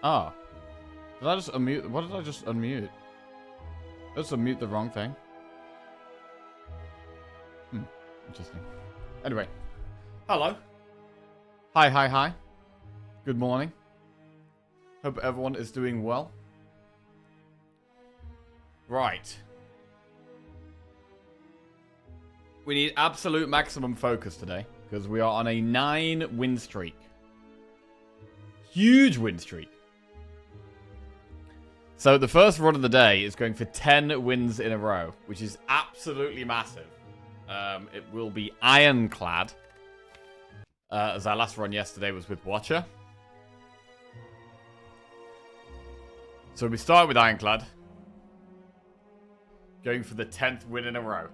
Oh. Did I just unmute? What did I just unmute? Let's unmute the wrong thing. Interesting. Anyway. Hello. Hi. Good morning. Hope everyone is doing well. Right. We need absolute maximum focus today, because we are on a 9-win streak. Huge win streak. So the first run of the day is going for 10 wins in a row, which is absolutely massive. It will be ironclad, as our last run yesterday was with Watcher. So we start with ironclad, going for the 10th win in a row.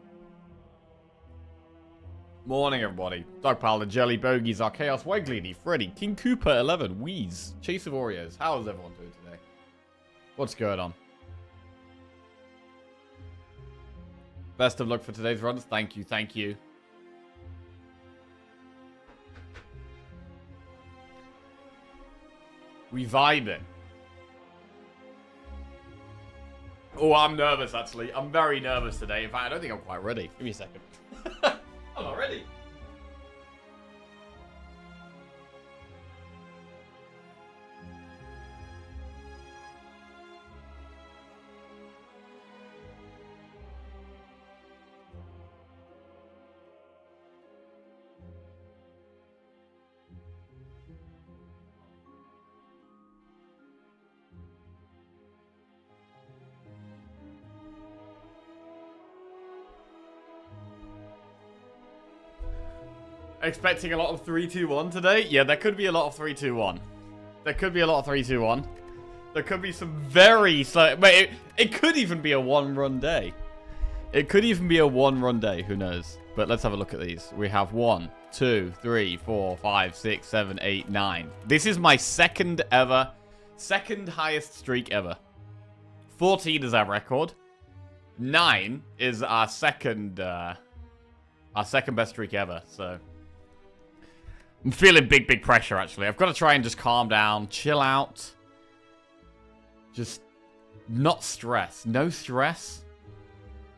Morning, everybody. Dogpile, the Jelly, Bogies, our Chaos, Wigley, Freddy, King Cooper, 11, Wheeze, Chase of Oreos. How is everyone doing today? What's going on? Best of luck for today's runs. Thank you. We vibing. Oh, I'm nervous, actually. I'm very nervous today. In fact, I don't think I'm quite ready. Give me a second. I'm not ready. Expecting a lot of 3-2-1 today? Yeah, there could be a lot of 3-2-1. There could be a lot of 3-2-1. There could be some very slow... Wait, it could even be a one-run day. It could even be a one-run day. Who knows? But let's have a look at these. We have 1, 2, 3, 4, 5, 6, 7, 8, 9. This is my second highest streak ever. 14 is our record. 9 is our second best streak ever, so... I'm feeling big pressure, actually. I've got to try and just calm down, chill out. Just not stress. No stress.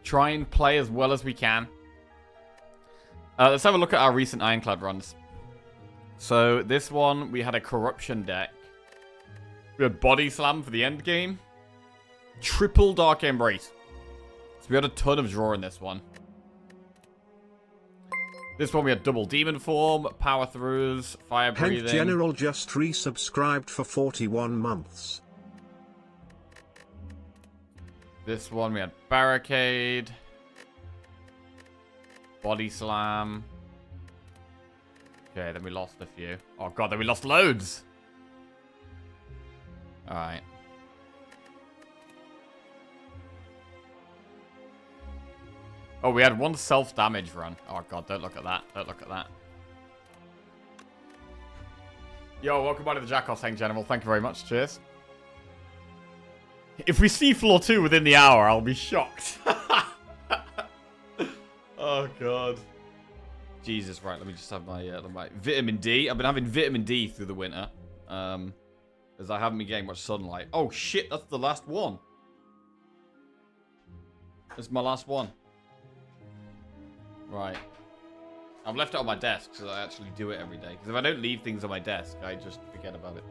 Try and play as well as we can. Let's have a look at our recent Ironclad runs. So, this one, we had a Corruption deck. We had Body Slam for the end game. Triple Dark Embrace. So, we had a ton of draw in this one. This one we had double demon form, power throughs, fire breathing. Hank General just resubscribed for 41 months. This one we had barricade, body slam. Okay, then we lost a few. Oh god, then we lost loads. All right. Oh, we had one self-damage run. Oh, God, don't look at that. Don't look at that. Yo, welcome back to the Jackoffs, Hank General. Thank you very much. Cheers. If we see floor 2 within the hour, I'll be shocked. Oh, God. Jesus, right. Let me just have my vitamin D. I've been having vitamin D through the winter. As I haven't been getting much sunlight. Oh, shit. That's the last one. That's my last one. Right. I've left it on my desk so I actually do it every day. Because if I don't leave things on my desk, I just forget about it.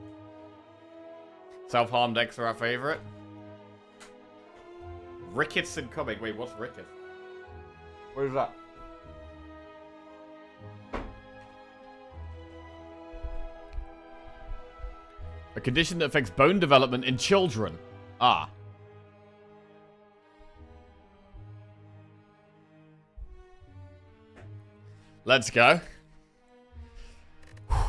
Self-harm decks are our favorite. Rickets incoming. Wait, what's Rickets? What is that? A condition that affects bone development in children. Ah. Let's go.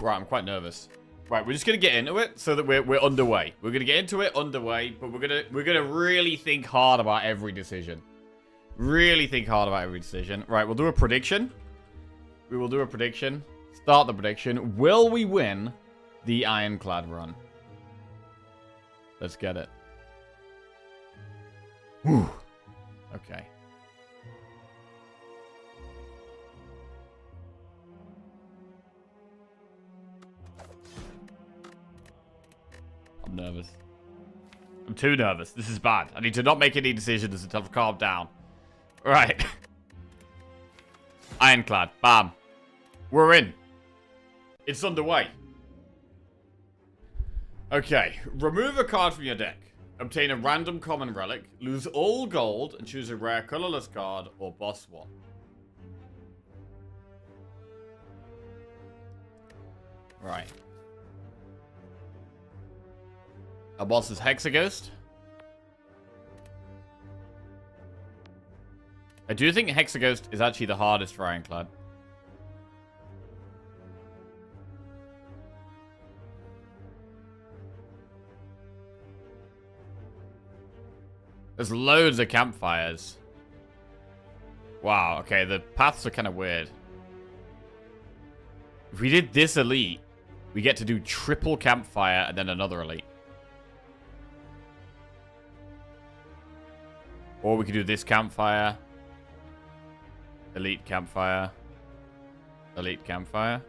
Right, I'm quite nervous. Right, we're just gonna get into it so that we're underway. We're gonna get into it underway, but we're gonna really think hard about every decision. Really think hard about every decision. Right, we'll do a prediction. We will do a prediction. Start the prediction. Will we win the Ironclad run? Let's get it. Whew. Okay. I'm nervous. I'm too nervous. This is bad. I need to not make any decisions until I've calmed down. Right. Ironclad. Bam. We're in. It's underway. Okay. Remove a card from your deck. Obtain a random common relic. Lose all gold and choose a rare colorless card or boss one. Right. Our boss is Hexaghost. I do think Hexaghost is actually the hardest for Ironclad. There's loads of campfires. Wow, okay, the paths are kind of weird. If we did this elite, we get to do triple campfire and then another elite. Or we could do this campfire. Elite campfire. Elite campfire.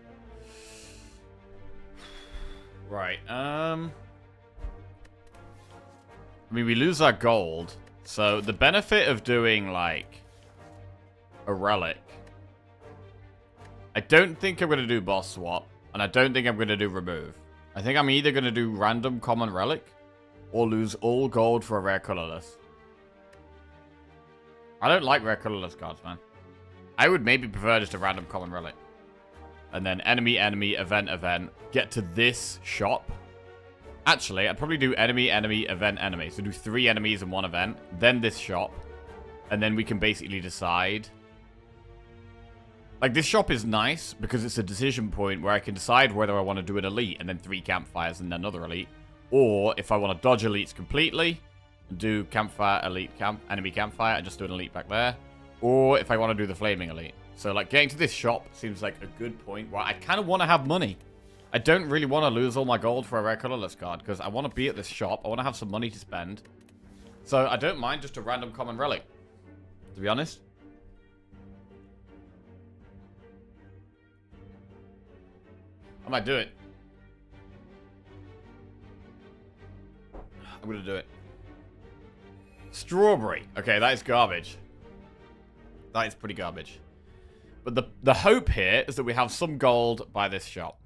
Right, I mean, we lose our gold. So the benefit of doing, like, a relic. I don't think I'm going to do boss swap. And I don't think I'm going to do remove. I think I'm either going to do random common relic. Or lose all gold for a rare colorless. I don't like rare colorless cards, man. I would maybe prefer just a random common relic. And then enemy, enemy, event, event. Get to this shop. Actually, I'd probably do enemy, enemy, event, enemy. So do 3 enemies and 1 event. Then this shop. And then we can basically decide. Like, this shop is nice because it's a decision point where I can decide whether I want to do an elite and then 3 campfires and then another elite. Or if I want to dodge elites completely and do campfire, elite, enemy campfire and just do an elite back there. Or if I want to do the flaming elite. So, like, getting to this shop seems like a good point where I kind of want to have money. I don't really want to lose all my gold for a rare colorless card because I want to be at this shop. I want to have some money to spend. So I don't mind just a random common relic, to be honest. I might do it. I'm going to do it. Strawberry. Okay, that is garbage. That is pretty garbage. But the hope here is that we have some gold by this shop.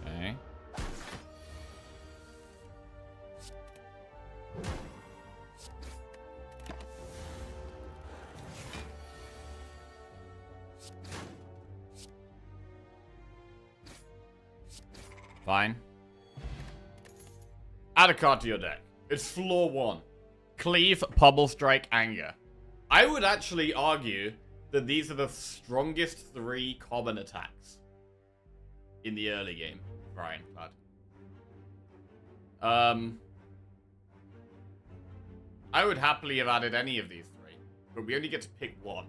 Okay. Fine. Add a card to your deck. It's floor 1. Cleave, Pummel Strike, Anger. I would actually argue that these are the strongest 3 common attacks in the early game for Ironclad. I would happily have added any of these 3, but we only get to pick 1.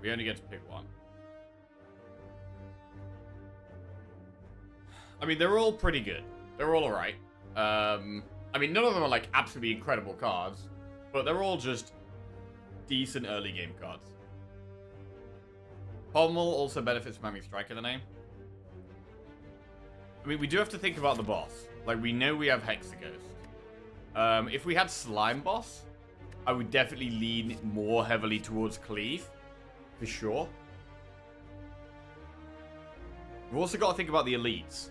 We only get to pick 1. I mean, they're all pretty good. They're all alright. I mean, none of them are, like, absolutely incredible cards. But they're all just decent early game cards. Pommel also benefits from having Strike in the name. I mean, we do have to think about the boss. Like, we know we have Hexaghost. If we had Slime Boss, I would definitely lean more heavily towards Cleave. For sure. We've also got to think about the elites.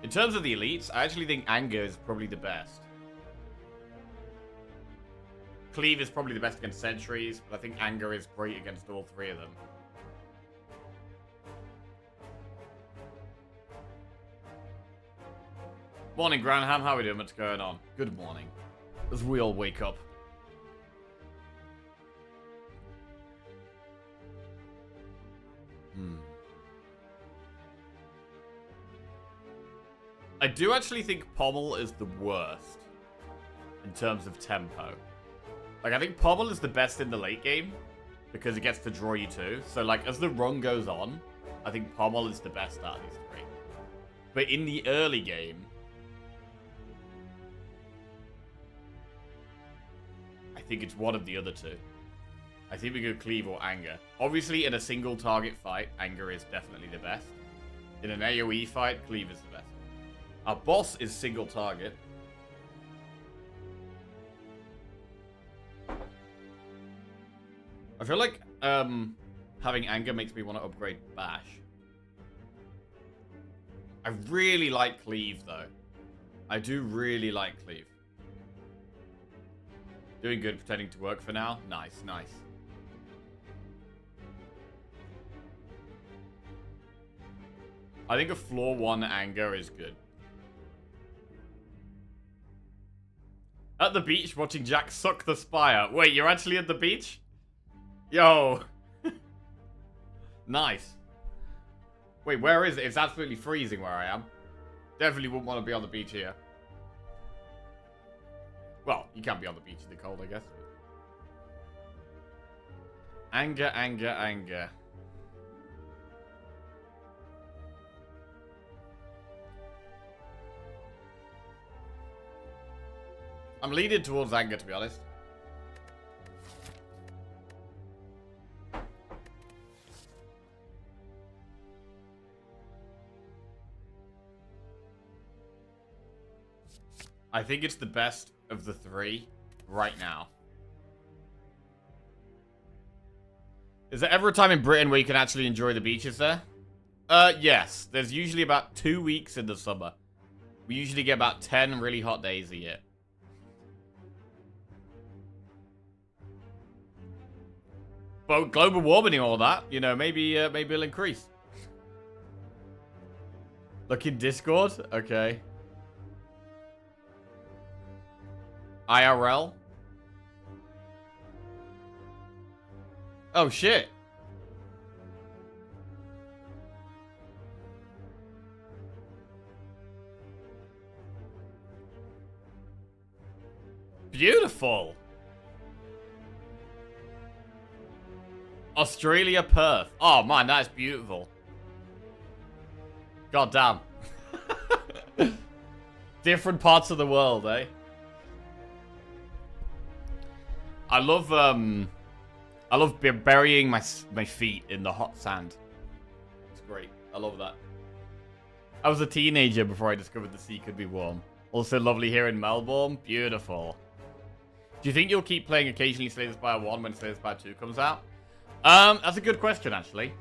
In terms of the elites, I actually think Anger is probably the best. Cleave is probably the best against Sentries, but I think Anger is great against all 3 of them. Morning, Granham. How are we doing? What's going on? Good morning. As we all wake up. I do actually think Pommel is the worst in terms of tempo. Like, I think Pommel is the best in the late game because it gets to draw you too. So, like, as the run goes on, I think Pommel is the best out of these three. But in the early game, I think it's one of the other two. I think we go Cleave or Anger. Obviously, in a single target fight, Anger is definitely the best. In an AoE fight, Cleave is the best. Our boss is single target. I feel like having Anger makes me want to upgrade Bash. I really like Cleave, though. I do really like Cleave. Doing good, pretending to work for now. Nice, nice. I think a floor 1 Anger is good. At the beach, watching Jack suck the Spire. Wait, you're actually at the beach? Yo. Nice. Wait, where is it? It's absolutely freezing where I am. Definitely wouldn't want to be on the beach here. Well, you can't be on the beach in the cold, I guess. Anger, anger, anger. I'm leaning towards Anger, to be honest. I think it's the best of the three right now. Is there ever a time in Britain where you can actually enjoy the beaches there? Yes. There's usually about 2 weeks in the summer. We usually get about 10 really hot days a year. But global warming and all that, you know, maybe it'll increase. Look in Discord? Okay. IRL? Oh, shit. Beautiful. Australia, Perth. Oh, man, that's beautiful. God damn. Different parts of the world, eh? I love burying my feet in the hot sand. It's great. I love that. I was a teenager before I discovered the sea could be warm. Also lovely here in Melbourne. Beautiful. Do you think you'll keep playing occasionally Slay the Spire 1 when Slay the Spire 2 comes out? That's a good question, actually.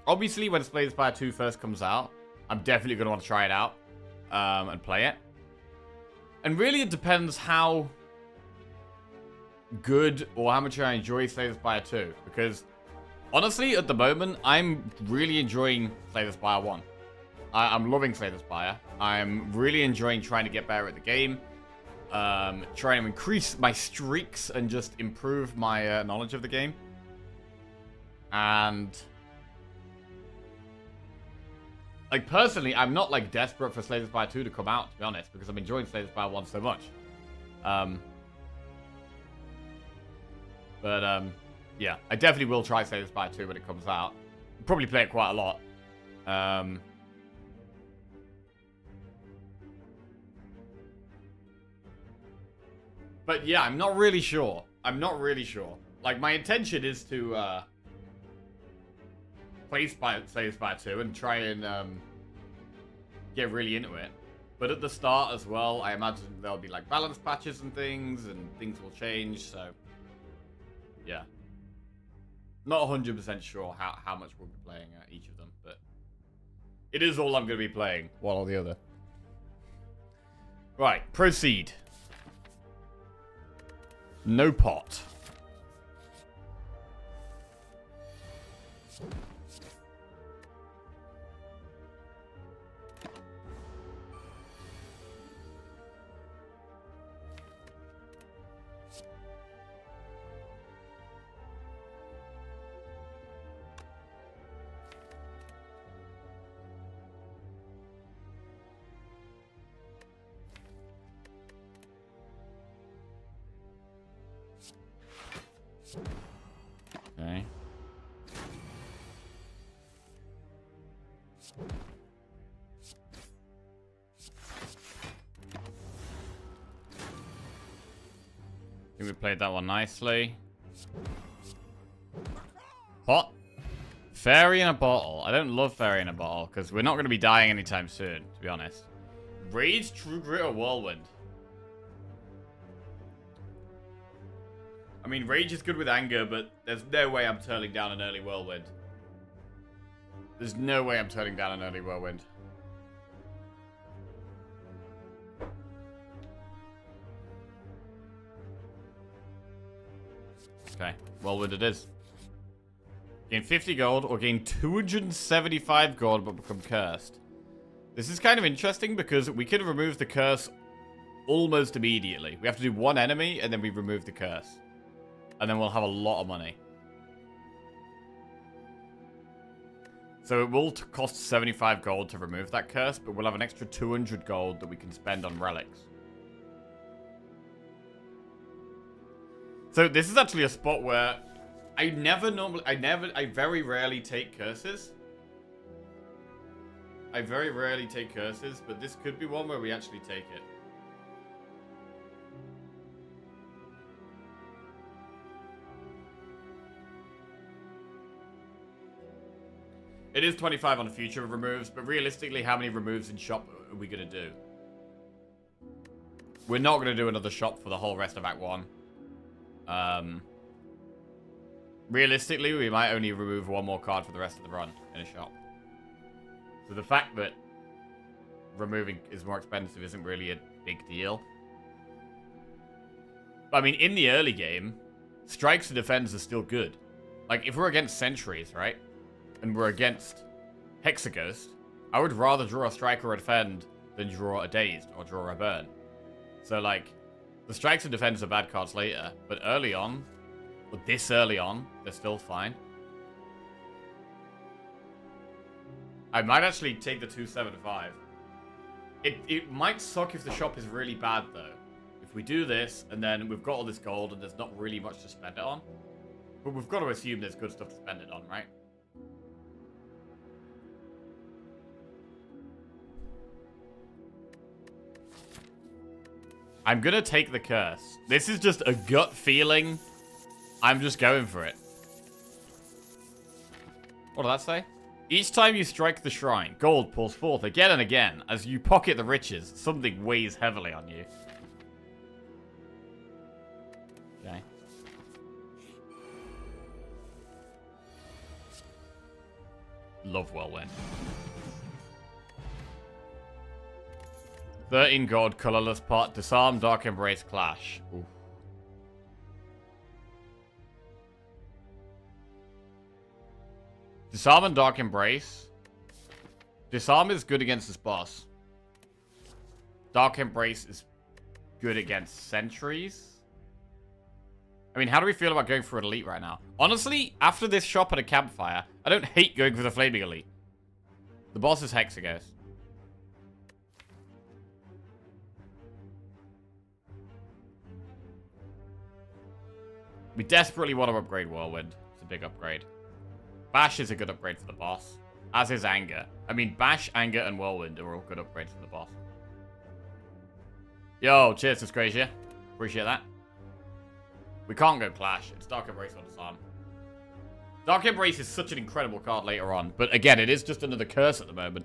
Obviously, when Slay the Spire 2 first comes out, I'm definitely going to want to try it out and play it. And really, it depends how good or how much I enjoy Slay the Spire 2. Because, honestly, at the moment, I'm really enjoying Slay the Spire 1. I'm loving Slay the Spire. I'm really enjoying trying to get better at the game. Trying to increase my streaks and just improve my knowledge of the game. And like, personally, I'm not like desperate for Slay the Spire 2 to come out, to be honest, because I'm enjoying Slay the Spire 1 so much. Yeah, I definitely will try Slay the Spire 2 when it comes out. Probably play it quite a lot. But yeah, I'm not really sure. I'm not really sure. Like, my intention is to play Slay the Spire 2 and try and get really into it. But at the start as well, I imagine there'll be like balance patches and things will change, so yeah. Not 100% sure how much we'll be playing each of them, but it is all I'm going to be playing, one or the other. Right, proceed. No pot. think we played that one nicely. What? Fairy in a bottle. I don't love Fairy in a bottle, because we're not going to be dying anytime soon, to be honest. Rage, True Grit, or Whirlwind? I mean, Rage is good with anger, but there's no way I'm turning down an early Whirlwind. There's no way I'm turning down an early Whirlwind. Okay, Whirlwind it is. Gain 50 gold or gain 275 gold but become cursed. This is kind of interesting because we could remove the curse almost immediately. We have to do one enemy and then we remove the curse. And then we'll have a lot of money. So it will cost 75 gold to remove that curse, but we'll have an extra 200 gold that we can spend on relics. So this is actually a spot where I very rarely take curses. I very rarely take curses, but this could be one where we actually take it. It is 25 on the future removes, but realistically, how many removes in shop are we going to do? We're not going to do another shop for the whole rest of Act 1. Realistically, we might only remove one more card for the rest of the run in a shop. So the fact that removing is more expensive isn't really a big deal. But I mean, in the early game, strikes and defends are still good. Like, if we're against sentries, right? And we're against Hexaghost, I would rather draw a strike or a defend than draw a dazed or draw a burn. So, like, the strikes and defends are bad cards later, but early on, or this early on, they're still fine. I might actually take the 275. It might suck if the shop is really bad, though. If we do this, and then we've got all this gold, and there's not really much to spend it on. But we've got to assume there's good stuff to spend it on, right? I'm gonna take the curse. This is just a gut feeling. I'm just going for it. What did that say? Each time you strike the shrine, gold pours forth again and again. As you pocket the riches, something weighs heavily on you. Okay. Love Whirlwind. 13 gold, colorless pot, disarm, dark embrace, clash. Ooh. Disarm and dark embrace. Disarm is good against this boss. Dark embrace is good against sentries. I mean, how do we feel about going for an elite right now? Honestly, after this shop at a campfire, I don't hate going for the flaming elite. The boss is Hexaghost. We desperately want to upgrade Whirlwind. It's a big upgrade. Bash is a good upgrade for the boss. As is Anger. I mean, Bash, Anger, and Whirlwind are all good upgrades for the boss. Yo, cheers to Scracia. Appreciate that. We can't go Clash. It's Dark Embrace or Disarm. Dark Embrace is such an incredible card later on. But again, it is just another curse at the moment.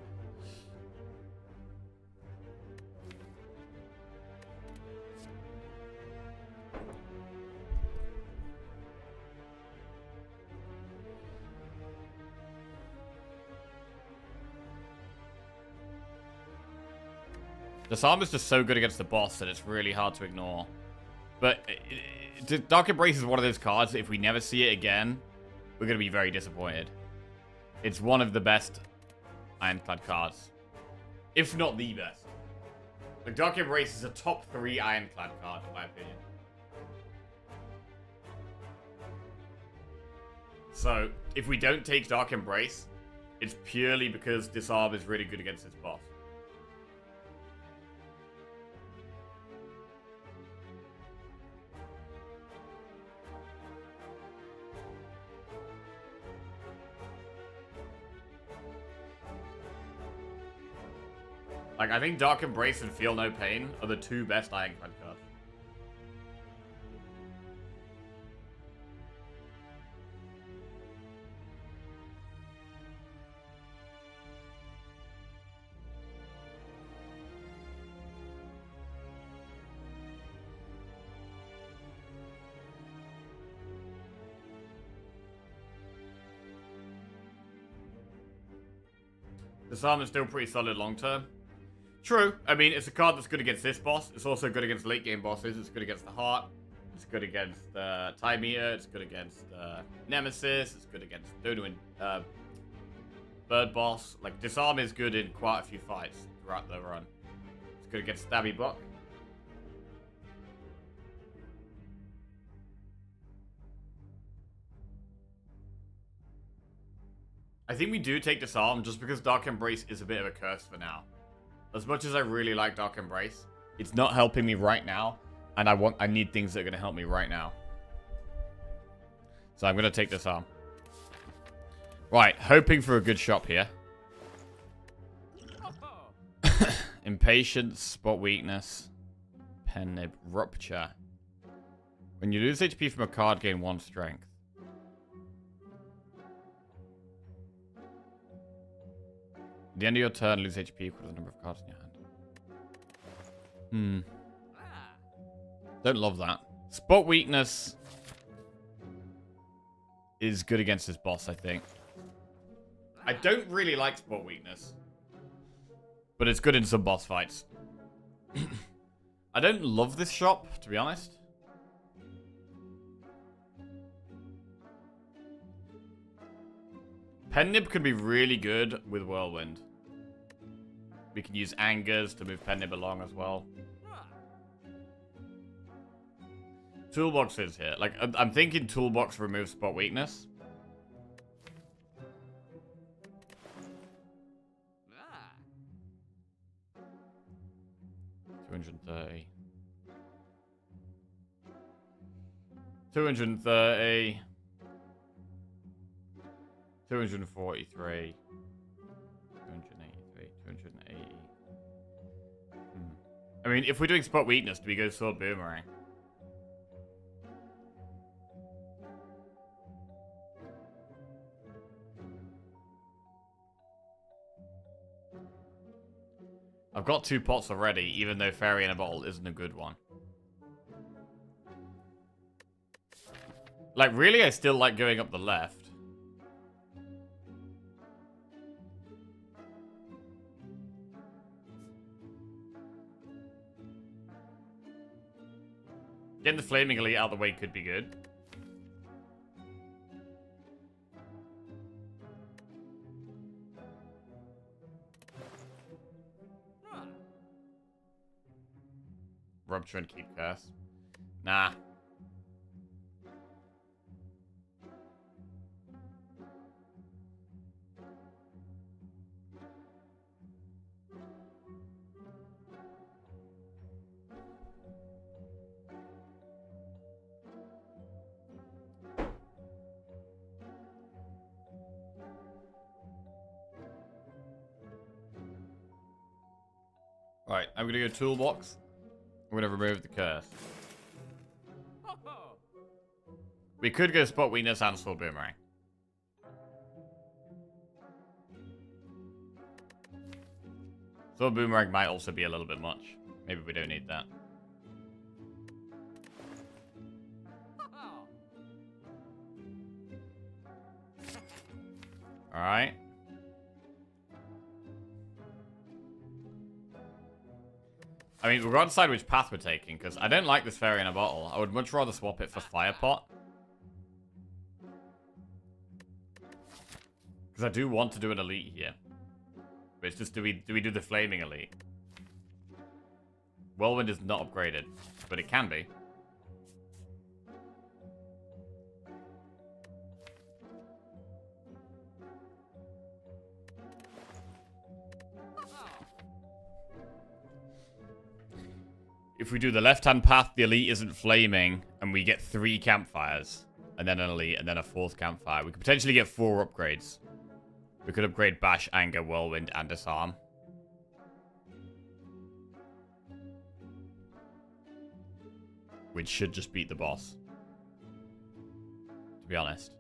Disarm is just so good against the boss that it's really hard to ignore. But Dark Embrace is one of those cards that if we never see it again, we're going to be very disappointed. It's one of the best Ironclad cards. If not the best. Like, Dark Embrace is a top 3 Ironclad card, in my opinion. So, if we don't take Dark Embrace, it's purely because Disarm is really good against this boss. Like, I think Dark Embrace and Feel No Pain are the 2 best Ironclad cards. Disarm is still pretty solid long term. True. I mean, it's a card that's good against this boss. It's also good against late game bosses. It's good against the Heart. It's good against Time Eater. It's good against Nemesis. It's good against Dodo and Bird Boss. Like, Disarm is good in quite a few fights throughout the run. It's good against Stabby Buck. I think we do take Disarm just because Dark Embrace is a bit of a curse for now. As much as I really like Dark Embrace, it's not helping me right now, and I need things that are going to help me right now. So I'm going to take Disarm. Right, hoping for a good shop here. Impatience, Spot Weakness, Pen Nib, Rupture. When you lose HP from a card, gain 1 strength. At the end of your turn, lose HP equal to the number of cards in your hand. Don't love that. Spot Weakness is good against this boss, I think. I don't really like Spot Weakness, but it's good in some boss fights. I don't love this shop, to be honest. Pen Nib can be really good with Whirlwind. We can use Angers to move Pen Nib along as well. Toolbox is here. Like, I'm thinking Toolbox removes Spot Weakness. $230. 230. 243. 283. 280. I mean, if we're doing Spot Weakness, do we go Sword Boomerang? I've got 2 pots already, even though Fairy in a Bottle isn't a good one. Like, really, I still like going up the left. Getting the Flaming Elite out of the way could be good. Rupture and keep Curse. Nah. Right, I'm gonna go Toolbox. I'm gonna remove the curse. We could go Spot Weakness and Sword Boomerang. Sword Boomerang might also be a little bit much. Maybe we don't need that. Alright. I mean, we've got to decide which path we're taking, because I don't like this Fairy in a Bottle. I would much rather swap it for Fire Pot. Because I do want to do an Elite here. But it's just, do we do the Flaming Elite? Whirlwind is not upgraded, but it can be. If we do the left-hand path, the Elite isn't flaming, and we get 3 campfires, and then an Elite, and then a 4th campfire. We could potentially get 4 upgrades. We could upgrade Bash, Anger, Whirlwind, and Disarm. Which should just beat the boss. To be honest.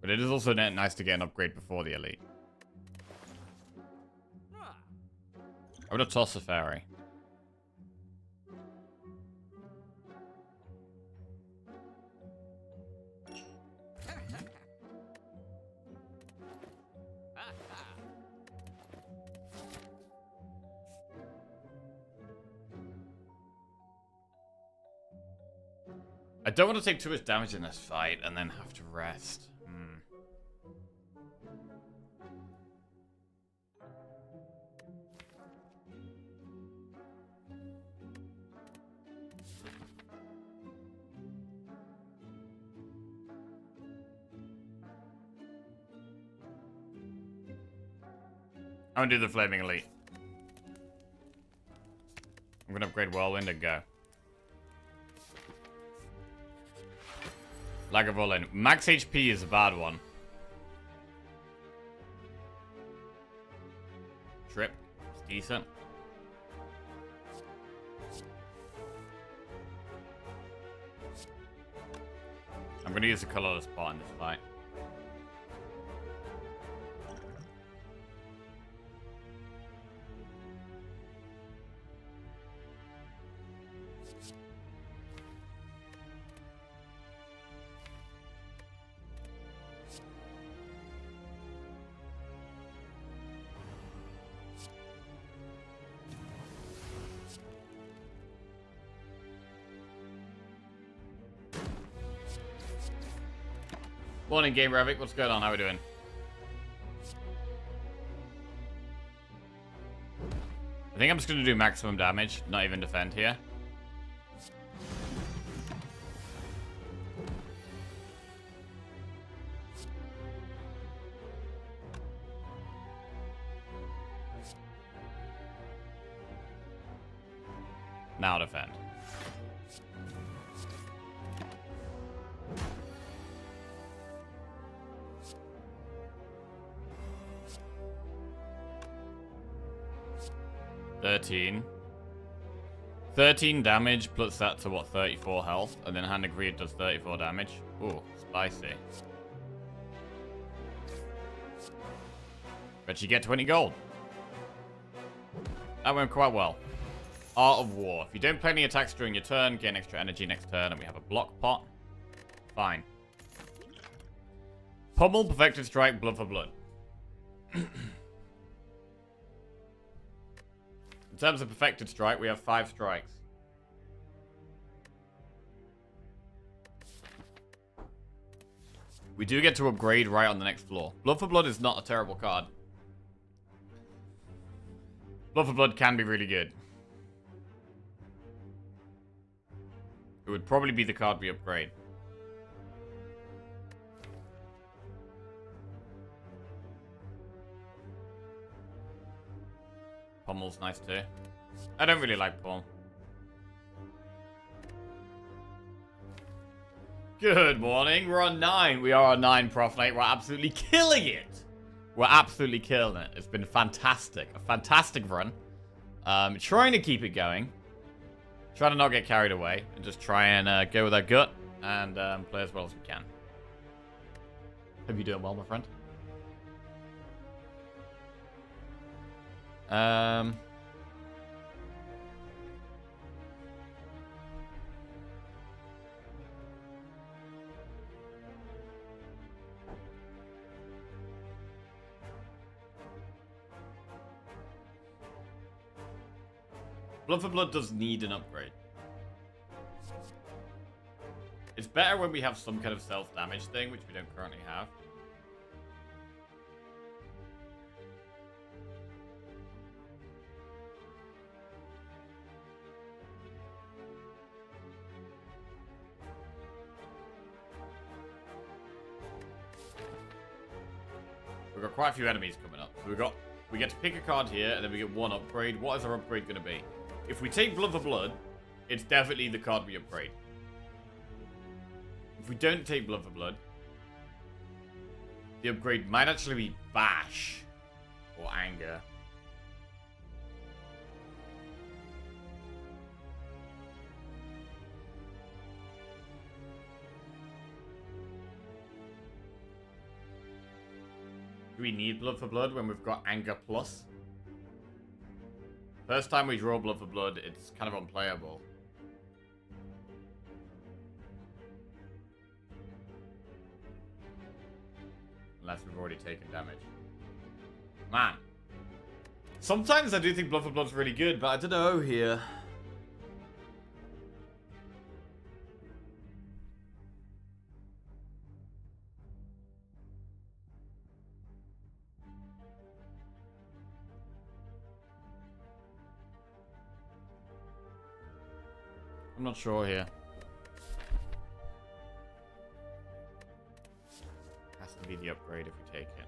But it is also nice to get an upgrade before the elite. I'm gonna toss a fairy. I don't want to take too much damage in this fight and then have to rest. I'm gonna do the Flaming Elite. I'm gonna upgrade Whirlwind and go. Lagavulin. Max HP is a bad one. Trip. It's decent. I'm gonna use the colorless pot in this fight. Morning, Game Ravic. What's going on? How are we doing? I think I'm just going to do maximum damage, not even defend here. Now defend. $13 damage, plus that to what, 34 health, and then Hand of Greed does 34 damage. Ooh, spicy. Bet you get 20 gold. That went quite well. Art of War. If you don't play any attacks during your turn, gain extra energy next turn, and we have a block pot. Fine. Pummel, Perfected Strike, Blood for Blood. In terms of Perfected Strike, we have 5 strikes. We do get to upgrade right on the next floor. Blood for Blood is not a terrible card. Blood for Blood can be really good. It would probably be the card we upgrade. Pummel's nice too. I don't really like Pummel. Good morning. We're on 9. We are on 9, Prof. Nate. We're absolutely killing it. We're absolutely killing it. It's been fantastic. A fantastic run. Trying to keep it going. Trying to not get carried away. And just try and go with our gut. And play as well as we can. Hope you're doing well, my friend. Blood for Blood does need an upgrade. It's better when we have some kind of self-damage thing, which we don't currently have. We've got quite a few enemies coming up. So we get to pick a card here, and then we get one upgrade. What is our upgrade going to be? If we take Blood for Blood, it's definitely the card we upgrade. If we don't take Blood for Blood, the upgrade might actually be Bash or Anger. we need Blood for Blood when we've got Anger Plus? First time we draw Blood for Blood, it's kind of unplayable. Unless we've already taken damage. Man. Sometimes I do think Blood for Blood's really good, but I don't know here. I'm not sure here. Has to be the upgrade if we take it.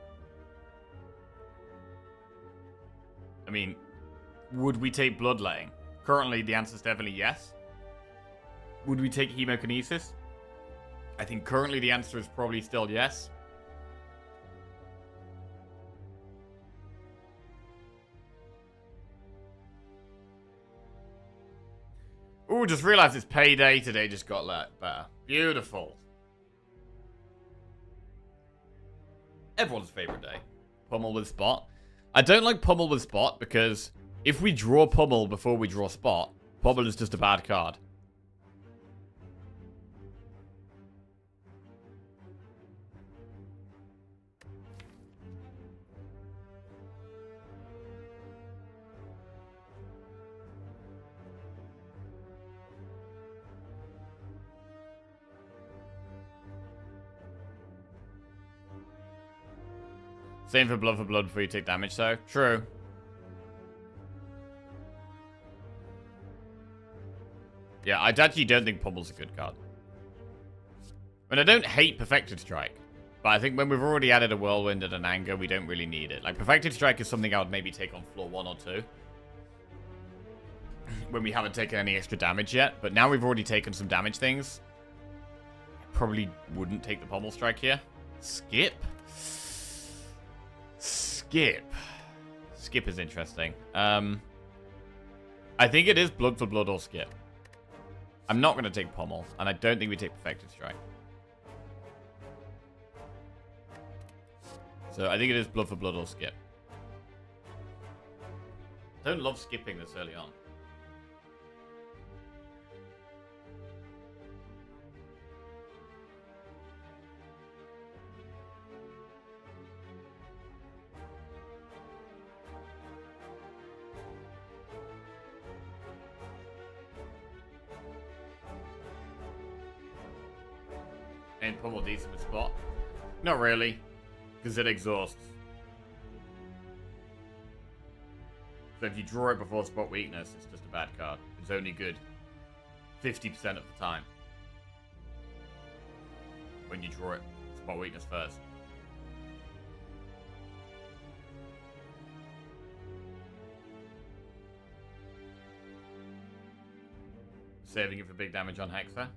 I mean, would we take Bloodletting? Currently, the answer is definitely yes. Would we take Hemokinesis? I think currently the answer is probably still yes. Ooh, just realized it's payday today, just got better. Beautiful. Everyone's favorite day. Pummel with Spot. I don't like Pummel with Spot because if we draw Pummel before we draw Spot, Pummel is just a bad card. Same for Blood before you take damage, though. True. Yeah, I actually don't think Pummel's a good card. I mean, I don't hate Perfected Strike, but I think when we've already added a Whirlwind and an Anger, we don't really need it. Like, Perfected Strike is something I would maybe take on floor 1 or 2. When we haven't taken any extra damage yet, but now we've already taken some damage things. I probably wouldn't take the Pummel Strike here. Skip? Skip is interesting. I think it is Blood for Blood or Skip. I'm not going to take Pummel, and I don't think we take Perfected Strike. So I think it is Blood for Blood or Skip. I don't love skipping this early on. And Pummel decent with Spot? Not really, because it exhausts. So if you draw it before Spot Weakness, it's just a bad card. It's only good 50% of the time. When you draw it, Spot Weakness first. Saving it for big damage on Hexa.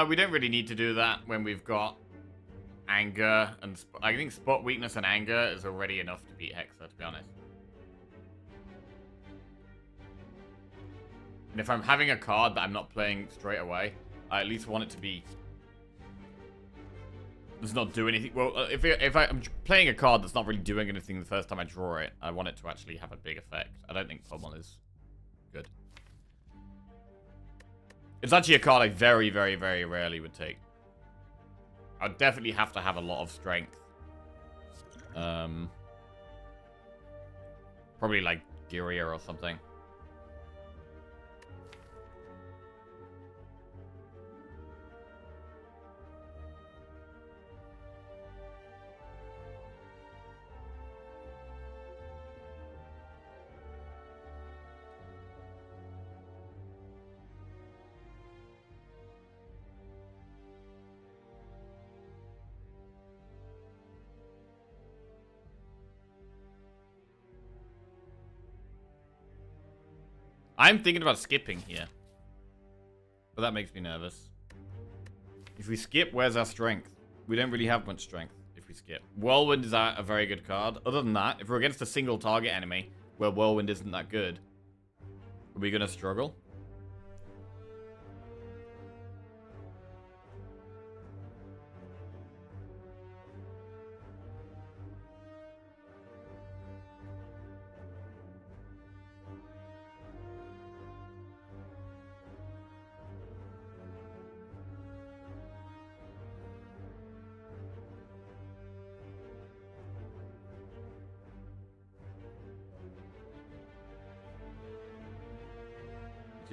We don't really need to do that when we've got Anger and... I think Spot Weakness and Anger is already enough to beat Hexa, to be honest. And if I'm having a card that I'm not playing straight away, I at least want it to be... does not do anything. Well, if I'm playing a card that's not really doing anything the first time I draw it, I want it to actually have a big effect. I don't think Pummel is good. It's actually a card I very, very, very rarely would take. I'd definitely have to have a lot of strength. Probably like Giria or something. I'm thinking about skipping here. But that makes me nervous. If we skip, where's our strength? We don't really have much strength if we skip. Whirlwind is a very good card. Other than that, if we're against a single target enemy where Whirlwind isn't that good, are we going to struggle?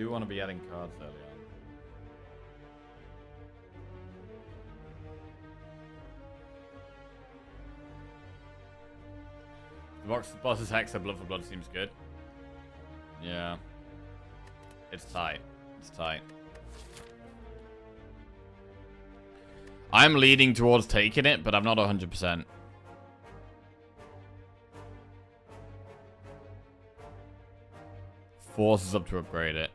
do want to be adding cards early on. The boss's Hex and Blood for Blood seems good. Yeah. It's tight. It's tight. I'm leading towards taking it, but I'm not 100%. Forces up to upgrade it.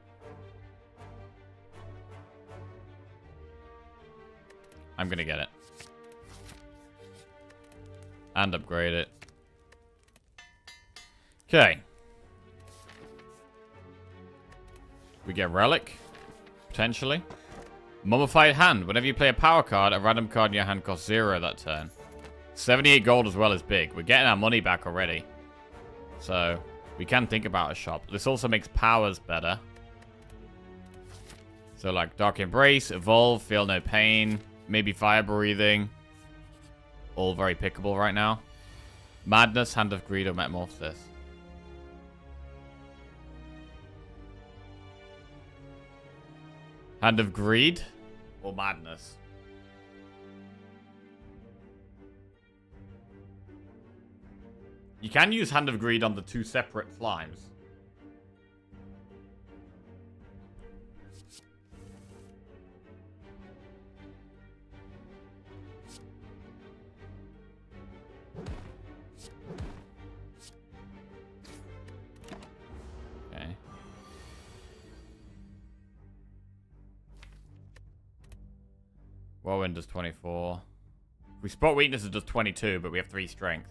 I'm gonna get it. And upgrade it. Okay. We get Relic. Potentially. Mummified Hand. Whenever you play a power card, a random card in your hand costs 0 that turn. 78 gold as well is big. We're getting our money back already. So, we can think about a shop. This also makes powers better. So, like, Dark Embrace, Evolve, Feel No Pain, maybe Fire Breathing. All very pickable right now. Madness, Hand of Greed, or Metamorphosis. Hand of Greed or Madness? You can use Hand of Greed on the 2 separate slimes. Okay. Whirlwind does 24. If we spot weakness, it does 22, but we have 3 strength.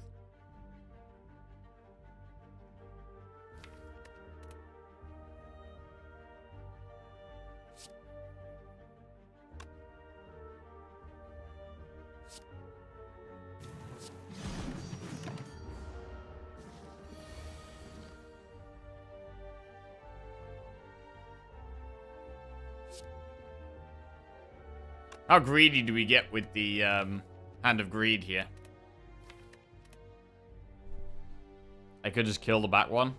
How greedy do we get with the Hand of Greed here? I could just kill the back one.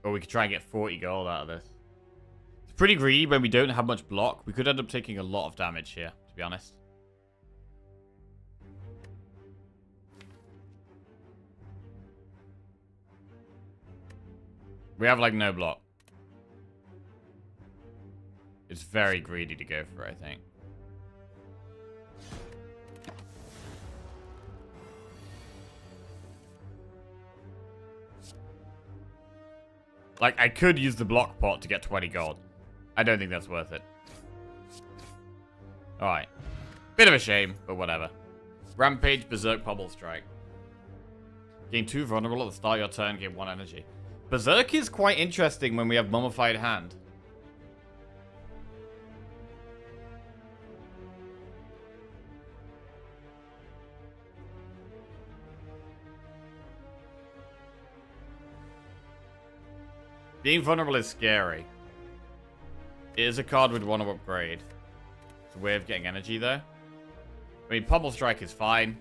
Or we could try and get 40 gold out of this. It's pretty greedy when we don't have much block. We could end up taking a lot of damage here, to be honest. We have, like, no block. It's very greedy to go for, I think. Like, I could use the block pot to get 20 gold. I don't think that's worth it. Alright. Bit of a shame, but whatever. Rampage, Berserk, Pommel Strike. Gain 2 vulnerable at the start of your turn, gain 1 energy. Berserk is quite interesting when we have Mummified Hand. Being vulnerable is scary. It is a card we'd want to upgrade. It's a way of getting energy, though. I mean, Pommel Strike is fine.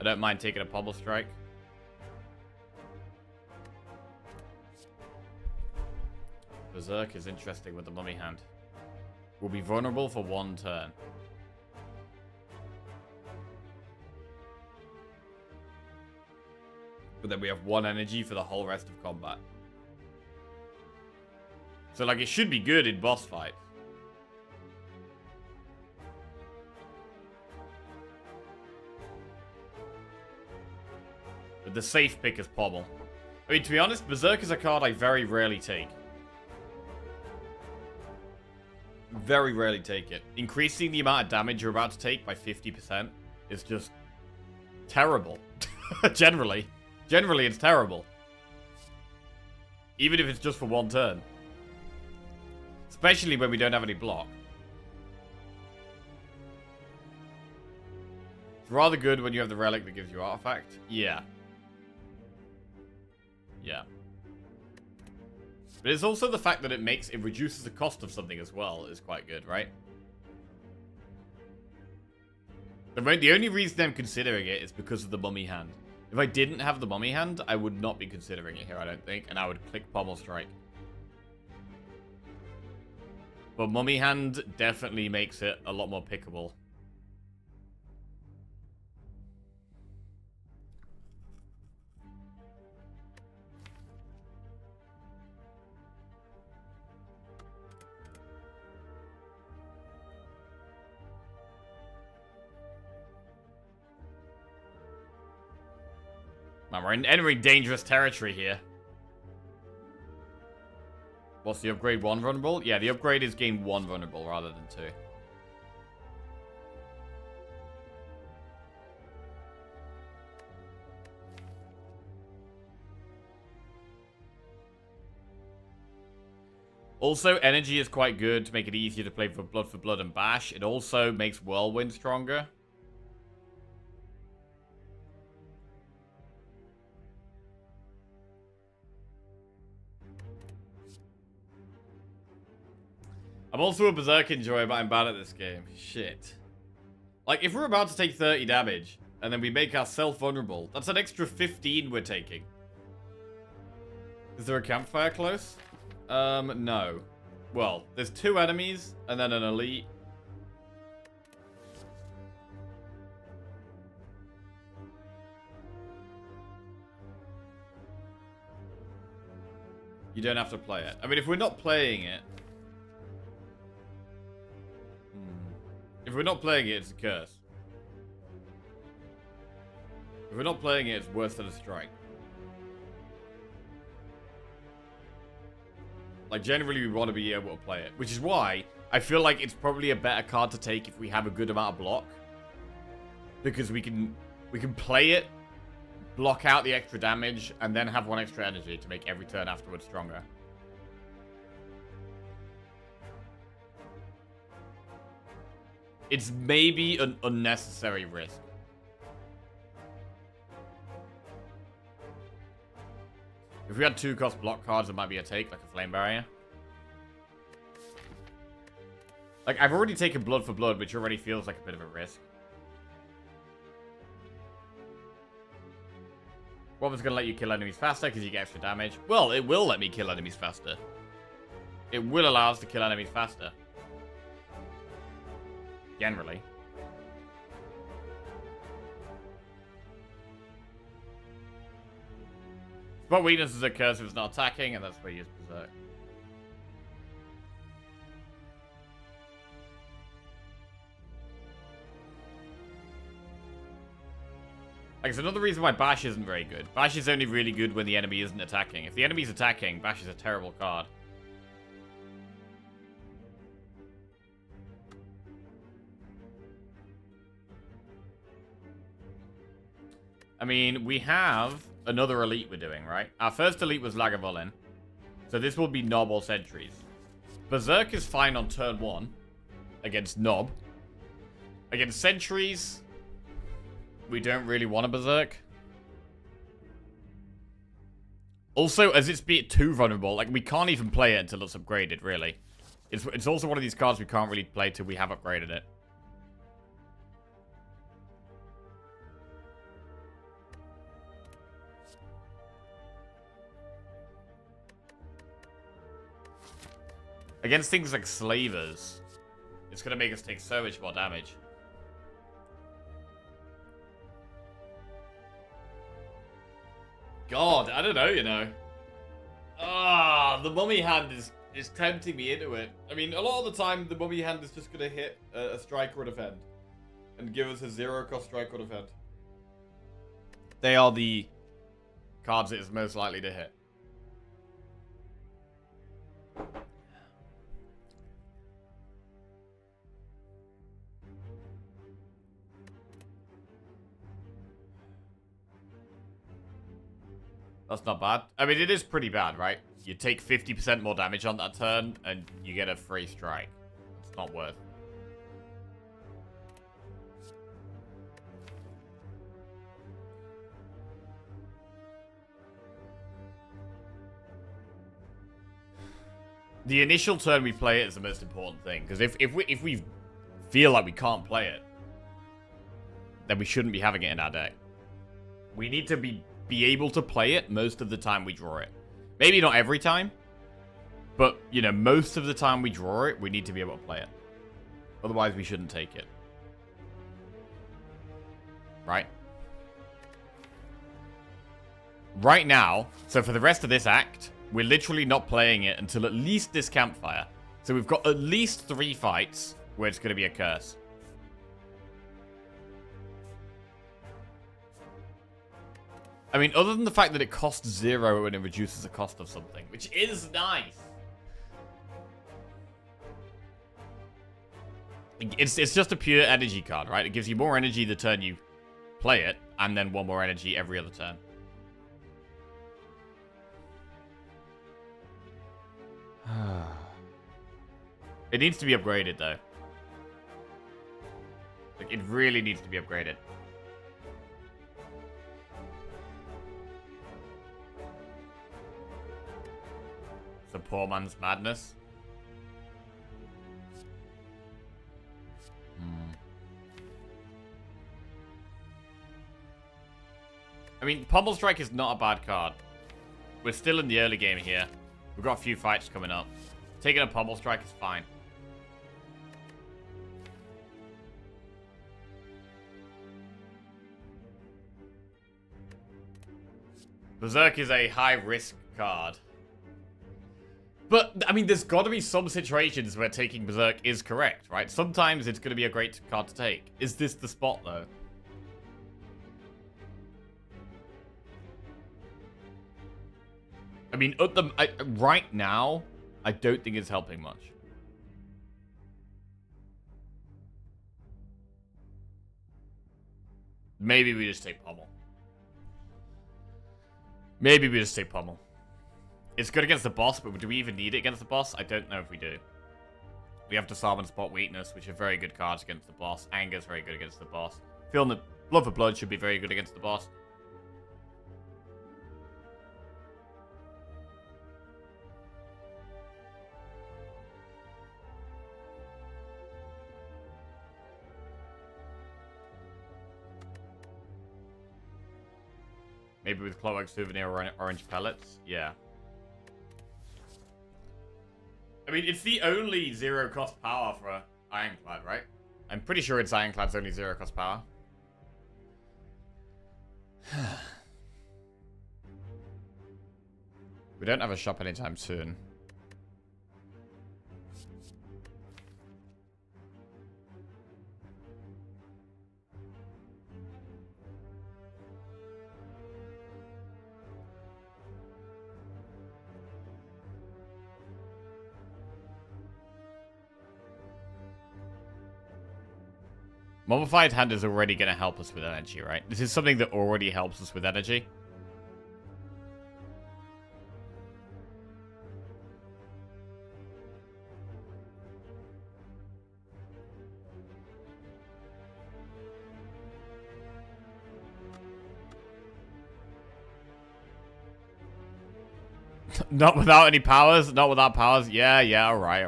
I don't mind taking a Pommel Strike. Berserk is interesting with the Mummy Hand. We'll be vulnerable for 1 turn. But then we have 1 energy for the whole rest of combat. So, like, it should be good in boss fight. But the safe pick is Pommel. I mean, to be honest, Berserk is a card I very rarely take. Very rarely take it. Increasing the amount of damage you're about to take by 50% is just terrible. Generally. Generally, it's terrible. Even if it's just for 1 turn. Especially when we don't have any block. It's rather good when you have the relic that gives you artifact. Yeah. Yeah. But it's also the fact that it reduces the cost of something as well is quite good, right? The only reason I'm considering it is because of the Mummy Hand. If I didn't have the Mummy Hand, I would not be considering it here, I don't think. And I would click Pommel Strike. But Mummy Hand definitely makes it a lot more pickable. Man, we're entering dangerous territory here. What's the upgrade? 1 vulnerable? Yeah, the upgrade is gain 1 vulnerable rather than 2. Also, energy is quite good to make it easier to play for Blood and Bash. It also makes Whirlwind stronger. I'm also a Berserk enjoyer, but I'm bad at this game. Shit. Like, if we're about to take 30 damage, and then we make ourselves vulnerable, that's an extra 15 we're taking. Is there a campfire close? No. Well, there's 2 enemies, and then an elite. You don't have to play it. I mean, if we're not playing it... If we're not playing it, it's a curse. If we're not playing it, it's worse than a strike. Like, generally, we want to be able to play it. Which is why I feel like it's probably a better card to take if we have a good amount of block. Because we can play it, block out the extra damage, and then have 1 extra energy to make every turn afterwards stronger. It's maybe an unnecessary risk. If we had 2-cost block cards, it might be a take, like a Flame Barrier. Like, I've already taken Blood for Blood, which already feels like a bit of a risk. What was going to let you kill enemies faster because you get extra damage? Well, it will let me kill enemies faster. It will allow us to kill enemies faster. Generally. Spot weakness is a curse if it's not attacking, and that's where you use Berserk. Like, it's another reason why Bash isn't very good. Bash is only really good when the enemy isn't attacking. If the enemy's attacking, Bash is a terrible card. I mean, we have another elite we're doing, right? Our first elite was Lagavulin. So this will be Nob or Sentries. Berserk is fine on turn 1 against Nob. Against Sentries, we don't really want a Berserk. Also, as it's too vulnerable, like, we can't even play it until it's upgraded, really. It's also one of these cards we can't really play till we have upgraded it. Against things like Slavers, it's going to make us take so much more damage. God, I don't know, you know. The Mummy Hand is tempting me into it. I mean, a lot of the time, the Mummy Hand is just going to hit a strike or a defend. And give us a 0-cost strike or defend. They are the cards it is most likely to hit. That's not bad. I mean, it is pretty bad, right? You take 50% more damage on that turn, and you get a free strike. It's not worth. The initial turn we play it is the most important thing, because if we feel like we can't play it, then we shouldn't be having it in our deck. We need to be able to play it most of the time we draw it. Maybe not every time, but, you know, most of the time we draw it, we need to be able to play it. Otherwise, we shouldn't take it. Right? Right now, so for the rest of this act, we're literally not playing it until at least this campfire. So we've got at least 3 fights where it's going to be a curse. I mean, other than the fact that it costs 0 and it reduces the cost of something, which is nice. It's just a pure energy card, right? It gives you more energy the turn you play it, and then 1 more energy every other turn. It needs to be upgraded, though. Like, it really needs to be upgraded. It's a poor man's madness. I mean, Pommel Strike is not a bad card. We're still in the early game here. We've got a few fights coming up. Taking a Pommel Strike is fine. Berserk is a high-risk card. But, I mean, there's got to be some situations where taking Berserk is correct, right? Sometimes it's going to be a great card to take. Is this the spot, though? I mean, right now, I don't think it's helping much. Maybe we just take Pommel. Maybe we just take Pommel. It's good against the boss, but do we even need it against the boss? I don't know if we do. We have Disarm and Spot Weakness, which are very good cards against the boss. Anger's very good against the boss. Feeling the Love for Blood should be very good against the boss. Maybe with Clockwork Souvenir or Orange Pellets? Yeah. I mean, it's the only 0 cost power for Ironclad, right? I'm pretty sure it's Ironclad's only 0 cost power. We don't have a shop anytime soon. Mummified Hand is already going to help us with energy, right? This is something that already helps us with energy. Not without any powers? Not without powers? Yeah, alright.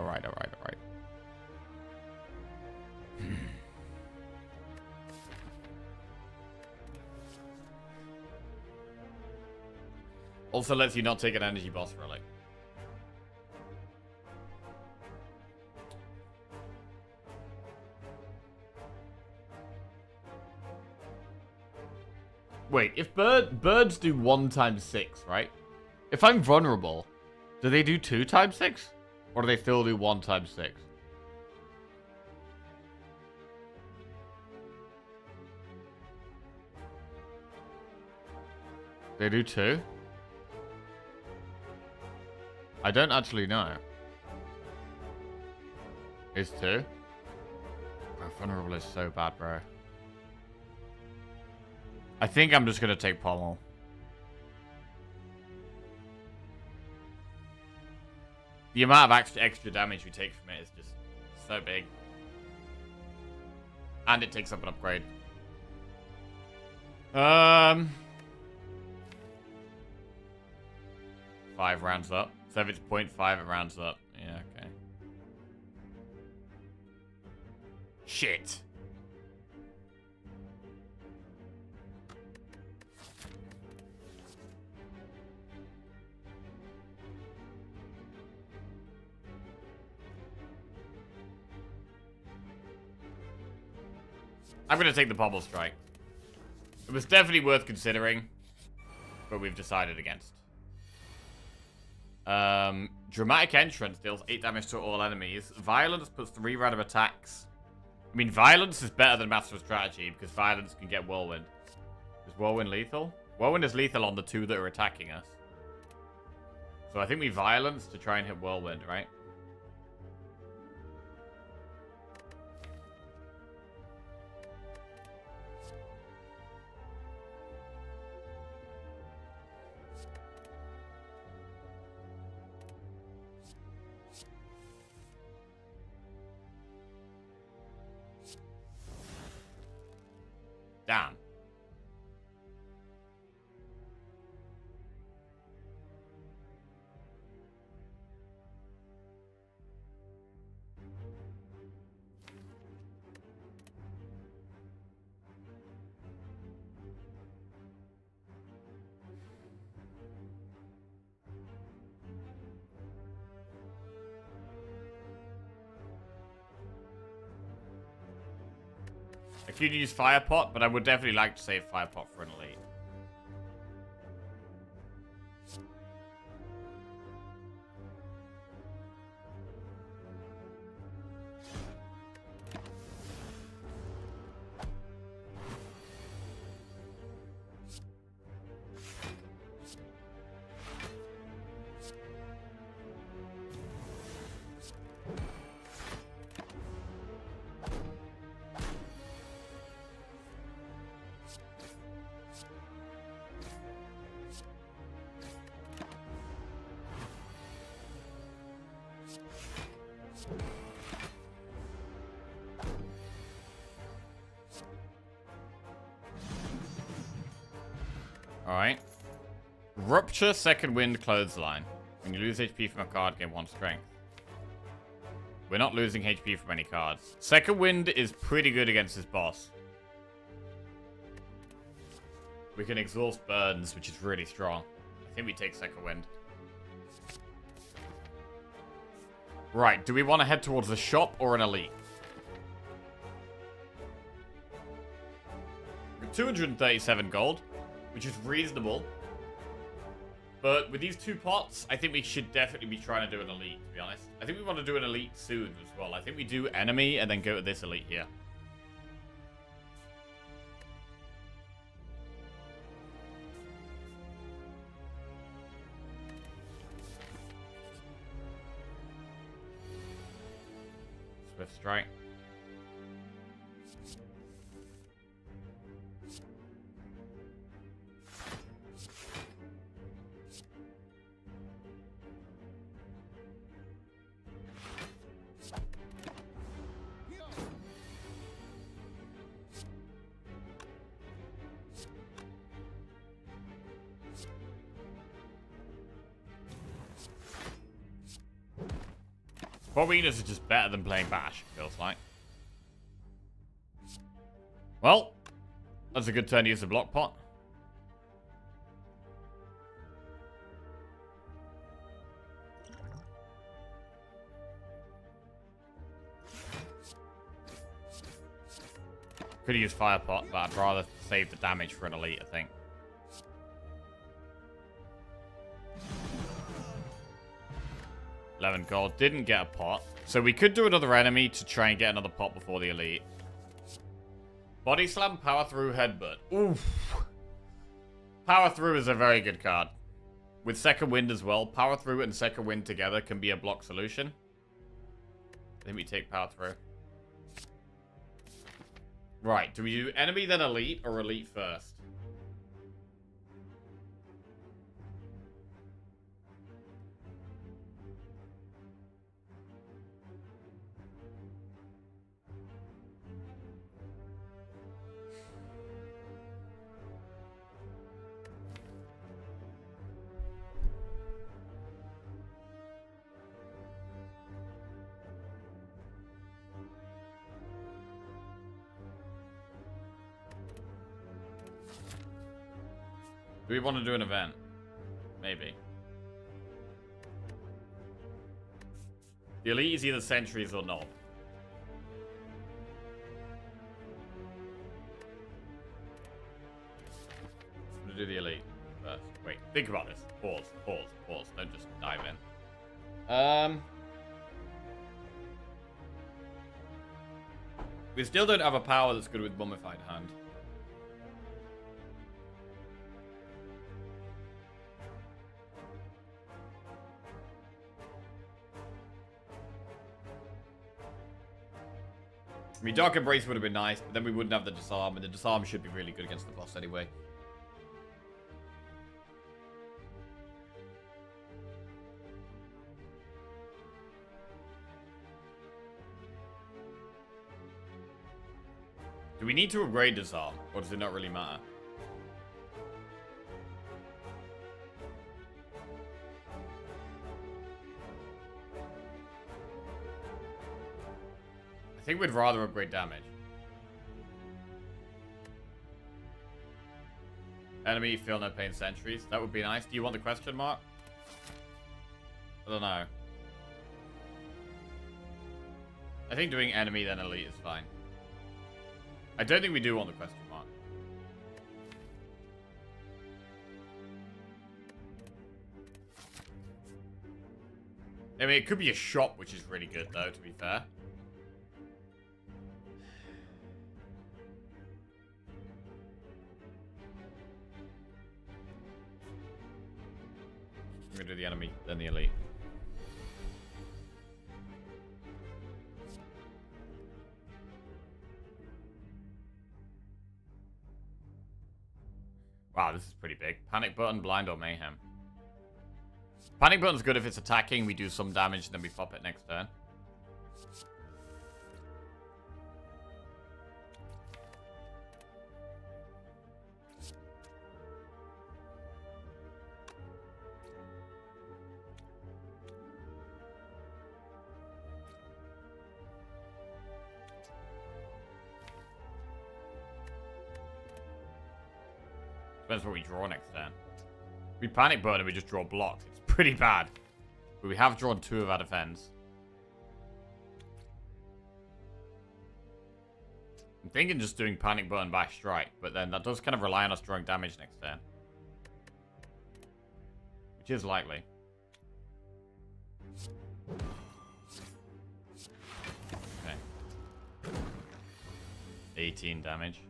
Also lets you not take an energy boss relic. Wait, if birds do 1 times 6, right? If I'm vulnerable, do they do 2 times 6? Or do they still do 1 times 6? They do 2? I don't actually know. Is 2? Bro, vulnerable is so bad, bro. I think I'm just gonna take Pommel. The amount of extra damage we take from it is just so big. And it takes up an upgrade. 5 rounds up. So if it's 0.5, it rounds up. Yeah, okay. Shit. I'm going to take the Pommel Strike. It was definitely worth considering, but we've decided against. Dramatic Entrance deals 8 damage to all enemies. Violence puts 3 random attacks. I mean, Violence is better than Master of Strategy because Violence can get Whirlwind. Is Whirlwind lethal? Whirlwind is lethal on the 2 that are attacking us. So I think we Violence to try and hit Whirlwind, right? Damn. I could use Fire Pot, but I would definitely like to save Fire Pot for an elite. Alright. Rupture, Second Wind, Clothesline. When you lose HP from a card, gain 1 strength. We're not losing HP from any cards. Second Wind is pretty good against this boss. We can exhaust burns, which is really strong. I think we take Second Wind. Right, do we want to head towards the shop or an elite? 237 gold, which is reasonable. But with these 2 pots, I think we should definitely be trying to do an elite, to be honest. I think we want to do an elite soon as well. I think we do enemy and then go to this elite here. Swift Strike. Arenas is just better than playing Bash, feels like. Well, that's a good turn to use the block pot. Could use Fire Pot, but I'd rather save the damage for an elite, I think. $11 gold. Didn't get a pot. So we could do another enemy to try and get another pot before the elite. Body Slam, Power Through, Headbutt. Oof. Power Through is a very good card. With Second Wind as well. Power Through and Second Wind together can be a block solution. I think we take Power Through. Right, do we do enemy then elite or elite first? Do we want to do an event? Maybe. The elite is either sentries or not. gonna do the elite first. Wait, think about this. Pause, pause, pause. Don't just dive in. We still don't have a power that's good with Mummified Hand. I mean, Dark Embrace would have been nice, but then we wouldn't have the Disarm, and the Disarm should be really good against the boss anyway. Do we need to upgrade Disarm, or does it not really matter? I think we'd rather upgrade damage. Enemy, feel no pain sentries. That would be nice. Do you want the question mark? I don't know. I think doing enemy then elite is fine. I don't think we do want the question mark. I mean, it could be a shop, which is really good, though, to be fair. I'm gonna do the enemy, then the elite. Wow, this is pretty big. Panic button, blind, or mayhem. Panic button's good if it's attacking. We do some damage, and then we pop it next turn. Depends what we draw next turn. We panic button and we just draw blocked. It's pretty bad. But we have drawn 2 of our defense. I'm thinking just doing panic button back strike, but then that does kind of rely on us drawing damage next turn. Which is likely. Okay. 18 damage.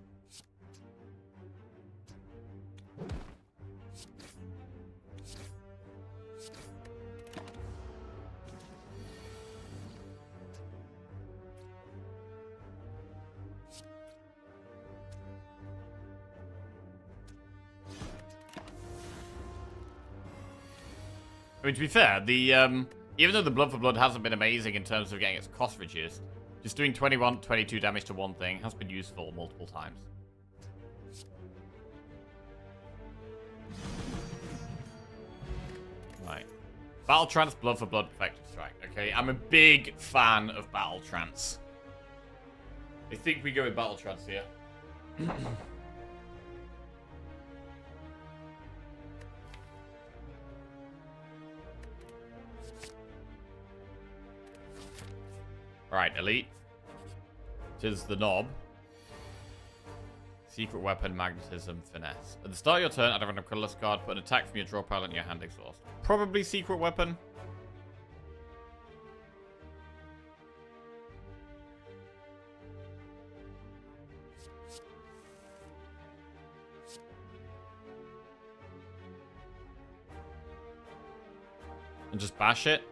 I mean, to be fair, the even though the Blood for Blood hasn't been amazing in terms of getting its cost reduced, just doing 21, 22 damage to one thing has been useful multiple times. Right. Battle Trance, Blood for Blood, Perfective Strike. Okay, I'm a big fan of Battle Trance. I think we go with Battle Trance here. Right, elite. Tis the knob. Secret weapon, magnetism, finesse. At the start of your turn, add a random colorless card, put an attack from your draw pile into your hand exhaust. Probably secret weapon. And just bash it.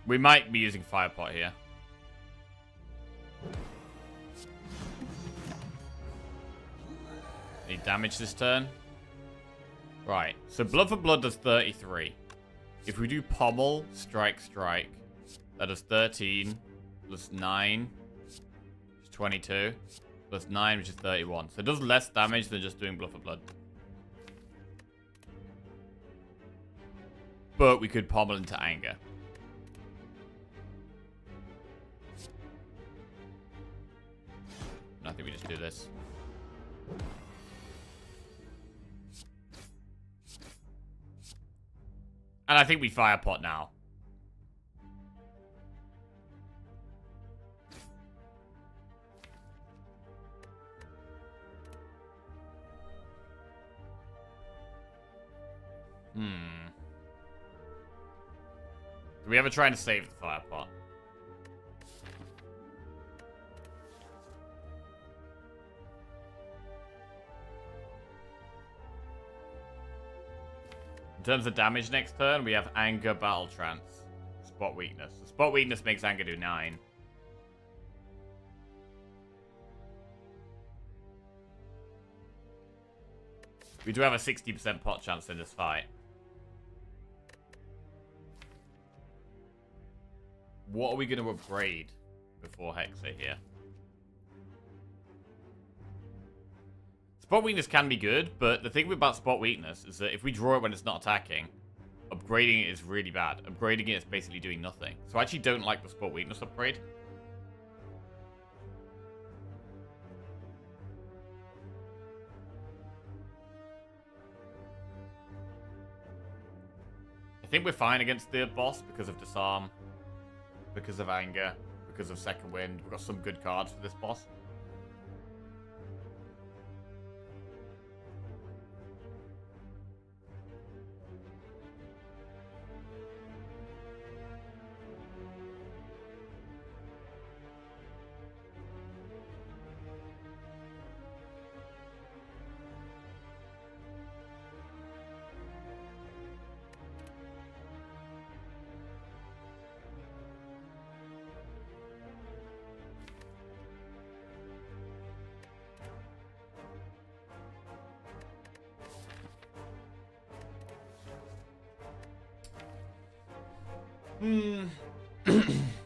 We might be using Firepot here. Need damage this turn. Right, so Blood for Blood does 33. If we do Pommel, Strike, Strike, that does 13, plus 9, which is 22, plus 9, which is 31. So it does less damage than just doing Blood for Blood. But we could Pommel into Anger. I think we just do this. And I think we fire pot now. Do we ever try and save the fire pot? In terms of damage next turn, we have Anger, Battle Trance, Spot Weakness. The Spot Weakness makes Anger do 9. We do have a 60% pot chance in this fight. What are we going to upgrade before Hexa here? Spot Weakness can be good, but the thing about Spot Weakness is that if we draw it when it's not attacking, upgrading it is really bad. Upgrading it is basically doing nothing. So I actually don't like the Spot Weakness upgrade. I think we're fine against the boss because of Disarm, because of Anger, because of Second Wind. We've got some good cards for this boss.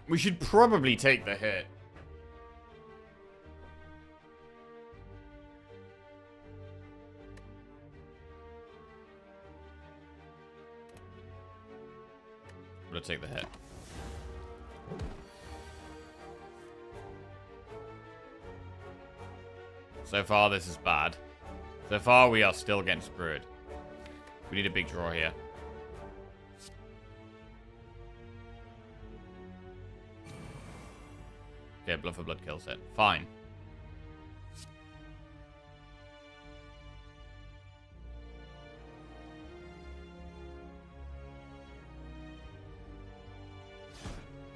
We should probably take the hit. I'm gonna take the hit. So far, this is bad. So far, we are still getting screwed. We need a big draw here. Okay, Blood for Blood kills it. Fine.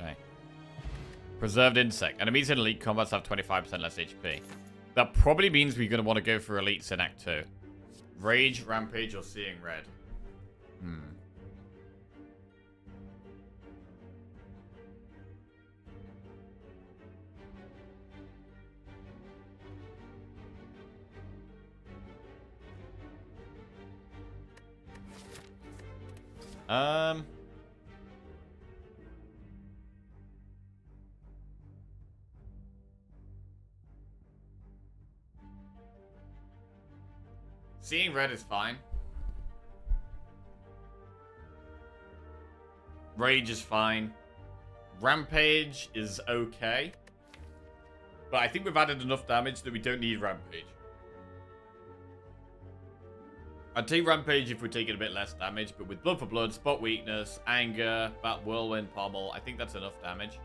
Okay. Preserved Insect. Enemies in elite combats have 25% less HP. That probably means we're going to want to go for elites in Act 2. Rage, Rampage, or Seeing Red. Seeing Red is fine. Rage is fine. Rampage is okay. But I think we've added enough damage that we don't need Rampage. I'd take Rampage if we're taking a bit less damage, but with Blood for Blood, Spot Weakness, Anger, Bat Whirlwind, Pommel, I think that's enough damage.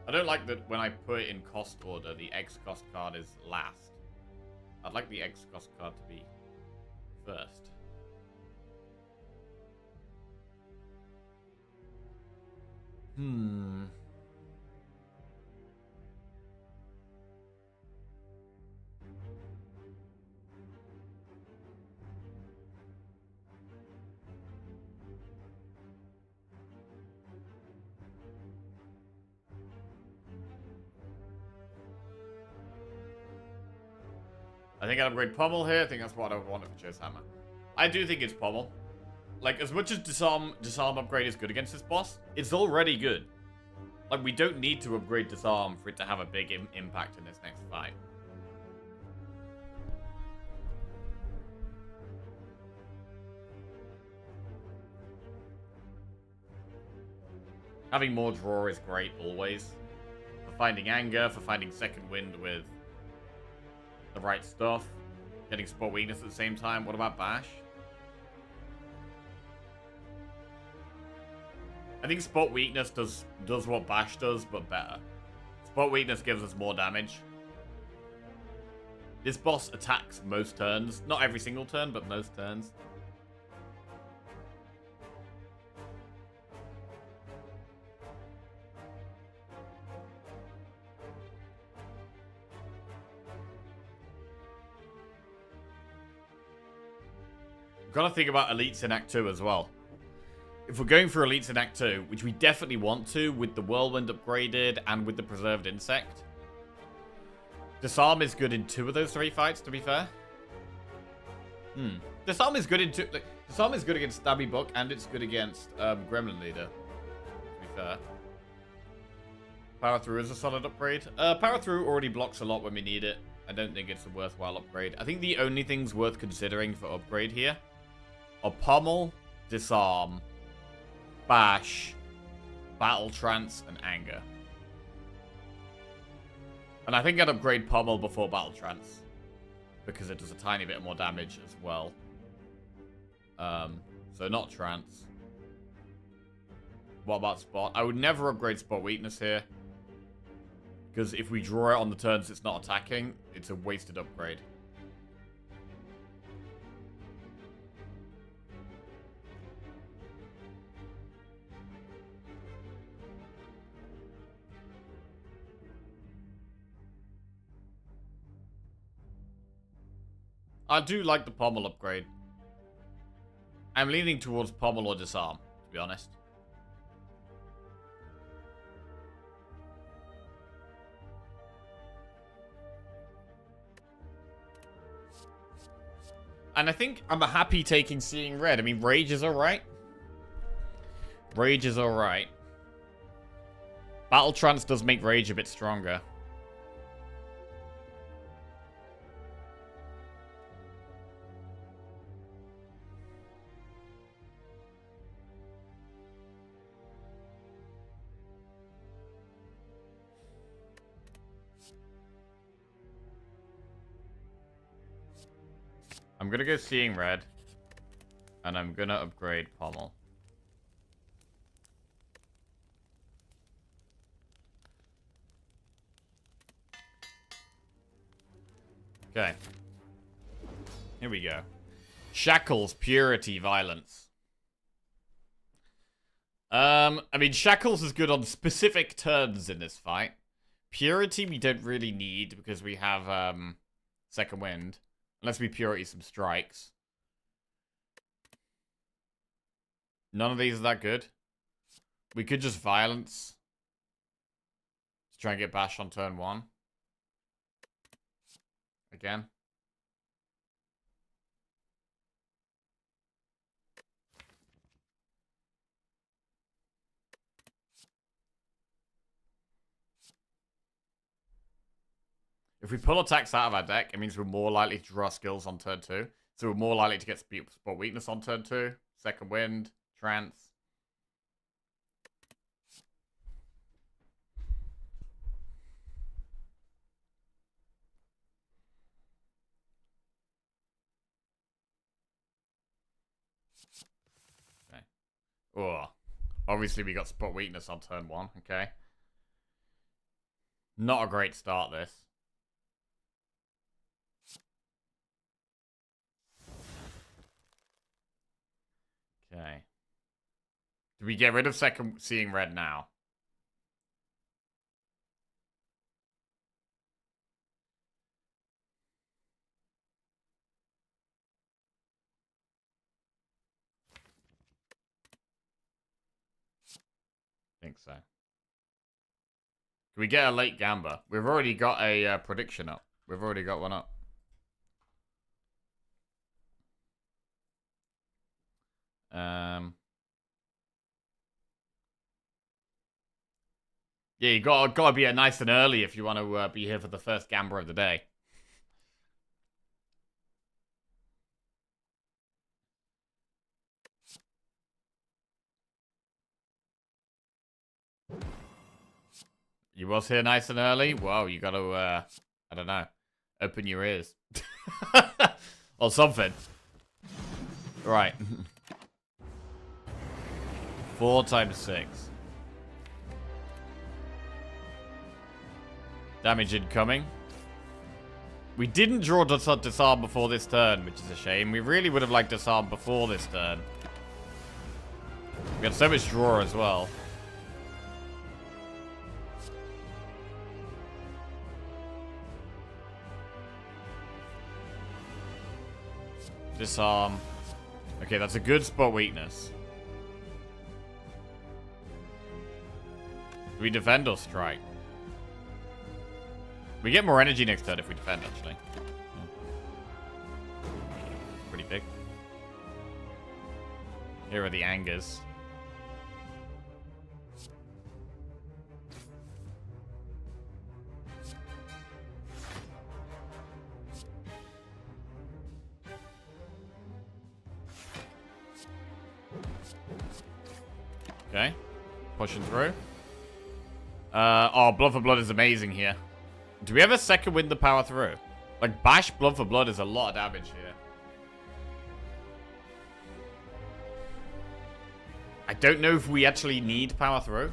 I don't like that when I put it in cost order, the X cost card is last. I'd like the X cost card to be first. I think I'd upgrade Pommel here. I think that's what I would want for Chase Hammer. I do think it's Pommel. Like, as much as Disarm upgrade is good against this boss, it's already good. Like, we don't need to upgrade Disarm for it to have a big impact in this next fight. Having more draw is great, always. For finding anger, for finding second wind with the right stuff. Getting spot weakness at the same time. What about bash? I think spot weakness does what bash does, but better. Spot weakness gives us more damage. This boss attacks most turns. Not every single turn, but most turns. We've got to think about elites in Act 2 as well. If we're going for elites in Act 2, which we definitely want to, with the Whirlwind upgraded and with the Preserved Insect, Disarm is good in 2 of those 3 fights, to be fair. Disarm is good in 2... Like, Disarm is good against Stabby Book, and it's good against Gremlin Leader, to be fair. Power Through is a solid upgrade. Power Through already blocks a lot when we need it. I don't think it's a worthwhile upgrade. I think the only things worth considering for upgrade here are Pommel, Disarm, Bash, Battle Trance, and Anger. And I think I'd upgrade Pommel before Battle Trance, because it does a tiny bit more damage as well. So not Trance. What about Spot? I would never upgrade Spot Weakness here, because if we draw it on the turns it's not attacking, it's a wasted upgrade. I do like the Pommel upgrade. I'm leaning towards Pommel or Disarm, to be honest. And I think I'm happy taking Seeing Red. I mean, Rage is alright. Rage is alright. Battle Trance does make Rage a bit stronger. I'm gonna go Seeing Red. And I'm gonna upgrade Pommel. Okay. Here we go. Shackles, Purity, Violence. I mean, Shackles is good on specific turns in this fight. Purity we don't really need because we have Second Wind. Unless we Purity some strikes. None of these are that good. We could just Violence. Let's try and get Bash on turn 1. Again. If we pull attacks out of our deck, it means we're more likely to draw skills on turn 2. So we're more likely to get Spot Weakness on turn 2. Second Wind, Trance. Okay. Oh. Obviously we got Spot Weakness on turn 1, okay. Not a great start, this. Okay. Do we get rid of second Seeing Red now? I think so. Can we get a late Gamba? We've already got a prediction up. We've already got one up. Yeah, you gotta be nice and early if you want to be here for the first Gamba of the day. You was here nice and early? Whoa, you gotta, I don't know, open your ears. Or something. Right. 4 times 6. Damage incoming. We didn't draw disarm before this turn, which is a shame. We really would have liked disarm before this turn. We had so much draw as well. Disarm. Okay, that's a good spot weakness. Do we defend or strike? We get more energy next turn if we defend, actually. Pretty big. Here are the angers. Okay. Pushing through. Oh, Blood for Blood is amazing here. Do we have a second wind to power through? Like, bash Blood for Blood is a lot of damage here. I don't know if we actually need power through.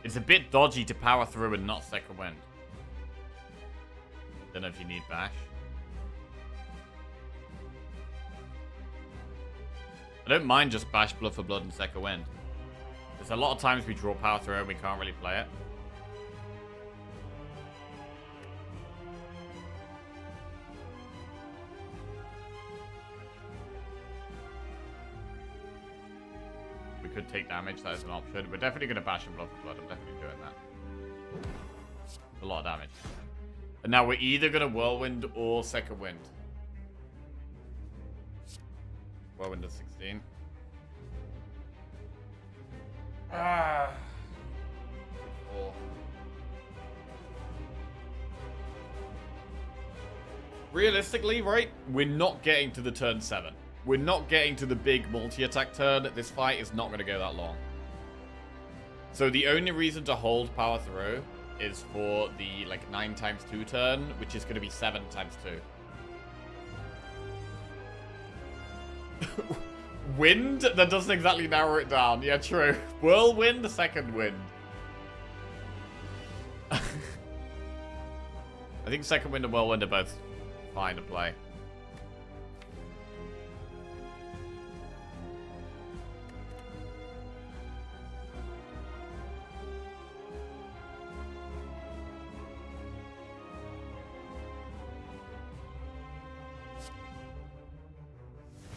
It's a bit dodgy to power through and not second wind. Don't know if you need bash. I don't mind just bash Blood for Blood and second wind. There's a lot of times we draw power through and we can't really play it. We could take damage, that is an option. We're definitely going to bash and Blood for Blood. I'm definitely doing that. It's a lot of damage. And now we're either going to Whirlwind or second wind. Whirlwind is 16. Ah. 4. Realistically, right? We're not getting to the turn 7. We're not getting to the big multi-attack turn. This fight is not going to go that long. So the only reason to hold power through is for the like 9 times 2 turn, which is going to be 7 times 2. Wind? That doesn't exactly narrow it down. Yeah, true. Whirlwind, the second wind. I think second wind and whirlwind are both fine to play.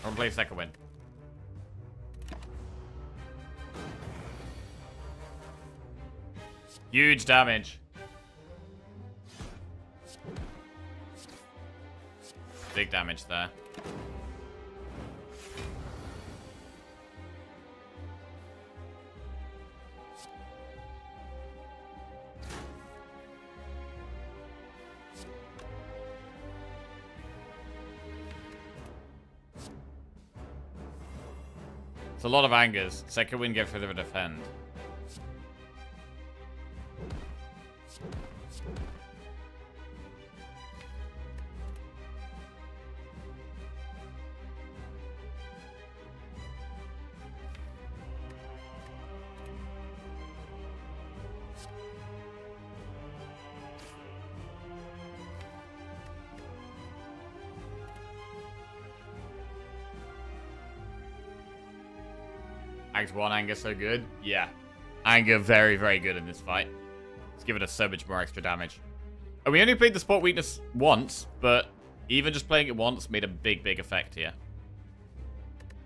I'm gonna play second wind. Huge damage. Big damage there. It's a lot of angers. Second wind gets rid of a defend. Act 1 anger so good? Yeah. Anger very, very good in this fight. It's given us so much more extra damage. And we only played the spot weakness once, but even just playing it once made a big, big effect here.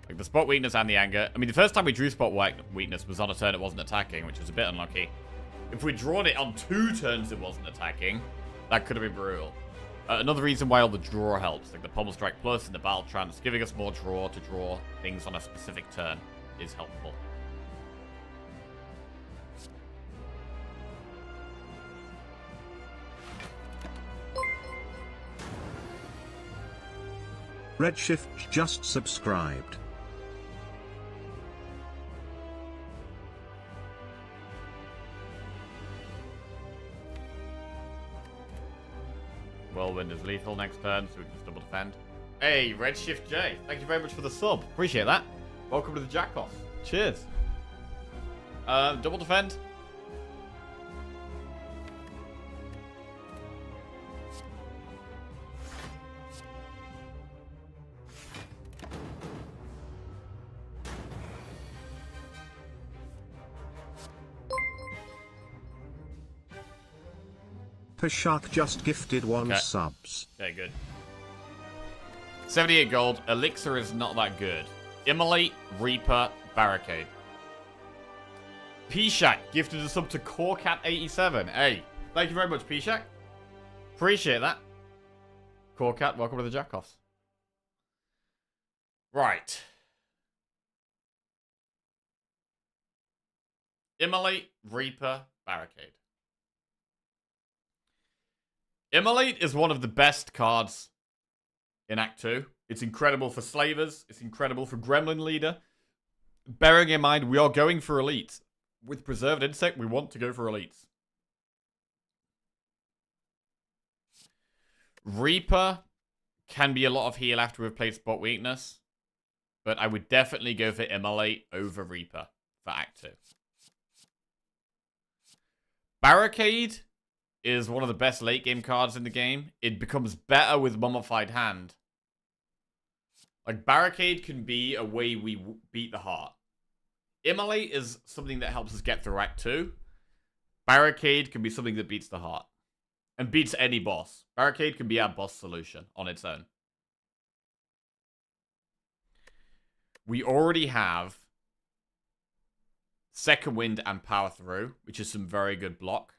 Like the spot weakness and the anger. I mean, the first time we drew spot weakness was on a turn it wasn't attacking, which was a bit unlucky. If we'd drawn it on 2 turns it wasn't attacking, that could have been brutal. Another reason why all the draw helps, like the Pommel Strike Plus and the Battle Trance, giving us more draw to draw things on a specific turn is helpful. Redshift just subscribed. Whirlwind is lethal next turn, so we can just double defend. Hey, Redshift J, thank you very much for the sub. Appreciate that. Welcome to the Jackoff. Cheers. Double defend. Shark just gifted 1 Okay. subs. Okay, good. 78 gold. Elixir is not that good. Immolate, Reaper, Barricade. Pshak gifted a sub to Corecat87. Hey, thank you very much, Pshak. Appreciate that. Corecat, welcome to the Jackoffs. Right. Immolate, Reaper, Barricade. Immolate is one of the best cards in Act 2. It's incredible for Slavers. It's incredible for Gremlin Leader. Bearing in mind, we are going for Elites. With Preserved Insect, we want to go for Elites. Reaper can be a lot of heal after we've played Spot Weakness. But I would definitely go for Immolate over Reaper for Act 2. Barricade is one of the best late game cards in the game. It becomes better with Mummified Hand. Like, Barricade can be a way we beat the heart. Immolate is something that helps us get through Act 2. Barricade can be something that beats the heart. And beats any boss. Barricade can be our boss solution on its own. We already have Second Wind and Power Through, which is some very good block.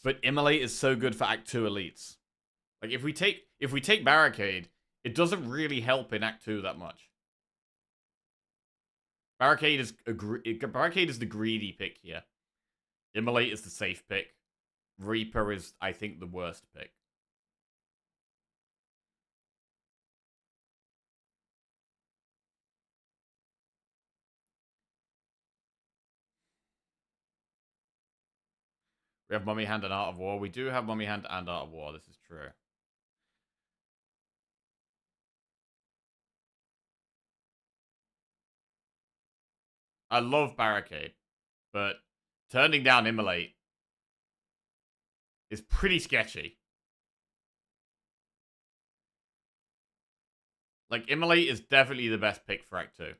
But Immolate is so good for Act 2 elites. Like, if we take Barricade, it doesn't really help in Act 2 that much. Barricade is the greedy pick here. Immolate is the safe pick. Reaper is, I think, the worst pick. We have Mummy Hand and Art of War. We do have Mummy Hand and Art of War. This is true. I love Barricade, but turning down Immolate is pretty sketchy. Like, Immolate is definitely the best pick for Act 2.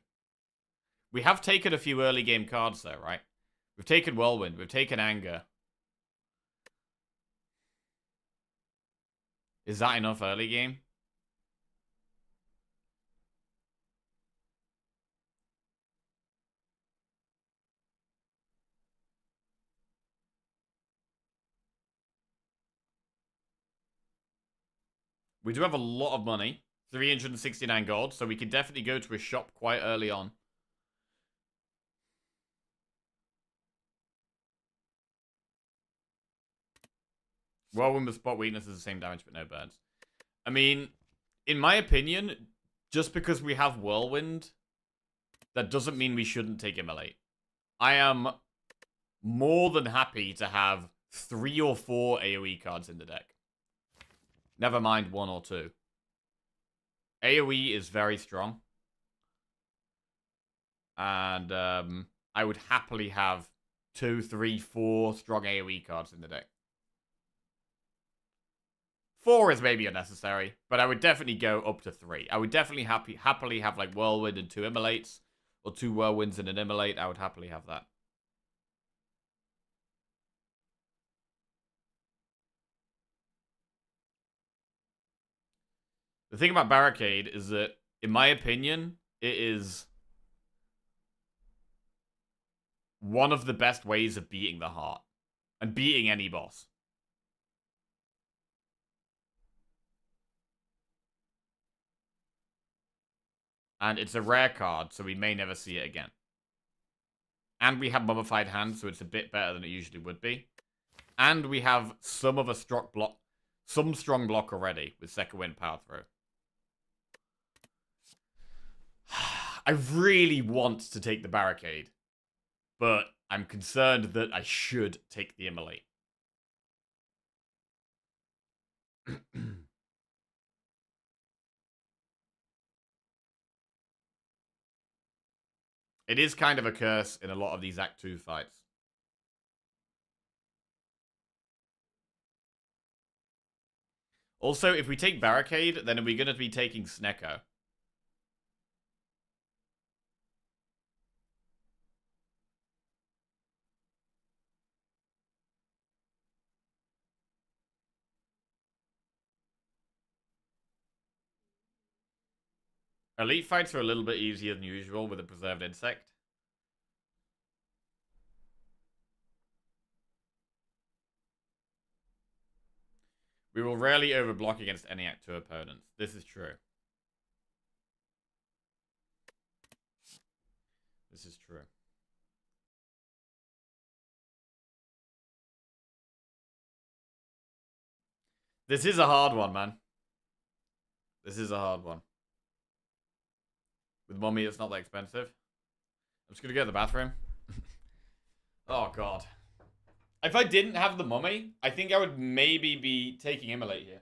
We have taken a few early game cards though, right? We've taken Whirlwind. We've taken Anger. Is that enough early game? We do have a lot of money. 369 gold, so we can definitely go to a shop quite early on. Whirlwind with Spot Weakness is the same damage, but no birds. I mean, in my opinion, just because we have Whirlwind, that doesn't mean we shouldn't take Immolate. I am more than happy to have 3 or 4 AoE cards in the deck. Never mind 1 or 2. AoE is very strong. And I would happily have 2, 3, 4 strong AoE cards in the deck. 4 is maybe unnecessary, but I would definitely go up to 3. I would definitely happily have like Whirlwind and 2 Immolates, or 2 Whirlwinds and an Immolate. I would happily have that. The thing about Barricade is that, in my opinion, it is one of the best ways of beating the heart. And beating any boss. And it's a rare card, so we may never see it again. And we have Mummified Hand, so it's a bit better than it usually would be. And we have some strong block already with Second Wind Power Through. I really want to take the Barricade, but I'm concerned that I should take the immolate. It is kind of a curse in a lot of these Act 2 fights. Also, if we take Barricade, then are we going to be taking Snecko? Elite fights are a little bit easier than usual with a Preserved Insect. We will rarely overblock against any Act 2 opponents. This is true. This is true. This is a hard one, man. This is a hard one. With Mummy, it's not that expensive. I'm just gonna go to the bathroom. Oh, God. If I didn't have the Mummy, I think I would maybe be taking Immolate here.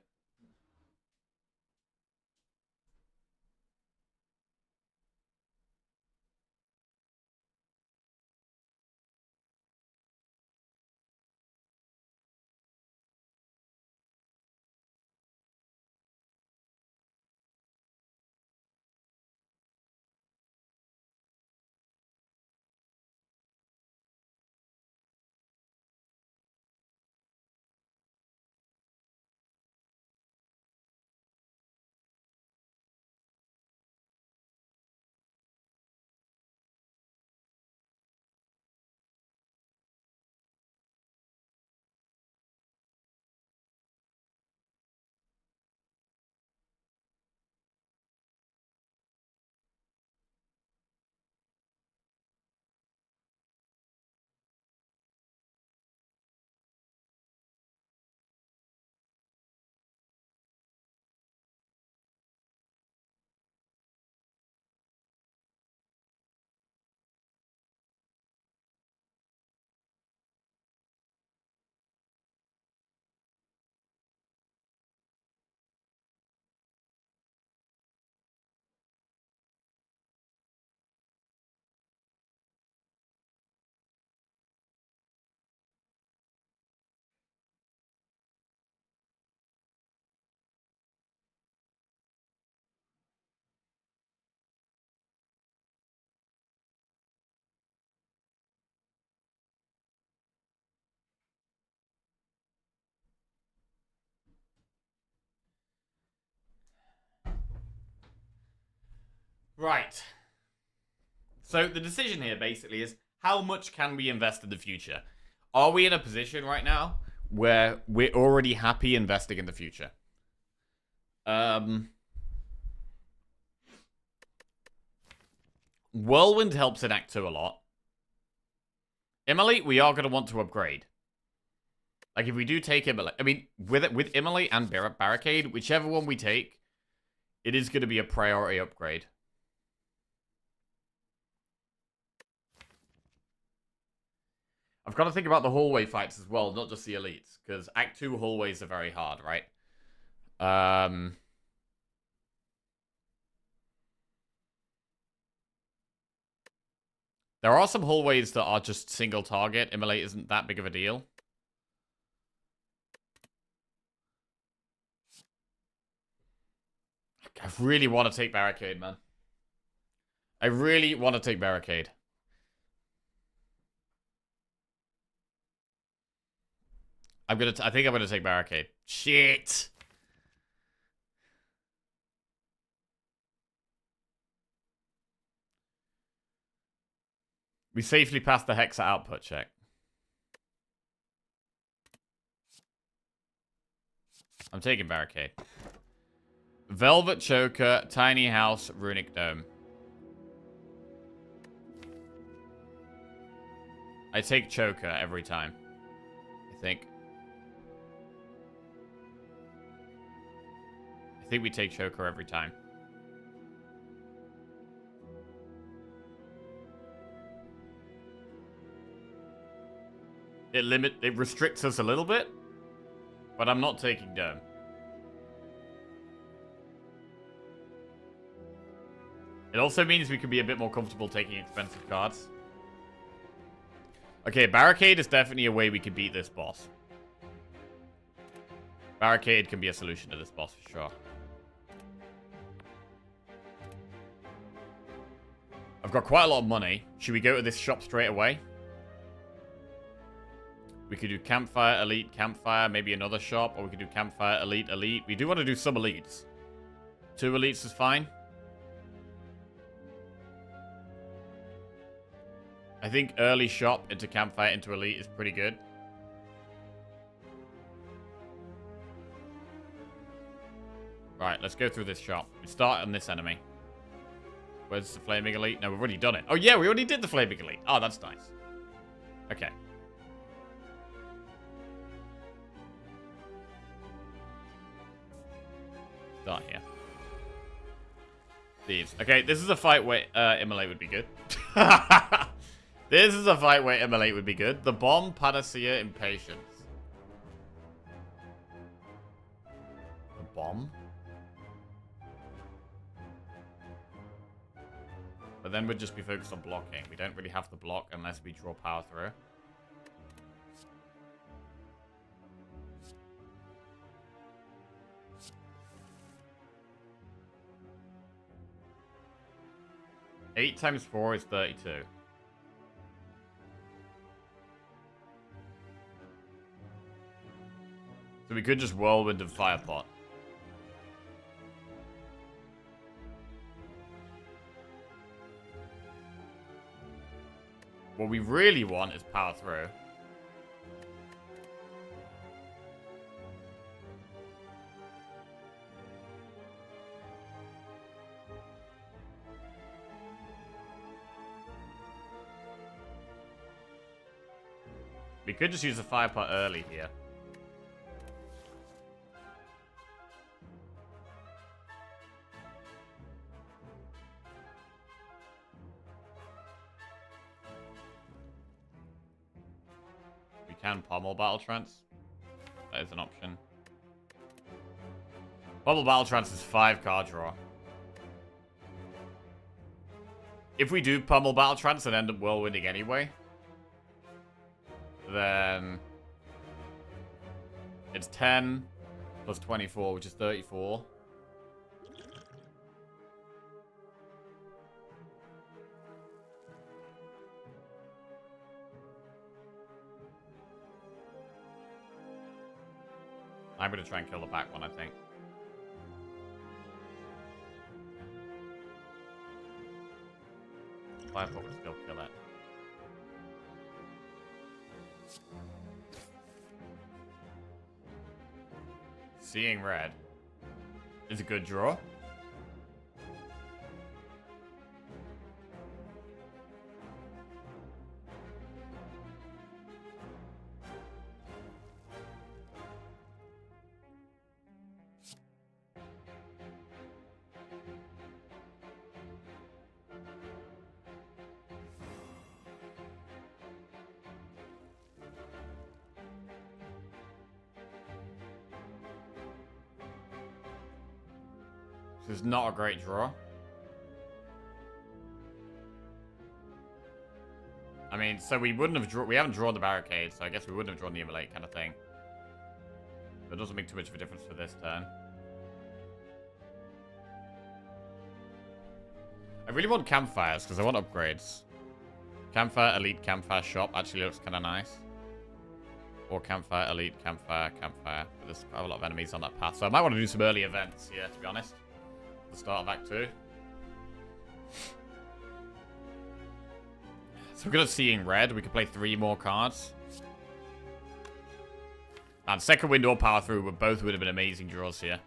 Right. So the decision here basically is how much can we invest in the future? Are we in a position right now where we're already happy investing in the future? Whirlwind helps in Act 2 a lot. Immolate, we are going to want to upgrade. Like, if we do take Immolate... I mean, with Immolate and Barricade, whichever one we take, it is going to be a priority upgrade. I've got to think about the hallway fights as well, not just the elites. Because Act 2 hallways are very hard, right? There are some hallways that are just single target. Immolate isn't that big of a deal. I really want to take Barricade, man. I really want to take Barricade. I think I'm gonna take Barricade. Shit. We safely passed the Hexa output check. I'm taking Barricade. Velvet Choker, Tiny House, Runic Dome. I take Choker every time, I think. I think we take Choker every time. It restricts us a little bit, but I'm not taking Dome. It also means we can be a bit more comfortable taking expensive cards. Okay, Barricade is definitely a way we can beat this boss. Barricade can be a solution to this boss for sure. I've got quite a lot of money. Should we go to this shop straight away? We could do Campfire, Elite, Campfire, maybe another shop, or we could do Campfire, Elite, Elite. We do want to do some Elites. 2 Elites is fine. I think early shop into Campfire into Elite is pretty good. Right, let's go through this shop. We start on this enemy. Where's the Flaming Elite? No, we've already done it. Oh yeah, we already did the Flaming Elite. Oh, that's nice. Okay. Start here. These. Okay, this is a fight where Immolate would be good. This is a fight where Immolate would be good. The Bomb, Panacea, Impatience. The Bomb? But then we'd just be focused on blocking. We don't really have the block unless we draw power through. Eight times 4 is 32. So we could just Whirlwind and Firepot. What we really want is power through. We could just use the fire pot early here. We can pommel Battle Trance. That is an option. Pommel Battle Trance is 5 card draw. If we do Pommel Battle Trance and end up Whirlwinding anyway, then it's 10 plus 24, which is 34. I'm going to try and kill the back one, I think. Firepot would still kill it. Seeing red is a good draw. This is not a great draw. I mean, so we wouldn't have drawn. We haven't drawn the barricade, so I guess we wouldn't have drawn the Immolate kind of thing. But it doesn't make too much of a difference for this turn. I really want campfires because I want upgrades. Campfire, Elite, Campfire, Shop actually looks kind of nice. Or Campfire, Elite, Campfire, Campfire. But there's quite a lot of enemies on that path, so I might want to do some early events here, to be honest. The start of Act 2. So we're going to Seeing Red. We could play 3 more cards. And Second Wind or Power Through would both have been amazing draws here.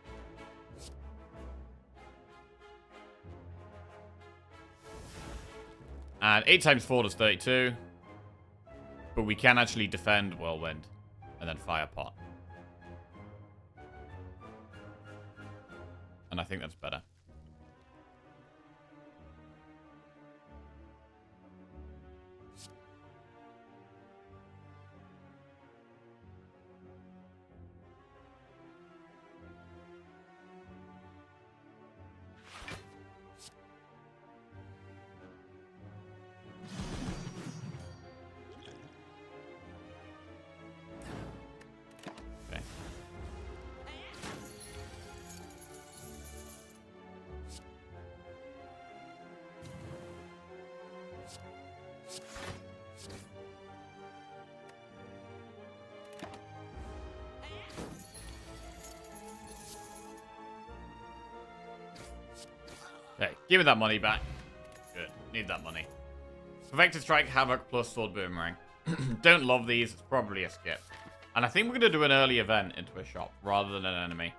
And 8 times 4 does 32. But we can actually defend Whirlwind. And then Fire Pot. And I think that's better. Okay, give me that money back. Good, need that money. Perfected Strike, Havoc, plus Sword Boomerang. Don't love these, it's probably a skip. And I think we're going to do an early event into a shop, rather than an enemy.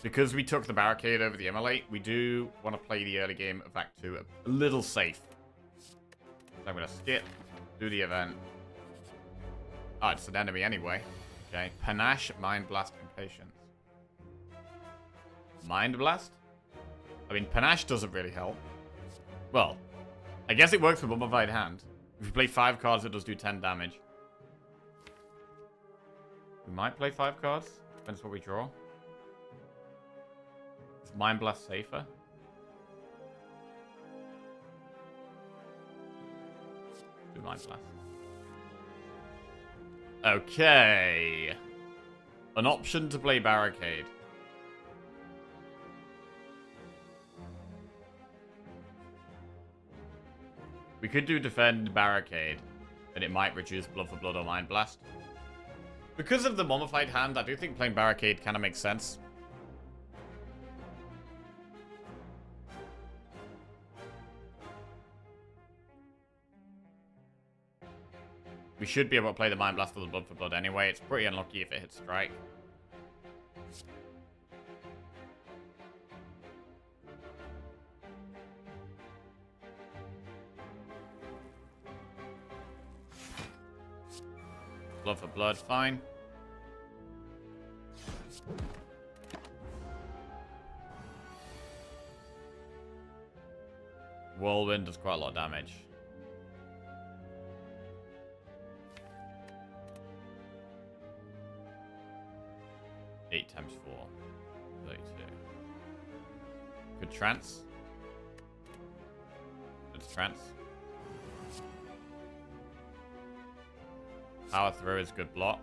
Because we took the barricade over the Immolate, we do want to play the early game of Act 2 a little safe. So I'm going to skip, do the event. Oh, it's an enemy anyway. Okay, Panache, Mind Blast, and Patience. Mind Blast? I mean, Panache doesn't really help. Well, I guess it works with Mummified Hand. If you play 5 cards, it does do 10 damage. We might play 5 cards. Depends what we draw. Is Mind Blast safer? Do Mind Blast. Okay. An option to play Barricade. We could do Defend Barricade, and it might reduce Blood for Blood or Mind Blast. Because of the Mummified Hand, I do think playing Barricade kind of makes sense. We should be able to play the Mind Blast or the Blood for Blood anyway. It's pretty unlucky if it hits Strike. Blood for Blood, fine. Whirlwind does quite a lot of damage. Eight times 4. 32. Good trance. Good trance. Power Throw is good block.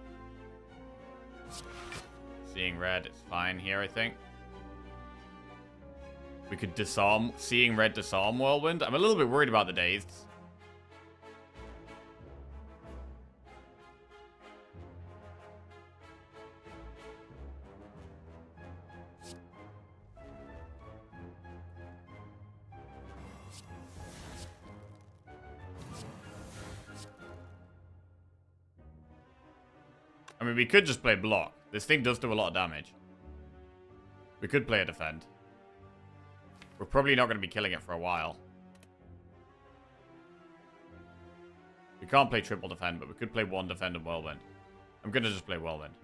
Seeing Red is fine here, I think. We could disarm. Seeing Red disarm Whirlwind. I'm a little bit worried about the Dazed. I mean, we could just play block. This thing does do a lot of damage. We could play a defend. We're probably not going to be killing it for a while. We can't play triple defend, but we could play one defend and Whirlwind. I'm going to just play Whirlwind.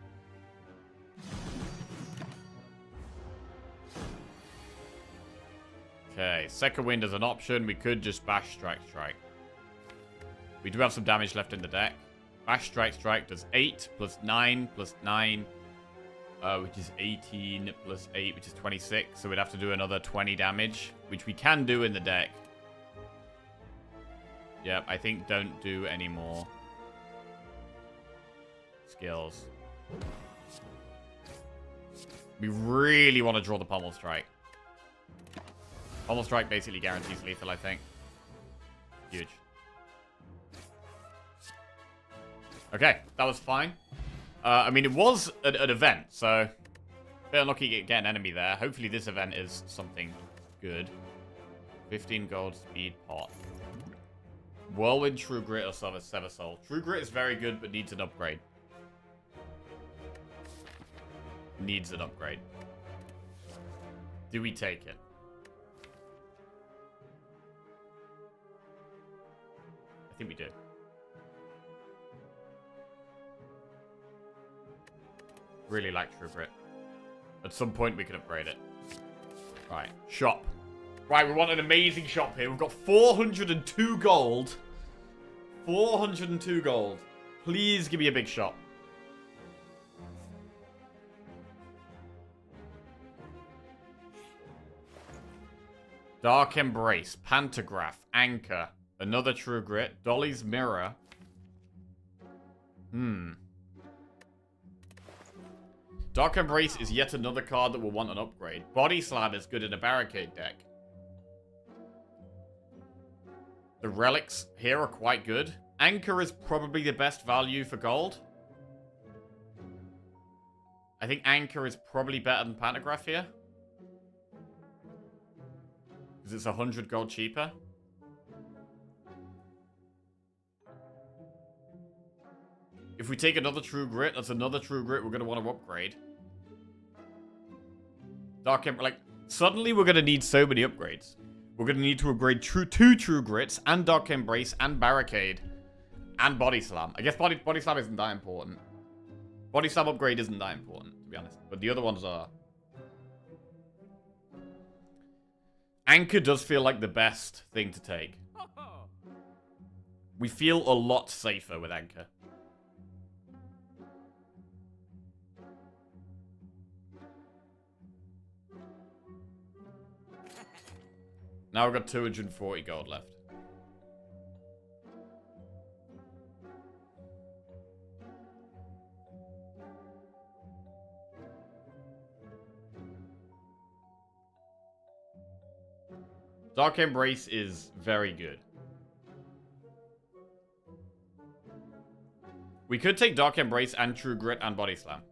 Okay, second wind is an option. We could just bash, strike, strike. We do have some damage left in the deck. Bash, strike, strike does 8 plus 9 plus 9, which is 18 plus 8, which is 26. So we'd have to do another 20 damage, which we can do in the deck. Yep, I think don't do any more skills. We really want to draw the Pommel Strike. Pommel Strike basically guarantees lethal, I think. Huge. Okay, that was fine. I mean, it was an event, so a bit unlucky to get an enemy there. Hopefully this event is something good. 15 gold speed pot. Whirlwind, True Grit, or Sever Soul. True Grit is very good, but needs an upgrade. Needs an upgrade. Do we take it? I think we do. Really like True Grit. At some point, we can upgrade it. Right, shop. Right, we want an amazing shop here. We've got 402 gold. 402 gold. Please give me a big shop. Dark Embrace, Pantograph, Anchor, another True Grit, Dolly's Mirror. Dark Embrace is yet another card that will want an upgrade. Body Slam is good in a Barricade deck. The relics here are quite good. Anchor is probably the best value for gold. I think Anchor is probably better than Pantograph here. Because it's 100 gold cheaper. If we take another True Grit, that's another True Grit we're going to want to upgrade. Dark Embrace, like, suddenly we're going to need so many upgrades. We're going to need to upgrade two True Grits, and Dark Embrace, and Barricade, and Body Slam. I guess Body Slam isn't that important. Body Slam upgrade isn't that important, to be honest. But the other ones are. Anchor does feel like the best thing to take. We feel a lot safer with Anchor. Now we've got 240 gold left. Dark Embrace is very good. We could take Dark Embrace and True Grit and Body Slam.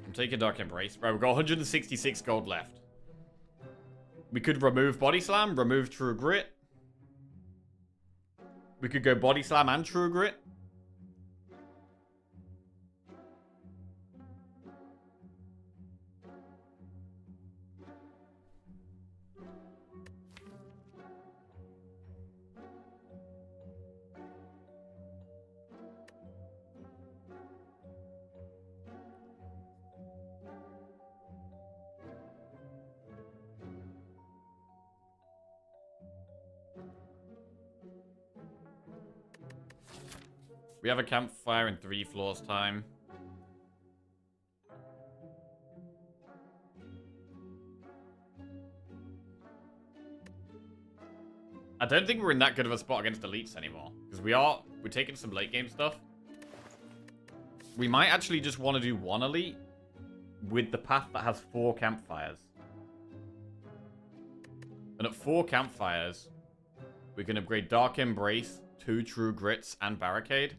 I'm taking Dark Embrace. Right, we've got 166 gold left. We could remove Body Slam, remove True Grit. We could go Body Slam and True Grit. We have a campfire in 3 floors time. I don't think we're in that good of a spot against elites anymore. Because we're taking some late game stuff. We might actually just want to do 1 elite with the path that has 4 campfires. And at 4 campfires, we can upgrade Dark Embrace, 2 True Grits, and Barricade.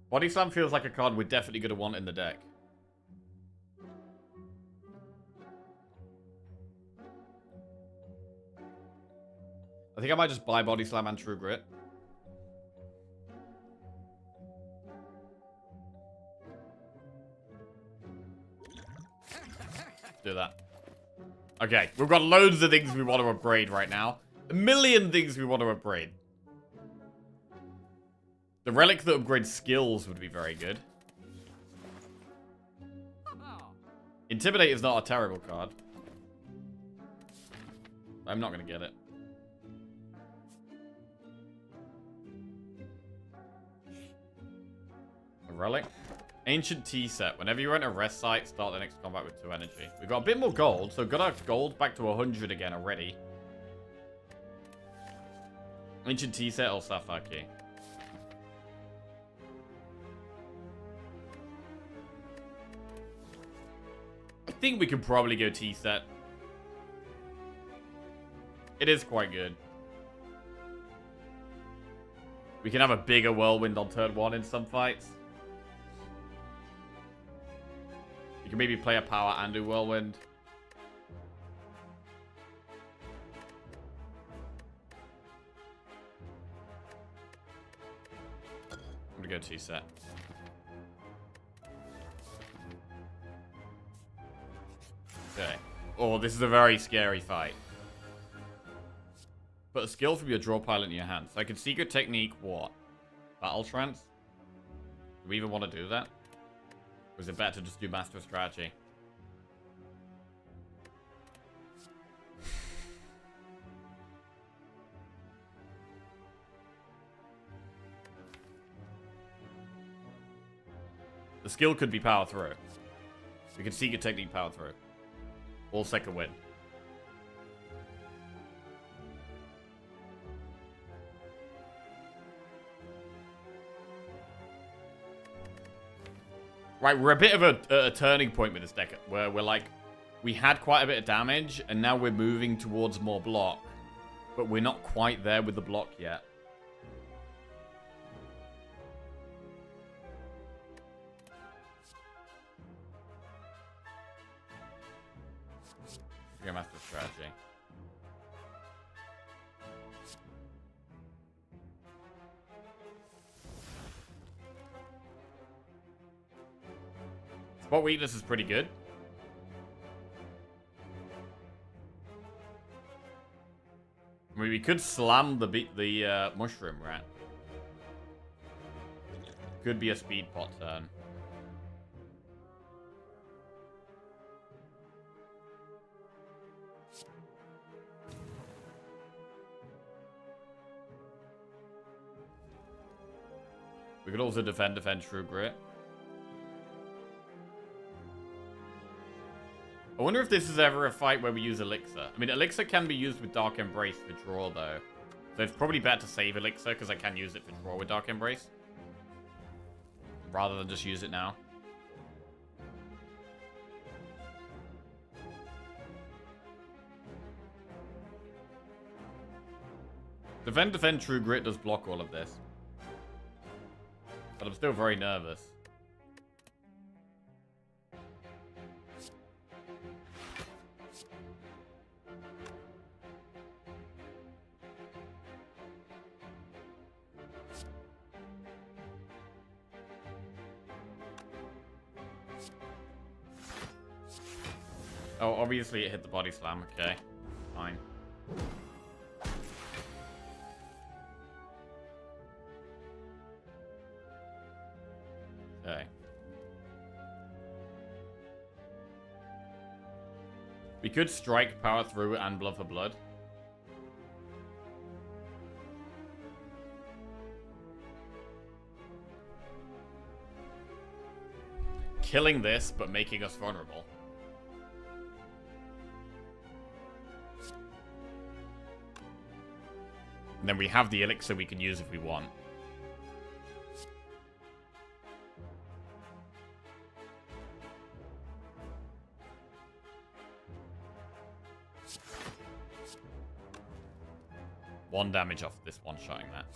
Body Slam feels like a card we're definitely going to want in the deck. I think I might just buy Body Slam and True Grit. Do that. Okay, we've got loads of things we want to upgrade right now. A million things we want to upgrade. The relic that upgrades skills would be very good. Intimidate is not a terrible card. I'm not going to get it. A relic? Ancient Tea set. Whenever you enter a rest site, start the next combat with 2 energy. We've got a bit more gold, so got our gold back to 100 again already. Ancient Tea set or Sapphire Key? I think we could probably go Tea set. It is quite good. We can have a bigger whirlwind on turn 1 in some fights. You can maybe play a power and do whirlwind. I'm gonna go Tea set. Okay. Oh, this is a very scary fight. Put a skill from your draw pile into your hand. So I can Secret Technique what? Battle Trance? Do we even want to do that? Or is it better to just do Master of Strategy? The skill could be power through. We could seek a technique power through. Or second wind. Right, we're a bit of a turning point with this deck, where we're like, we had quite a bit of damage, and now we're moving towards more block. But we're not quite there with the block yet. Master strategy. Spot weakness is pretty good. I mean, we could slam the mushroom rat. Could be a speed pot turn. We could also defend True Grit. I wonder if this is ever a fight where we use Elixir. I mean, Elixir can be used with Dark Embrace for draw, though. So it's probably better to save Elixir, because I can use it for draw with Dark Embrace. Rather than just use it now. Defend True Grit does block all of this. But I'm still very nervous. Oh, obviously it hit the body slam. Okay, fine. Okay. We could strike power through and blood for blood. Killing this, but making us vulnerable. And then we have the elixir we can use if we want. One damage off this one-shotting that.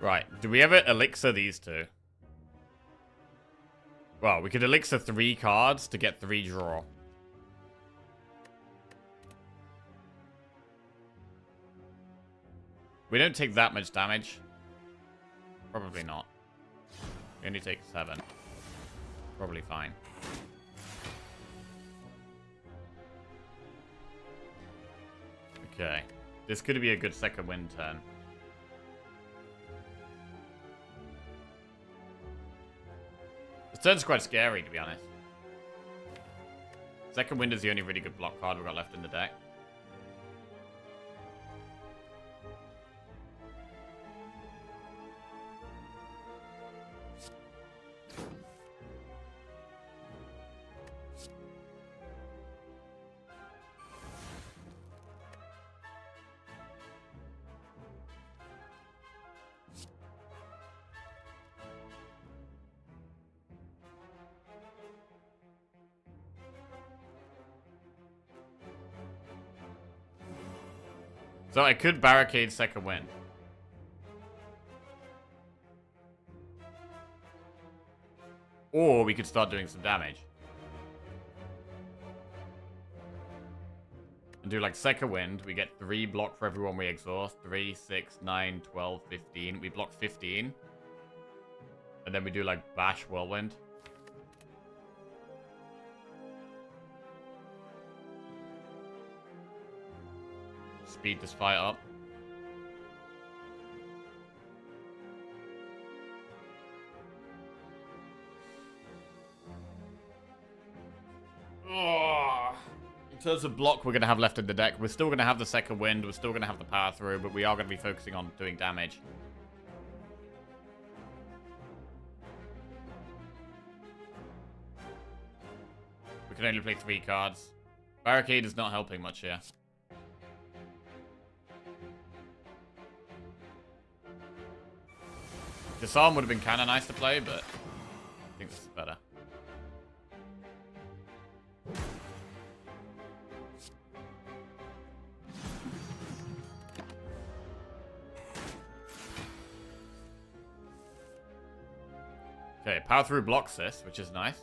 Right, do we ever elixir these two? Well, we could elixir 3 cards to get 3 draw. We don't take that much damage. Probably not. We only take 7. Probably fine. Okay. This could be a good second wind turn. This turn's quite scary, to be honest. Second wind is the only really good block card we've got left in the deck. So I could barricade second wind. Or we could start doing some damage. And do like second wind. We get 3 block for everyone we exhaust. 3, 6, 9, 12, 15. We block 15. And then we do like bash whirlwind. Speed this fight up. Oh. In terms of block we're going to have left in the deck, we're still going to have the second wind, we're still going to have the power through, but we are going to be focusing on doing damage. We can only play 3 cards. Barricade is not helping much here. Disarm would have been kind of nice to play, but I think this is better. Okay, power through blocks this, which is nice.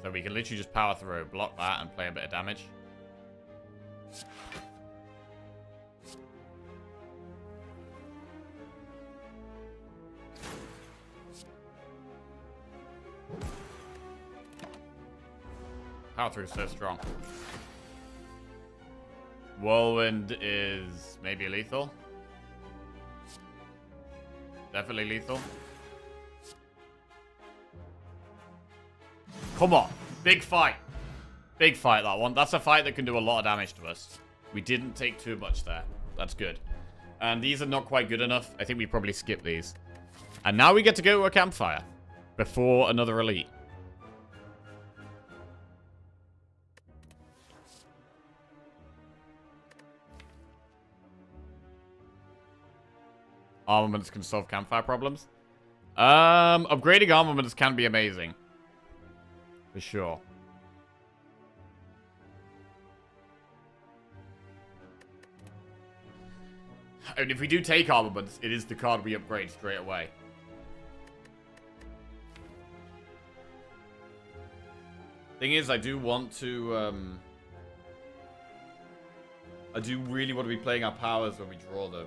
So we can literally just power through, block that, and play a bit of damage. Power through is so strong. Whirlwind is maybe lethal. Definitely lethal. Come on. Big fight. Big fight, that one. That's a fight that can do a lot of damage to us. We didn't take too much there. That's good. And these are not quite good enough. I think we probably skip these. And now we get to go to a campfire. Before another elite. Armaments can solve campfire problems. Upgrading armaments can be amazing. For sure. And if we do take armaments, it is the card we upgrade straight away. Thing is, I do want to, I do really want to be playing our powers when we draw them.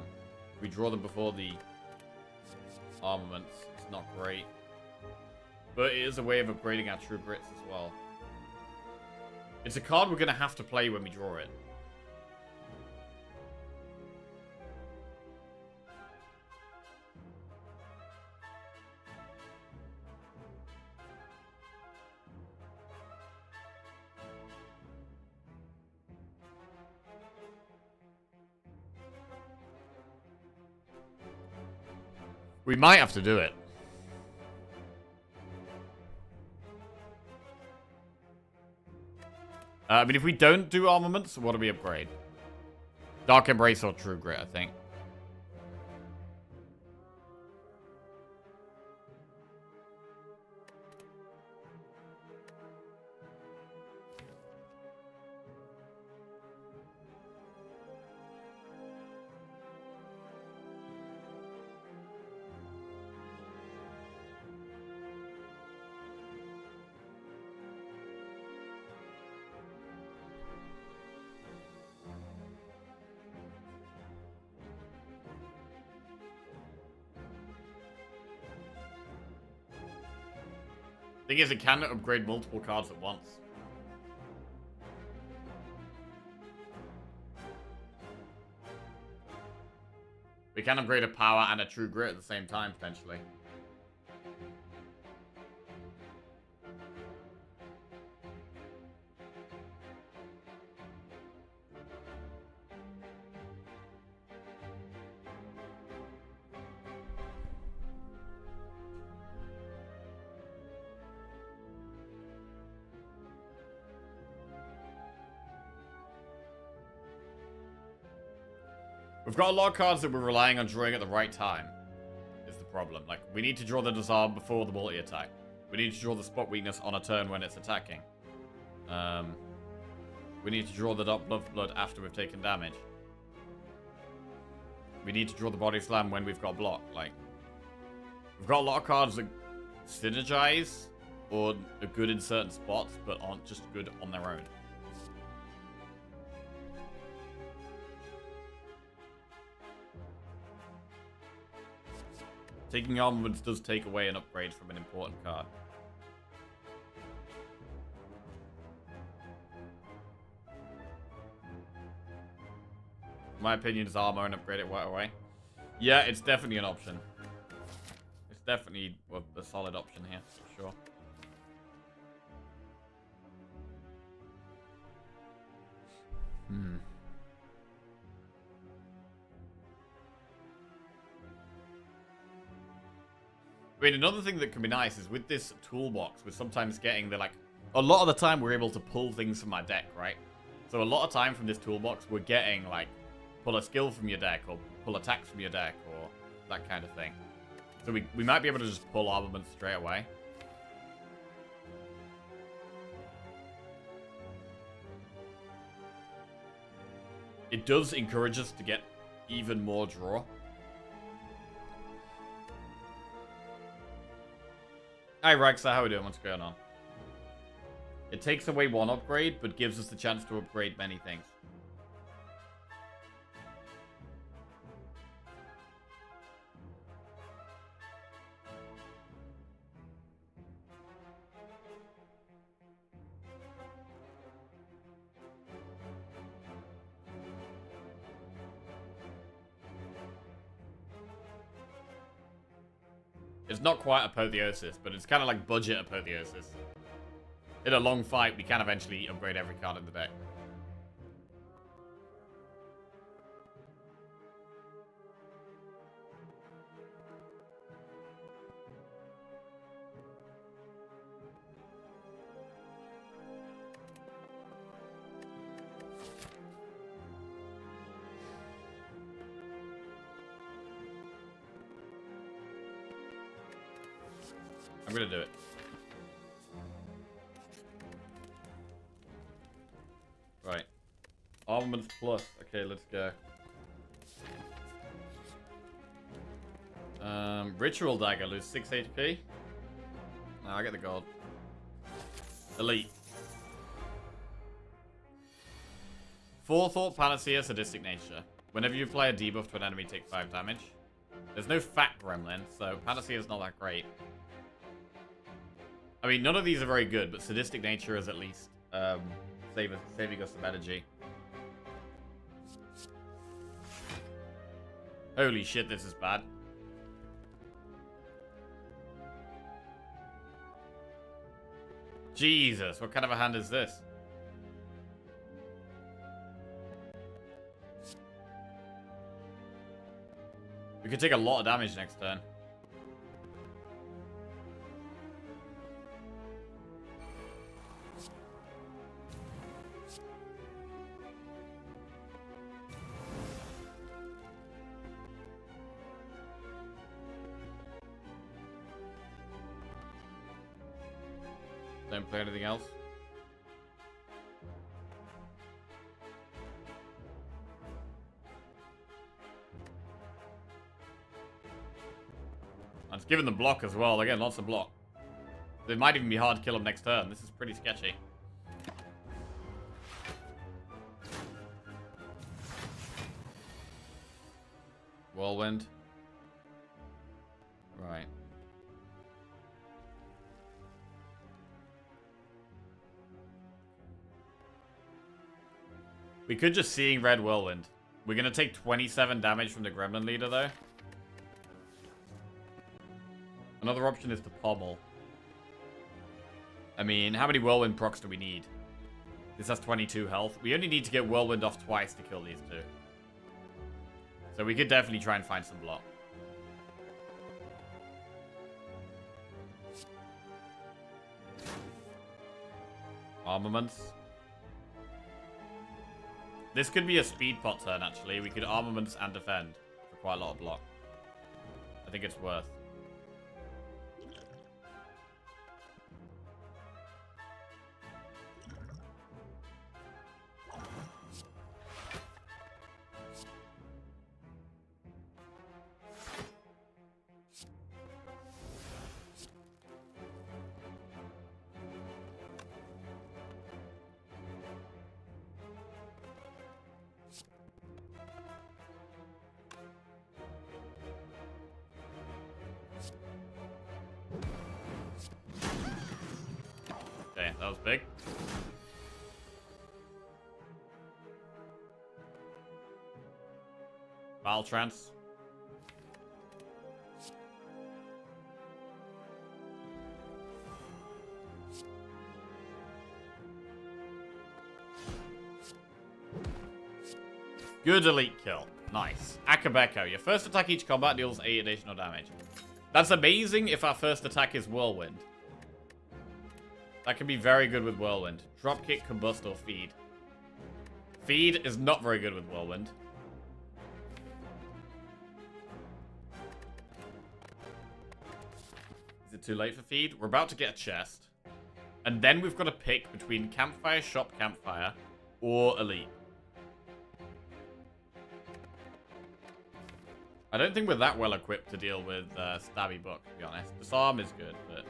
We draw them before the armaments. It's not great. But it is a way of upgrading our true grits as well. It's a card we're going to have to play when we draw it. We might have to do it. I mean, if we don't do armaments, what do we upgrade? Dark Embrace or True Grit, I think. Thing is, it can upgrade multiple cards at once. We can upgrade a power and a true grit at the same time, potentially. We've got a lot of cards that we're relying on drawing at the right time, is the problem. Like, we need to draw the disarm before the multi-attack. We need to draw the spot weakness on a turn when it's attacking. We need to draw the Dark Blood after we've taken damage. We need to draw the body slam when we've got block. Like, we've got a lot of cards that synergize or are good in certain spots, but aren't just good on their own. Taking armaments does take away an upgrade from an important card. My opinion is armor and upgrade it right away. Yeah, it's definitely an option. It's definitely a solid option here, for sure. I mean, another thing that can be nice is with this toolbox, we're sometimes getting the, like... A lot of the time, we're able to pull things from our deck, right? So a lot of time from this toolbox, we're getting, like, pull a skill from your deck, or pull attacks from your deck, or that kind of thing. So we might be able to just pull armaments straight away. It does encourage us to get even more draw. Hi, Raxa, how are we doing? What's going on? It takes away one upgrade, but gives us the chance to upgrade many things. It's not quite apotheosis, but it's kind of like budget apotheosis. In a long fight, we can eventually upgrade every card in the deck. I'm gonna do it. Right. Armaments plus. Okay, let's go. Ritual Dagger, lose 6 HP. No, I get the gold. Elite. Forethought, Panacea, Sadistic Nature. Whenever you apply a debuff to an enemy, take 5 damage. There's no Fat Gremlin, so Panacea is not that great. I mean, none of these are very good, but Sadistic Nature is at least saving us some energy. Holy shit, this is bad. Jesus, what kind of a hand is this? We could take a lot of damage next turn. Don't play anything else. And it's giving them block as well. They're getting lots of block. It might even be hard to kill them next turn. This is pretty sketchy. Whirlwind. Right. We could just Seeing Red Whirlwind. We're going to take 27 damage from the Gremlin Leader, though. Another option is to Pommel. I mean, how many Whirlwind procs do we need? This has 22 health. We only need to get Whirlwind off twice to kill these two. So we could definitely try and find some block. Armaments. This could be a speed pot turn, actually. We could armaments and defend for quite a lot of block. I think it's worth. Okay, that was big. Battle Trance. Good elite kill. Nice. Akabeko. Your first attack each combat deals 8 additional damage. That's amazing if our first attack is Whirlwind. That can be very good with Whirlwind. Dropkick, Combust, or Feed. Feed is not very good with Whirlwind. Is it too late for Feed? We're about to get a chest. And then we've got to pick between Campfire, Shop Campfire, or Elite. I don't think we're that well equipped to deal with Stabby Book, to be honest. Disarm is good, but...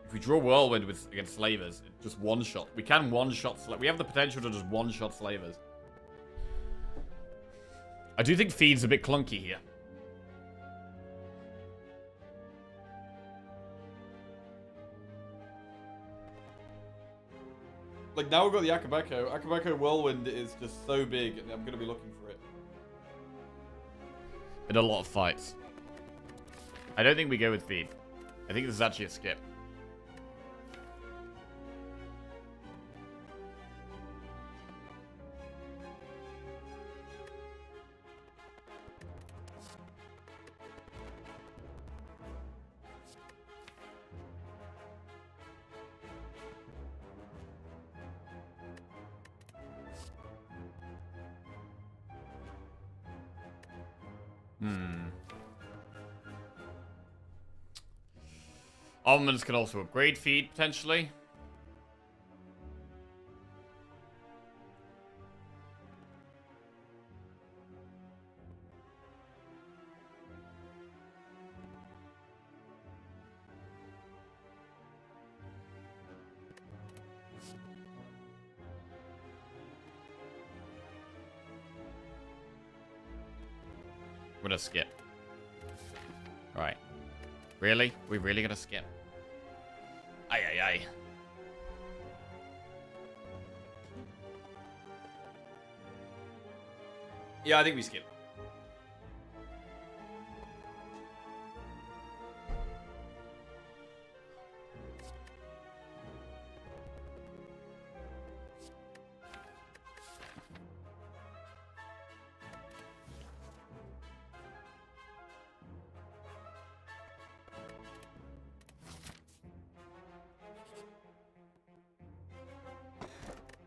If we draw Whirlwind against Slavers, it's just one-shot. We can one-shot... We have the potential to just one-shot Slavers. I do think Feed's a bit clunky here. Like, now we've got the Akabeko. Akabeko Whirlwind is just so big, and I'm going to be looking for it. In a lot of fights. I don't think we go with Feed. I think this is actually a skip. Almonds can also upgrade Feed, potentially. We're gonna skip. Alright. Really? We're really gonna skip? Aye, aye, aye. Yeah, I think we skip.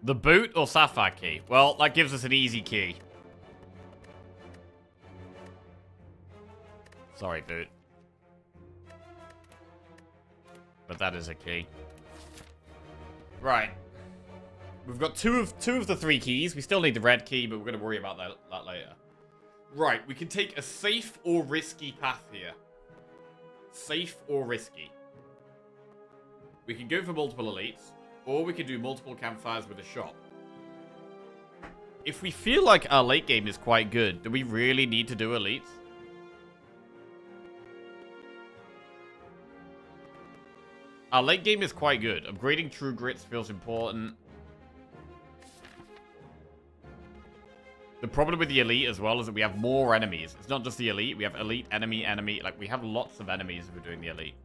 The boot or Sapphire key? Well, that gives us an easy key. Sorry, boot. But that is a key. Right. We've got two of the three keys. We still need the red key, but we're going to worry about that later. Right, we can take a safe or risky path here. Safe or risky. We can go for multiple elites. Or we could do multiple campfires with a shop. If we feel like our late game is quite good, do we really need to do elites? Our late game is quite good. Upgrading True Grits feels important. The problem with the elite as well is that we have more enemies. It's not just the elite. We have elite, enemy, enemy. Like, we have lots of enemies if we're doing the elite.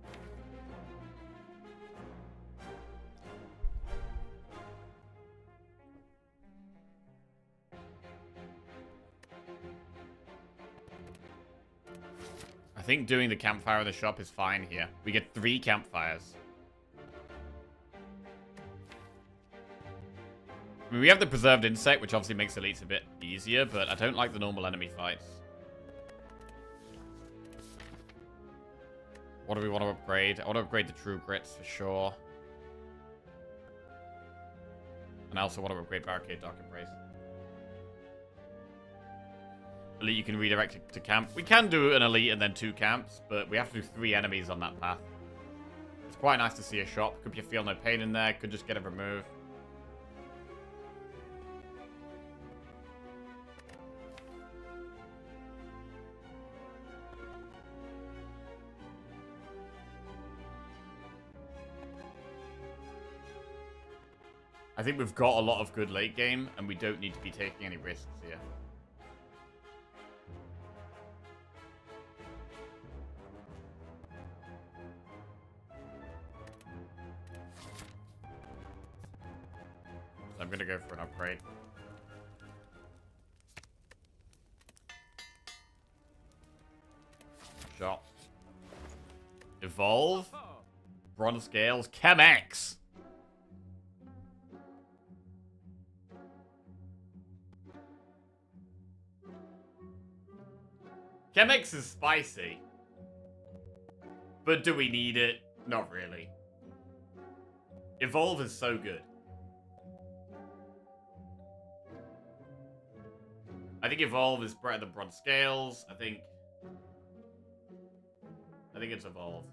I think doing the campfire in the shop is fine here. We get 3 campfires. I mean, we have the preserved insect, which obviously makes elites a bit easier, but I don't like the normal enemy fights. What do we want to upgrade? I want to upgrade the True Grits for sure. And I also want to upgrade Barricade Dark Embrace. Elite, you can redirect it to camp. We can do an elite and then 2 camps, but we have to do 3 enemies on that path. It's quite nice to see a shop. Could be a Feel No Pain in there. Could just get it removed. I think we've got a lot of good late game, and we don't need to be taking any risks here. So I'm going to go for an upgrade. Shot. Evolve. Bronze scales. Chem-X. Chem-X is spicy. But do we need it? Not really. Evolve is so good. I think Evolve is better than Bronze Scales. I think it's Evolve.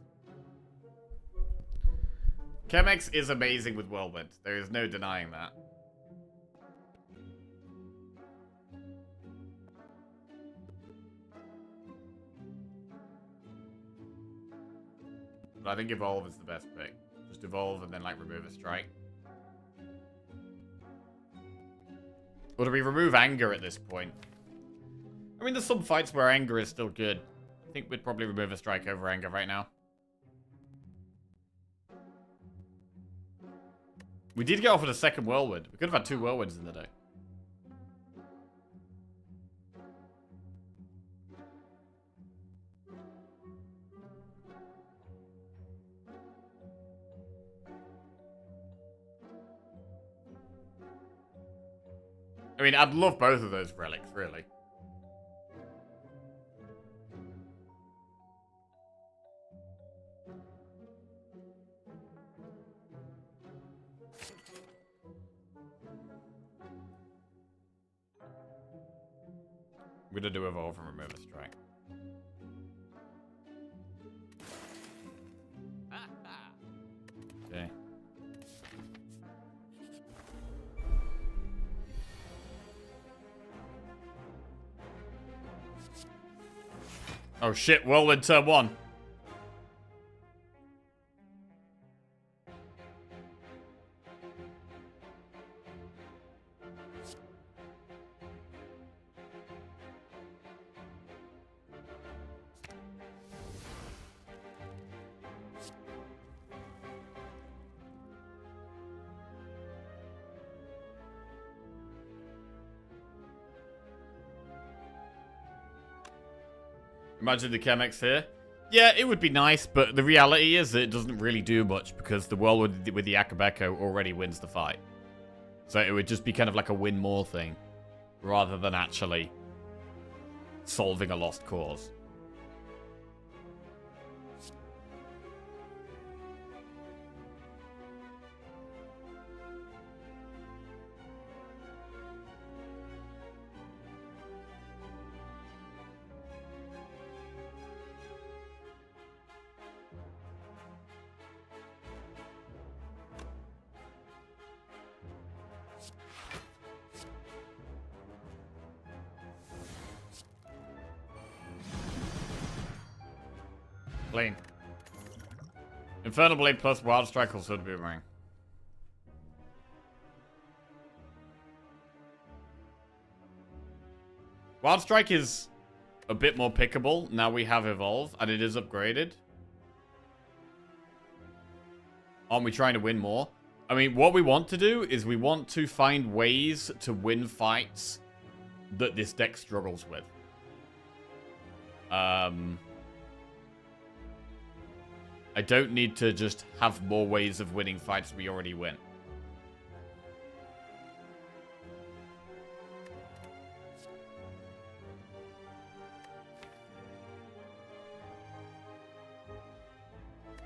Chem-X is amazing with Whirlwind. There is no denying that. But I think Evolve is the best pick. Just Evolve and then, like, remove a strike. Or do we remove Anger at this point? I mean, there's some fights where Anger is still good. I think we'd probably remove a strike over Anger right now. We did get offered a second Whirlwind. We could have had 2 Whirlwinds in the day. I mean, I'd love both of those relics, really. I'm gonna do Evolve and remove a strike. Okay. Oh shit, Whirlwind turn 1. Imagine the Chem-X here. Yeah, it would be nice, but the reality is that it doesn't really do much because the Whirlwind with the Akabeko already wins the fight. So it would just be kind of like a win more thing, rather than actually solving a lost cause. Clean. Infernal Blade plus Wild Strike also to be boomerang. Wild Strike is a bit more pickable. Now we have Evolve, and it is upgraded. Aren't we trying to win more? I mean, what we want to do is we want to find ways to win fights that this deck struggles with. I don't need to just have more ways of winning fights we already win.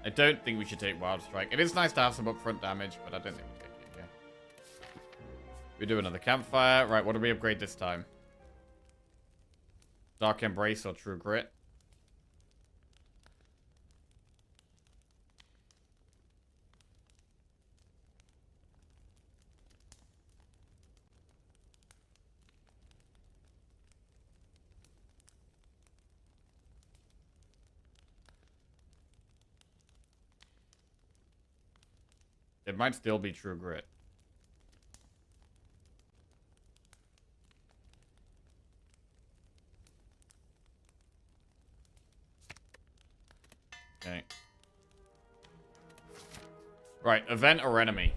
I don't think we should take Wild Strike. It is nice to have some upfront damage, but I don't think we take it, yeah. We do another Campfire. Right, what do we upgrade this time? Dark Embrace or True Grit? It might still be True Grit. Okay. Right, event or enemy?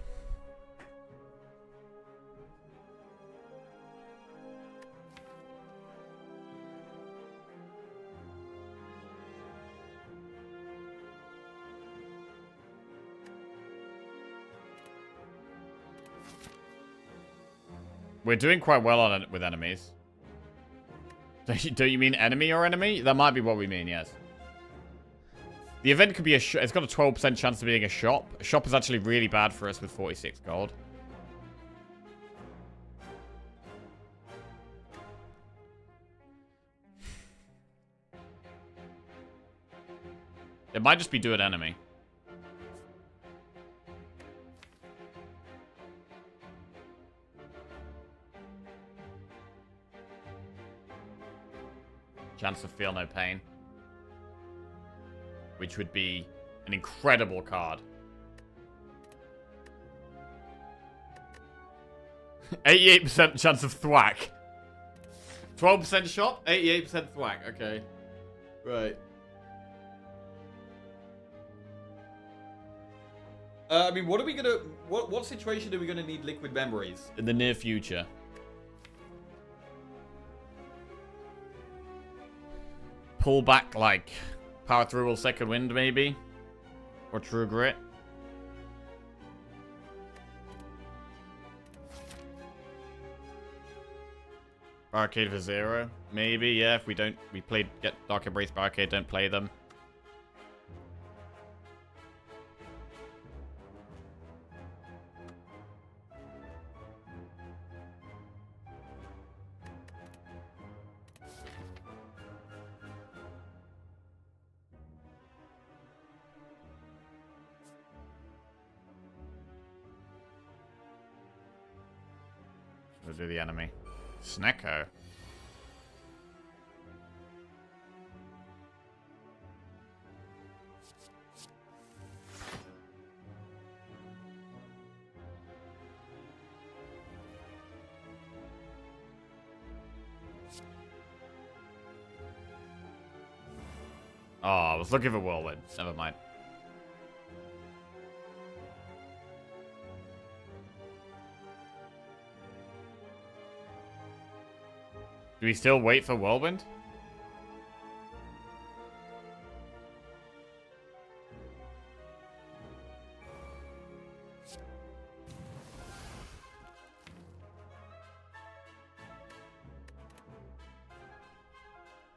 We're doing quite well on it with enemies. Do you mean enemy or enemy? That might be what we mean, yes. The event could be a shop. It's got a 12% chance of being a shop. A shop is actually really bad for us with 46 gold. It might just be do an enemy. Chance to feel no pain. Which would be an incredible card. 88% chance of thwack. 12% shop, 88% thwack. Okay. Right. I mean, what are we gonna... What situation are we gonna need liquid memories in the near future? Pull back, like, power through or second wind, maybe? Or true grit? Barricade for 0? Maybe, yeah, if we don't... We played... Get Dark Embrace Barricade, don't play them. We'll do the enemy. Snecko. Oh, I was looking for Whirlwind. Never mind. Do we still wait for Whirlwind?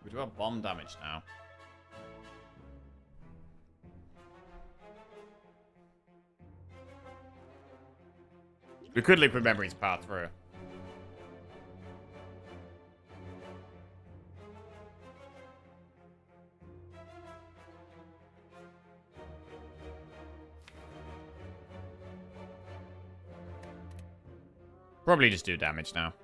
We do have bomb damage now. We could liquid memories power through. Probably just do damage now.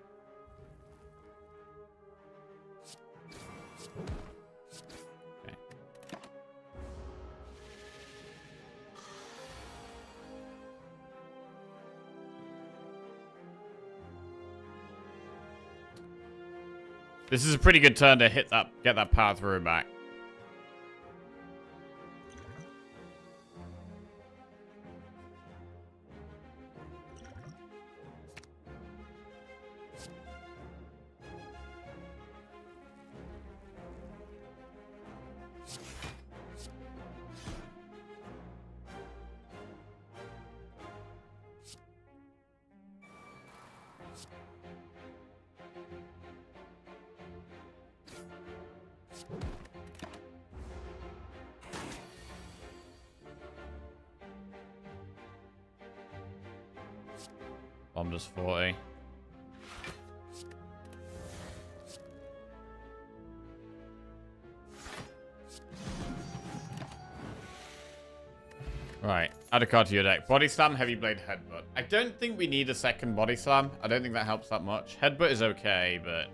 Okay. This is a pretty good turn to hit that, get that power through back. Bomb does 40. Right, add a card to your deck. Body Slam, Heavy Blade, Headbutt. I don't think we need a second Body Slam. I don't think that helps that much. Headbutt is okay, but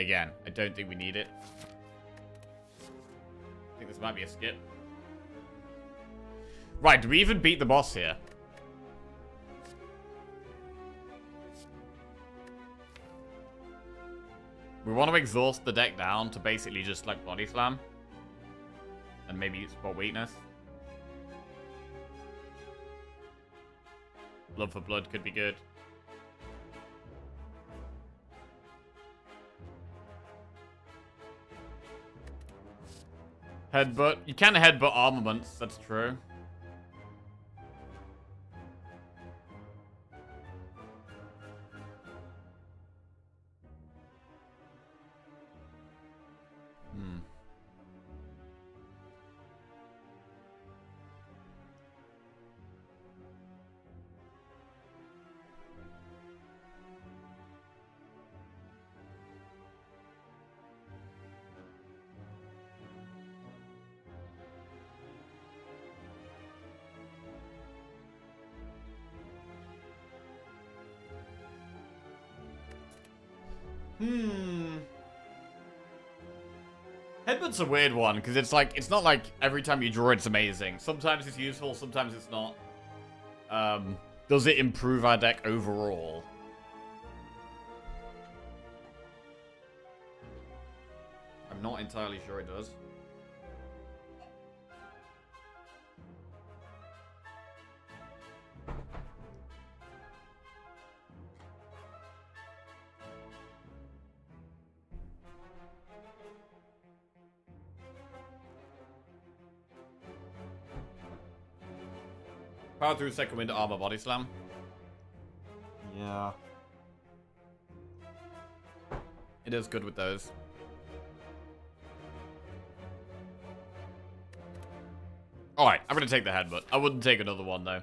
again, I don't think we need it. I think this might be a skip. Right, do we even beat the boss here? We want to exhaust the deck down to basically just like Body Slam. And maybe spot weakness. Love for Blood could be good. Headbutt. You can headbutt armaments, that's true. Headbutt's a weird one, because it's like, it's not like every time you draw it's amazing. Sometimes it's useful, sometimes it's not. Does it improve our deck overall? I'm not entirely sure it does. Power through second wind, armor, body slam. Yeah. It is good with those. Alright, I'm gonna take the headbutt. I wouldn't take another one, though.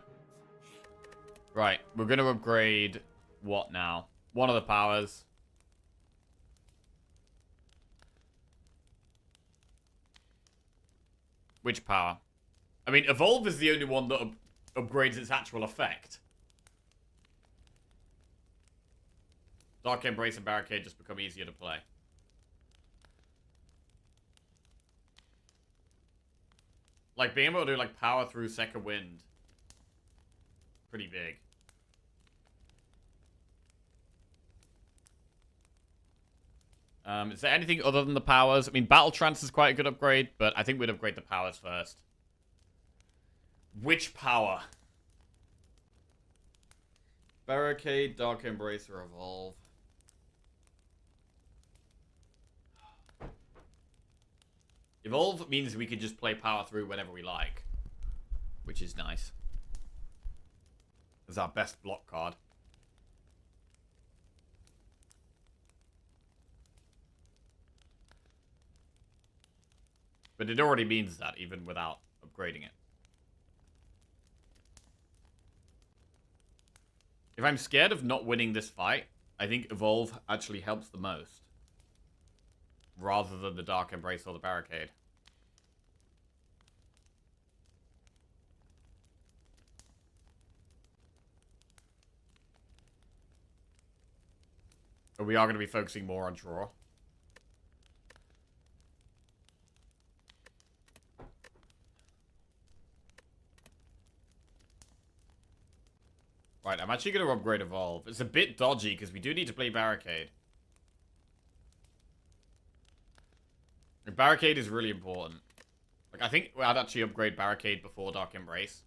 Right, we're gonna upgrade what now? One of the powers. Which power? I mean, Evolve is the only one that upgrades its actual effect. Dark Embrace and Barricade just become easier to play. Like, being able to do, like, power through second wind. Pretty big. Is there anything other than the powers? I mean, Battle Trance is quite a good upgrade, but I think we'd upgrade the powers first. Which power? Barricade, Dark Embrace, or Evolve? Evolve means we can just play power through whenever we like. Which is nice. It's our best block card. But it already means that, even without upgrading it. If I'm scared of not winning this fight, I think Evolve actually helps the most. Rather than the Dark Embrace or the Barricade. But we are going to be focusing more on draw. Right, I'm actually going to upgrade Evolve. It's a bit dodgy because we do need to play Barricade. Barricade is really important. Like, I think I'd actually upgrade Barricade before Dark Embrace.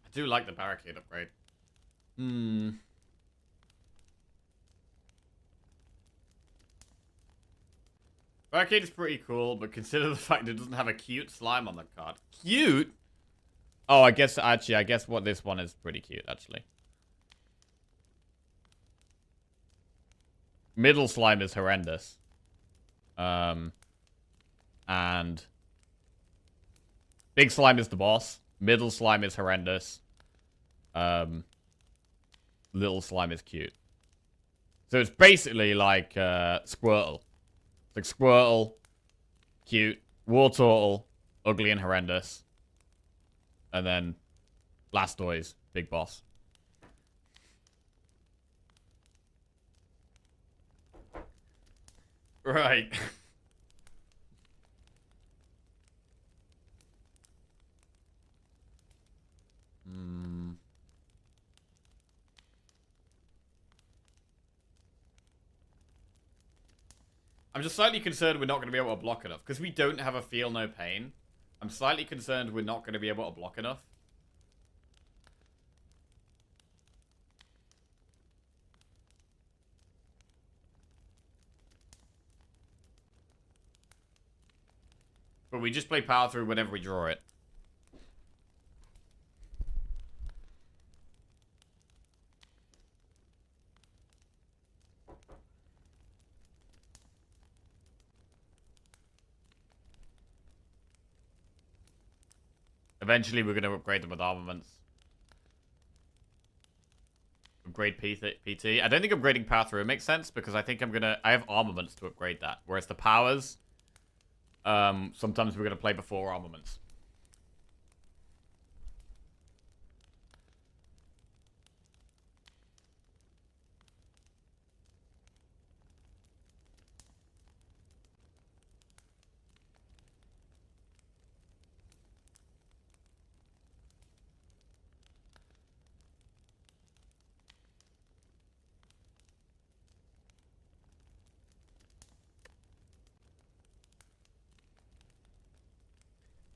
I do like the Barricade upgrade. Barricade is pretty cool, but consider the fact it doesn't have a cute slime on the card. Cute? Oh, I guess what this one is pretty cute, actually. Middle slime is horrendous. And big slime is the boss. Middle slime is horrendous. Little slime is cute. So it's basically like Squirtle. It's like Squirtle, cute. Wartortle, ugly and horrendous. And then Blastoise, big boss. Right. I'm just slightly concerned we're not going to be able to block enough. Because we don't have a Feel No Pain. I'm slightly concerned we're not going to be able to block enough. But we just play power through whenever we draw it. Eventually, we're going to upgrade them with armaments. Upgrade PT. I don't think upgrading power through makes sense because I think I have armaments to upgrade that. Whereas the powers, sometimes we're going to play before armaments.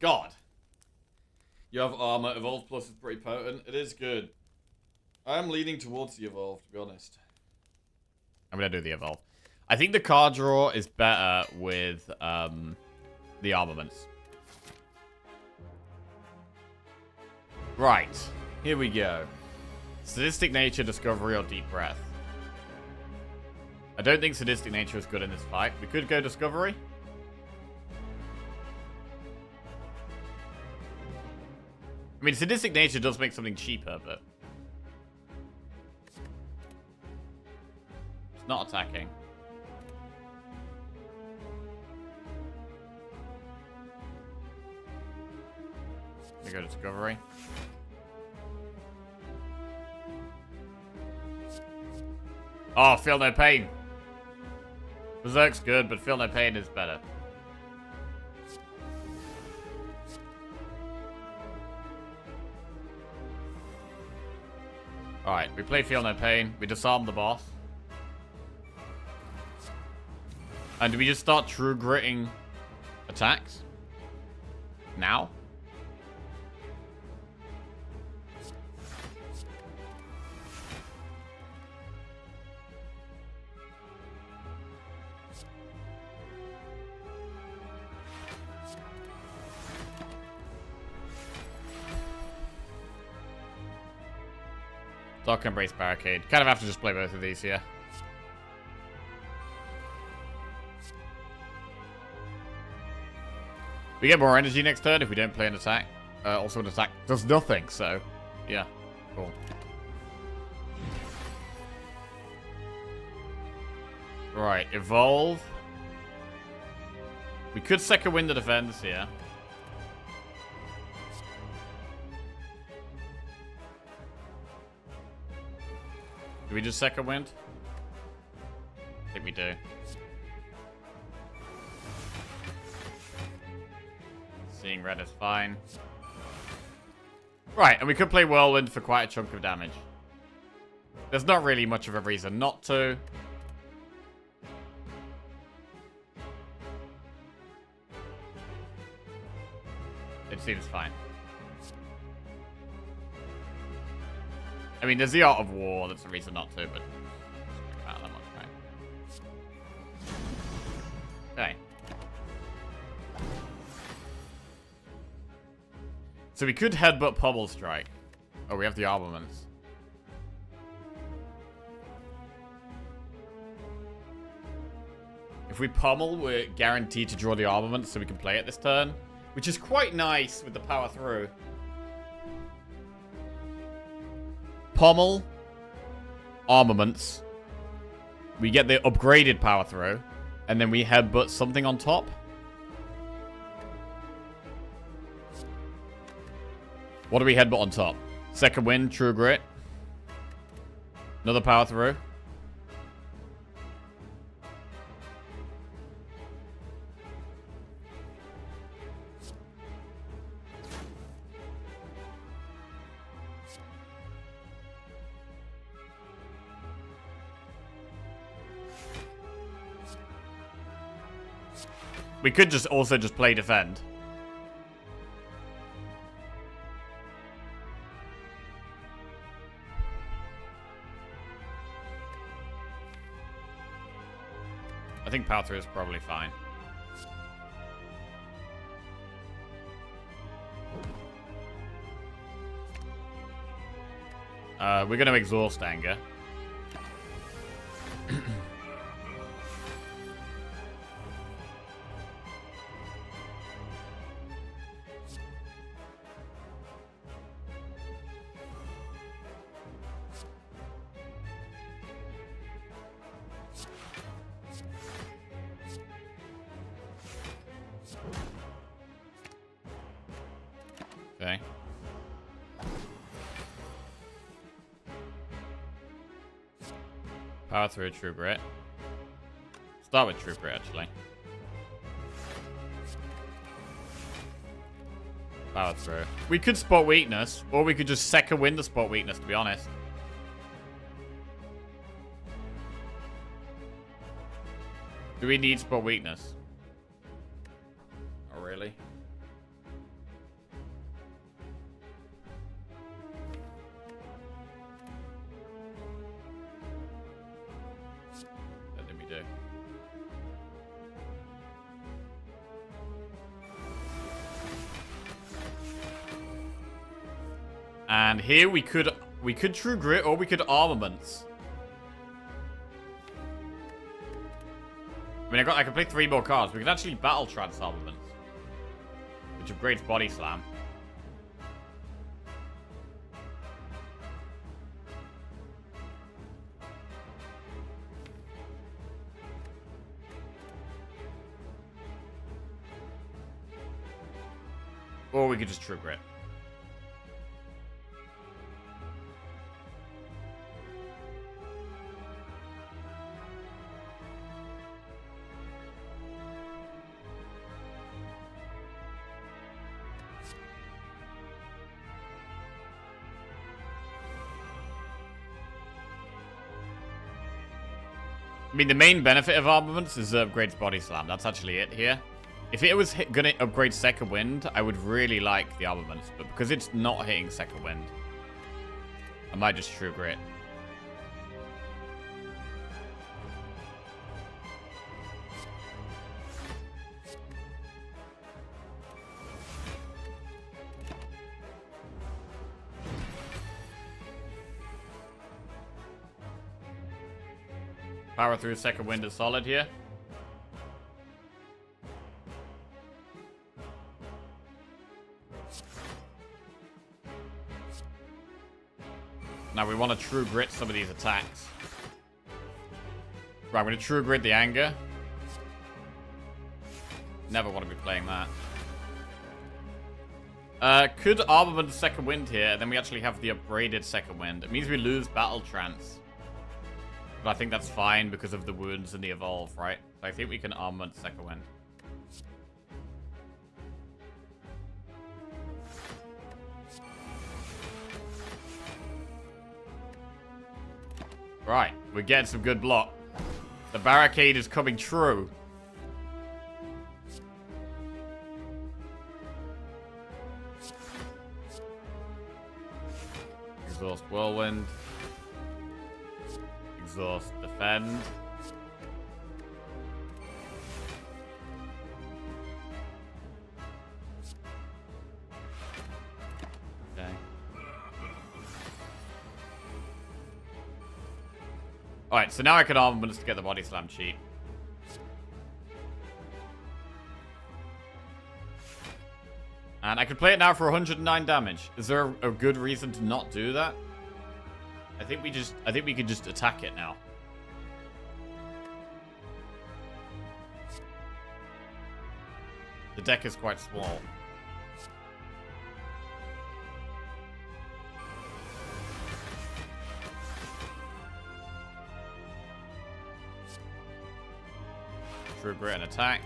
God. You have armor. Evolve Plus is pretty potent. It is good. I am leaning towards the Evolve, to be honest. I'm going to do the Evolve. I think the card draw is better with the armaments. Right. Here we go. Sadistic Nature, Discovery, or Deep Breath. I don't think Sadistic Nature is good in this fight. We could go Discovery. I mean, Sadistic Nature does make something cheaper, but... it's not attacking. We go Discovery. Oh, Feel No Pain. Berserk's good, but Feel No Pain is better. Alright, we play Feel No Pain. We disarm the boss. And do we just start true gritting attacks? Now? Dark Embrace Barricade. Kind of have to just play both of these here. We get more energy next turn if we don't play an attack. Also, an attack does nothing, so yeah, cool. Right, Evolve. We could second wind the defense here. Do we just second wind? I think we do. Seeing red is fine. Right, and we could play Whirlwind for quite a chunk of damage. There's not really much of a reason not to. It seems fine. I mean, there's the Art of War. That's a reason not to, but it doesn't matter that much, right? Okay. So we could headbutt Pummel Strike. Oh, we have the armaments. If we pummel, we're guaranteed to draw the armaments so we can play it this turn. Which is quite nice with the power through. Pummel, armaments. We get the upgraded power through, and then we headbutt something on top. What do we headbutt on top? Second wind, True Grit. Another power through. We could just also just play defend. I think power through is probably fine. We're going to exhaust anger. Okay. Power through True Grit. Start with True Grit, actually. Power through. We could spot weakness, or we could just second wind the spot weakness, to be honest. Do we need spot weakness? Oh, really? What did we do? And here we could True Grit or we could Armaments. I mean, I can play 3 more cards. We could actually Battle Trance Armaments, which upgrades Body Slam. Or we could just True Grit. I mean, the main benefit of Armaments is upgrades Body Slam. That's actually it here. If it was gonna upgrade Second Wind, I would really like the Armaments. But because it's not hitting Second Wind, I might just True Grit. Power through Second Wind is solid here. Now we want to True Grit some of these attacks. Right, I'm going to True Grit the Anger. Never want to be playing that. Could Armament Second Wind here, and then we actually have the upgraded Second Wind. It means we lose Battle Trance. But I think that's fine because of the wounds and the evolve, right? So I think we can Armament Second Wind. Right, we're getting some good block. The barricade is coming true. Exhaust Whirlwind. Exhaust Defend. Okay. Alright, so now I can Armaments to get the Body Slam cheat. And I could play it now for 109 damage. Is there a good reason to not do that? I think we could just attack it now. The deck is quite small. True Grit and attack.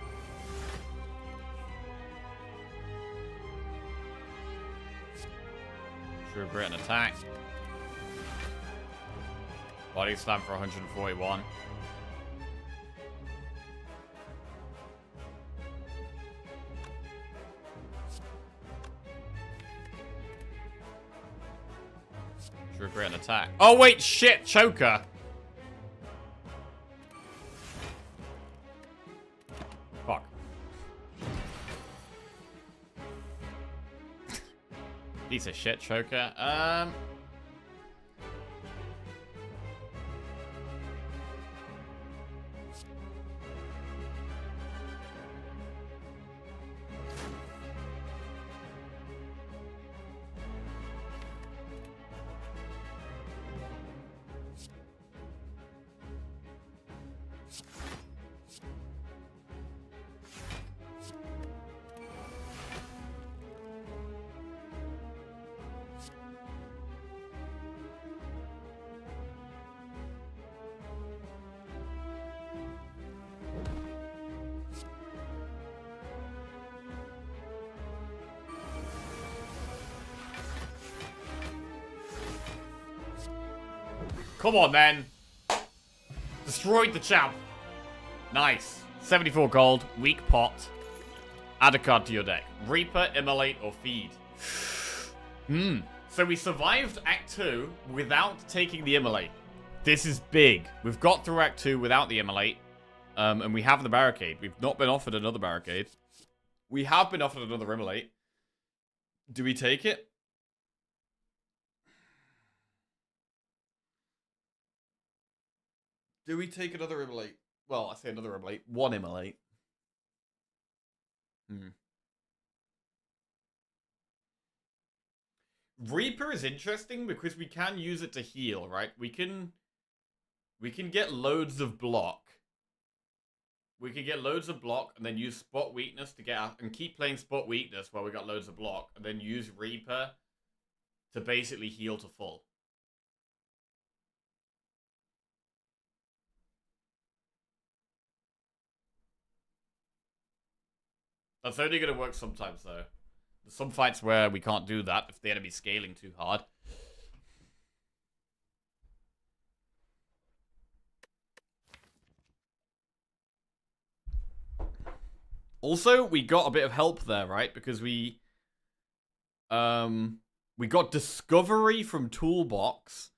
True Grit and attack. Body Slam for 141. True Grit and attack. Oh wait, shit, Choker. Fuck. Piece of shit, Choker. Come on, man. Destroyed the champ. Nice. 74 gold. Weak pot. Add a card to your deck. Reaper, Immolate, or Feed. So we survived Act 2 without taking the Immolate. This is big. We've got through Act 2 without the Immolate. And we have the barricade. We've not been offered another barricade. We have been offered another Immolate. Do we take it? Do we take another Immolate? Well, I say another Immolate. One Immolate. Reaper is interesting because we can use it to heal, right? We can get loads of block. We can get loads of block and then use spot weakness to get out and keep playing spot weakness while we got loads of block and then use Reaper to basically heal to full. That's only going to work sometimes, though. There's some fights where we can't do that if the enemy's scaling too hard. Also, we got a bit of help there, right? Because we got Discovery from Toolbox,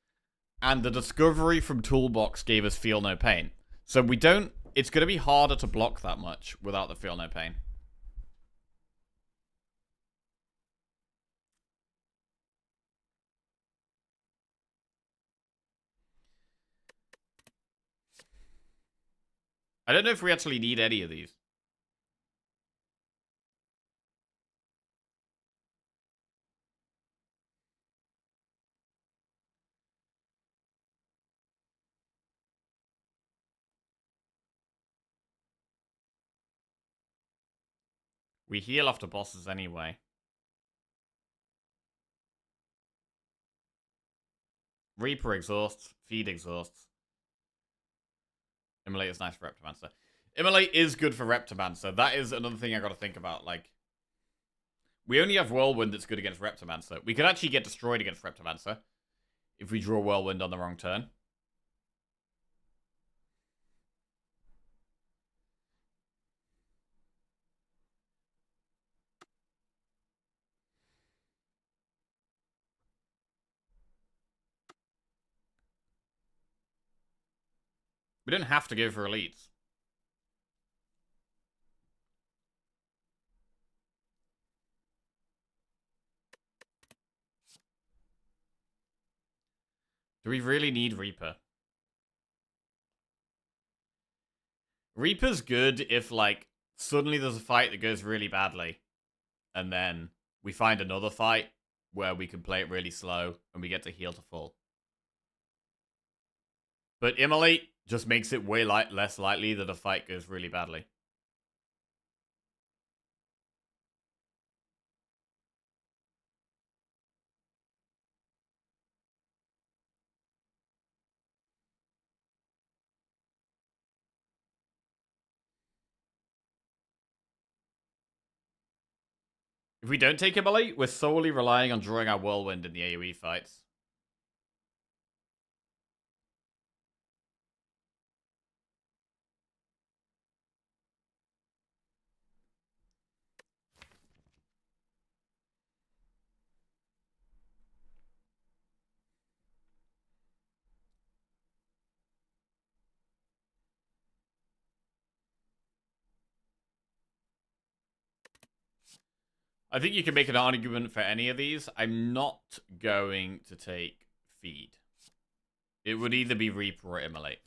and the Discovery from Toolbox gave us Feel No Pain. So we don't... It's going to be harder to block that much without the Feel No Pain. I don't know if we actually need any of these. We heal after bosses anyway. Reaper exhausts. Feed exhausts. Immolate is nice for Reptomancer. Immolate is good for Reptomancer. That is another thing I gotta think about. Like, we only have Whirlwind that's good against Reptomancer. We could actually get destroyed against Reptomancer if we draw Whirlwind on the wrong turn. We don't have to go for elites. Do we really need Reaper? Reaper's good if, like, suddenly there's a fight that goes really badly. And then we find another fight where we can play it really slow and we get to heal to full. But Immolate just makes it way less likely that a fight goes really badly. If we don't take Immolate, we're solely relying on drawing our Whirlwind in the AoE fights. I think you can make an argument for any of these. I'm not going to take Feed. It would either be Reaper or Immolate.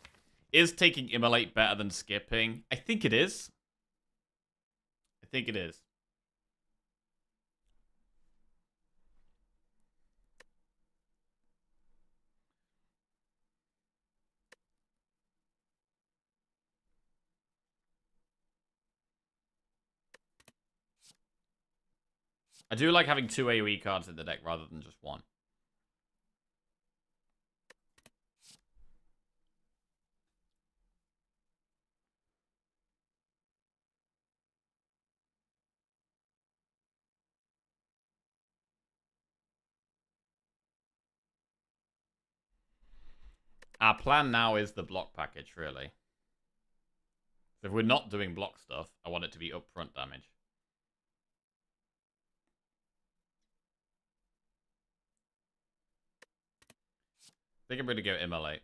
Is taking Immolate better than skipping? I think it is. I think it is. I do like having 2 AoE cards in the deck rather than just one. Our plan now is the block package, really. So if we're not doing block stuff, I want it to be upfront damage. I think I'm going to go immolate.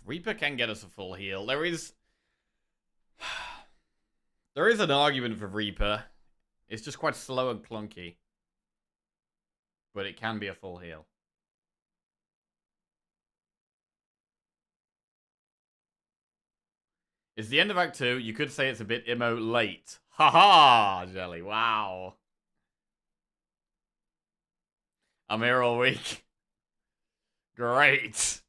Reaper can get us a full heal. There is an argument for Reaper. It's just quite slow and clunky. But it can be a full heal. It's the end of Act 2. You could say it's a bit immo late. Haha, Jelly. Wow. I'm here all week. Great.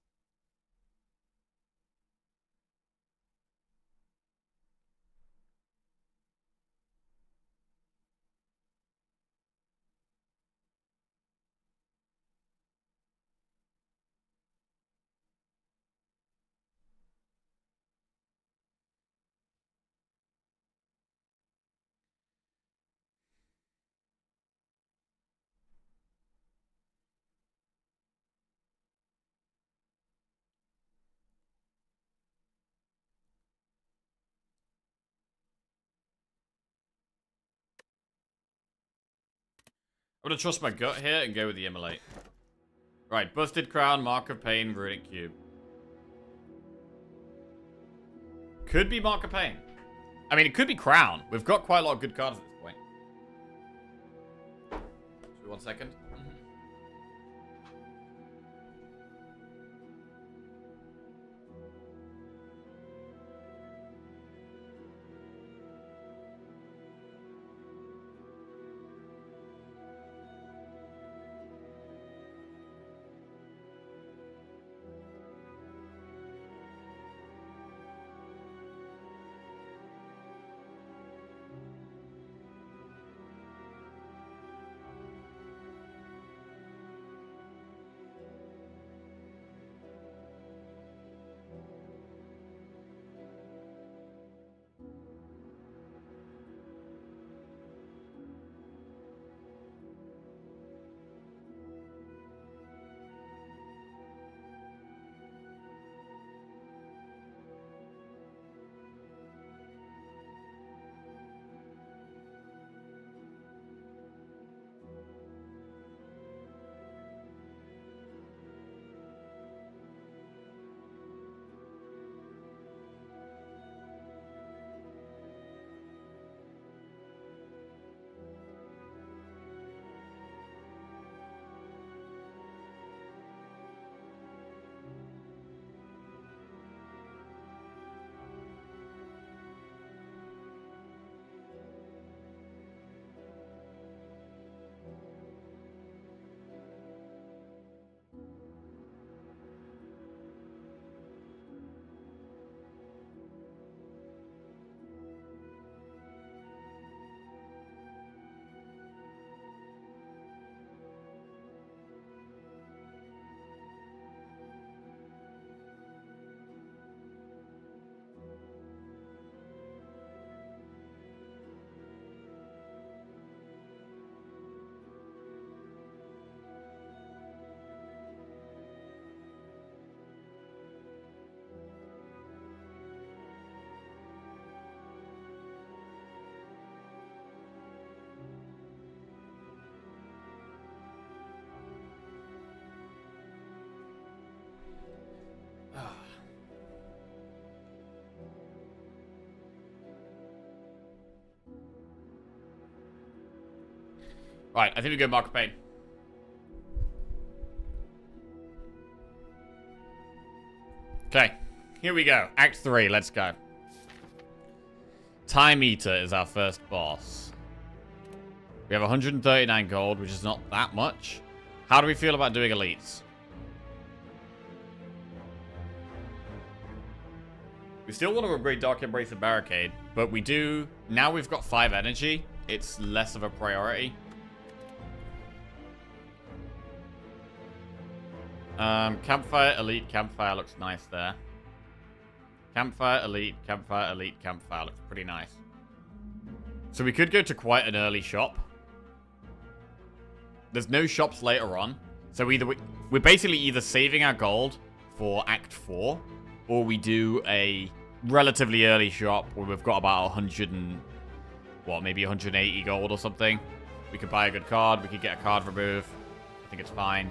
I'm gonna trust my gut here and go with the immolate. Right, Busted Crown, Mark of Pain, Runic Cube. Could be Mark of Pain. I mean, it could be Crown. We've got quite a lot of good cards at this point. 1 second. Right, I think we go Mark of Pain. Okay, here we go. Act 3, let's go. Time Eater is our first boss. We have 139 gold, which is not that much. How do we feel about doing elites? We still want to upgrade Dark Embrace and Barricade, but we do... Now we've got 5 energy, it's less of a priority. Campfire, elite, campfire looks nice there. Campfire, elite, campfire, elite, campfire looks pretty nice. So we could go to quite an early shop. There's no shops later on. So either we're basically either saving our gold for Act 4, or we do a relatively early shop where we've got about 100 and... what, maybe 180 gold or something. We could buy a good card. We could get a card remove. I think it's fine.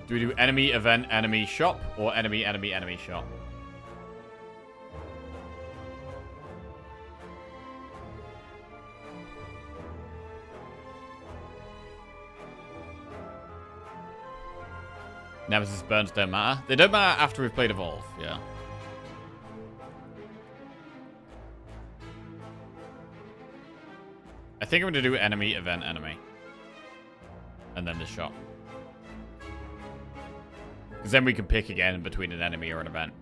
Do we do enemy, event, enemy, shop? Or enemy, enemy, enemy, shop? Nemesis burns don't matter. They don't matter after we've played Evolve, yeah. I think I'm going to do enemy, event, enemy. And then the shop. Because then we can pick again between an enemy or an event.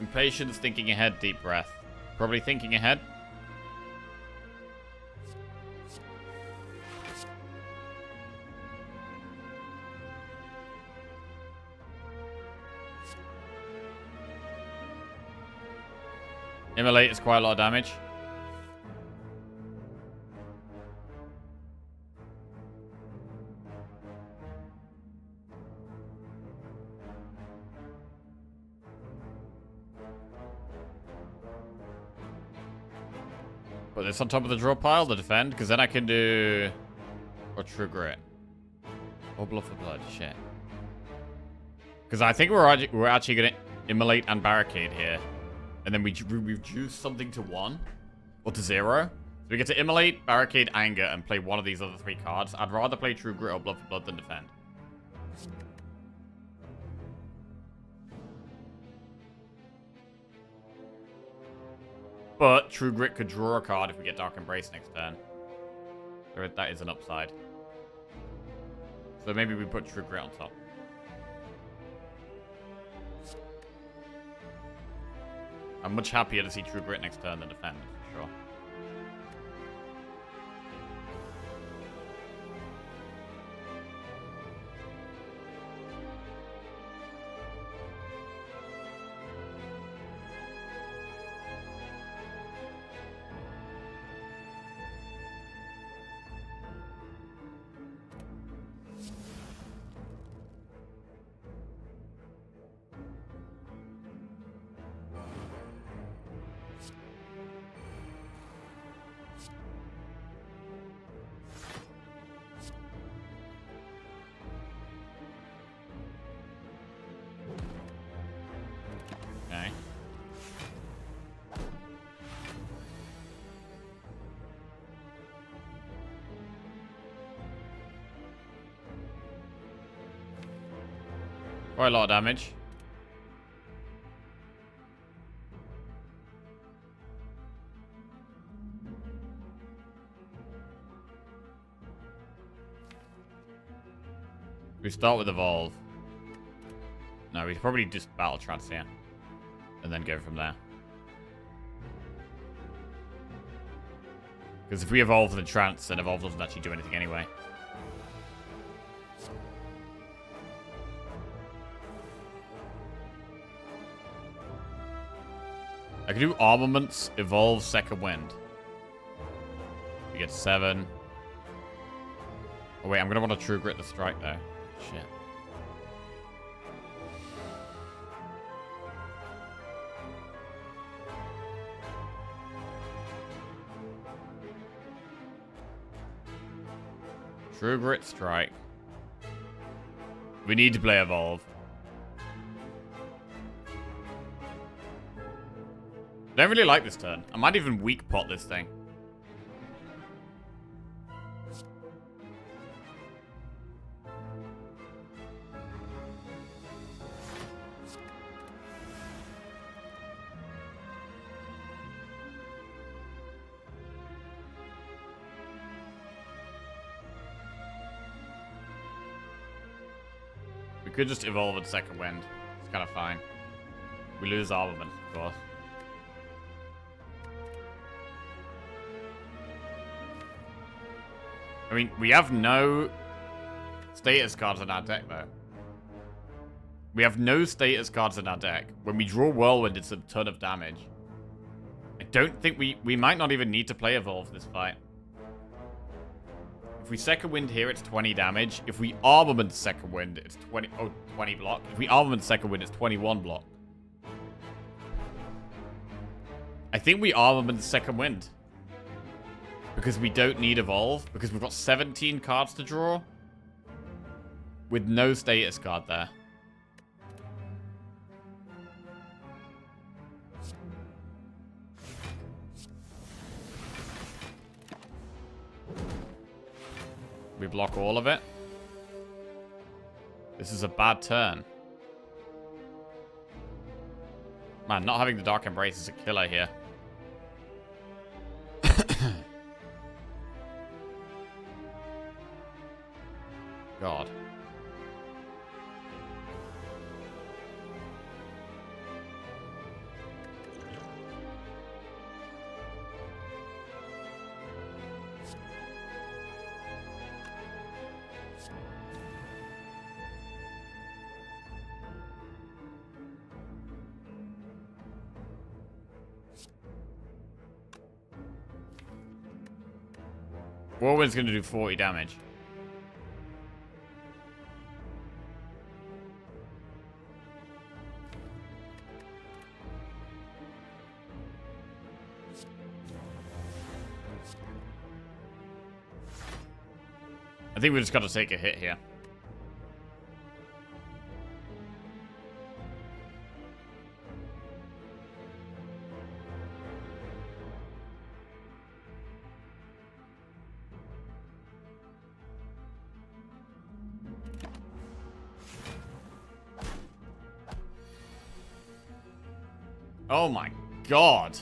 Impatience, thinking ahead, deep breath. Probably thinking ahead. Immolate is quite a lot of damage. Put this on top of the draw pile to defend, because then I can do... or True Grit. Or Bluff of Blood, shit. Because I think we're actually going to Immolate and Barricade here. And then we reduce something to 1 or to 0. So we get to Immolate, Barricade, Anger, and play one of these other 3 cards. I'd rather play True Grit or Blood for Blood than defend. But True Grit could draw a card if we get Dark Embrace next turn. So that is an upside. So maybe we put True Grit on top. I'm much happier to see True Grit next turn than defend, for sure. Okay. Quite a lot of damage. We start with Evolve. No, we probably just Battle Trance here. And then go from there. Because if we Evolve the Trance, then Evolve doesn't actually do anything anyway. I can do Armaments, Evolve, Second Wind. We get 7. Oh wait, I'm going to want to True Grit the Strike though. Shit. True Grit Strike. We need to play Evolve. I don't really like this turn. I might even weak pot this thing. We could just evolve at second wind. It's kind of fine. We lose armament, of course. I mean, we have no status cards in our deck, though. We have no status cards in our deck. When we draw Whirlwind, it's a ton of damage. I don't think we might not even need to play Evolve this fight. If we second wind here, it's 20 damage. If we armament second wind, it's 20 block. If we armament second wind, it's 21 block. I think we armament second wind. Because we don't need Evolve. Because we've got 17 cards to draw. With no status card there. We block all of it. This is a bad turn. Man, not having the Dark Embrace is a killer here. God. Whirlwind's going to do 40 damage. I think we just got to take a hit here. Oh my god.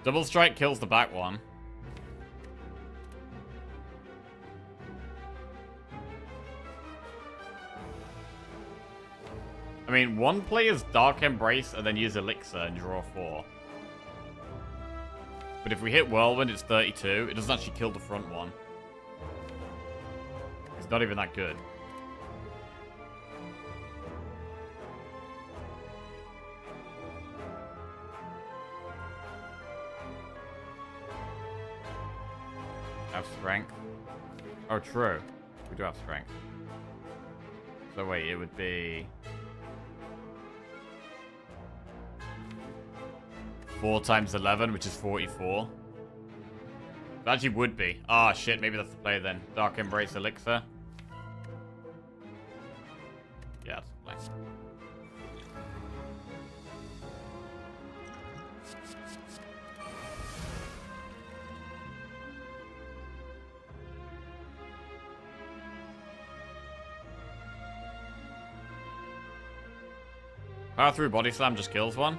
Double strike kills the back one. I mean, one player's Dark Embrace and then use Elixir and draw 4. But if we hit Whirlwind, it's 32. It doesn't actually kill the front one. It's not even that good. Have strength. Oh, true. We do have strength. So wait, it would be 4 times 11, which is 44. It actually would be. Ah, oh, shit. Maybe that's the play then. Dark Embrace Elixir. Yeah, that's the play. Power through Body Slam just kills one.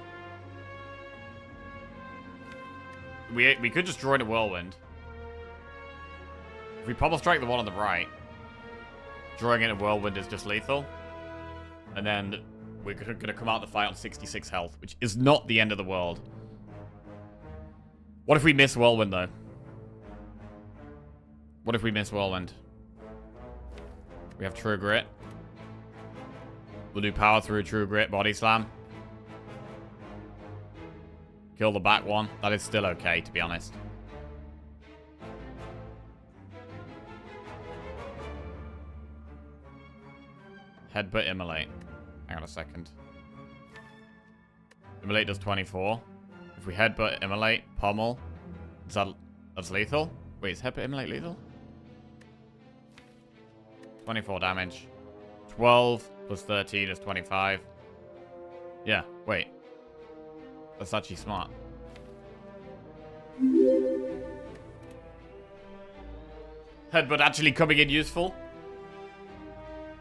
We could just draw in a Whirlwind. If we Pummel Strike the one on the right, drawing in a Whirlwind is just lethal. And then we're going to come out the fight on 66 health, which is not the end of the world. What if we miss Whirlwind, though? What if we miss Whirlwind? We have True Grit. We'll do Power Through, True Grit, Body Slam. Kill the back one. That is still okay, to be honest. Headbutt, Immolate. Hang on a second. Immolate does 24. If we Headbutt, Immolate, Pummel, that's lethal? Wait, is Headbutt, Immolate lethal? 24 damage. 12 plus 13 is 25. Yeah, wait. That's actually smart. Headbutt actually coming in useful.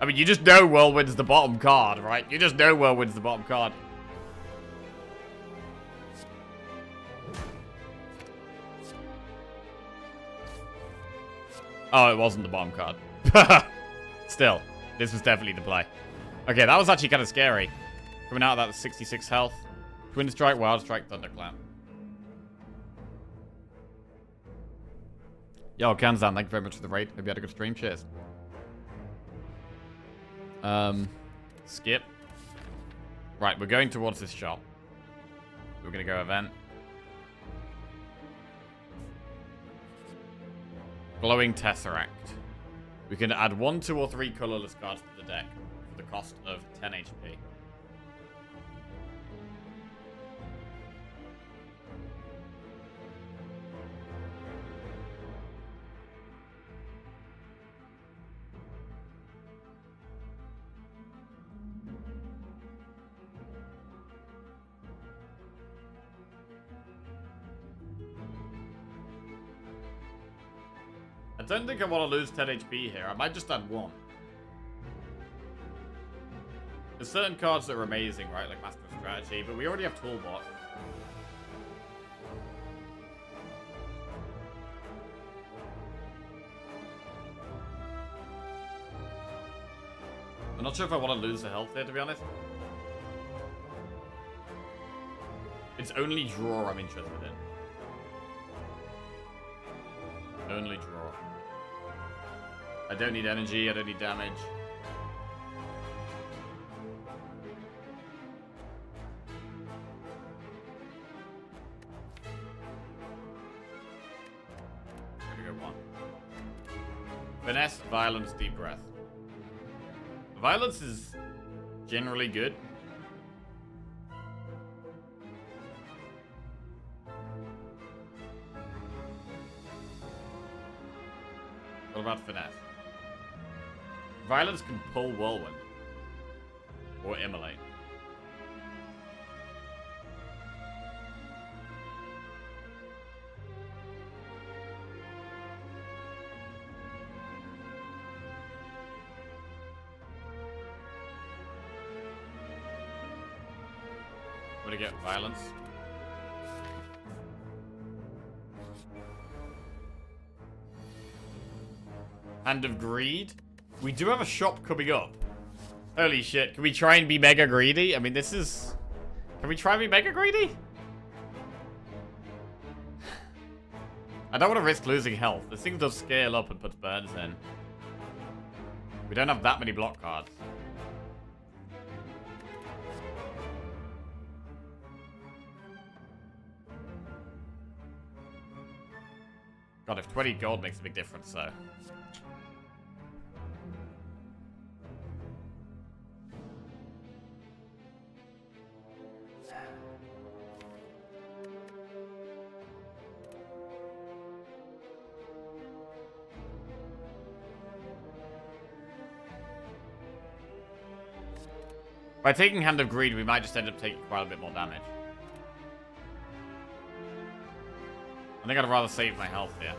I mean, you just know Whirlwind's the bottom card, right? You just know Whirlwind's the bottom card. Oh, it wasn't the bottom card. Still, this was definitely the play. Okay, that was actually kind of scary. Coming out of that with 66 health. Twin Strike, Wild Strike, Thunderclap. Yo, Kanzan, thank you very much for the raid. Hope you had a good stream. Cheers. Skip. Right, we're going towards this shop. We're going to go event. Glowing Tesseract. We can add 1, 2, or 3 colorless cards to the deck for the cost of 10 HP. I don't think I want to lose 10 HP here. I might just add 1. There's certain cards that are amazing, right? Like Master of Strategy, but we already have Toolbot. I'm not sure if I want to lose the health here, to be honest. It's only draw I'm interested in. Only draw. I don't need energy, I don't need damage. Gonna go 1. Finesse, Violence, Deep Breath. Violence is generally good. What about Finesse? Violence can pull Whirlwind. Or Immolate. I'm gonna get Violence. Hand of Greed. We do have a shop coming up. Holy shit. Can we try and be mega greedy? I mean, this is... Can we try and be mega greedy? I don't want to risk losing health. This thing does scale up and puts burns in. We don't have that many block cards. God, if 20 gold makes a big difference, so... By taking Hand of Greed, we might just end up taking quite a bit more damage. I think I'd rather save my health here.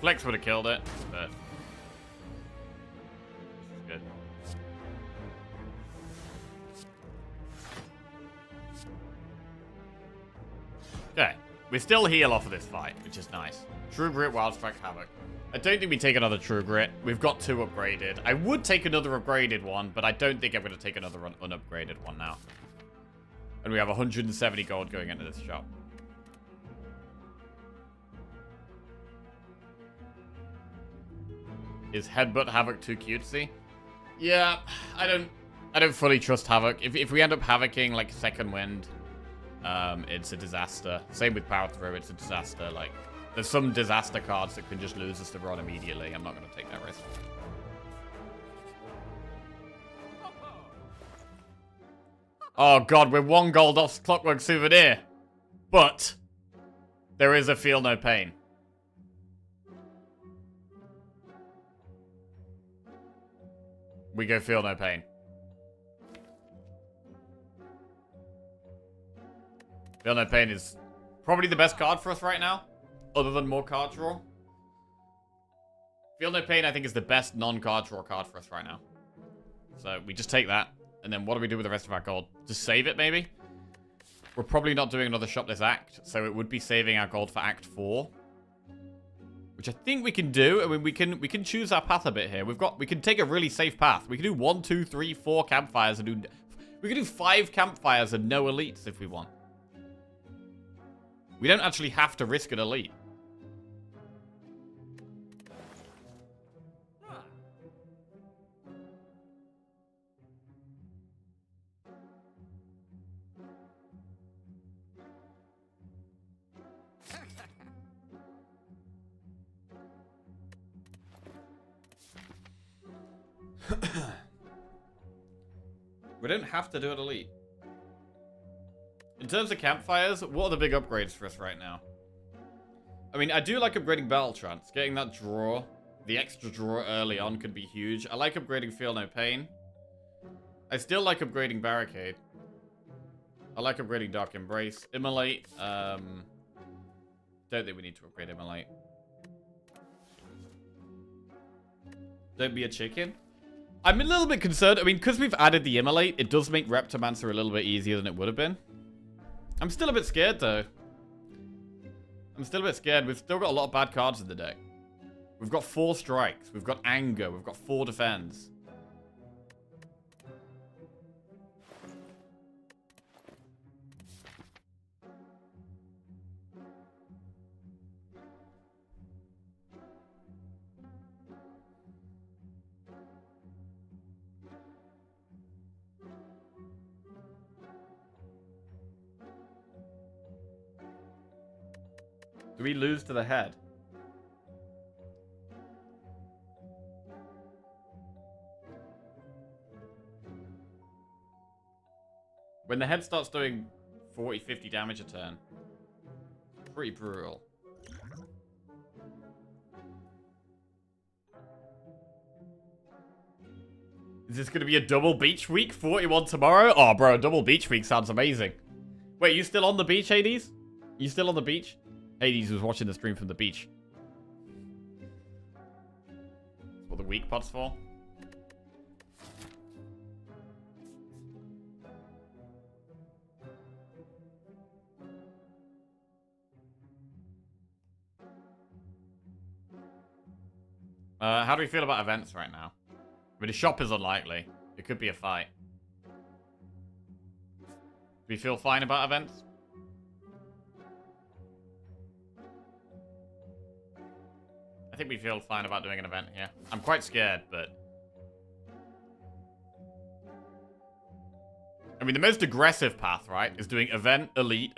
Flex would have killed it, but this is good. Okay, we still heal off of this fight, which is nice. True Grit, Wild Strike, Havoc. I don't think we take another True Grit. We've got 2 upgraded. I would take another upgraded one, but I don't think I'm going to take another unupgraded one now. And we have 170 gold going into this shop. Is Headbutt Havoc too cutesy? Yeah, I don't fully trust Havoc. If we end up Havocing like Second Wind, it's a disaster. Same with Power Through, it's a disaster. Like, there's some disaster cards that can just lose us to Ron immediately. I'm not going to take that risk. Oh god, we're 1 gold off Clockwork Souvenir. But there is a Feel No Pain. We go Feel No Pain. Feel No Pain is probably the best card for us right now, other than more card draw. Feel No Pain, I think, is the best non-card draw card for us right now. So we just take that, and then what do we do with the rest of our gold? Just save it, maybe? We're probably not doing another shop this act, so it would be saving our gold for Act 4. Which I think we can do. I mean, we can choose our path a bit here. We can take a really safe path. We can do 1, 2, 3, 4 campfires and do... We can do 5 campfires and no elites if we want. We don't actually have to risk an elite. We don't have to do an elite. In terms of campfires, what are the big upgrades for us right now? I mean, I do like upgrading Battle Trance. Getting that draw, the extra draw early on could be huge. I like upgrading Feel No Pain. I still like upgrading Barricade. I like upgrading Dark Embrace. Immolate, don't think we need to upgrade Immolate. Don't be a chicken. I'm a little bit concerned. I mean, because we've added the Immolate, it does make Reptomancer a little bit easier than it would have been. I'm still a bit scared, though. I'm still a bit scared. We've still got a lot of bad cards in the deck. We've got 4 strikes. We've got anger. We've got 4 defense. Do we lose to the head? When the head starts doing 40, 50 damage a turn. Pretty brutal. Is this going to be a double beach week? 41 tomorrow? Oh, bro, a double beach week sounds amazing. Wait, you still on the beach, Hades? You still on the beach? Hades was watching the stream from the beach. That's what the week pod's for. How do we feel about events right now? I mean, the shop is unlikely. It could be a fight. Do we feel fine about events? I think we feel fine about doing an event here. I'm quite scared, but... I mean, the most aggressive path, right, is doing event, elite,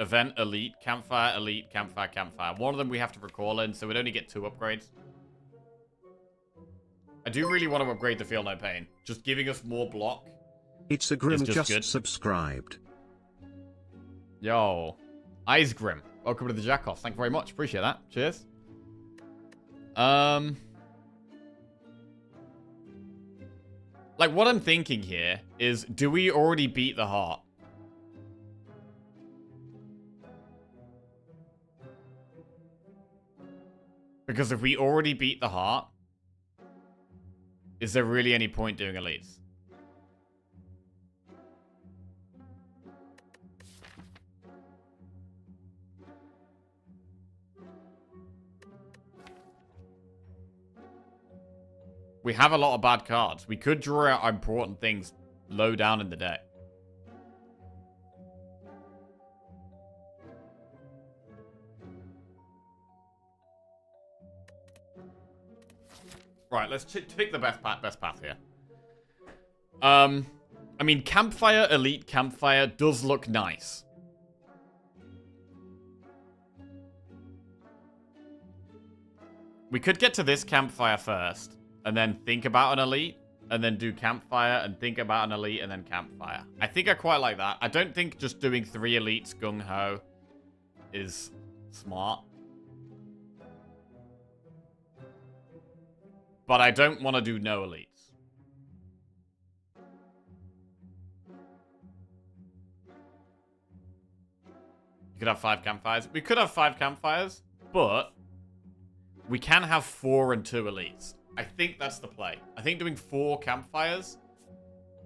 campfire, elite, campfire, campfire. One of them we have to recall in, so we'd only get 2 upgrades. I do really want to upgrade the Feel No Pain. Just giving us more block. It's a Grim just good. Subscribed. Yo. Eyes Grim. Welcome to the Jackoff. Thank you very much. Appreciate that. Cheers. Like, what I'm thinking here is, do we already beat the heart? Because if we already beat the heart, is there really any point doing elites? We have a lot of bad cards. We could draw out important things low down in the deck. Right, let's pick the best path here. I mean, Campfire, Elite Campfire does look nice. We could get to this Campfire first. And then think about an elite, and then do campfire, and think about an elite, and then campfire. I think I quite like that. I don't think just doing 3 elites gung-ho is smart. But I don't want to do no elites. You could have 5 campfires. We could have 5 campfires, but we can have 4 and 2 elites. I think that's the play. I think doing 4 campfires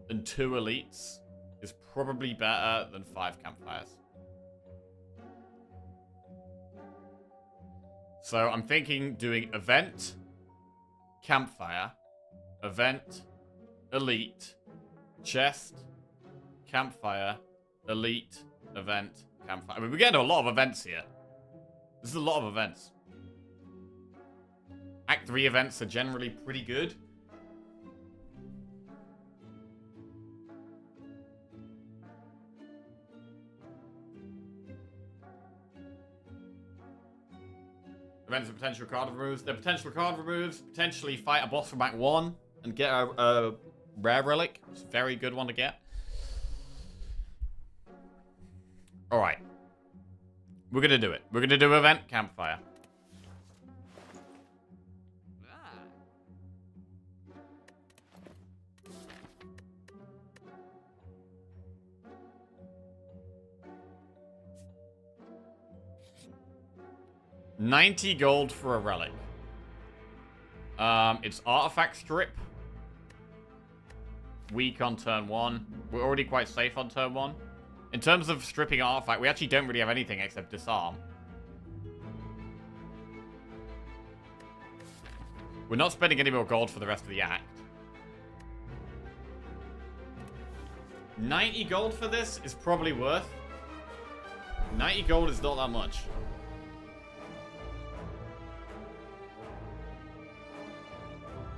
and 2 elites is probably better than 5 campfires. So I'm thinking doing event, campfire, event, elite, chest, campfire, elite, event, campfire. I mean, we're getting a lot of events here. This is a lot of events. Act 3 events are generally pretty good. Events of potential card removes. The potential card removes. Potentially fight a boss from Act 1 and get a rare relic. It's a very good one to get. Alright. We're going to do it. We're going to do event campfire. $90 gold for a relic. It's artifact strip. Weak on turn 1. We're already quite safe on turn 1. In terms of stripping artifact, we actually don't really have anything except disarm. We're not spending any more gold for the rest of the act. 90 gold for this is probably worth. 90 gold is not that much.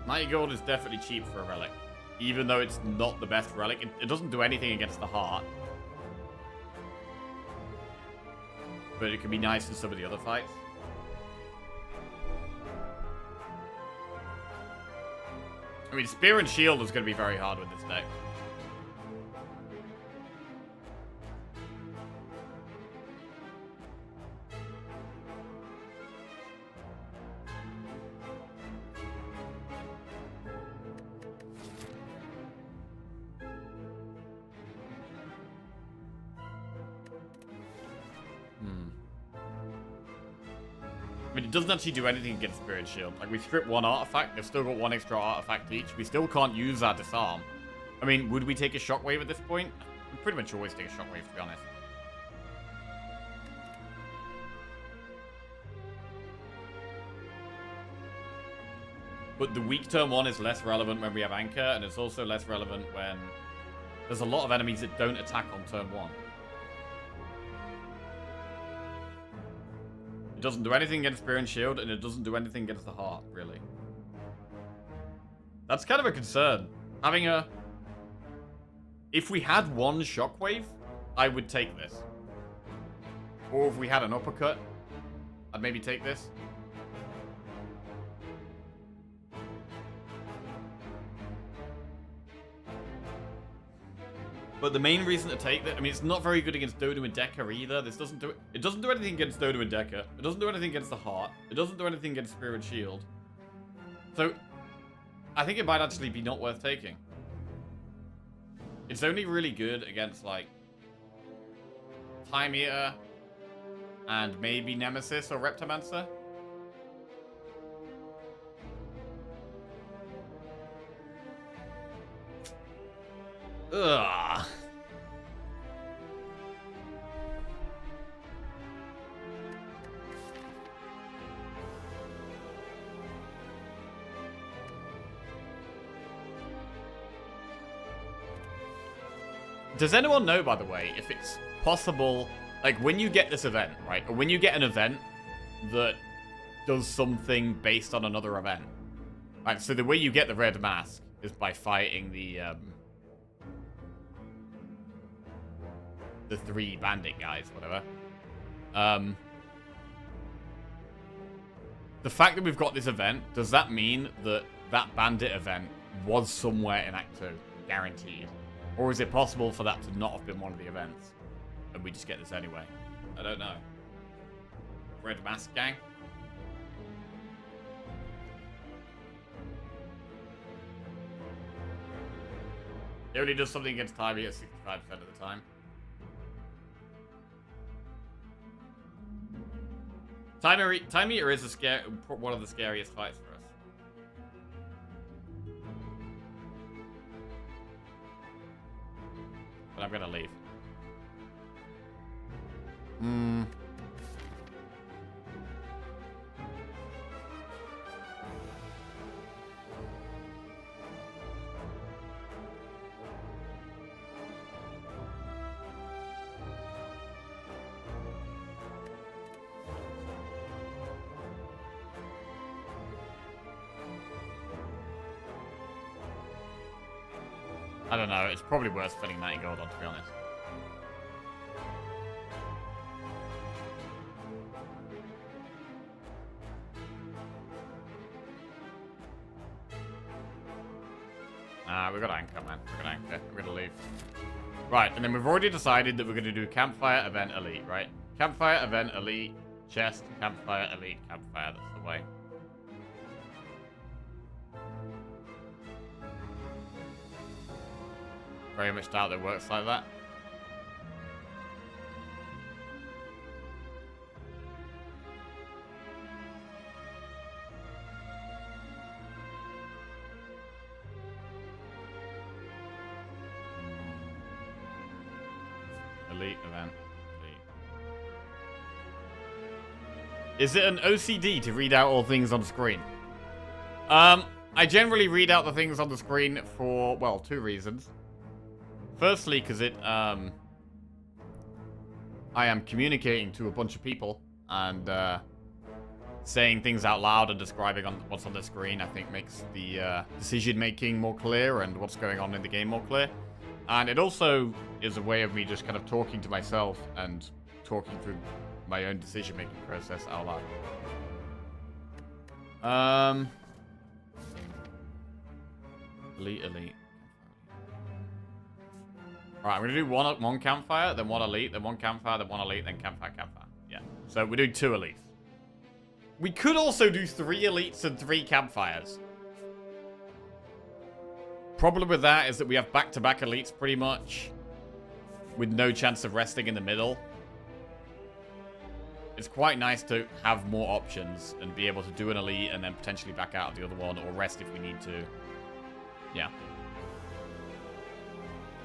$90 gold is definitely cheap for a relic. Even though it's not the best relic. It doesn't do anything against the heart. But it can be nice in some of the other fights. I mean, Spear and Shield is going to be very hard with this deck. I mean, it doesn't actually do anything against Spirit Shield. Like, we strip 1 artifact, they've still got 1 extra artifact each. We still can't use our disarm. I mean, would we take a shockwave at this point? We'd pretty much always take a shockwave, to be honest. But the weak turn 1 is less relevant when we have Anchor, and it's also less relevant when there's a lot of enemies that don't attack on turn 1. It doesn't do anything against Spear and Shield, and it doesn't do anything against the heart, really. That's kind of a concern. Having a... If we had 1 shockwave, I would take this. Or if we had an uppercut, I'd maybe take this. But the main reason to take that, I mean, it's not very good against Dodo and Decker either. This doesn't do it. It doesn't do anything against Dodo and Decker. It doesn't do anything against the heart. It doesn't do anything against Spear and Shield. So, I think it might actually be not worth taking. It's only really good against, like, Time Eater and maybe Nemesis or Reptomancer. Ugh. Does anyone know, by the way, if it's possible, like, when you get this event, right, or when you get an event that does something based on another event, right, so the way you get the red mask is by fighting the 3 bandit guys, whatever. The fact that we've got this event, does that mean that that bandit event was somewhere in Act 2? Guaranteed. Or is it possible for that to not have been one of the events? And we just get this anyway? I don't know. Red Mask Gang? It only does something against Tybee at 65% of the time. Time Eater is one of the scariest fights for us. But I'm gonna leave. I don't know, it's probably worth spending 90 gold on, to be honest. We got anchor, man. We got anchor. We're gonna leave. Right, and then we've already decided that we're gonna do campfire, event, elite, right? Campfire, event, elite, chest, campfire, elite, campfire. That's the way. Very much doubt that it works like that. Elite event. Elite. Is it an OCD to read out all things on screen? I generally read out the things on the screen for, well, 2 reasons. Firstly, because I am communicating to a bunch of people, and saying things out loud and describing what's on the screen, I think makes the decision-making more clear and what's going on in the game more clear. And it also is a way of me just kind of talking to myself and talking through my own decision-making process out loud. Elite. Alright, I'm going to do one campfire, then one elite, then one campfire, then one elite, then campfire. Yeah. So we're doing 2 elites. We could also do 3 elites and 3 campfires. Problem with that is that we have back-to-back elites pretty much, with no chance of resting in the middle. It's quite nice to have more options and be able to do an elite and then potentially back out of the other one, or rest if we need to. Yeah.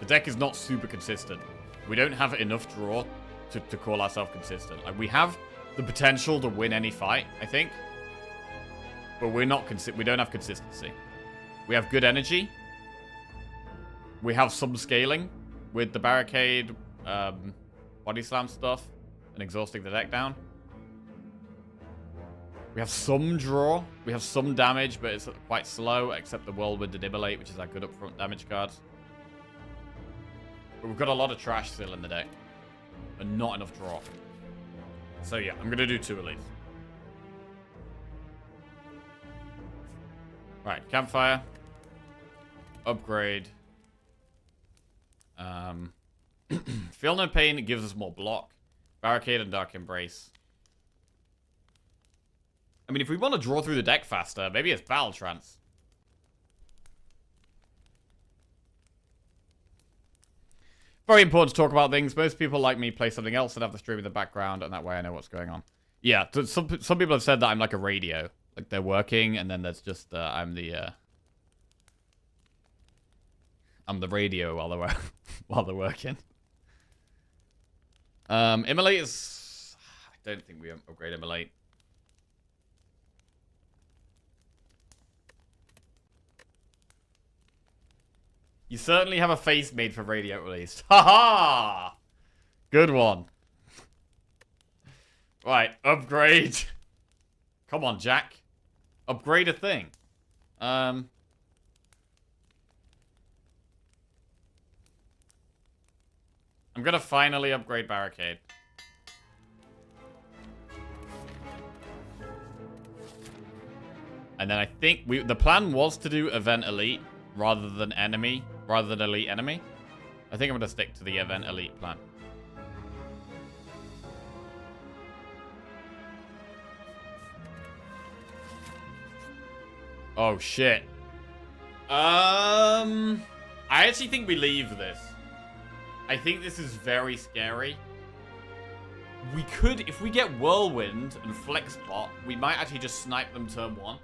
The deck is not super consistent. We don't have enough draw to call ourselves consistent. Like, we have the potential to win any fight, I think. But we don't have consistency. We have good energy. We have some scaling with the barricade, body slam stuff, and exhausting the deck down. We have some draw. We have some damage, but it's quite slow, except the Whirlwind and Immolate, which is our good upfront damage cards. But we've got a lot of trash still in the deck. And not enough draw. So yeah, I'm going to do 2 elites. Right, campfire. Upgrade. Feel no pain, it gives us more block. Barricade and Dark Embrace. I mean, if we want to draw through the deck faster, maybe it's Battle Trance. Very important to talk about things. Most people, like me, play something else and have the stream in the background, and that way I know what's going on. Yeah, some people have said that I'm like a radio. Like, they're working, and then there's just, I'm the radio while they're working. Immolate is... I don't think we upgrade Immolate. You certainly have a face made for radio at least. Ha-ha! Good one. Right, upgrade. Come on, Jack. Upgrade a thing. I'm gonna finally upgrade Barricade. And then I think the plan was to do Event Elite rather than Enemy, rather than Elite Enemy. I think I'm gonna stick to the Event Elite plan. Oh shit. I actually think we leave this. I think this is very scary. We could, if we get Whirlwind and Flexbot, we might actually just snipe them turn 1.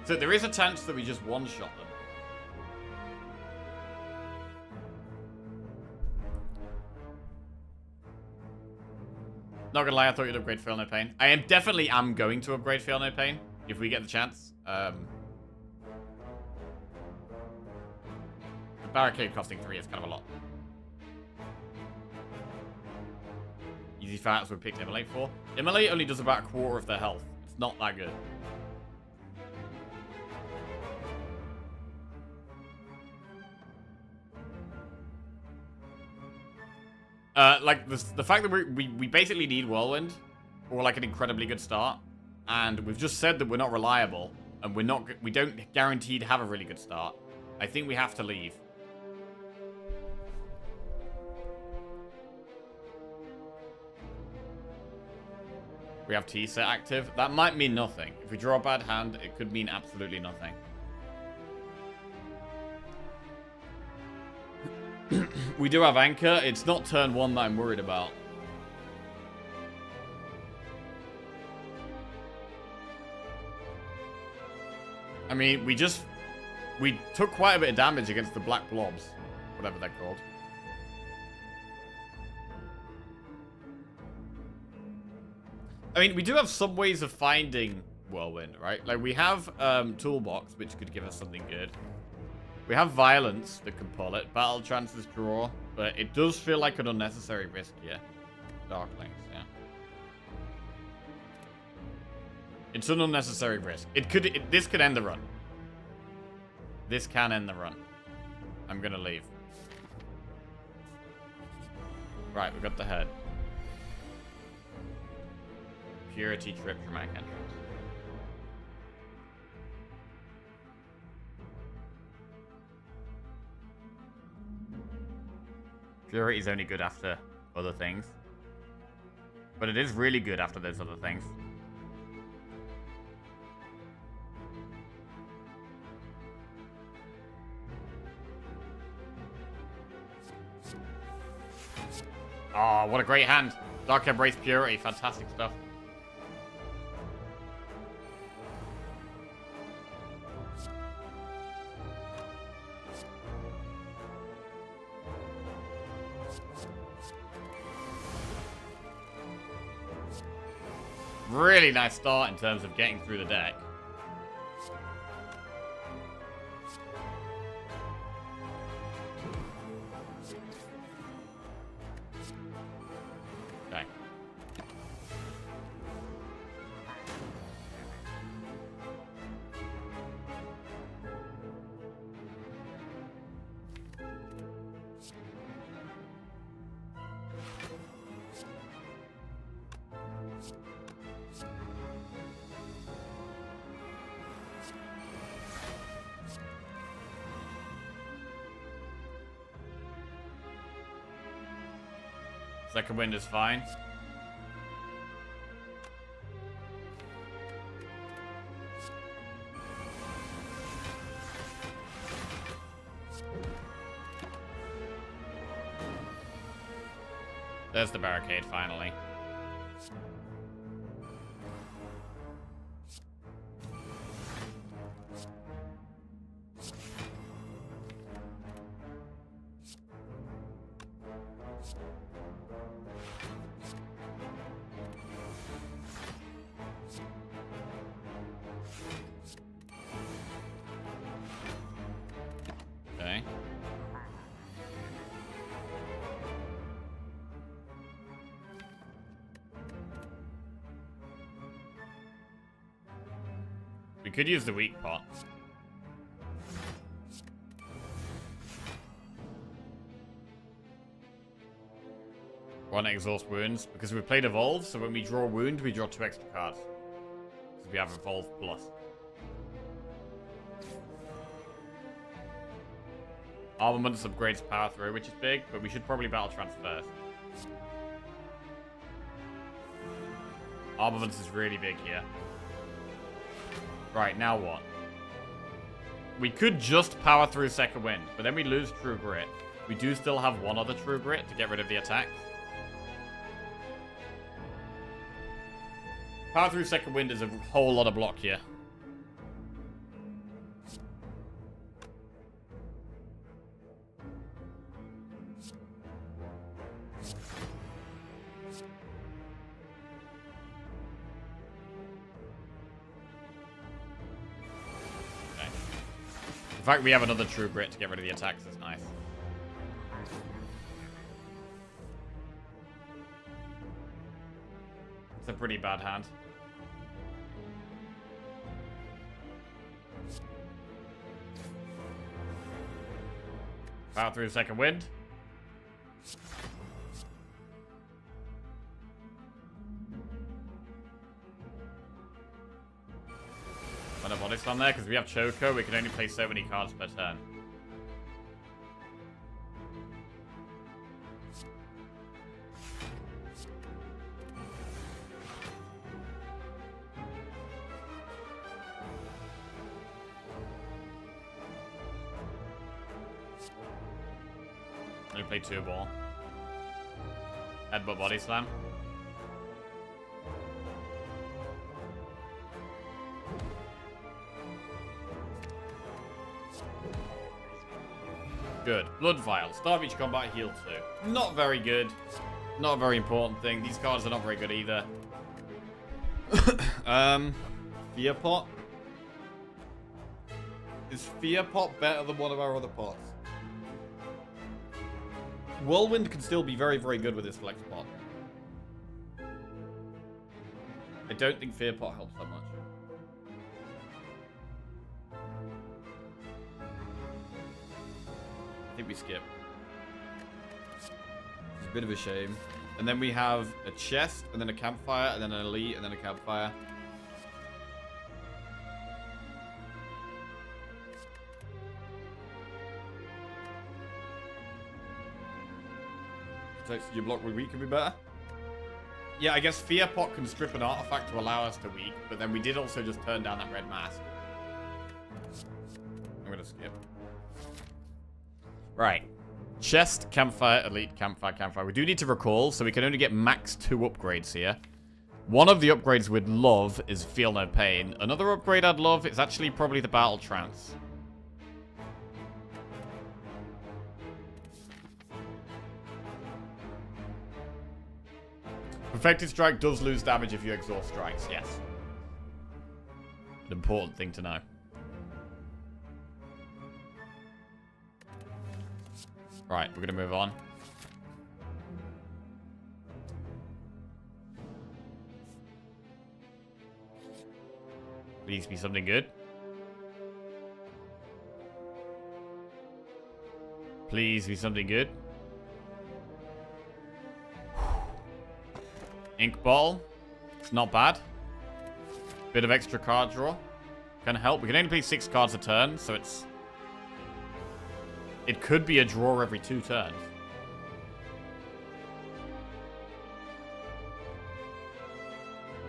So there is a chance that we just one-shot them. Not gonna lie, I thought you'd upgrade Feel No Pain. I definitely am going to upgrade Feel No Pain if we get the chance. The barricade costing 3 is kind of a lot. Easy fights we picked Immolate for. Immolate only does about a quarter of their health. It's not that good. Like, the fact that we basically need Whirlwind for, like, an incredibly good start. And we've just said that we're not reliable. And we don't guaranteed have a really good start. I think we have to leave. We have T-set active. That might mean nothing. If we draw a bad hand, it could mean absolutely nothing. We do have Anchor. It's not turn 1 that I'm worried about. I mean, we took quite a bit of damage against the black blobs. Whatever they're called. I mean, we do have some ways of finding Whirlwind, right? Like, we have Toolbox, which could give us something good. We have Violence that could pull it. Battle Chances draw. But it does feel like an unnecessary risk here. Darklings, yeah. It's an unnecessary risk. This could end the run. This can end the run. I'm gonna leave. Right, we got the head. Purity Trip, Dramatic Entrance. Purity is only good after other things. But it is really good after those other things. Oh, what a great hand. Dark Embrace Purity, fantastic stuff. Really nice start in terms of getting through the deck. Okay. Second wind is fine. There's the barricade finally. Okay. We could use the weak pot. Want to exhaust wounds because we played Evolve, so when we draw a wound, we draw 2 extra cards. Because we have Evolve Plus. Armaments upgrades power through, which is big, but we should probably battle trance first. Armaments is really big here. Right, now what? We could just power through second wind, but then we lose True Grit. We do still have one other True Grit to get rid of the attacks. Power through second wind is a whole lot of block here. In fact, we have another True Grit to get rid of the attacks. That's nice. It's a pretty bad hand. Power through the second wind. Put a body slam there because we have Choco. We can only play so many cards per turn. Only play 2 ball. Headbutt body slam. Good. Blood Vial. Start of each combat, heal 2. Not very good. Not a very important thing. These cards are not very good either. Fear Pot. Is Fear Pot better than one of our other pots? Whirlwind can still be very, very good with this flex pot. I don't think Fear Pot helps that much. I think we skip. It's a bit of a shame. And then we have a chest, and then a campfire, and then an elite, and then a campfire. Your block with weak could be better. Yeah, I guess Fear Pot can strip an artifact to allow us to weak, but then we did also just turn down that red mask. I'm gonna skip. Right. Chest, campfire, elite, campfire, campfire. We do need to recall, so we can only get max 2 upgrades here. One of the upgrades we'd love is Feel No Pain. Another upgrade I'd love is actually probably the Battle Trance. Perfected Strike does lose damage if you exhaust strikes, yes. An important thing to know. Right, we're going to move on. Please be something good. Please be something good. Ink Ball. It's not bad. Bit of extra card draw. Can help. We can only play 6 cards a turn, so it's... It could be a draw every 2 turns.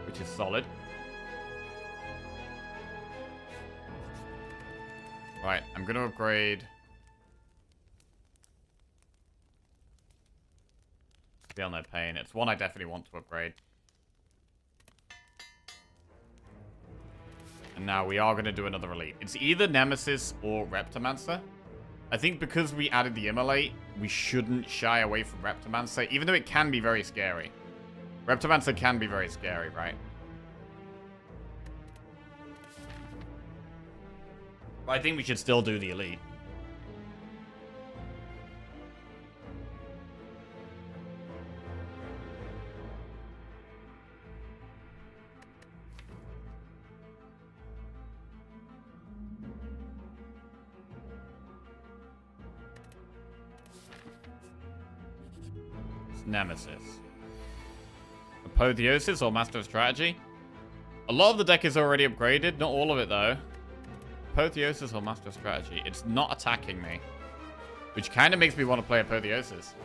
Which is solid. Right, I'm going to upgrade... Feel No Pain. It's one I definitely want to upgrade. And now we are going to do another elite. It's either Nemesis or Reptomancer. I think because we added the Immolate, we shouldn't shy away from Reptomancer, even though it can be very scary. Reptomancer can be very scary, right? But I think we should still do the elite. Nemesis. Apotheosis or Master of Strategy. A lot of the deck is already upgraded, not all of it though. Apotheosis or Master of Strategy. It's not attacking me, which kind of makes me want to play Apotheosis.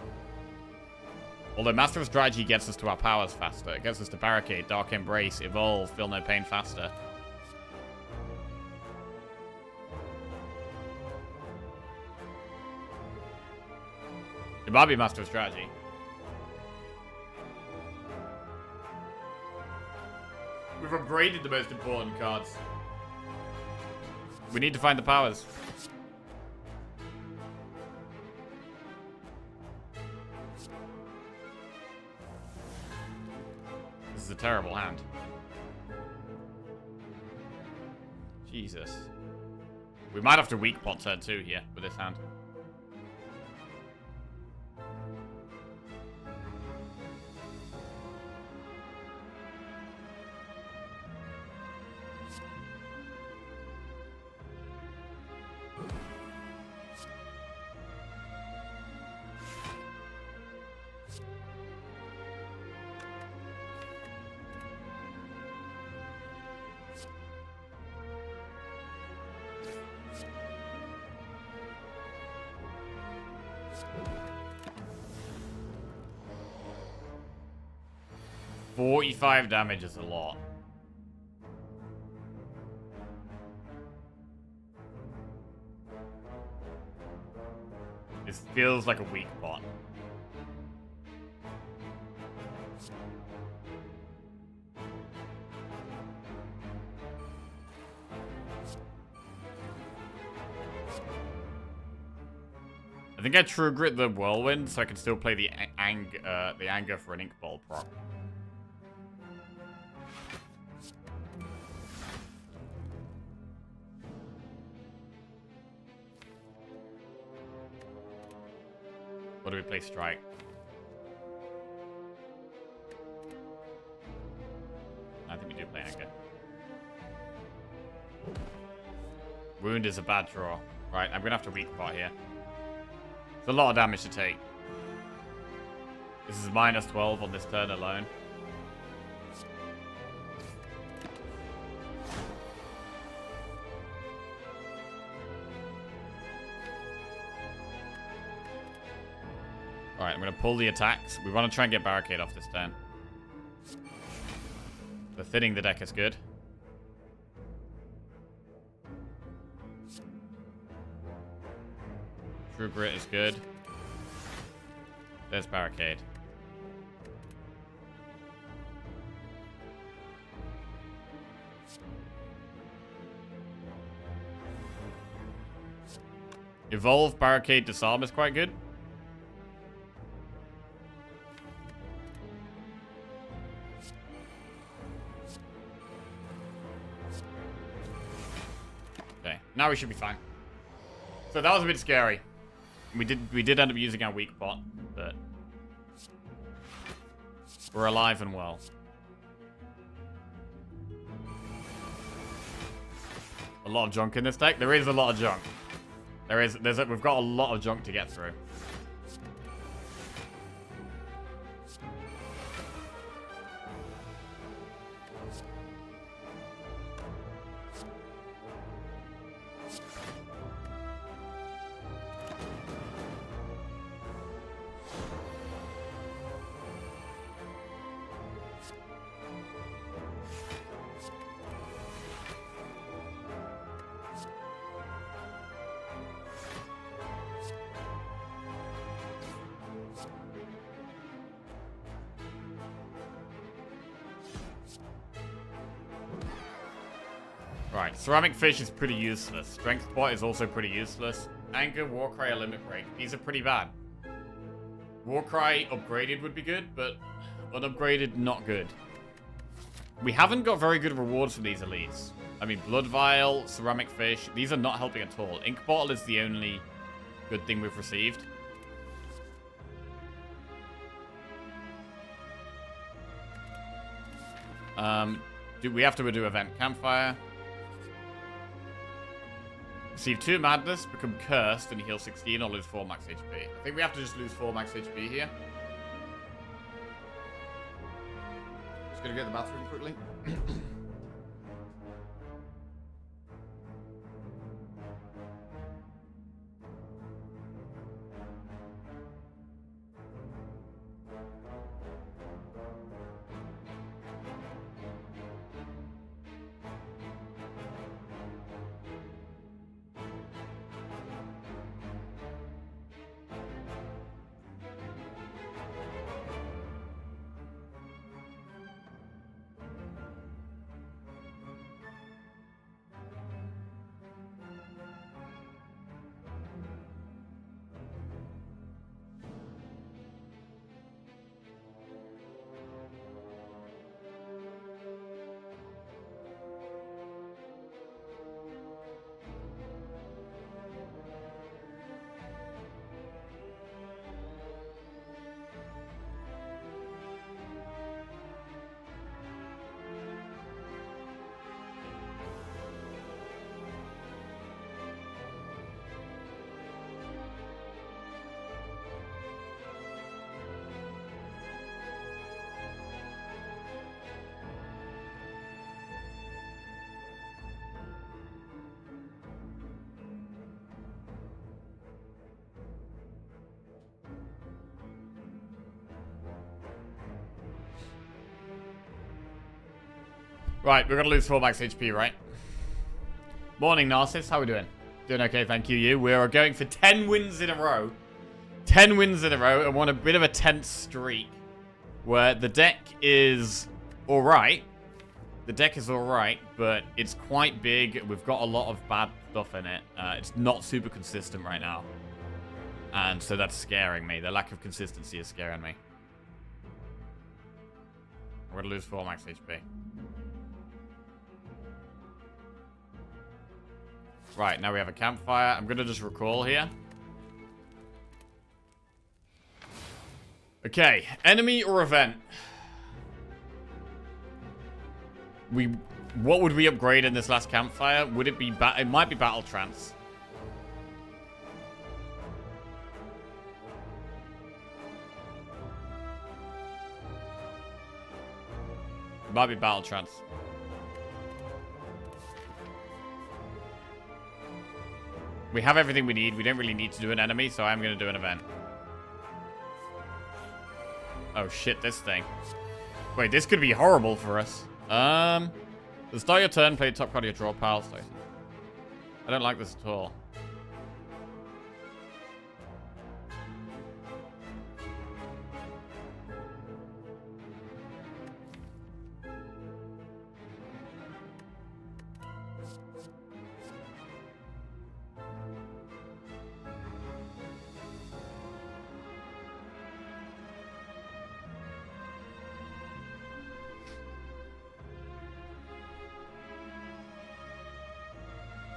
Although Master of Strategy gets us to our powers faster. It gets us to Barricade, Dark Embrace, Evolve, Feel No Pain faster. It might be Master of Strategy. We've upgraded the most important cards. We need to find the powers. This is a terrible hand. Jesus. We might have to weak pot turn 2 here with this hand. $45 damage is a lot. This feels like a weak pot. I think I True Grit the Whirlwind so I can still play the anger for an Ink Ball prop. Or do we play Strike? I think we do play Anger. Wound is a bad draw. Right, I'm gonna have to weak pot here. It's a lot of damage to take. This is minus 12 on this turn alone. Alright, I'm going to pull the attacks. We want to try and get Barricade off this turn. The thinning the deck is good. True Grit is good. There's Barricade. Evolve, Barricade, Disarm is quite good. Okay, now we should be fine. So that was a bit scary. We did end up using our weak pot, but we're alive and well. A lot of junk in this deck. There is a lot of junk. We've got a lot of junk to get through. Right, Ceramic Fish is pretty useless. Strength Pot is also pretty useless. Anger, Warcry, or Limit Break. These are pretty bad. Warcry upgraded would be good, but unupgraded, not good. We haven't got very good rewards for these elites. I mean, Blood Vial, Ceramic Fish, these are not helping at all. Ink Bottle is the only good thing we've received. Do we have to do Event Campfire? Receive 2 Madness, become cursed, and heal 16 or lose 4 max HP. I think we have to just lose 4 max HP here. Just gonna go to the bathroom quickly. Right, we're gonna lose 4 max HP, right? Morning, Narcissus. How we doing? Doing okay, thank you. We are going for 10 wins in a row. 10 wins in a row, and we're on a bit of a tense streak where the deck is alright. The deck is alright, but it's quite big. We've got a lot of bad stuff in it. It's not super consistent right now. And so that's scaring me. The lack of consistency is scaring me. We're gonna lose 4 max HP. Right, now we have a campfire. I'm gonna just recall here. Okay, enemy or event? What would we upgrade in this last campfire? Would it be it might be battle trance. It might be battle trance. We have everything we need. We don't really need to do an enemy, so I'm going to do an event. Oh shit, this thing. Wait, this could be horrible for us. Start your turn, play top card of your draw pile. I don't like this at all.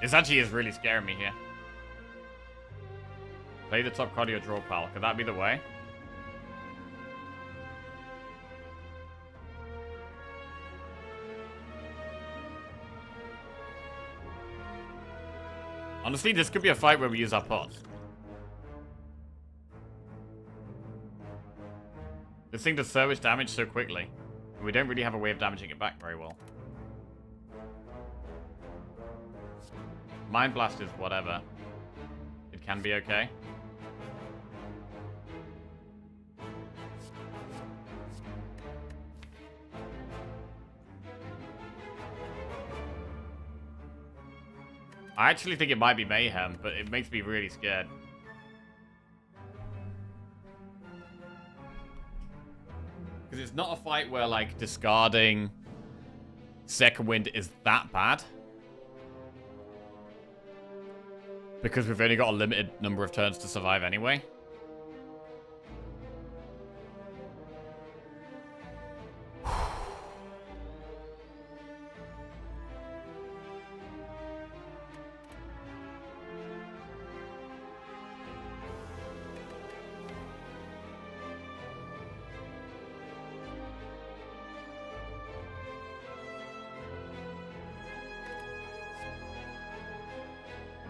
This actually is really scaring me here. Play the top card of your draw pile. Could that be the way? Honestly, this could be a fight where we use our pots. This thing does so much damage so quickly. And we don't really have a way of damaging it back very well. Mind Blast is whatever. It can be okay. I actually think it might be Mayhem, but it makes me really scared. Because it's not a fight where, like, discarding Second Wind is that bad. Because we've only got a limited number of turns to survive anyway.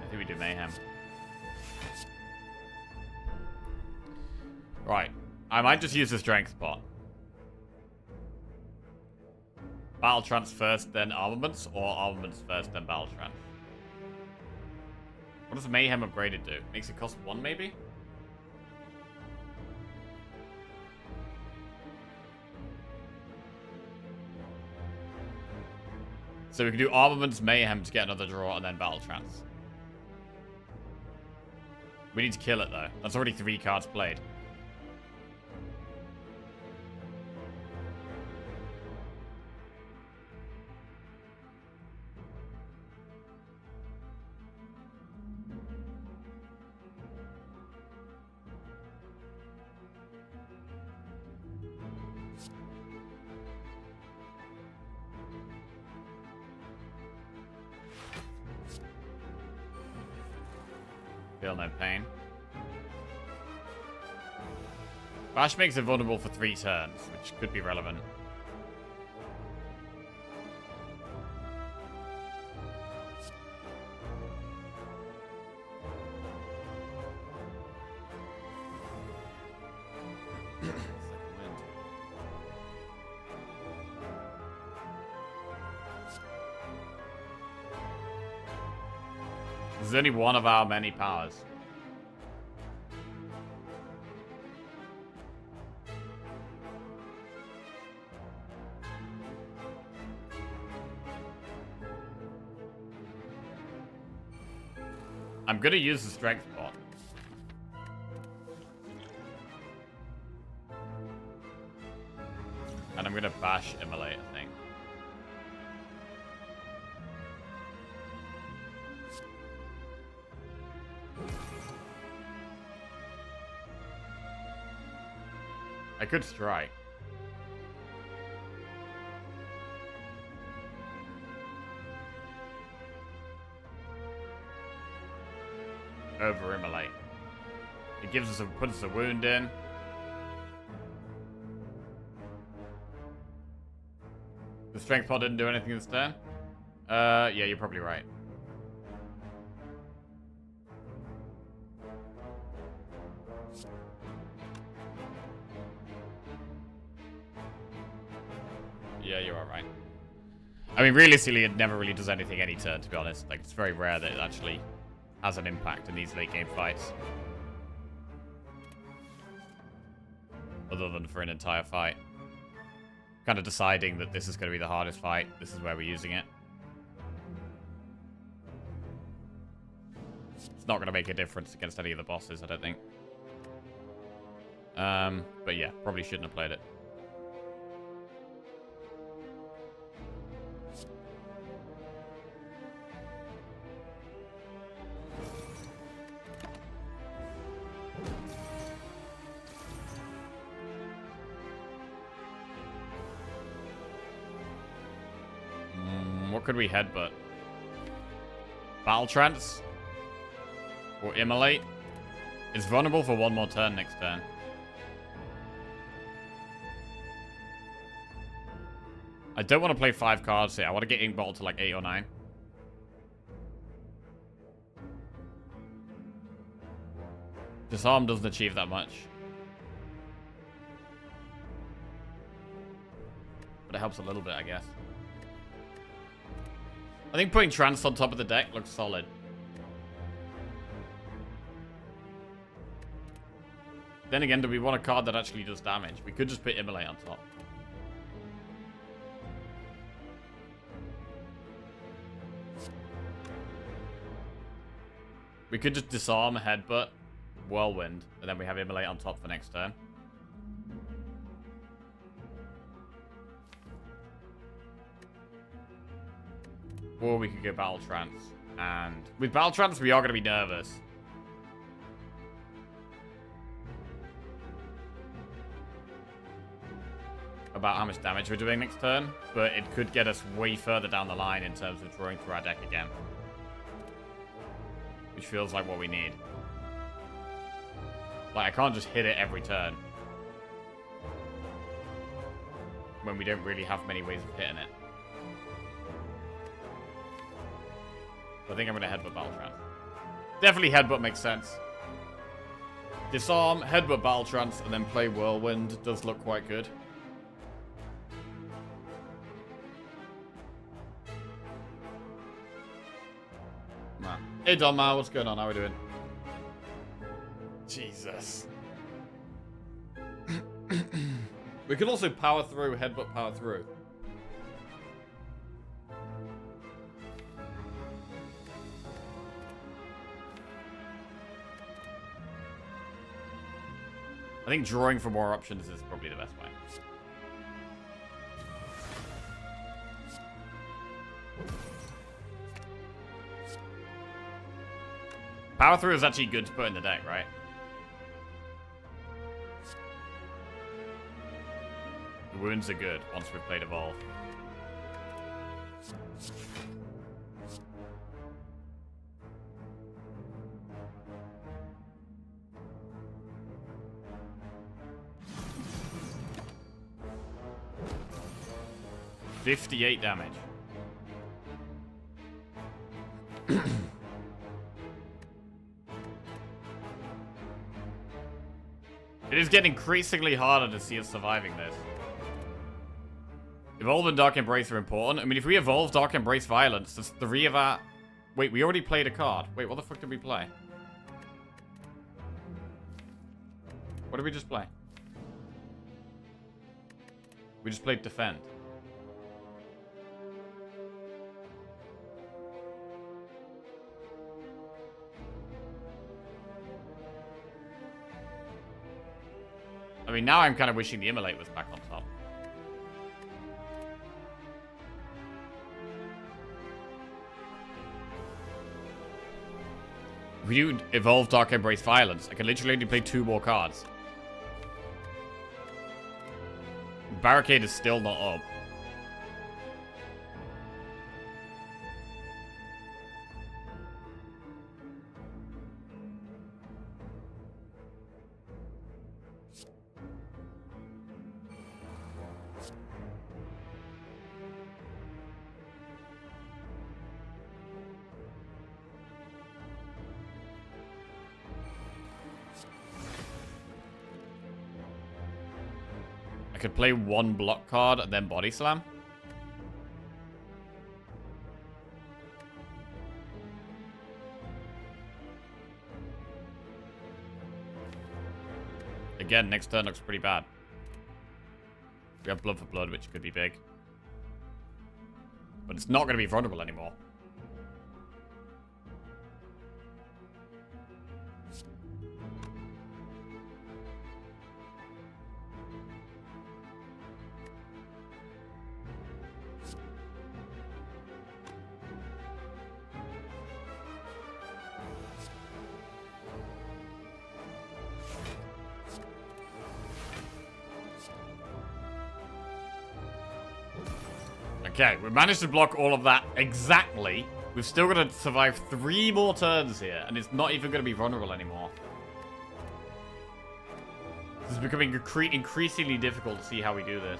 I think we do Mayhem. Right. I might just use the Strength pot. Battle Trance first, then Armaments, or Armaments first, then Battle Trance? What does Mayhem upgraded do? Makes it cost 1, maybe? So we can do Armaments, Mayhem to get another draw, and then Battle Trance. We need to kill it, though. That's already 3 cards played. Feel no pain. Bash makes it vulnerable for 3 turns, which could be relevant. This is only one of our many powers. I'm gonna use the strength bot. And I'm gonna bash Immolate, I think. I could strike. Over Immolate. It gives us puts us a wound in. The strength pod didn't do anything this turn. Yeah, you're probably right. Yeah, you're alright. I mean, realistically, it never really does anything any turn, to be honest. Like, it's very rare that it actually has an impact in these late game fights. Other than for an entire fight. Kind of deciding that this is going to be the hardest fight. This is where we're using it. It's not going to make a difference against any of the bosses, I don't think. But yeah, probably shouldn't have played it. What could we headbutt? Battle Trance? Or Immolate? It's vulnerable for one more turn next turn. I don't want to play 5 cards here. I want to get Ink Bottle to like 8 or 9. Disarm doesn't achieve that much. But it helps a little bit, I guess. I think putting Trance on top of the deck looks solid. Then again, do we want a card that actually does damage? We could just put Immolate on top. We could just disarm, headbutt, whirlwind, and then we have Immolate on top for next turn. Or we could go Battle Trance. And with Battle Trance, we are going to be nervous. About how much damage we're doing next turn. But it could get us way further down the line in terms of drawing through our deck again. Which feels like what we need. Like, I can't just hit it every turn. When we don't really have many ways of hitting it. I think I'm going to headbutt Battle Trance. Definitely headbutt makes sense. Disarm, headbutt Battle Trance, and then play Whirlwind does look quite good. Man. Hey Donmar, what's going on? How are we doing? Jesus. We could also power through, headbutt power through. I think drawing for more options is probably the best way. Power through is actually good to put in the deck, right? The wounds are good once we've played Evolve. $58 damage. It is getting increasingly harder to see us surviving this. Evolve and Dark Embrace are important. I mean, if we evolve Dark Embrace Violence, that's 3 of our... Wait, we already played a card. Wait, what the fuck did we play? What did we just play? We just played Defend. mean, now I'm kind of wishing the Immolate was back on top. If we do evolve Dark Embrace Violence, I can literally only play 2 more cards. Barricade is still not up. I could play 1 block card and then Body Slam. Again, next turn looks pretty bad. We have Blood for Blood, which could be big. But it's not going to be vulnerable anymore. Okay, we managed to block all of that exactly. We've still got to survive 3 more turns here, and it's not even going to be vulnerable anymore. This is becoming increasingly difficult to see how we do this.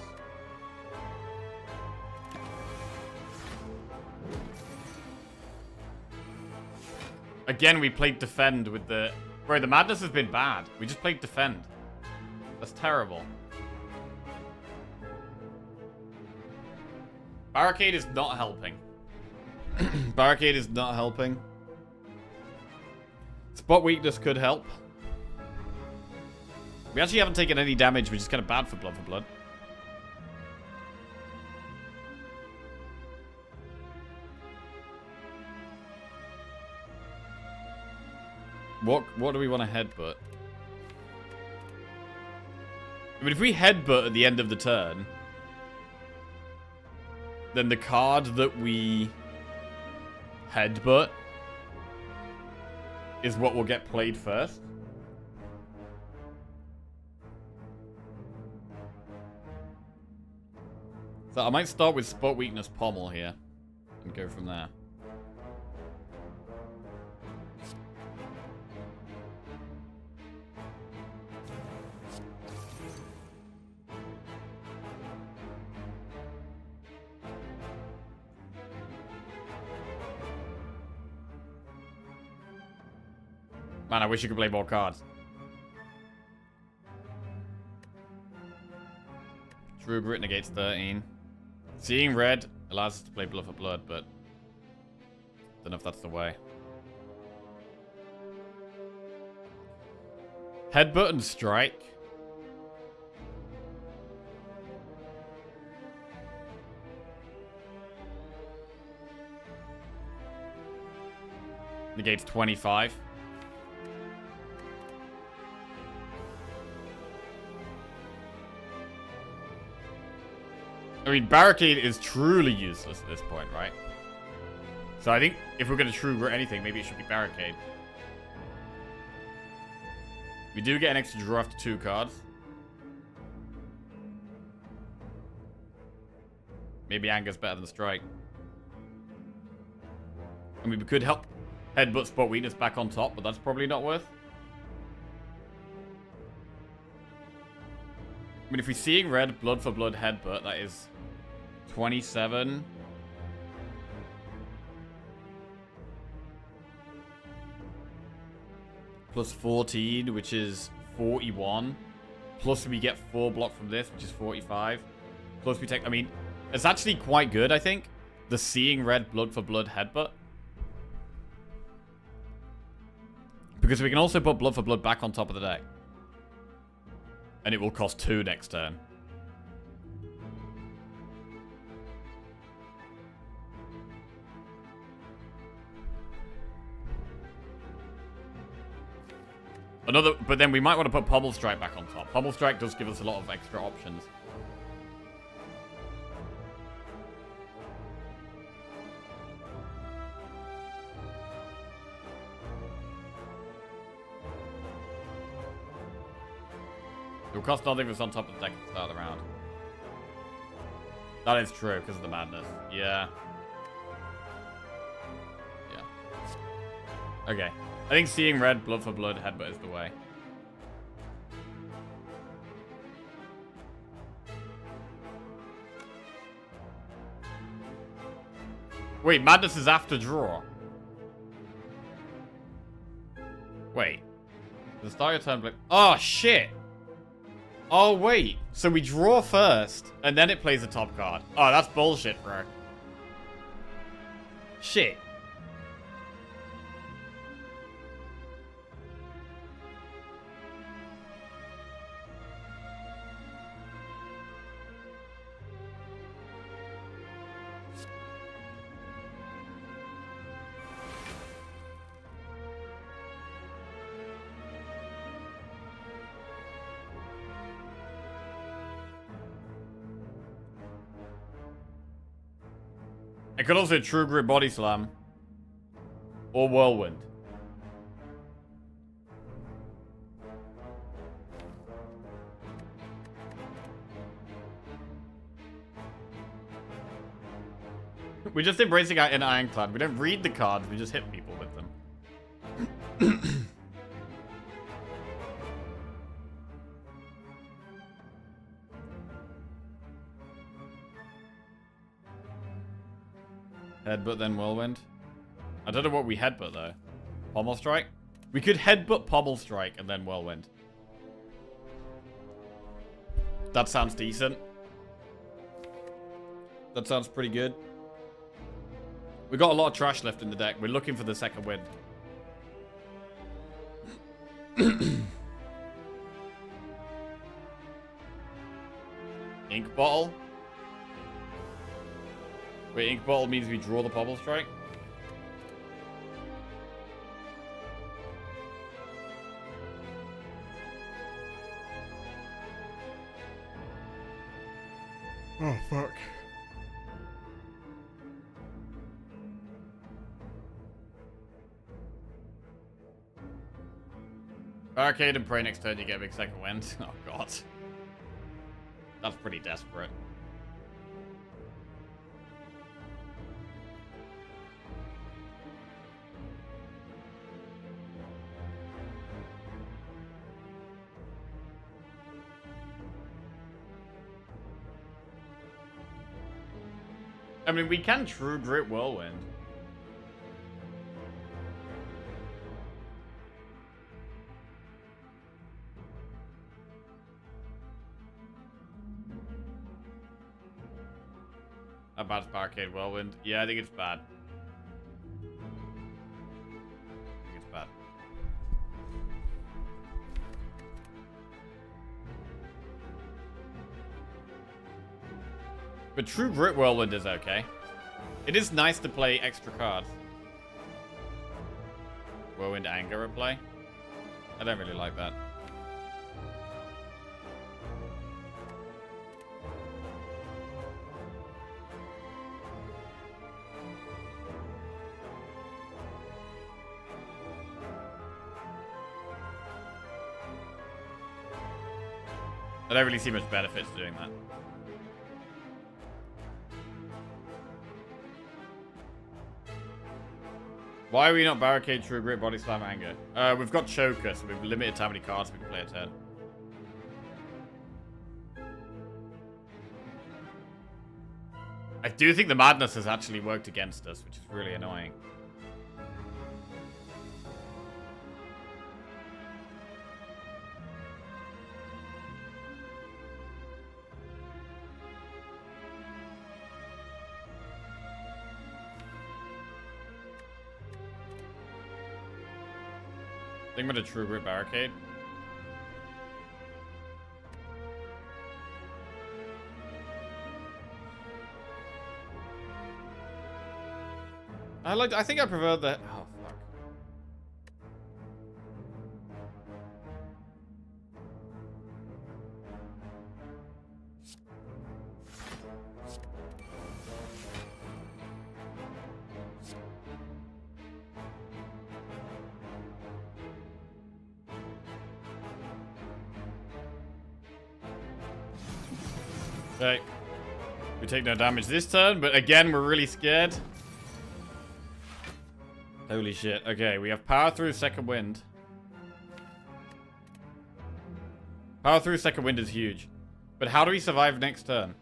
Again, we played Defend with the... Bro, the madness has been bad. We just played Defend. That's terrible. Barricade is not helping. Barricade is not helping. Spot Weakness could help. We actually haven't taken any damage, which is kind of bad for Blood. What do we want to headbutt? I mean, if we headbutt at the end of the turn, then the card that we headbutt is what will get played first. So I might start with Spot Weakness Pommel here and go from there. Man, I wish you could play more cards. True Grit negates 13. Seeing Red allows us to play Blood for Blood, but don't know if that's the way. Headbutt and Strike. Negates 25. I mean, Barricade is truly useless at this point, right? So I think if we're going to True Grit anything, maybe it should be Barricade. We do get an extra draw after 2 cards. Maybe Anger's better than Strike. I mean, we could help Headbutt Spot Weakness back on top, but that's probably not worth. I mean, if we're seeing Red, Blood for Blood, Headbutt, that is 27. Plus 14, which is 41. Plus we get 4 block from this, which is 45. Plus we take... I mean, it's actually quite good, I think. The Seeing Red, Blood for Blood, Headbutt. Because we can also put Blood for Blood back on top of the deck. And it will cost 2 next turn. But then we might want to put Pommel Strike back on top. Pommel Strike does give us a lot of extra options. It will cost nothing if it's on top of the deck at the start of the round. That is true, because of the madness. Yeah. Yeah. Okay. I think seeing red, blood for blood, headbutt is the way. Wait, madness is after draw. Wait. The start of your turn, oh, shit. Oh, wait. So we draw first, and then it plays the top card. Oh, that's bullshit, bro. Shit. It could also True Grit Body Slam. Or Whirlwind. We're just embracing our inner Ironclad. We don't read the cards, we just hit people with them. Headbutt, then Whirlwind. I don't know what we headbutt, though. Pommel Strike? We could headbutt Pommel Strike and then Whirlwind. That sounds decent. That sounds pretty good. We got a lot of trash left in the deck. We're looking for the second win. Ink Bottle? Wait, Ink Bottle means we draw the Pommel Strike? Oh, fuck. Arcade and pray next turn you get a big second wind. Oh, God. That's pretty desperate. I mean, we can True Grit Whirlwind. How bad's Barricade Whirlwind? Yeah, I think it's bad. I think it's bad. But True Grit Whirlwind is okay. It is nice to play extra cards. Whirlwind Anger at play? I don't really like that. I don't really see much benefit to doing that. Why are we not Barricade, True Grit, Body Slam, Anger? We've got Choker, so we've limited to how many cards we can play a turn. I do think the Madness has actually worked against us, which is really annoying. I think I'm gonna True Grit Barricade. I think I prefer the... Oh, fuck. Okay. We take no damage this turn, but again, we're really scared. Holy shit. Okay, we have power through second wind. Power through second wind is huge. But how do we survive next turn?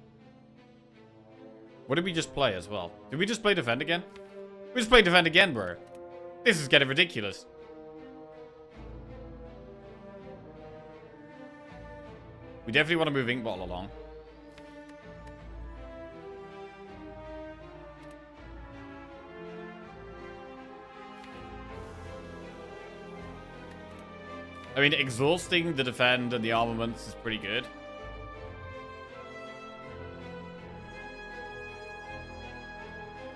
What did we just play as well? Did we just play defend again? We just played defend again, bro. This is getting ridiculous. We definitely want to move Ink Bottle along. I mean, exhausting the defend and the armaments is pretty good.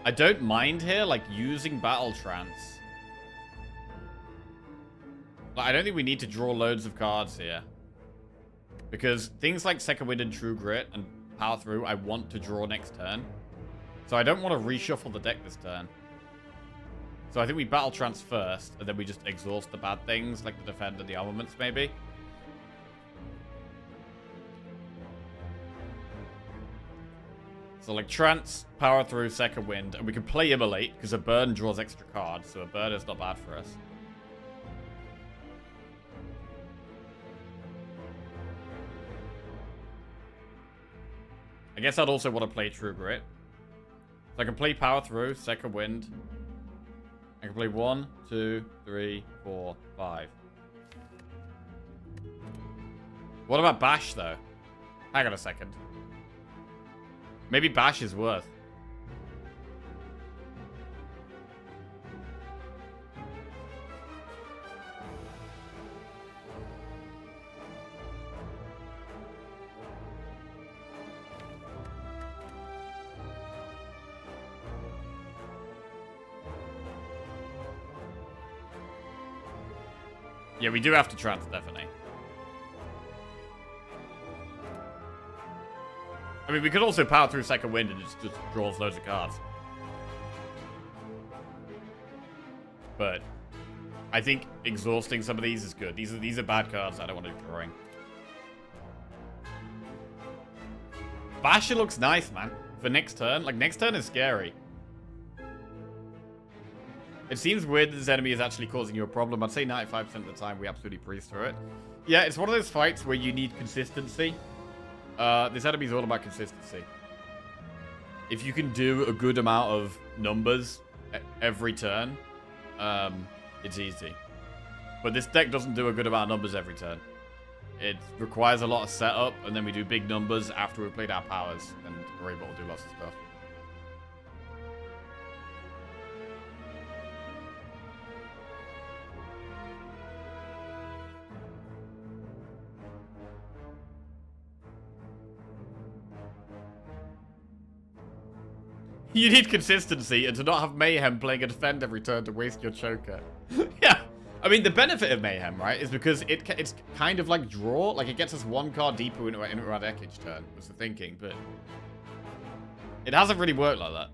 I don't mind here, like, using Battle Trance. Like, I don't think we need to draw loads of cards here. Because things like Second Wind and True Grit and Power Through, I want to draw next turn. So I don't want to reshuffle the deck this turn. So I think we Battle Trance first, and then we just exhaust the bad things, like the defend and the armaments, maybe. So like Trance, Power Through, Second Wind, and we can play Immolate, because a burn draws extra cards, so a burn is not bad for us. I guess I'd also want to play True Grit. So I can play Power Through, Second Wind. I can play 1, 2, 3, 4, 5. What about Bash, though? Hang on a second. Maybe Bash is worth. Yeah, we do have to trance, definitely. I mean, we could also power through Second Wind and it just draws loads of cards. But I think exhausting some of these is good. These are bad cards I don't want to be drawing. Basher looks nice, man. For next turn. Like, next turn is scary. It seems weird that this enemy is actually causing you a problem. I'd say 95% of the time we absolutely breeze through it. Yeah, it's one of those fights where you need consistency. This enemy is all about consistency. If you can do a good amount of numbers every turn, it's easy. But this deck doesn't do a good amount of numbers every turn. It requires a lot of setup, and then we do big numbers after we've played our powers, and we're able to do lots of stuff. You need consistency and to not have Mayhem playing a defend every turn to waste your choker. Yeah. I mean, the benefit of Mayhem, right, is because it's kind of like draw. Like, it gets us one card deeper into our deck each turn, was the thinking. But it hasn't really worked like that.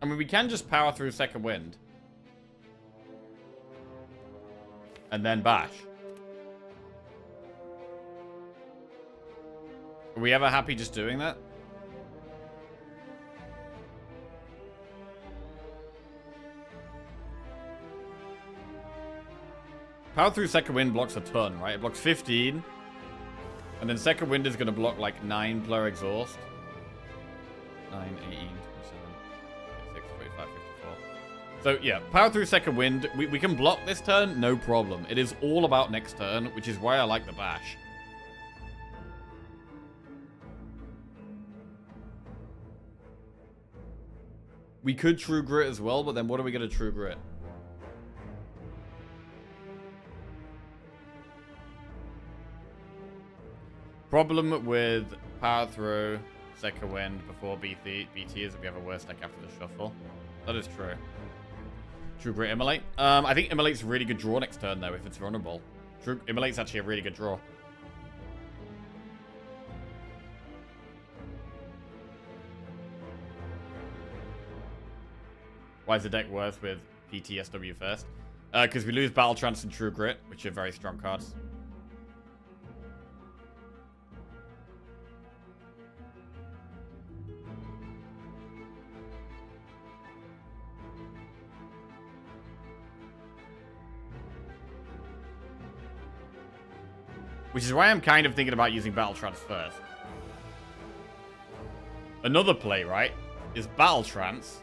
I mean, we can just power through Second Wind. And then Bash. Are we ever happy just doing that? Power through Second Wind blocks a ton, right? It blocks 15. And then Second Wind is going to block like 9 player exhaust. 9, 18, 27, 26, 45, 54. So yeah, power through Second Wind. We can block this turn, no problem. It is all about next turn, which is why I like the Bash. We could True Grit as well, but then what are we going to True Grit? Problem with power through Second Wind before BT is that we have a worse deck after the shuffle. That is true. True Grit Immolate. I think Immolate's a really good draw next turn, though, if it's vulnerable. Immolate's actually a really good draw. Why is the deck worse with PTSW first? Because we lose Battle Trance and True Grit, which are very strong cards. Which is why I'm kind of thinking about using Battle Trance first. Another play, right, is Battle Trance.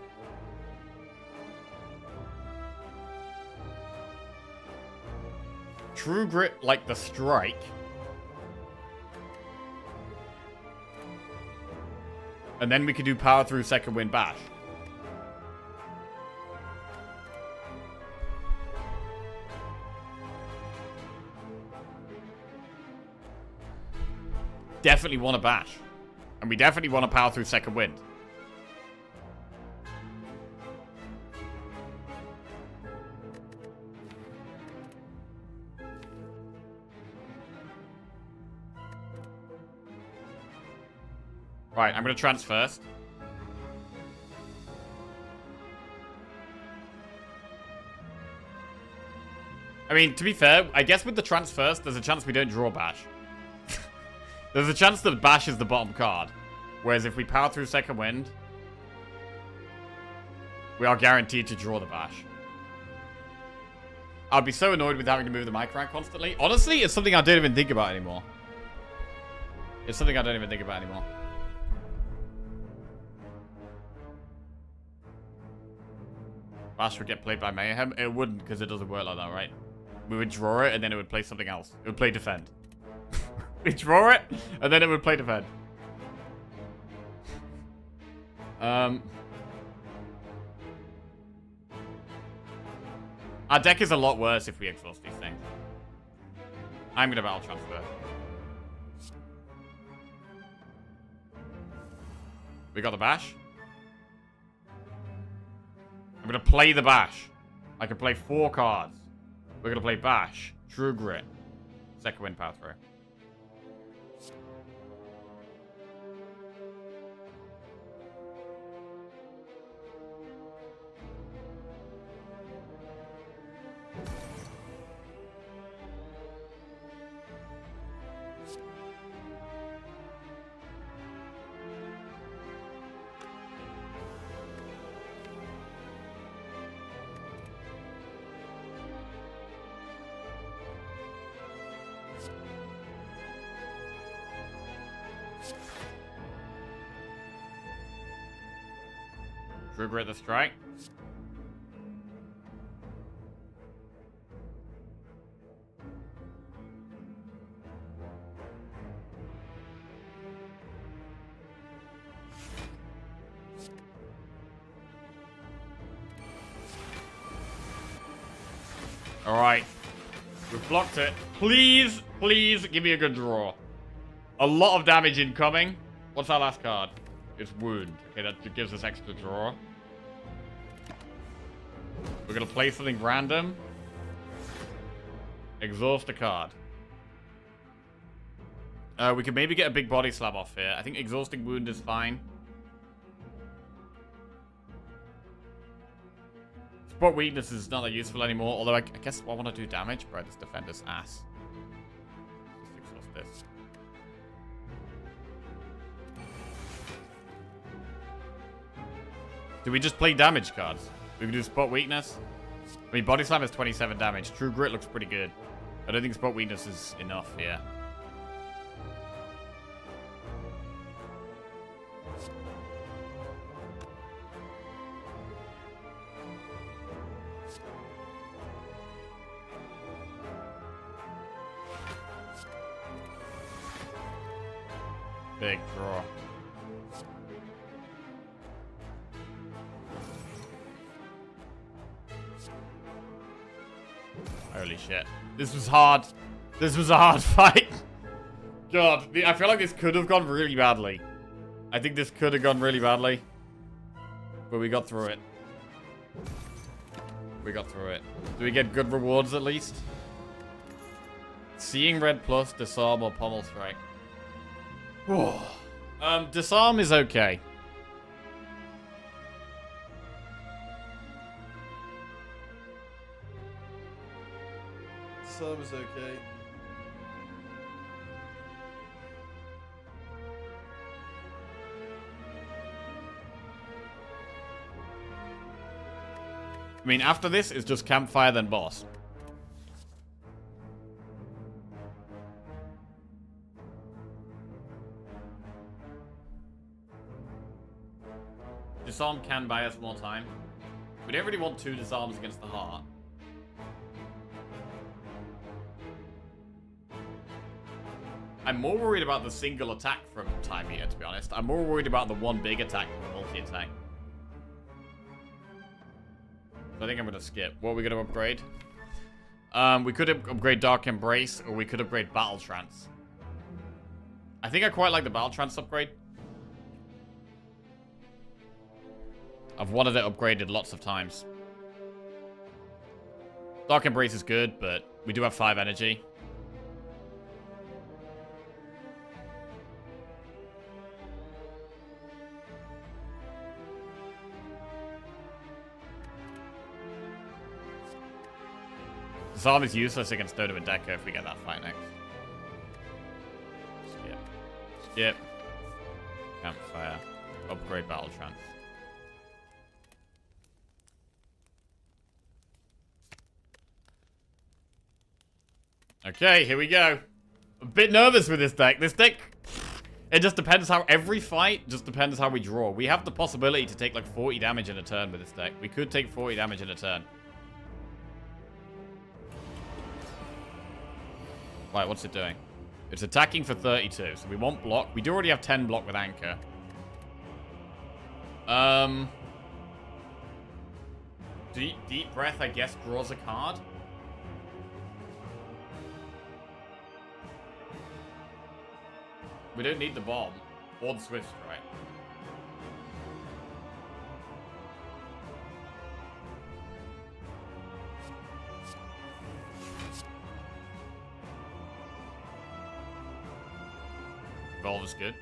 True Grit like the strike. And then we could do Power Through Second Wind Bash. Definitely want to bash. And we definitely want to Power Through Second Wind. Right, I'm going to trance first. I mean, to be fair, I guess with the trance first, there's a chance we don't draw bash. There's a chance that bash is the bottom card. Whereas if we Power Through Second Wind, we are guaranteed to draw the bash. I'd be so annoyed with having to move the mic around constantly. Honestly, it's something I don't even think about anymore. It's something I don't even think about anymore. Bash would get played by Mayhem. It wouldn't, because it doesn't work like that, right? We would draw it, and then it would play something else. It would play Defend. We draw it, and then it would play Defend. Our deck is a lot worse if we exhaust these things. I'm going to Battle Transfer. We got the bash. I'm going to play the bash. I can play 4 cards. We're going to play bash, True Grit, Second Wind, Power Through. Regret the strike. All right, we've blocked it. Please, please give me a good draw. A lot of damage incoming. What's our last card? It's Wound. Okay, that gives us extra draw. We're gonna play something random. Exhaust a card. We could maybe get a big body slab off here. I think Exhausting Wound is fine. Spot Weakness is not that useful anymore, although I guess I want to do damage. Right, this Defender's ass. Just exhaust this. Do we just play damage cards? We can do Spot Weakness. I mean, Body Slam is 27 damage. True Grit looks pretty good. I don't think Spot Weakness is enough here. Big draw. Holy shit. This was hard. This was a hard fight. God, I feel like this could have gone really badly. I think this could have gone really badly. But we got through it. We got through it. Do we get good rewards at least? Seeing Red plus, Disarm or Pommel Strike. Disarm is okay. disarm is okay. I mean, after this, it's just campfire, then boss. Disarm can buy us more time. We don't really want 2 disarms against the heart. I'm more worried about the single attack from Time Eater, to be honest. I'm more worried about the one big attack from the multi-attack. So I think I'm going to skip. What are we going to upgrade? We could upgrade Dark Embrace, or we could upgrade Battle Trance. I think I quite like the Battle Trance upgrade. I've wanted it upgraded lots of times. Dark Embrace is good, but we do have 5 energy. Disarm is useless against Dodo and Deco if we get that fight next. Skip. Skip. Campfire. Upgrade Battle Trance. Okay, here we go. A bit nervous with this deck. This deck, it just depends how every fight just depends how we draw. We have the possibility to take like 40 damage in a turn with this deck. We could take 40 damage in a turn. Right, what's it doing? It's attacking for 32, so we won't block. We do already have 10 block with Anchor. Deep Breath, I guess, draws a card. We don't need the bomb or the Swift Strike. Evolve is good.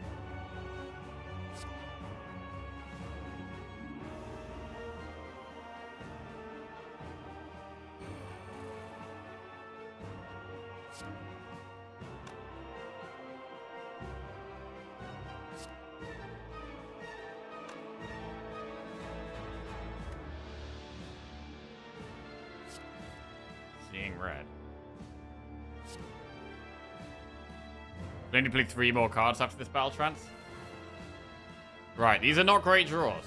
Seeing red. We only play 3 more cards after this Battle Trance. Right, these are not great draws.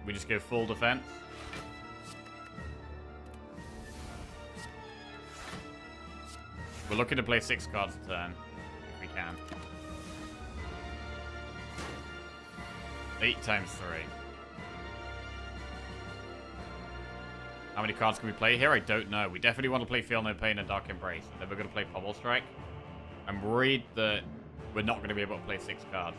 We just go full defense. We're looking to play 6 cards a turn, if we can. 8 times 3. How many cards can we play here? I don't know. We definitely want to play Feel No Pain and Dark Embrace. And then we're going to play Pommel Strike. I'm worried that we're not going to be able to play 6 cards.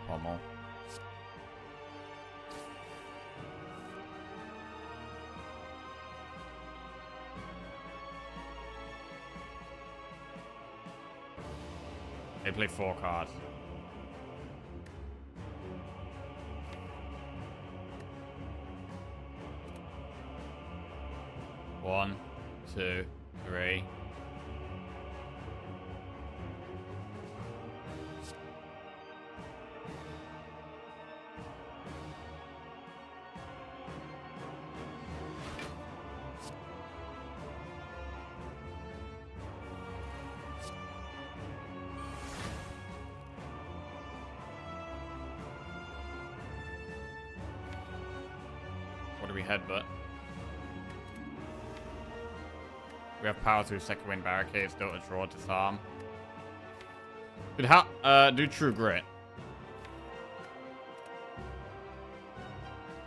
Pommel. They play 4 cards. One, two, three. What do we headbutt? We have power through second wind barricades, don't draw, disarm. Could do True Grit.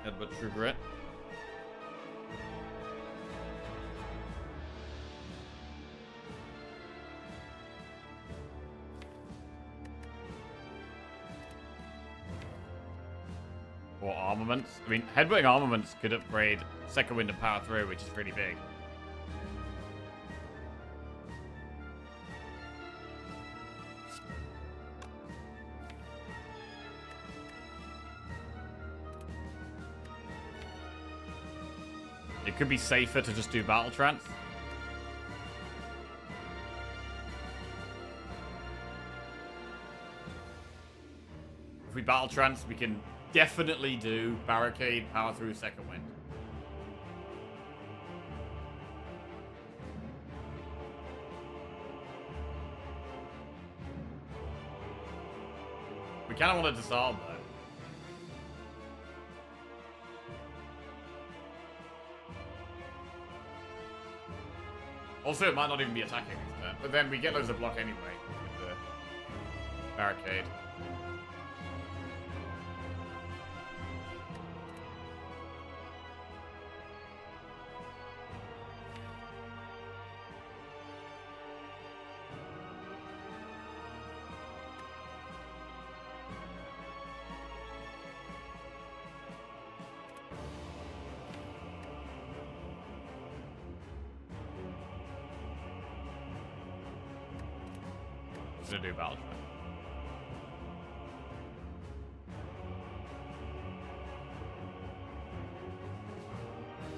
Headbutt True Grit. Or armaments. I mean, headbutting armaments could upgrade second wind and power through, which is pretty big. It could be safer to just do battle trance. If we battle trance, we can definitely do barricade, power through, second wind. We kind of want to disarm though. Also, it might not even be attacking this turn, but then we get loads of block anyway with the barricade. To do battle trap.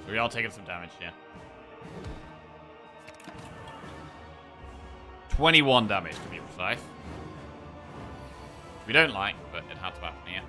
So we are taking some damage, yeah. 21 damage to be precise. We don't like, but it had to happen, yeah.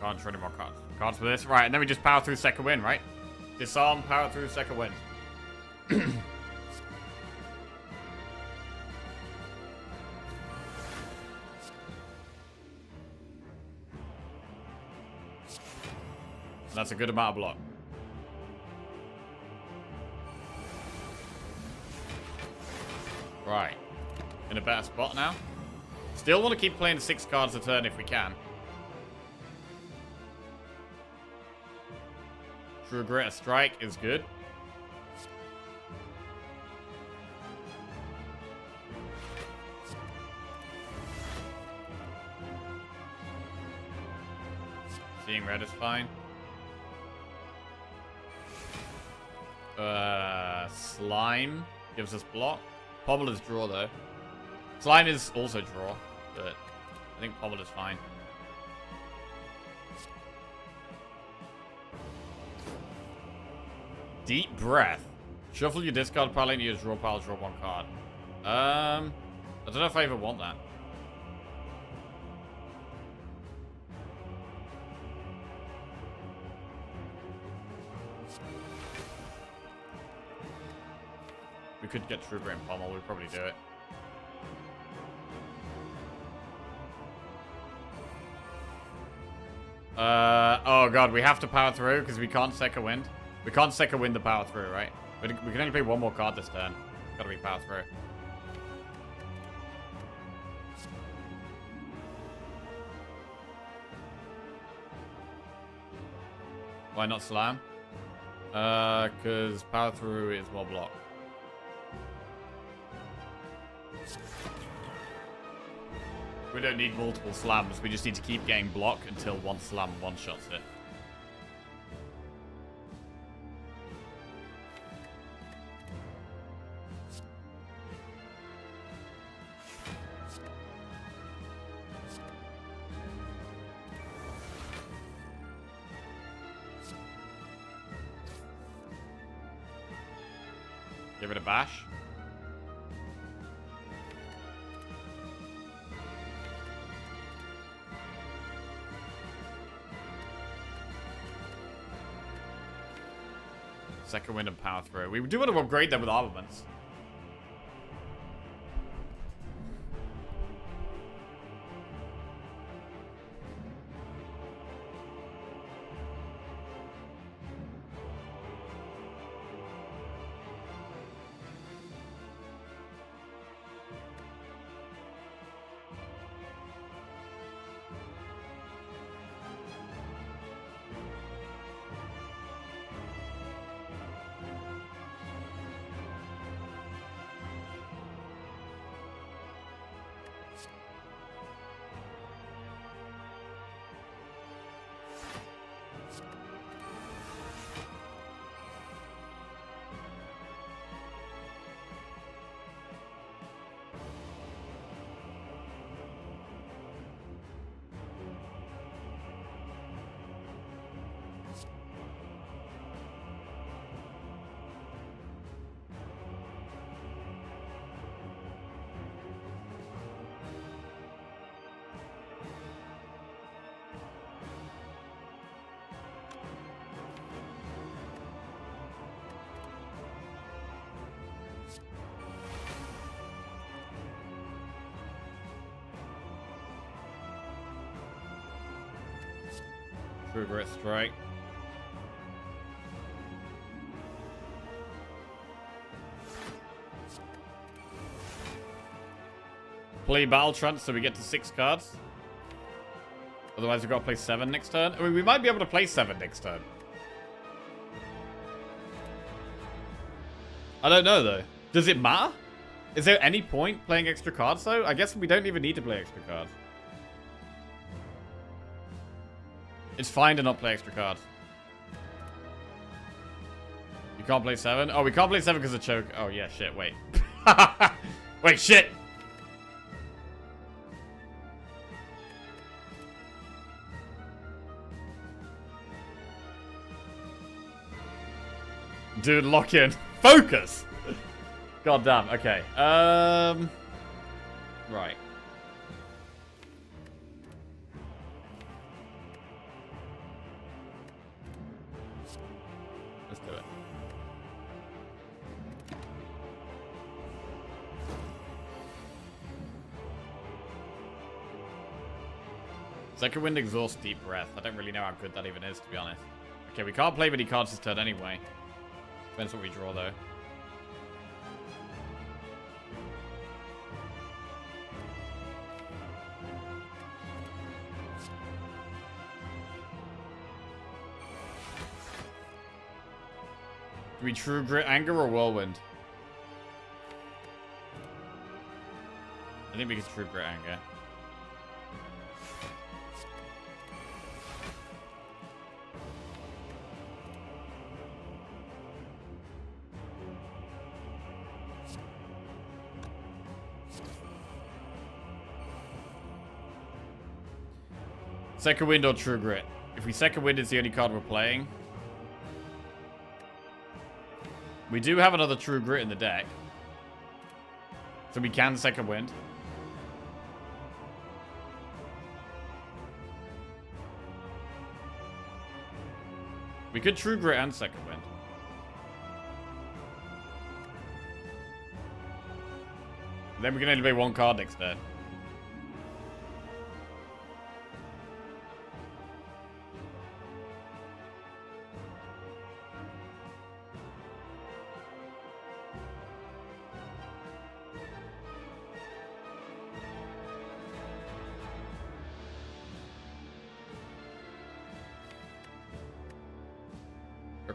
Can't draw any more cards. Cards for this. Right, and then we just power through second wind, right? Disarm, power through second wind. That's a good amount of block. Right. In a better spot now. Still want to keep playing 6 cards a turn if we can. True Greater Strike is good. Seeing red is fine. Slime gives us block. Pommel is draw though. Slime is also draw, but I think Pommel is fine. Deep Breath. Shuffle your discard pile into your draw pile, draw 1 card. I don't know if I even want that. We could get True Grit and Pommel, we'd probably do it. Oh god, we have to power through because we can't second wind. We can't second wind the power through, right? We can only play 1 more card this turn. Gotta be power through. Why not slam? Because power through is more block. We don't need multiple slams. We just need to keep getting block until 1 slam one-shots it. Give it a bash. Second wind and power through. We do want to upgrade them with armaments. True Grit Strike. Play Battle Trance so we get to 6 cards. Otherwise we've got to play 7 next turn. I mean, we might be able to play 7 next turn. I don't know, though. Does it matter? Is there any point playing extra cards, though? I guess we don't even need to play extra cards. It's fine to not play extra cards. You can't play 7? Oh, we can't play 7 because of choke. Oh, yeah, shit, wait. Wait, shit! Dude, lock in. Focus! God damn, okay. Right. Let's do it. Second Wind, Exhaust, Deep Breath. I don't really know how good that even is, to be honest. Okay, we can't play many cards this turn anyway. Depends what we draw, though. Do we True Grit Anger or Whirlwind? I think we can True Grit Anger. Second Wind or True Grit? If we Second Wind, it's the only card we're playing. We do have another True Grit in the deck. So we can Second Wind. We could True Grit and Second Wind. Then we can only play one card next turn.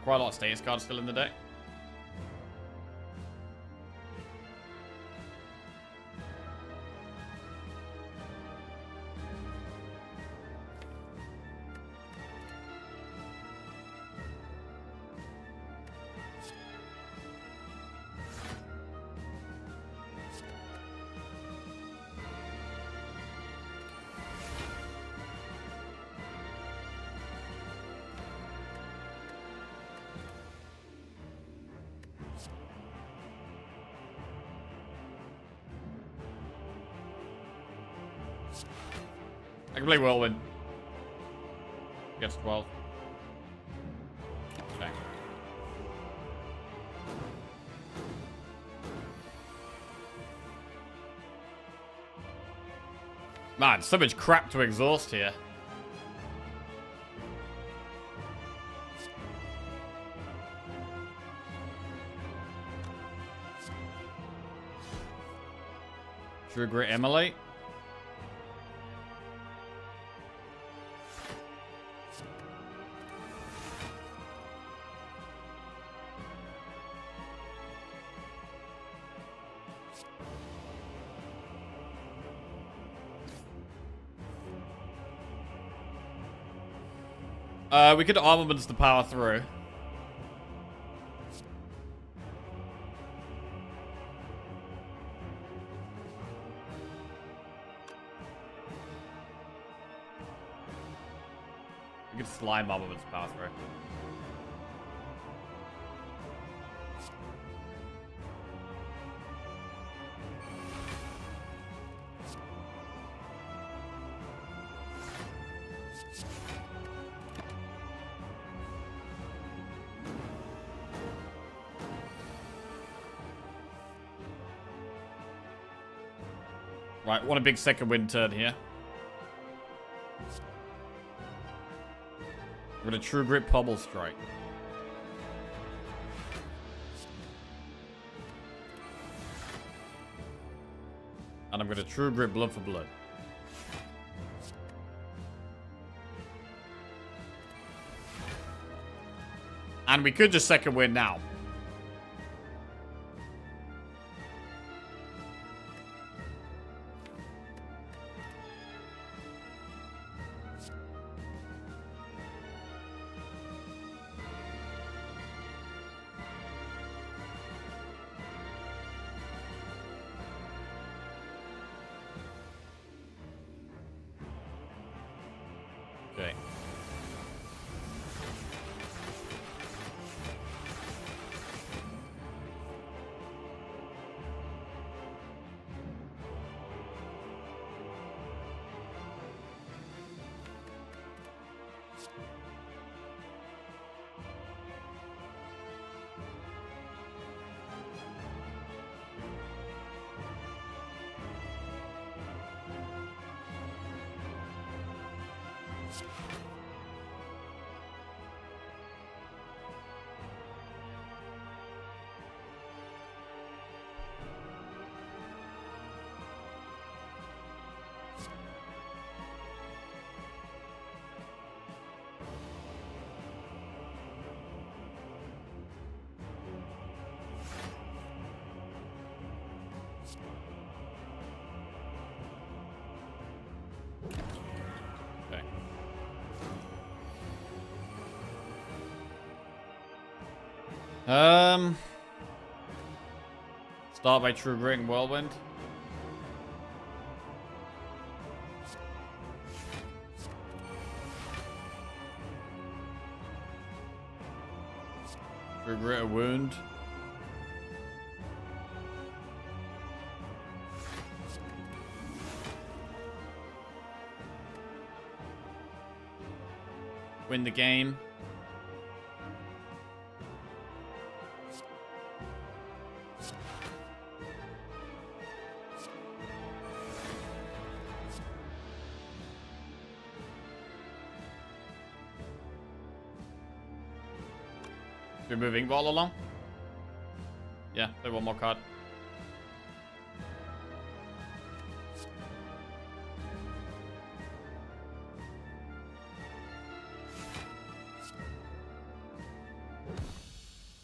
Quite a lot of status cards still in the deck. I can play Whirlwind. Gets 12. Okay. Man, so much crap to exhaust here. True Grit Immolate. We could armaments to power through. We could slime armaments to power through. Right, want a big second wind turn here. We're gonna True Grit Pummel Strike. And I'm gonna True Grit Blood for Blood. And we could just second wind now. Okay. Start by True Gritting Whirlwind. True Grit a Wound. Win the game. We're moving ball along. Yeah, play one more card.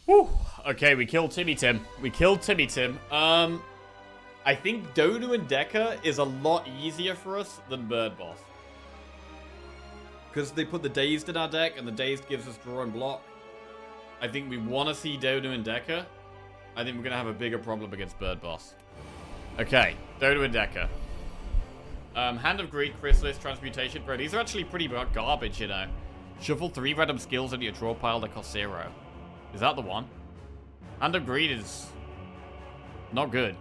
Whew. Okay, we killed Timmy Tim. We killed Timmy Tim. I think Dodu and Deca is a lot easier for us than Bird Boss. Because they put the Dazed in our deck, and the Dazed gives us draw and block. I think we want to see Dodu and Deca. I think we're going to have a bigger problem against Bird Boss. Okay, Dodu and Deca. Hand of Greed, Chrysalis, Transmutation. Bro, these are actually pretty garbage, you know. Shuffle 3 random skills into your draw pile that cost 0. Is that the one? Hand of Greed is not good.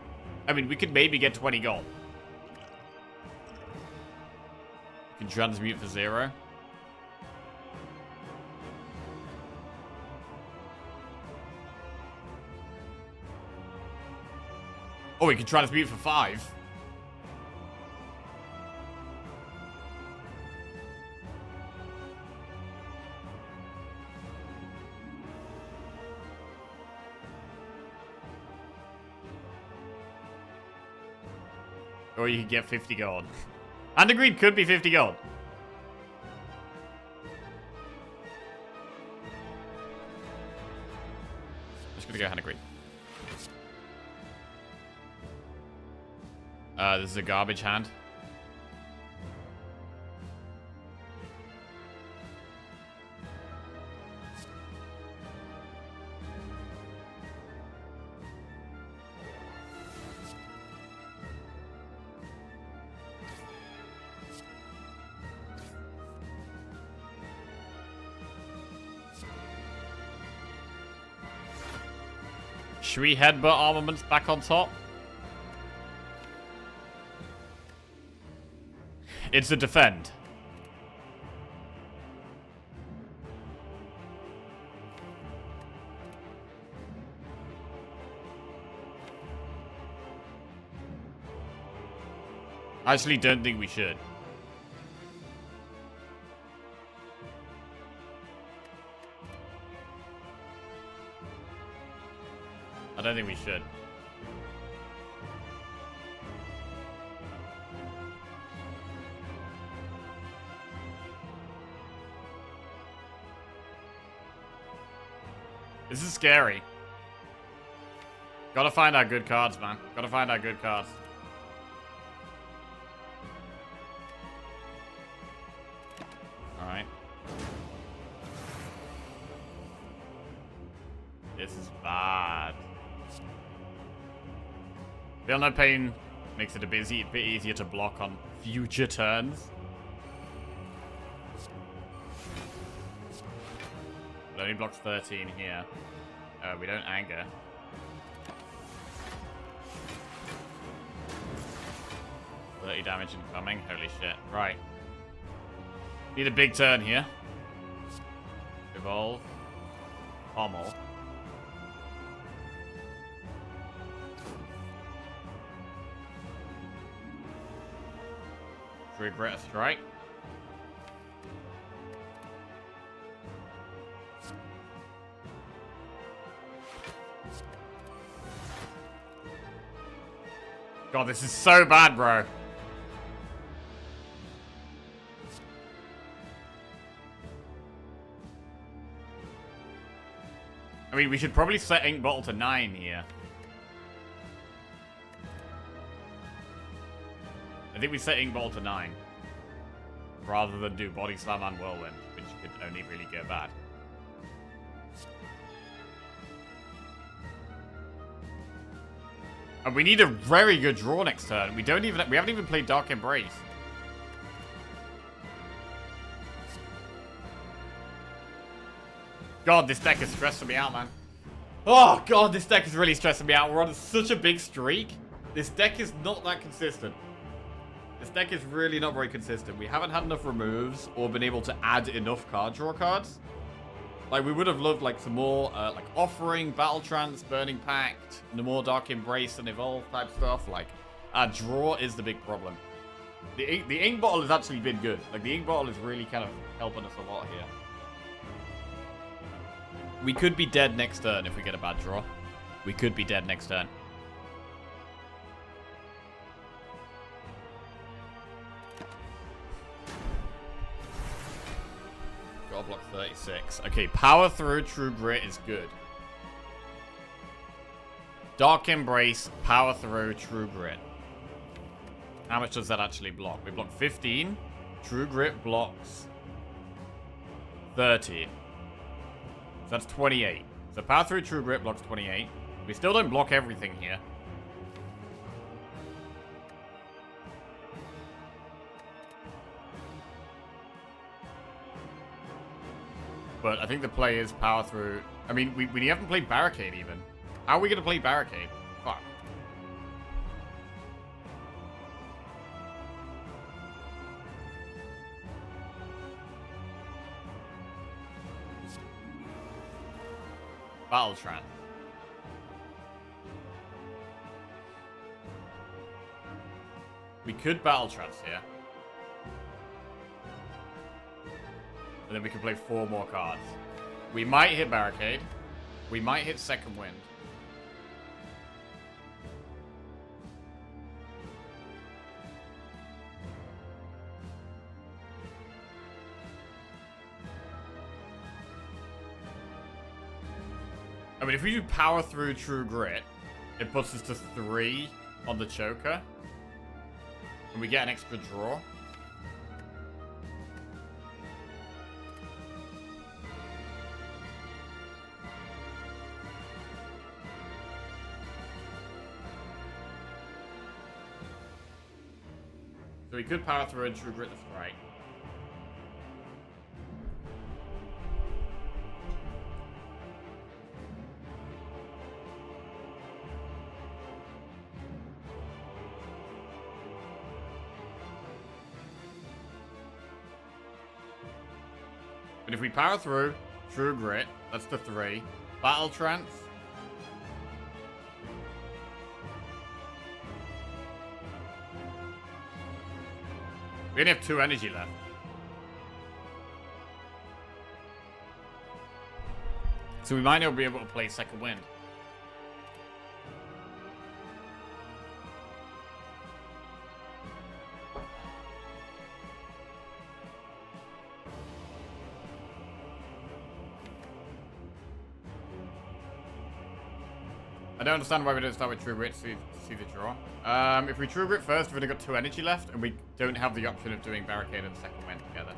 I mean, we could maybe get 20 gold. You can transmute for 0. Oh, we can transmute for 5. Or you could get 50 gold. Hand of Greed could be 50 gold. Just gonna go Hand of Greed. This is a garbage hand. Should we headbutt armaments back on top? It's a defend. I actually don't think we should. I don't think we should. This is scary. Gotta find our good cards, man. Gotta find our good cards. Alright. This is bad. Feel No Pain makes it a bit easier to block on future turns. It only blocks 13 here. We don't anger. $30 damage incoming. Holy shit. Right. Need a big turn here. Evolve. Pommel. Regret a strike. God, this is so bad, bro. I mean, we should probably set Ink Bottle to 9 here. I think we set Ink Bottle to 9. Rather than do Body Slam and Whirlwind, which could only really go bad. And we need a very good draw next turn. We haven't even played Dark Embrace. God, this deck is stressing me out, man. Oh, God, this deck is really stressing me out. We're on such a big streak. This deck is not that consistent. This deck is really not very consistent. We haven't had enough removes or been able to add enough card draw cards. Like, we would have loved, like, some more, like, Offering, Battle Trance, Burning Pact, the more Dark Embrace and Evolve type stuff. Like, our draw is the big problem. The Ink Bottle has actually been good. Like, the Ink Bottle is really kind of helping us a lot here. We could be dead next turn if we get a bad draw. We could be dead next turn. Gotta block 36. Okay, Power Through, True Grit is good. Dark Embrace, Power Through, True Grit. How much does that actually block? We block 15. True Grit blocks 13. So that's 28. So Power Through, True Grit blocks 28. We still don't block everything here. But I think the play is Power Through. I mean, we haven't played Barricade even. How are we going to play Barricade? Fuck. Battle Trance. We could Battle Trance here. And then we can play 4 more cards. We might hit Barricade. We might hit Second Wind. I mean, if we do power through True Grit, it puts us to 3 on the choker. And we get an extra draw. So we could power through and True Grit the strike. But if we power through True Grit, that's the 3. Battle Trance. We only have 2 energy left. So we might not be able to play Second Wind. I don't understand why we don't start with True Grit to see the draw. If we True Grit first, we've only got 2 energy left, and we don't have the option of doing Barricade and Second Wind together.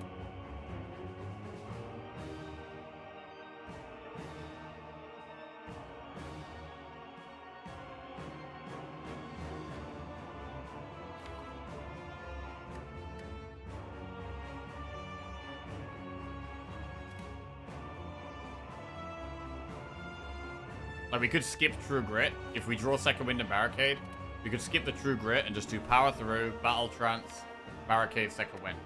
Like, we could skip True Grit. If we draw Second Wind and Barricade, we could skip the True Grit and just do Power Through, Battle Trance, Barricade, Second Wind.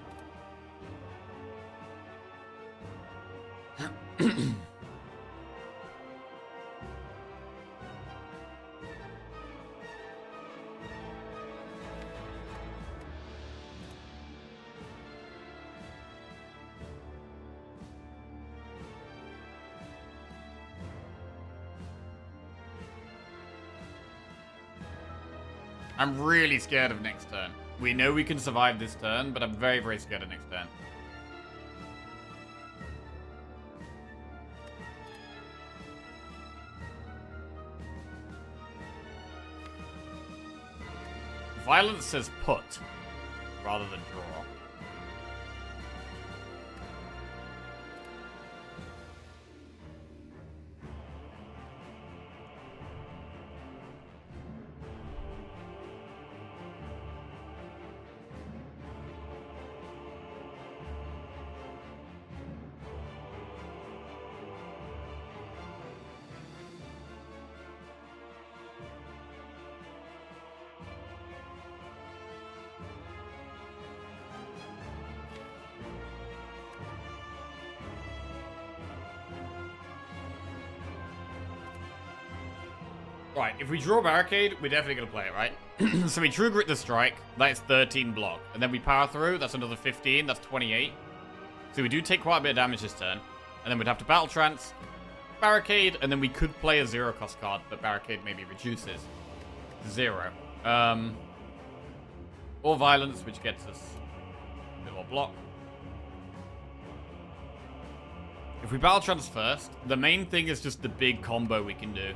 I'm really scared of next turn. We know we can survive this turn, but I'm very, very scared of next turn. Violence says put, rather than draw. Right, if we draw Barricade, we're definitely going to play it, right? So we True Grit the strike, that's 13 block. And then we power through, that's another 15, that's 28. So we do take quite a bit of damage this turn. And then we'd have to Battle Trance, Barricade, and then we could play a 0-cost card, but Barricade maybe reduces to 0. Or Violence, which gets us a bit more block. If we Battle Trance first, the main thing is just the big combo we can do.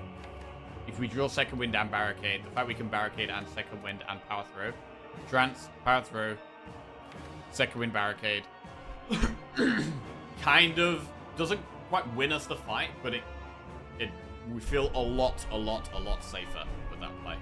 If we draw Second Wind and Barricade, the fact we can Barricade and Second Wind and Power Through. Trance, Power Through, Second Wind, Barricade. Kind of doesn't quite win us the fight, but we feel a lot safer with that play.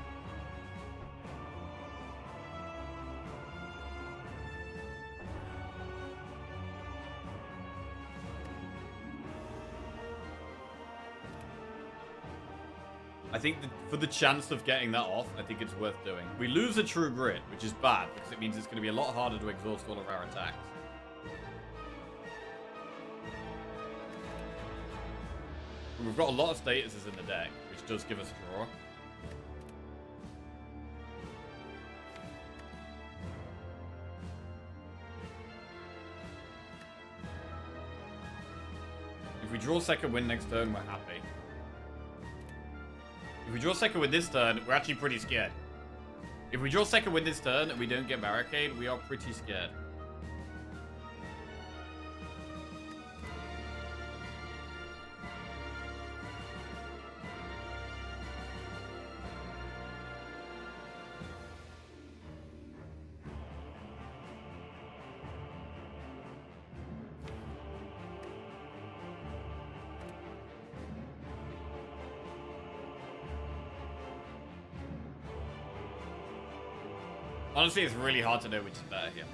I think that for the chance of getting that off, I think it's worth doing. We lose a True Grit, which is bad, because it means it's going to be a lot harder to exhaust all of our attacks. But we've got a lot of statuses in the deck, which does give us a draw. If we draw Second Wind next turn, we're happy. If we draw Second Wind this turn, we're actually pretty scared. If we draw Second Wind this turn and we don't get Barricade, we are pretty scared. Honestly, it's really hard to know which is better here.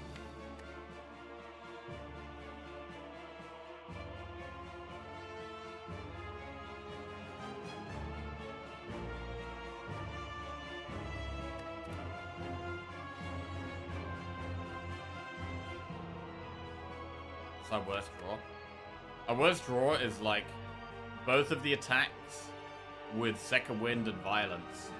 It's our worst draw. Our worst draw is like both of the attacks with Second Wind and Violence.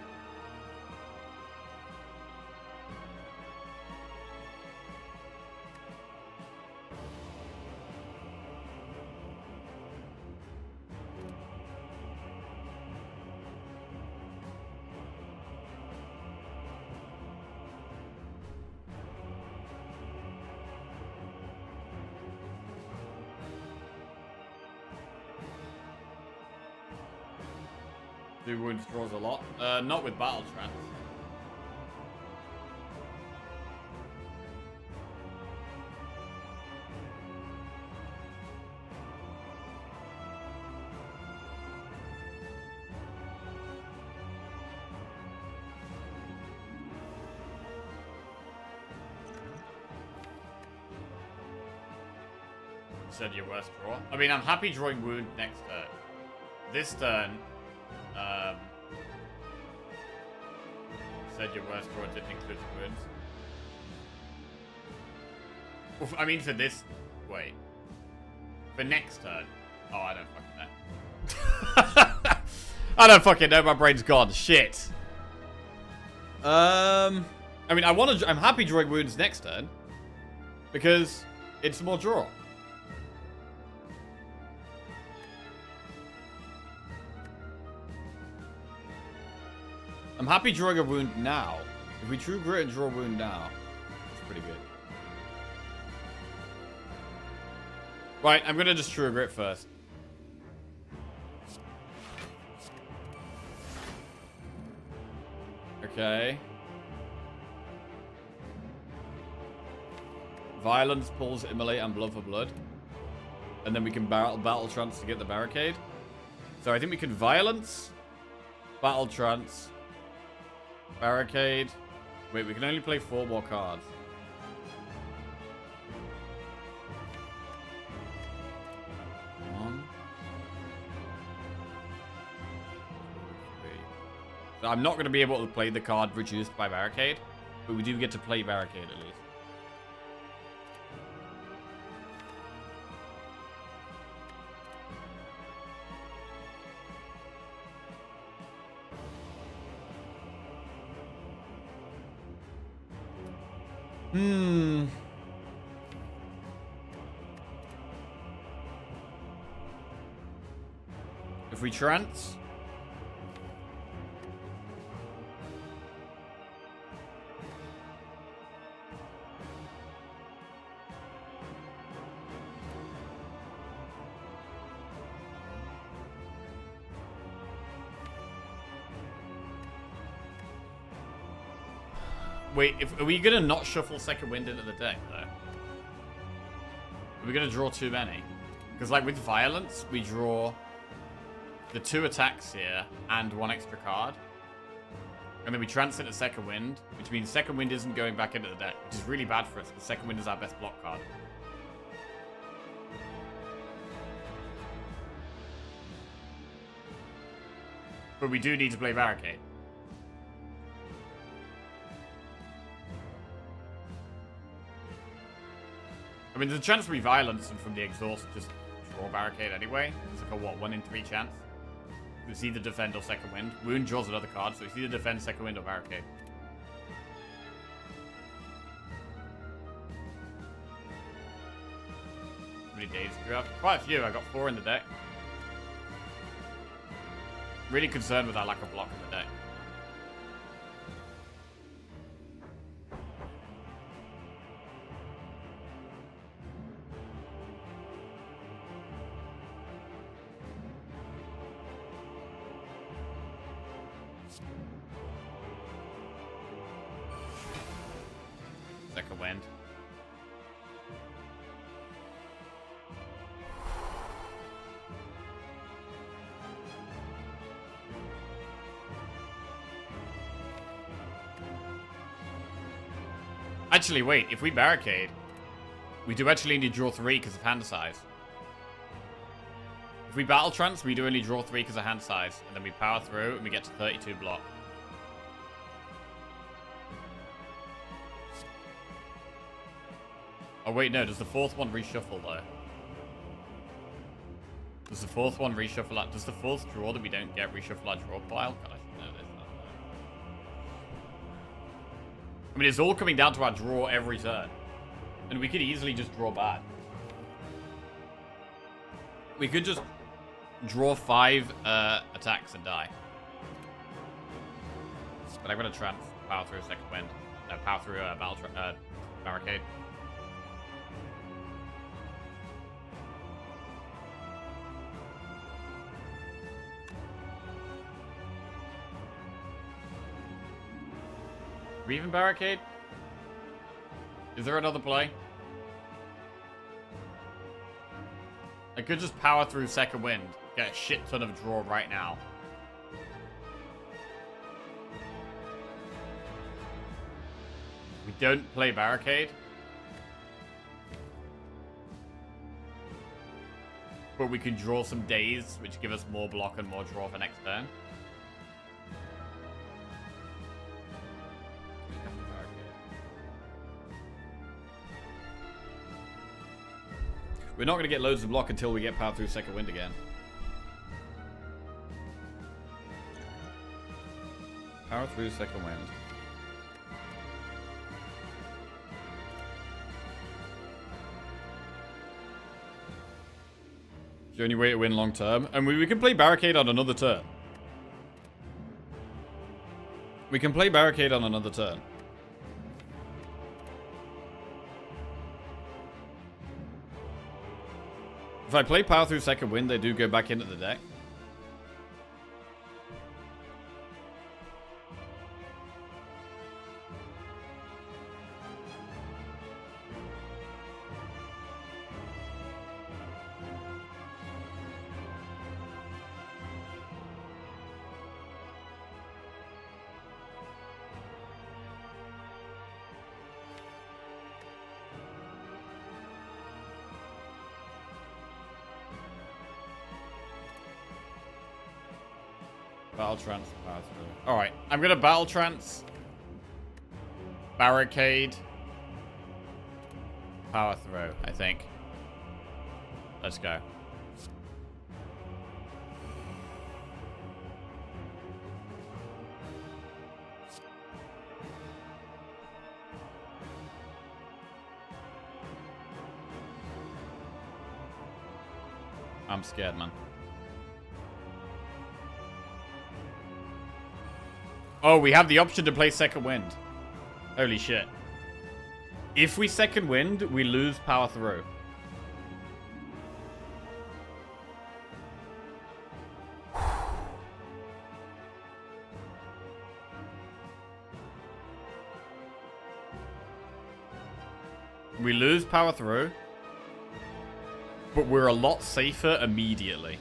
Two wounds draws a lot. Not with Battle Trance. Said your worst draw. I mean, I'm happy drawing wound next turn. This turn, said your worst draw didn't include the wounds. Oof, I mean, for this, wait, for next turn. Oh, I don't fucking know. I don't fucking know. My brain's gone. Shit. I mean, I'm happy drawing wounds next turn because it's more draw. I'm happy drawing a wound now. If we True Grit and draw a wound now, it's pretty good. Right, I'm gonna just True Grit first. Okay. Violence pulls Immolate and Blood for Blood. And then we can Battle Trance to get the barricade. So I think we can Violence, Battle Trance, Barricade. Wait, we can only play 4 more cards. One. So I'm not going to be able to play the card reduced by Barricade, but we do get to play Barricade at least. If we trance... Wait, are we gonna not shuffle Second Wind into the deck, though? Are we gonna draw too many? Because, like, with Violence, we draw the 2 attacks here and 1 extra card. And then we trance into Second Wind, which means Second Wind isn't going back into the deck, which is really bad for us, because Second Wind is our best block card. But we do need to play Barricade. I mean, there's a chance we Violence and from the exhaust just draw Barricade anyway. It's like a, what, 1 in 3 chance? It's either Defend or Second Wind. Wound draws another card, so it's either Defend, Second Wind, or Barricade. How many days do we have? Quite a few. I got 4 in the deck. Really concerned with our lack of block in the deck. Second Wind. Actually, wait. If we barricade, we do actually need to draw 3 because of hand size. If we battle trance, we do only draw 3 because of hand size. And then we power through and we get to 32 block. Oh, wait, no. Does the 4th one reshuffle, though? Does the 4th one reshuffle out? Does the 4th draw that we don't get reshuffle our draw pile? God, I should know this. I mean, it's all coming down to our draw every turn. And we could easily just draw bad. We could just draw 5 attacks and die. But I'm going to power through second wind. No, power through barricade. We even barricade? Is there another play? I could just power through second wind. Get a shit ton of draw right now. We don't play barricade. But we can draw some days, which give us more block and more draw for next turn. We're not going to get loads of block until we get power through second wind again. Power through second wind. It's the only way to win long term. And we can play barricade on another turn. We can play barricade on another turn. If I play power through second wind, they do go back into the deck. Battle trance, power through. Alright, I'm gonna battle trance. Barricade. Power through, I think. Let's go. I'm scared, man. Oh, we have the option to play second wind. Holy shit. If we second wind, we lose power through. We lose power through. But we're a lot safer immediately.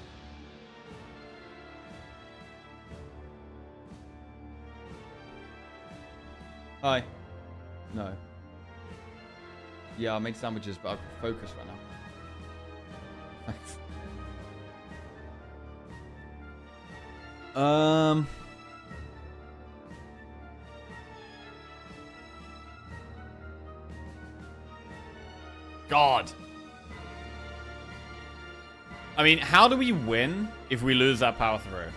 Hi. No. Yeah, I'll make sandwiches, but I'm focused right now. Thanks. God. I mean, how do we win if we lose that power through?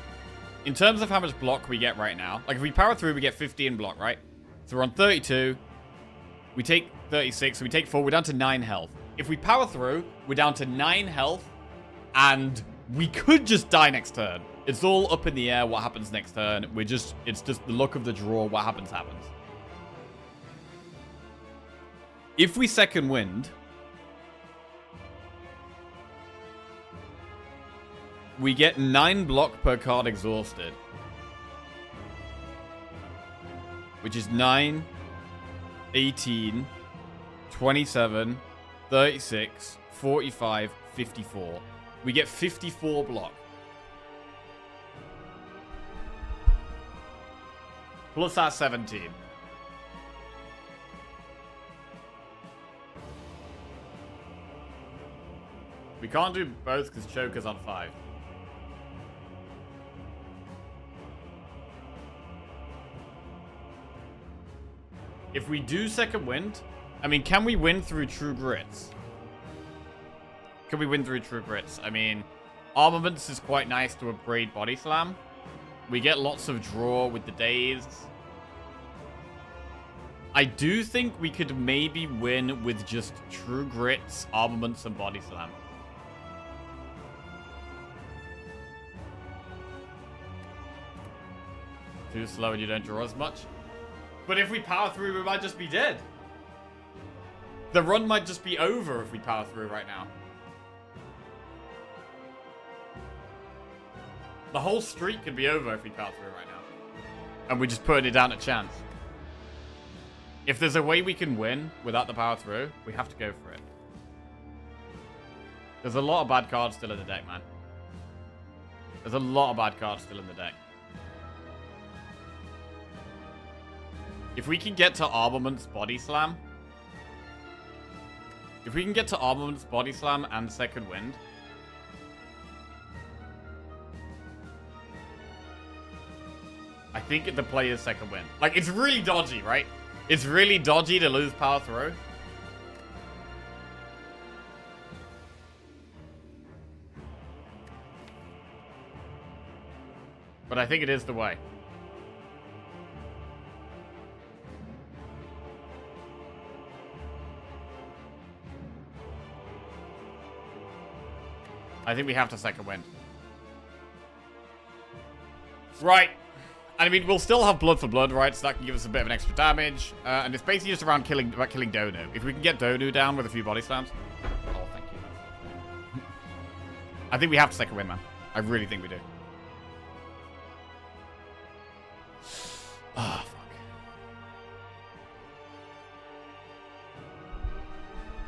In terms of how much block we get right now, like if we power through, we get 15 block, right? So we're on 32. We take 36. So we take 4. We're down to 9 health. If we power through, we're down to 9 health. And we could just die next turn. It's all up in the air what happens next turn. It's just the luck of the draw. What happens, happens. If we second wind, we get 9 block per card exhausted. Which is 9, 18, 27, 36, 45, 54. We get 54 block. Plus our 17. We can't do both because Choker's on 5. If we do second wind, I mean, can we win through True Grits? Can we win through True Grits? I mean, Armaments is quite nice to upgrade Body Slam. We get lots of draw with the days. I do think we could maybe win with just True Grits, Armaments, and Body Slam. Too slow and you don't draw as much. But if we power through, we might just be dead. The run might just be over if we power through right now. The whole streak could be over if we power through right now. And we're just putting it down to chance. If there's a way we can win without the power through, we have to go for it. There's a lot of bad cards still in the deck, man. There's a lot of bad cards still in the deck. If we can get to Armaments Body Slam. If we can get to Armaments Body Slam and Second Wind. I think the play is Second Wind. Like, it's really dodgy, right? It's really dodgy to lose power through. But I think it is the way. I think we have to second wind. Right. And I mean, we'll still have blood for blood, right? So that can give us a bit of an extra damage. And it's basically just around killing Donu. If we can get Donu down with a few body slams. Oh, thank you. I think we have to second win, man. I really think we do. Ah, fuck.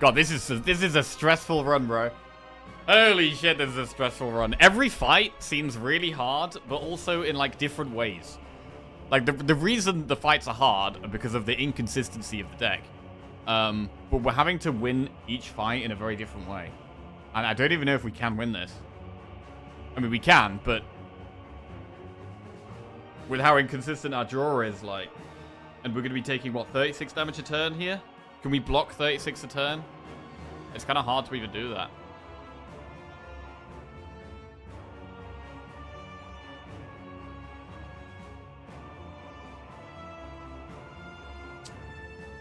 God, this is a stressful run, bro. Holy shit, this is a stressful run. Every fight seems really hard, but also in, like, different ways. Like, the reason the fights are hard are because of the inconsistency of the deck. But we're having to win each fight in a very different way. And I don't even know if we can win this. I mean, we can, but with how inconsistent our draw is, like, and we're going to be taking, what, 36 damage a turn here? Can we block 36 a turn? It's kind of hard to even do that.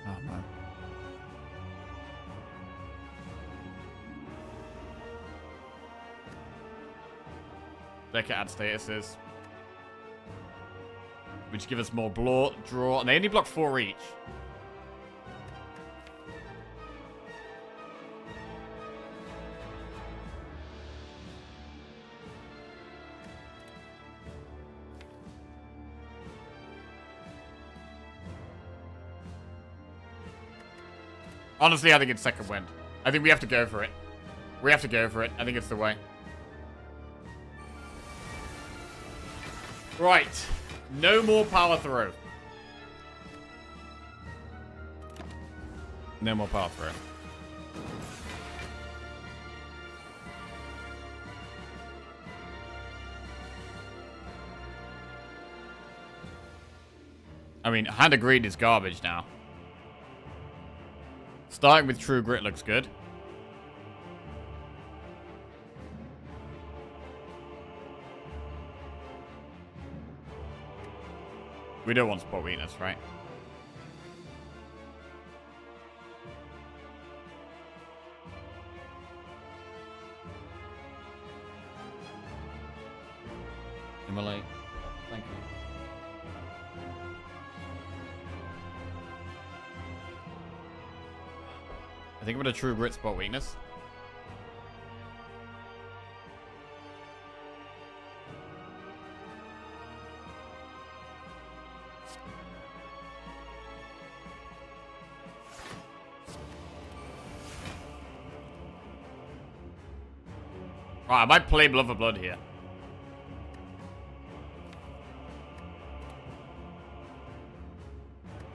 Oh, man. They can add statuses, which give us more draw, and they only block 4 each. Honestly, I think it's second wind. I think we have to go for it. We have to go for it. I think it's the way. Right. No more power through. No more power through. I mean, Hand of Greed is garbage now. Starting with True Grit looks good. We don't want spot weakness, right? Immolate. Thank you. I think I'm gonna True Grit spot weakness. Right, I might play Blood for Blood here.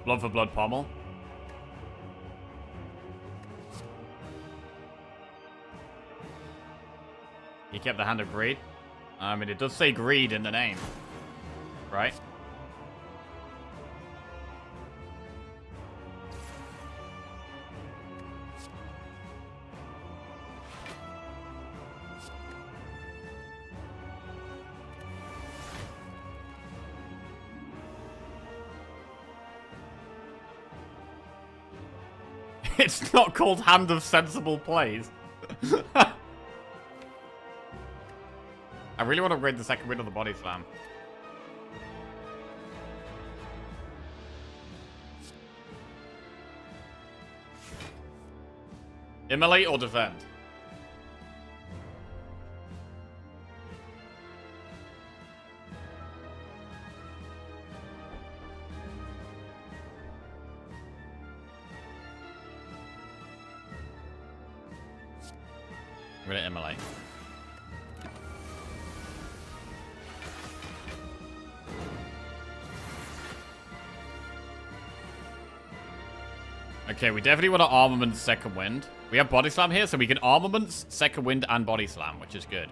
Blood for Blood pommel. kept the Hand of Greed. I mean, it does say greed in the name. Right? It's not called Hand of Sensible Plays. I really want to upgrade the second wind of the body slam. Immolate or defend? I'm gonna immolate. Okay, we definitely want to armament second wind. We have body slam here, so we can armaments, second wind, and body slam, which is good.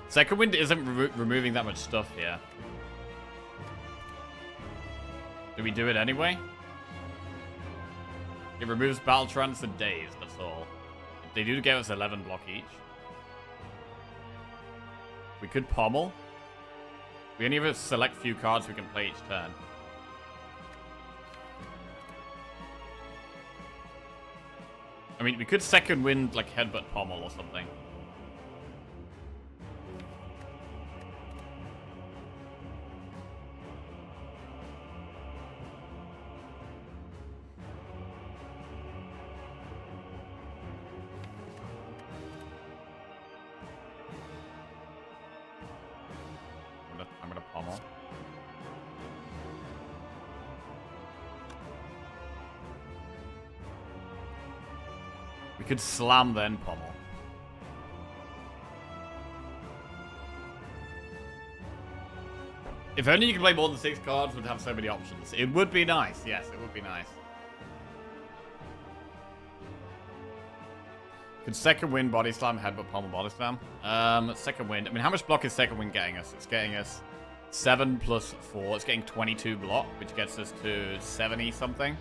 Second wind isn't removing that much stuff here. Do we do it anyway? It removes battle trance and days, that's all. They do give us 11 block each. We could pommel. We only have a select few cards we can play each turn. I mean, we could second wind, like headbutt pommel or something. I'm gonna pommel. We could slam then pommel. If only you could play more than 6 cards, we'd have so many options. It would be nice. Yes, it would be nice. Could second wind body slam, headbutt pommel body slam. Second wind. I mean, how much block is second wind getting us? It's getting us 7 plus 4. It's getting 22 block, which gets us to 70 something.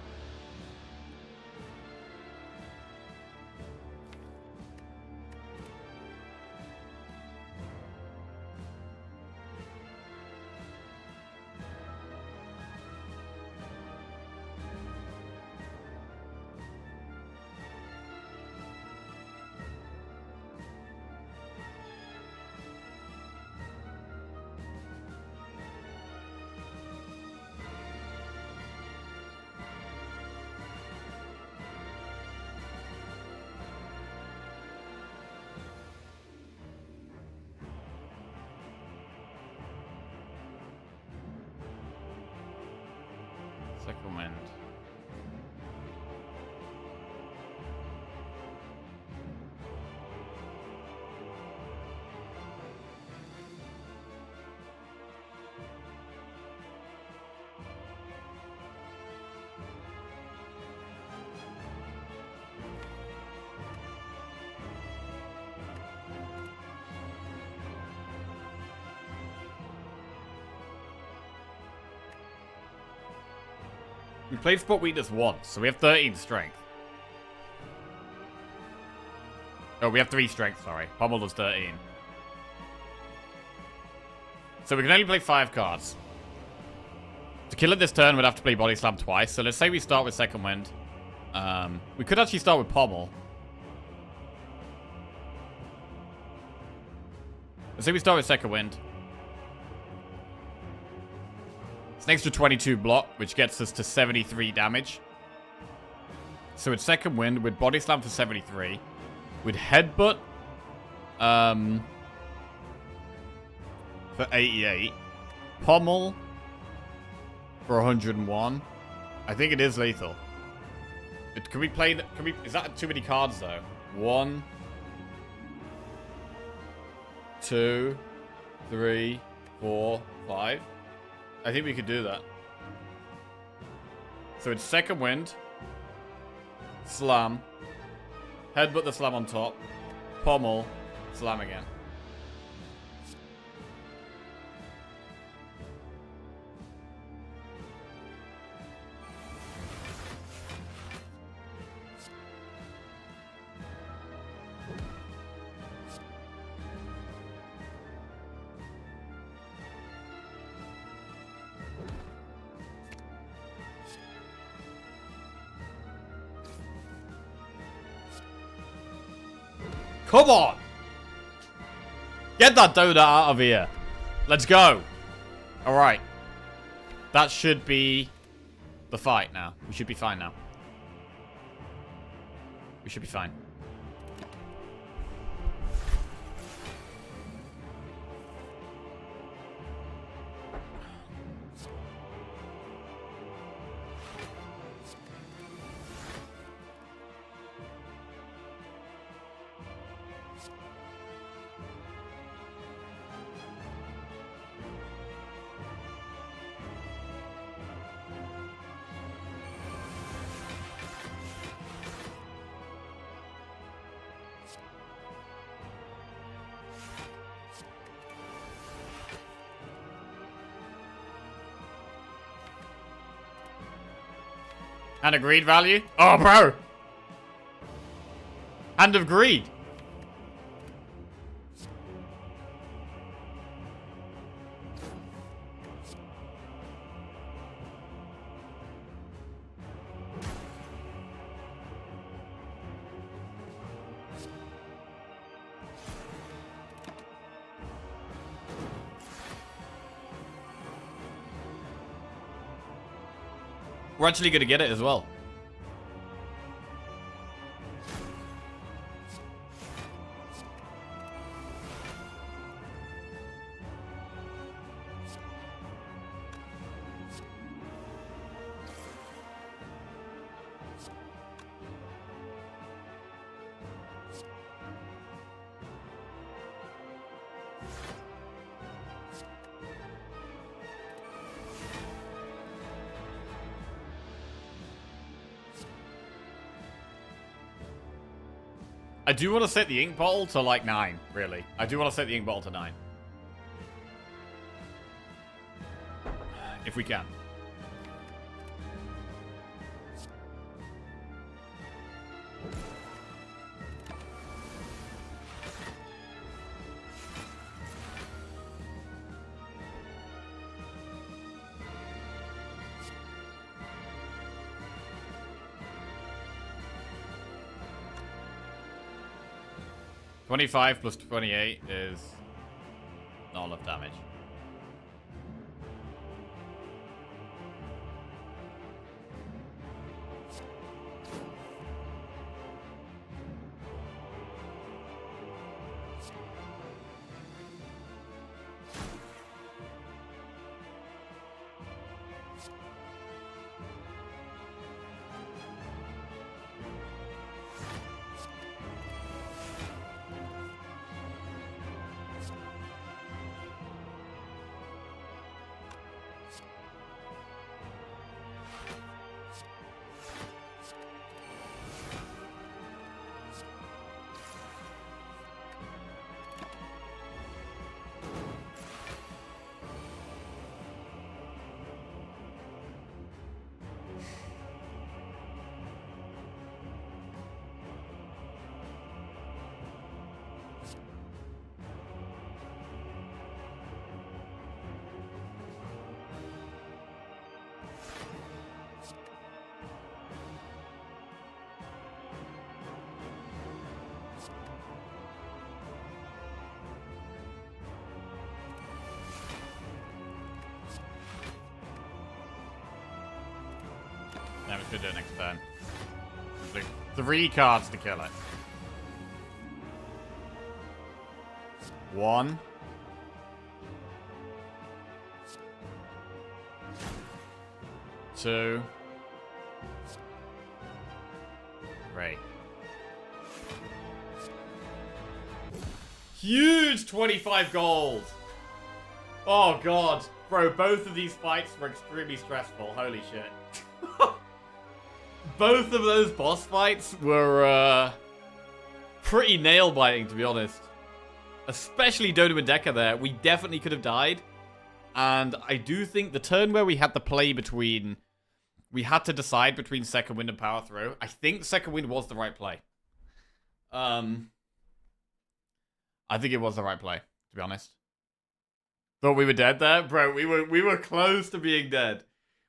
Second wind. We played spot weakness once, so we have 13 strength. Oh, we have 3 strength, sorry. Pommel does 13. So we can only play 5 cards. To kill it this turn, we'd have to play body slam twice. So let's say we start with second wind. We could actually start with pommel. Let's say we start with second wind. It's an extra 22 block, which gets us to 73 damage. So it's second wind with body slam for 73. With headbutt for 88. Pommel for 101. I think it is lethal. Can we play... Can we... Is that too many cards, though? 1, 2, 3, 4, 5. I think we could do that. So it's second wind. Slam. Headbutt the slam on top. Pommel. Slam again. Come on! Get that donut out of here. Let's go. Alright. That should be the fight now. We should be fine now. We should be fine. And a greed value? Oh, bro! Hand of greed. We're actually gonna get it as well. I do want to set the ink bottle to like 9, really. I do want to set the ink bottle to 9. If we can. $25 plus 28 is not enough damage. Yeah, we should do it next turn. Like 3 cards to kill it. 1. 2. Great. Huge 25 gold. Oh, God. Bro, both of these fights were extremely stressful. Holy shit. Both of those boss fights were pretty nail-biting, to be honest. Especially Dodo and Decker there. We definitely could have died. And I do think the turn where we had to play between... We had to decide between Second Wind and Power Through. I think Second Wind was the right play. I think it was the right play, to be honest. Thought we were dead there? Bro, we were close to being dead.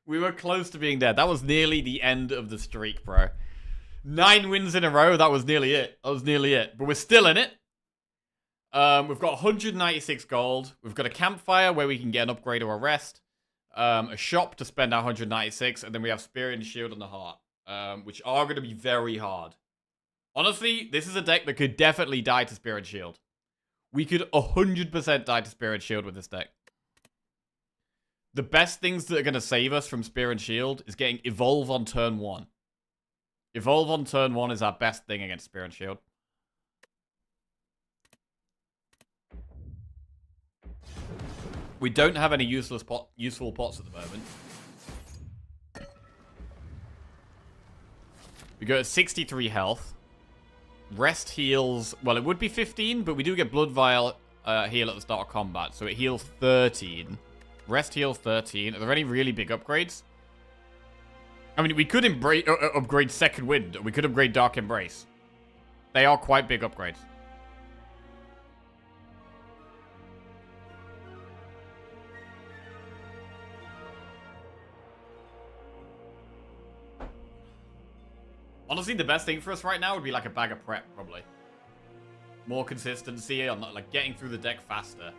We were close to being dead. That was nearly the end of the streak, bro. 9 wins in a row, that was nearly it. That was nearly it. But we're still in it. We've got 196 gold. We've got a campfire where we can get an upgrade or a rest. A shop to spend our 196. And then we have Spirit and Shield and the Heart. Which are going to be very hard. Honestly, this is a deck that could definitely die to Spirit Shield. We could 100% die to Spirit Shield with this deck. The best things that are going to save us from Spear and Shield is getting Evolve on turn 1. Evolve on turn 1 is our best thing against Spear and Shield. We don't have any useful pots at the moment. We go at 63 health. Rest heals... Well, it would be 15, but we do get Blood Vial heal at the start of combat. So it heals 13. Rest heals 13. Are there any really big upgrades? I mean, we could upgrade Second Wind. We could upgrade Dark Embrace. They are quite big upgrades. Honestly, the best thing for us right now would be like a bag of prep, probably. More consistency on like getting through the deck faster.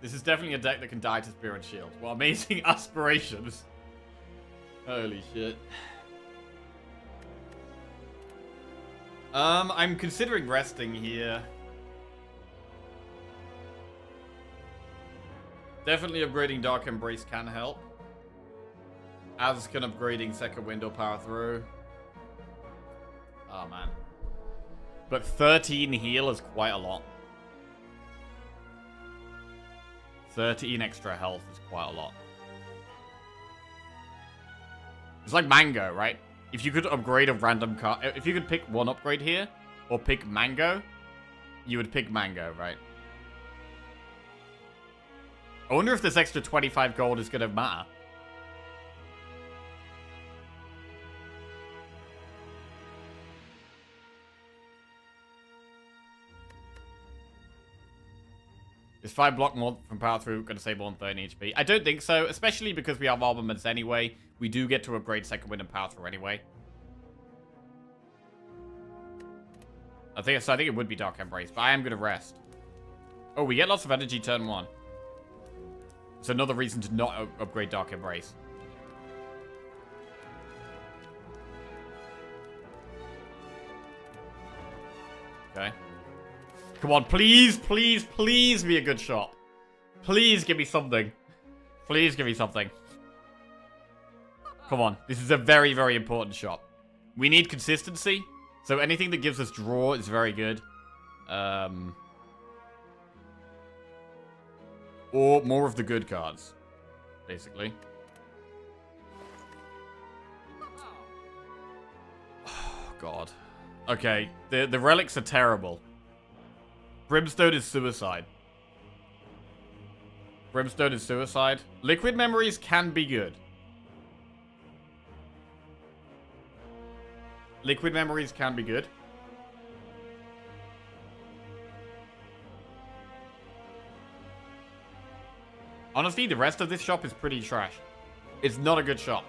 This is definitely a deck that can die to Spear and Shield. Well, amazing aspirations. Holy shit. I'm considering resting here. Definitely upgrading Dark Embrace can help. As can upgrading Second Wind or Power Through. Oh, man. But 13 heal is quite a lot. 13 extra health is quite a lot. It's like Mango, right? If you could upgrade a random card... If you could pick one upgrade here, or pick Mango, you would pick Mango, right? I wonder if this extra 25 gold is going to matter. Is 5 block more from Power Through going to save more than 30 HP? I don't think so, especially because we have armaments anyway. We do get to upgrade Second Wind and Power Through anyway. I think it would be Dark Embrace, but I am going to rest. Oh, we get lots of energy turn 1. It's another reason to not upgrade Dark Embrace. Okay. Come on, please, please, please be a good shot. Please give me something. Please give me something. Come on. This is a very, very important shot. We need consistency. So anything that gives us draw is very good. Or more of the good cards, basically. Oh, God. Okay, the relics are terrible. Brimstone is suicide. Brimstone is suicide. Liquid memories can be good. Liquid memories can be good. Honestly, the rest of this shop is pretty trash. It's not a good shop.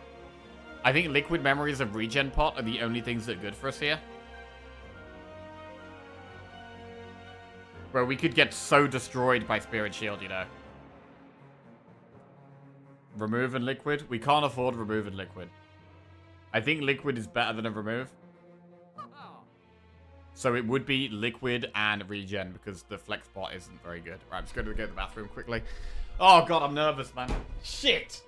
I think liquid memories and regen pot are the only things that are good for us here. Bro, we could get so destroyed by Spirit Shield, you know. Remove and liquid? We can't afford remove and liquid. I think liquid is better than a remove. So it would be liquid and regen because the flex pot isn't very good. Right, I'm just going to go to the bathroom quickly. Oh, God, I'm nervous, man. Shit!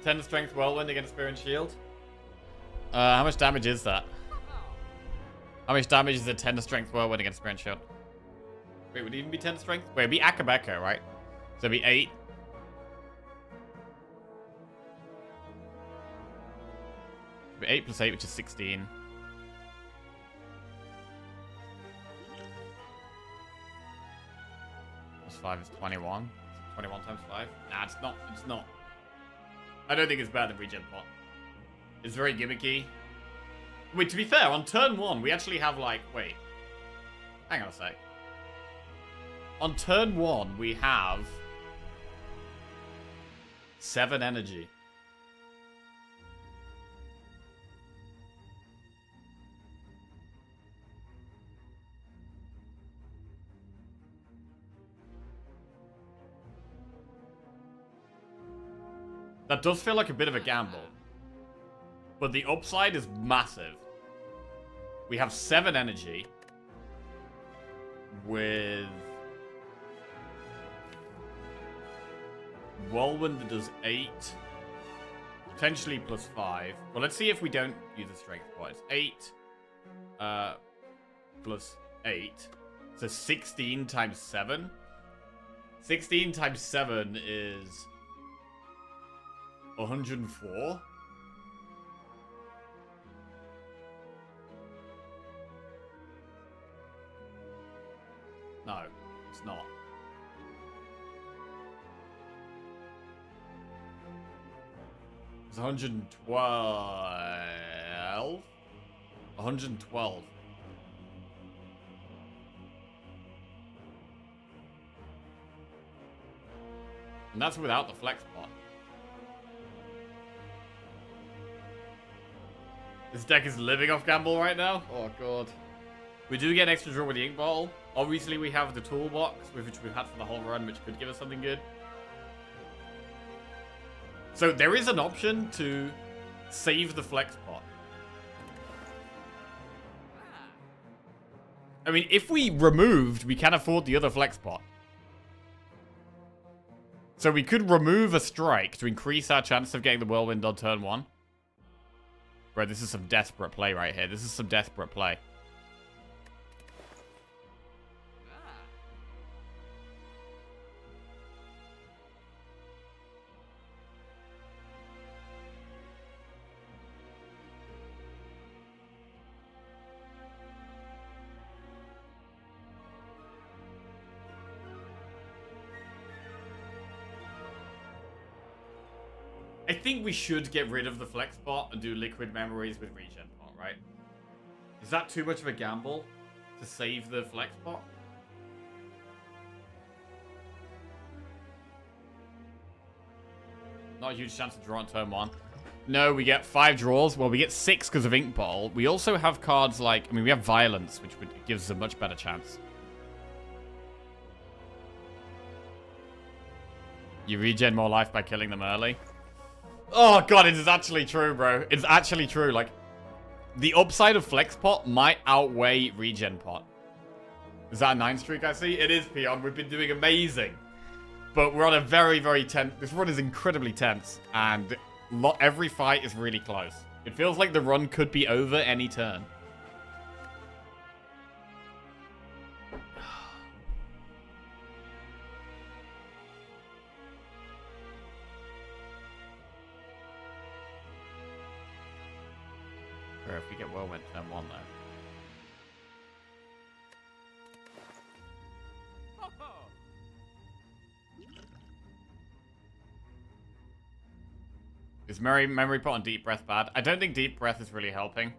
10 strength whirlwind against Spear and Shield. How much damage is that? How much damage is a 10 strength whirlwind against Spear and Shield? Wait, would it even be 10 strength? Wait, it'd be Akabeko, right? So it'd be 8. It'd be 8 plus 8, which is 16. Plus 5 is 21. 21 times 5? Nah, it's not. It's not. I don't think it's better than Regen Pot. It's very gimmicky. Wait, to be fair, on turn 1, we actually have like... Wait. Hang on a sec. On turn 1, we have 7 energy. That does feel like a bit of a gamble. But the upside is massive. We have 7 energy. With... Whirlwind that does 8. Potentially plus 5. Well, let's see if we don't use a strength point. It's 8. Plus 8. So 16 times 7. 16 times 7 is... 104? No, it's not. It's 112? 112. And that's without the flex pot. This deck is living off gamble right now. Oh, God. We do get an extra draw with the ink bottle. Obviously, we have the toolbox, which we've had for the whole run, which could give us something good. So there is an option to save the flex pot. I mean, if we removed, we can afford the other flex pot. So we could remove a strike to increase our chance of getting the whirlwind on turn 1. Bro, this is some desperate play right here. This is some desperate play. I think we should get rid of the flex bot and do liquid memories with regen pot, right? Is that too much of a gamble to save the flex bot? Not a huge chance to draw on turn 1. No, we get 5 draws. Well, we get 6 because of ink bottle. We also have cards like, I mean, we have violence, which gives us a much better chance. You regen more life by killing them early. Oh, God, it is actually true, bro. It's actually true. Like, the upside of Flex Pot might outweigh Regen Pot. Is that a 9 streak I see? It is, Peon. We've been doing amazing. But we're on a very, very tense... This run is incredibly tense. And every fight is really close. It feels like the run could be over any turn. Or if we get Whirlwind turn 1, though. Is Memory Pot on Deep Breath bad? I don't think Deep Breath is really helping.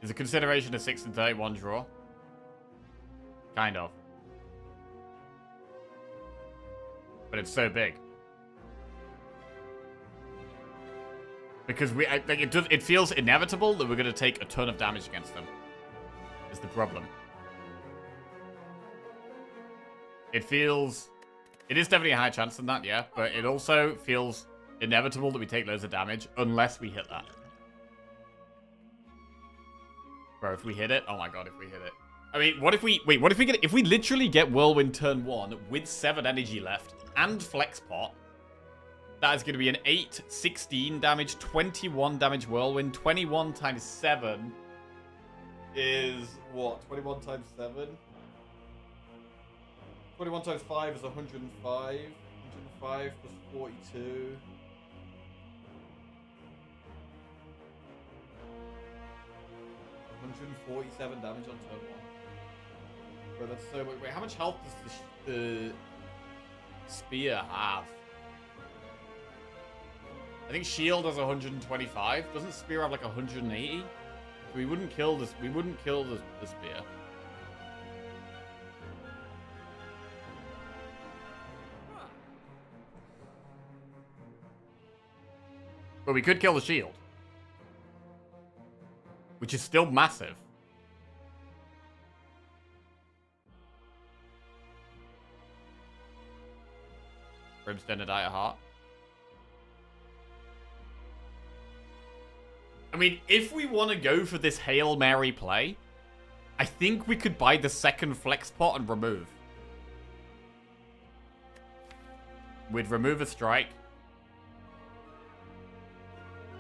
Is a consideration a 6 and 31 draw? Kind of. But it's so big. Because it feels inevitable that we're going to take a ton of damage against them. Is the problem. It feels... It is definitely a higher chance than that, yeah. But it also feels inevitable that we take loads of damage unless we hit that. Bro, if we hit it... Oh my god, if we hit it. I mean, what if we... Wait, what if we get... If we literally get Whirlwind turn 1 with 7 energy left and Flex Pot... That is going to be an 8, 16 damage, 21 damage whirlwind. 21 times 7 is what? 21 times 7? 21 times 5 is 105. 105 plus 42. $147 damage on turn 1. Bro, that's so much. Wait, how much health does the spear have? I think shield has 125. Doesn't spear have like 180? So we wouldn't kill this. We wouldn't kill the spear. But we could kill the shield, which is still massive. Brimstone to die at heart. I mean, if we want to go for this Hail Mary play, I think we could buy the second flex pot and remove. We'd remove a strike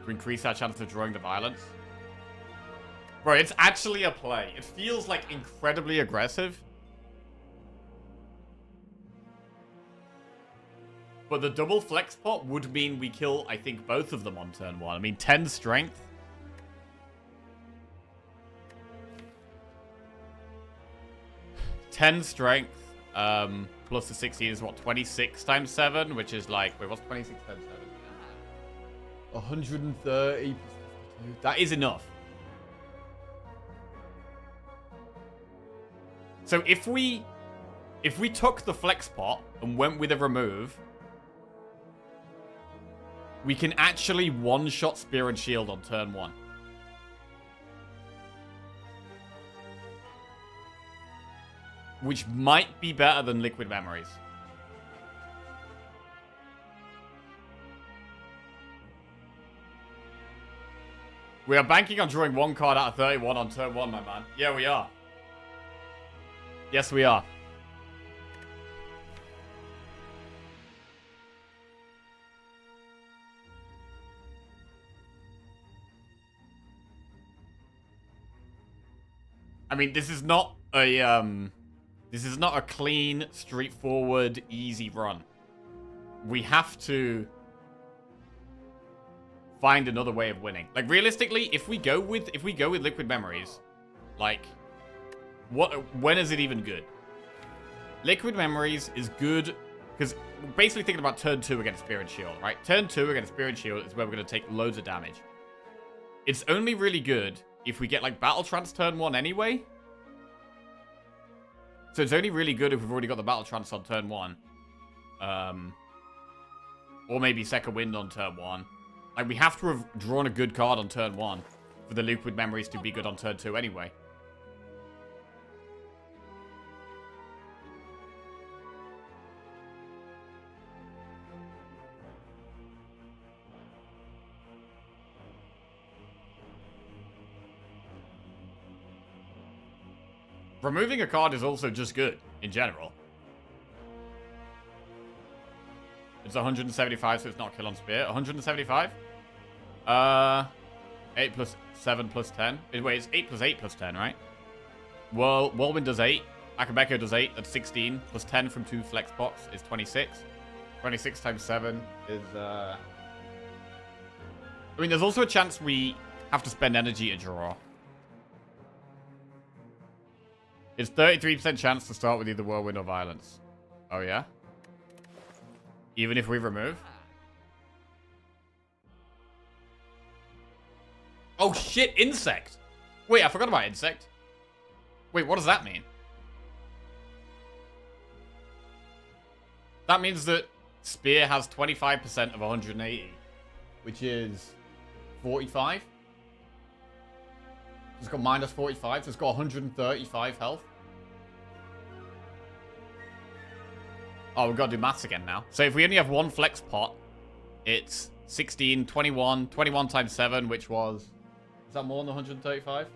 to increase our chance of drawing the violence. Bro, it's actually a play. It feels like incredibly aggressive. But the double flex pot would mean we kill, I think, both of them on turn 1. I mean, 10 strength. Plus the 16 is what, 26 times 7, which is like, wait, what's 26 times 7? 130 plus 52. That is enough. So if we took the flex pot and went with a remove, we can actually one-shot Spear and Shield on turn 1. Which might be better than Liquid Memories. We are banking on drawing 1 card out of 31 on turn 1, my man. Yeah, we are. Yes, we are. I mean, this is not a clean, straightforward, easy run. We have to find another way of winning. Like, realistically, if we go with Liquid Memories, like, when is it even good? Liquid Memories is good because we're basically thinking about turn 2 against Spear and Shield, right? Turn 2 against Spear and Shield is where we're going to take loads of damage. It's only really good if we get, like, Battle Trance turn 1 anyway. So it's only really good if we've already got the Battle Trance on turn 1. Or maybe Second Wind on turn 1. Like, we have to have drawn a good card on turn 1 for the Liquid Memories to be good on turn 2 anyway. Removing a card is also just good, in general. It's 175, so it's not kill on spear. 175? 8 plus 7 plus 10. Wait, it's 8 plus 8 plus 10, right? Well, Whirlwind does 8. Akabeko does 8. That's 16. Plus 10 from 2 flex pots is 26. 26 times 7 is, I mean, there's also a chance we have to spend energy to draw. It's 33% chance to start with either Whirlwind or Violence. Oh, yeah? Even if we remove? Oh, shit, Insect! Wait, I forgot about Insect. Wait, what does that mean? That means that Spear has 25% of 180, which is 45. It's got minus 45, so it's got 135 health. Oh, we've got to do maths again now. So if we only have one flex pot, it's 16, 21, 21 times 7, which was... Is that more than 135?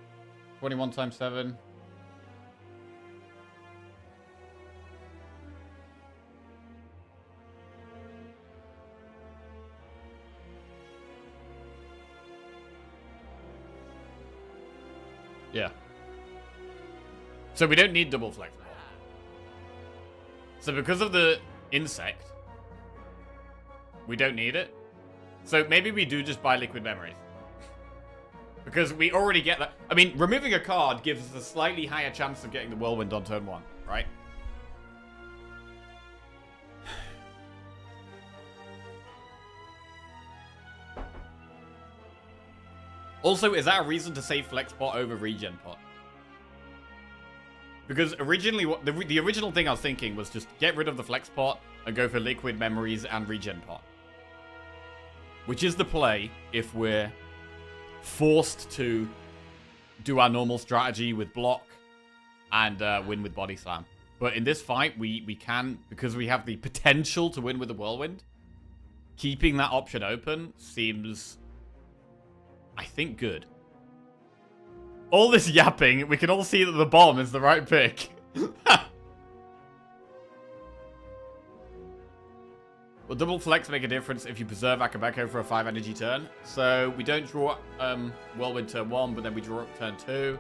21 times 7. So we don't need double flex. So because of the insect, we don't need it. So maybe we do just buy liquid memories. Because we already get that. I mean, removing a card gives us a slightly higher chance of getting the whirlwind on turn 1, right? Also, is that a reason to save flex pot over regen pot? Because originally, the original thing I was thinking was just get rid of the flex pot and go for liquid memories and regen pot. Which is the play if we're forced to do our normal strategy with block and win with body slam. But in this fight, we can, because we have the potential to win with the whirlwind, keeping that option open seems, I think, good. All this yapping, we can all see that the bomb is the right pick. Will double flex make a difference if you preserve Akabeko for a 5 energy turn? So we don't draw whirlwind turn 1, but then we draw up turn 2.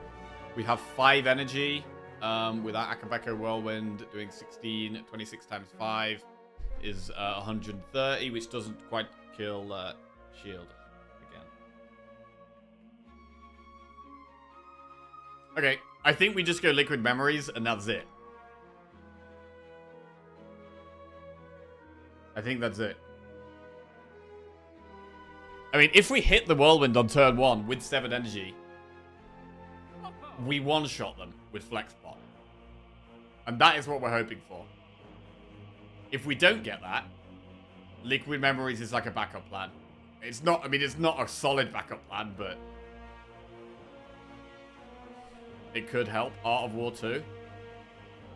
We have 5 energy without Akabeko whirlwind doing 16. 26 times 5 is 130, which doesn't quite kill shield again. Okay, I think we just go liquid memories and that's it. I think that's it. I mean, if we hit the whirlwind on turn 1 with 7 energy, we one-shot them with flex pot. And that is what we're hoping for. If we don't get that, liquid memories is like a backup plan. It's not, I mean, it's not a solid backup plan, but it could help. Art of War 2.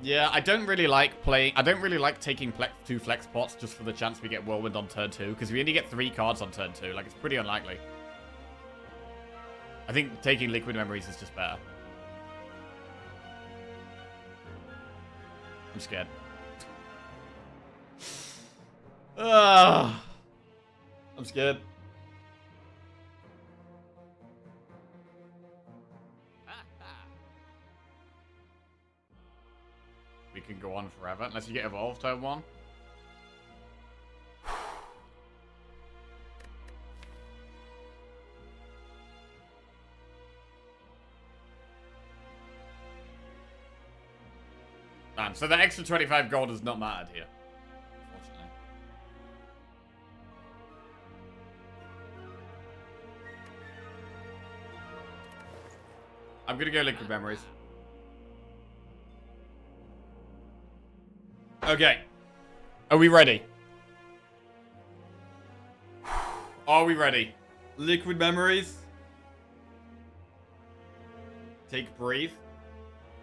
Yeah, I don't really like playing... I don't really like taking 2 flex pots just for the chance we get whirlwind on turn 2, because we only get 3 cards on turn 2. Like, it's pretty unlikely. I think taking liquid memories is just better. I'm scared. I'm scared. We can go on forever, unless you get evolved turn 1. Man, so the extra 25 gold has not mattered here, unfortunately. I'm gonna go liquid memories. Okay. Are we ready? Are we ready? Liquid memories. Take breathe.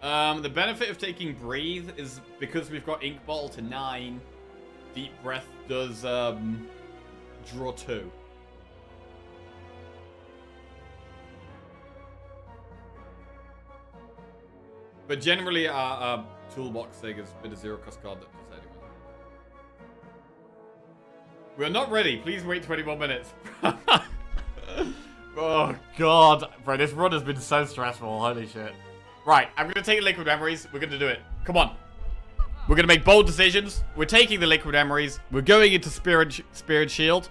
The benefit of taking breathe is because we've got ink bottle to 9. Deep breath does draw 2. But generally, our toolbox thing has been a zero-cost card that does that anyway. We're not ready. Please wait 21 minutes. Oh, God. Bro, this run has been so stressful. Holy shit. Right, I'm going to take liquid memories. We're going to do it. Come on. We're going to make bold decisions. We're taking the liquid memories. We're going into Spirit Shield.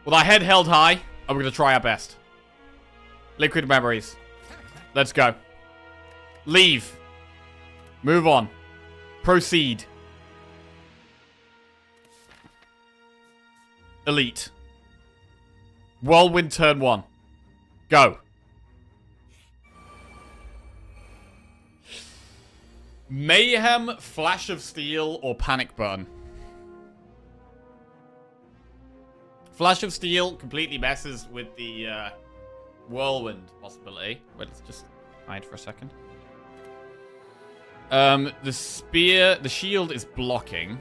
With our head held high, and we're going to try our best. Liquid memories. Let's go. Leave. Move on. Proceed. Elite. Whirlwind turn 1. Go. Mayhem, Flash of Steel, or Panic Button. Flash of Steel completely messes with the Whirlwind possibility. Wait, let's just hide for a second. The spear, the shield is blocking.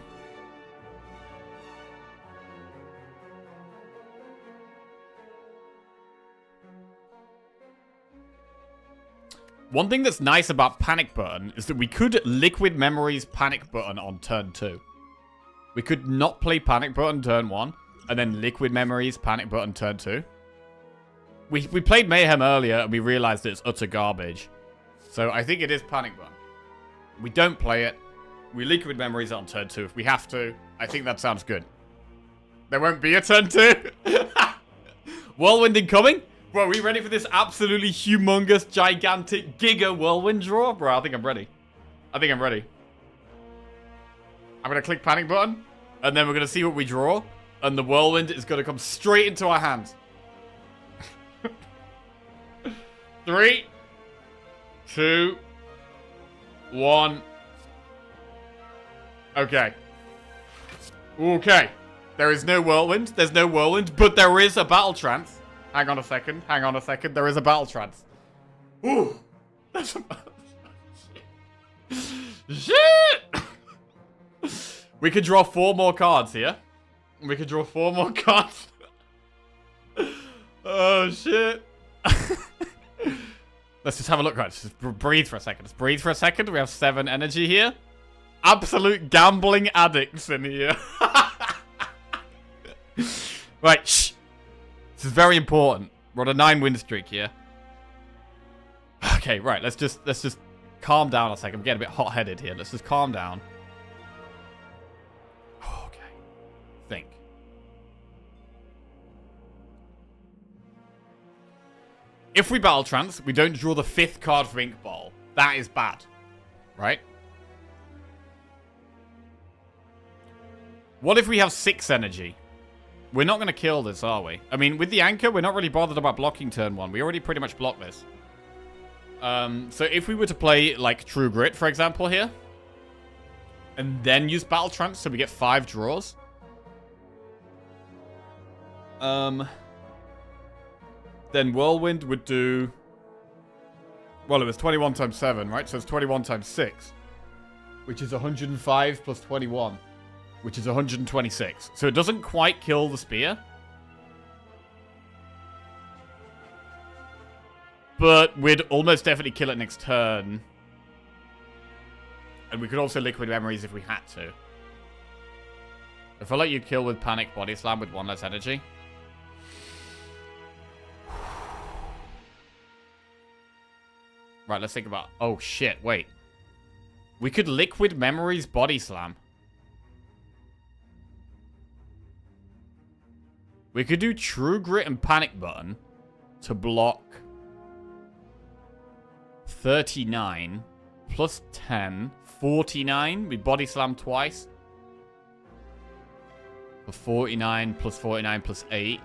One thing that's nice about Panic Button is that we could Liquid Memories Panic Button on turn 2. We could not play Panic Button turn 1, and then Liquid Memories Panic Button turn 2. We played Mayhem earlier, and we realized it's utter garbage. So I think it is Panic Button. We don't play it. We Liquid Memories on turn 2 if we have to. I think that sounds good. There won't be a turn 2. Whirlwind incoming? Bro, are we ready for this absolutely humongous, gigantic, giga Whirlwind draw? Bro, I think I'm ready. I'm ready. I'm going to click Panic Button. And then we're going to see what we draw. And the Whirlwind is going to come straight into our hands. 3, 2, 1. Okay. Okay. There is no Whirlwind. There's no Whirlwind, but there is a Battle Trance. Hang on a second. Hang on a second. There is a Battle Trance. Ooh. That's a... Shit! We could draw 4 more cards here. We could draw 4 more cards. Oh, shit. Let's just have a look. Right, just breathe for a second. Let's breathe for a second. We have 7 energy here. Absolute gambling addicts in here. Right, shh. This is very important. We're on a 9 win streak here. Okay, right. Let's just calm down a second. I'm getting a bit hot-headed here. Let's just calm down. Okay. Think. If we Battle Trance, we don't draw the 5th card for Ink Ball. That is bad. Right? What if we have 6 energy? We're not going to kill this, are we? I mean, with the Anchor, we're not really bothered about blocking turn 1. We already pretty much blocked this. So if we were to play, like, True Grit, for example, here. And then use Battle Trance so we get 5 draws. Then Whirlwind would do... Well, it was 21 times 7, right? So it's 21 times 6. Which is 105 plus 21. Which is 126. So it doesn't quite kill the spear. But we'd almost definitely kill it next turn. And we could also Liquid Memories if we had to. If I let you kill with Panic Body Slam with 1 less energy. Right, let's think about... Oh, shit, wait. We could Liquid Memories Body Slam. We could do True Grit and Panic Button to block 39 plus 10, 49. We Body Slam twice. For 49 plus 8.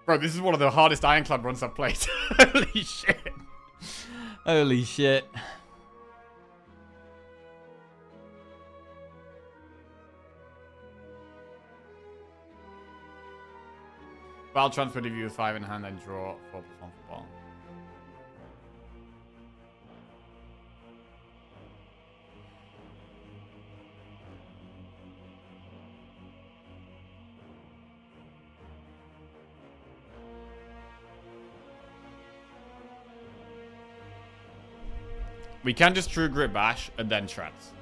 Bro, this is one of the hardest Ironclad runs I've played. Holy shit. Holy shit. Battle transfer if you with 5 in hand, then draw 4 plus 1 for ball. We can just True Grit Bash and then Trance.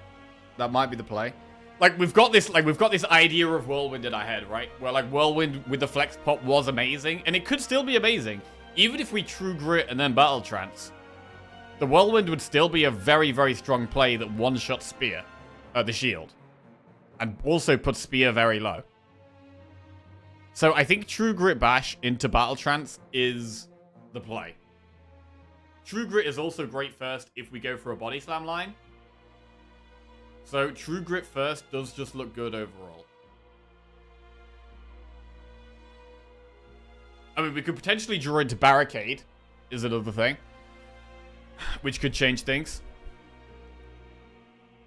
That might be the play. Like we've got this idea of Whirlwind in our head, right? Where like Whirlwind with the Flex Pop was amazing, and it could still be amazing. Even if we True Grit and then Battle Trance, the Whirlwind would still be a very, very strong play that one-shot Spear, the shield. And also puts Spear very low. So I think True Grit Bash into Battle Trance is the play. True Grit is also great first if we go for a Body Slam line. So True Grit first does just look good overall. I mean, we could potentially draw into Barricade, is another thing. Which could change things.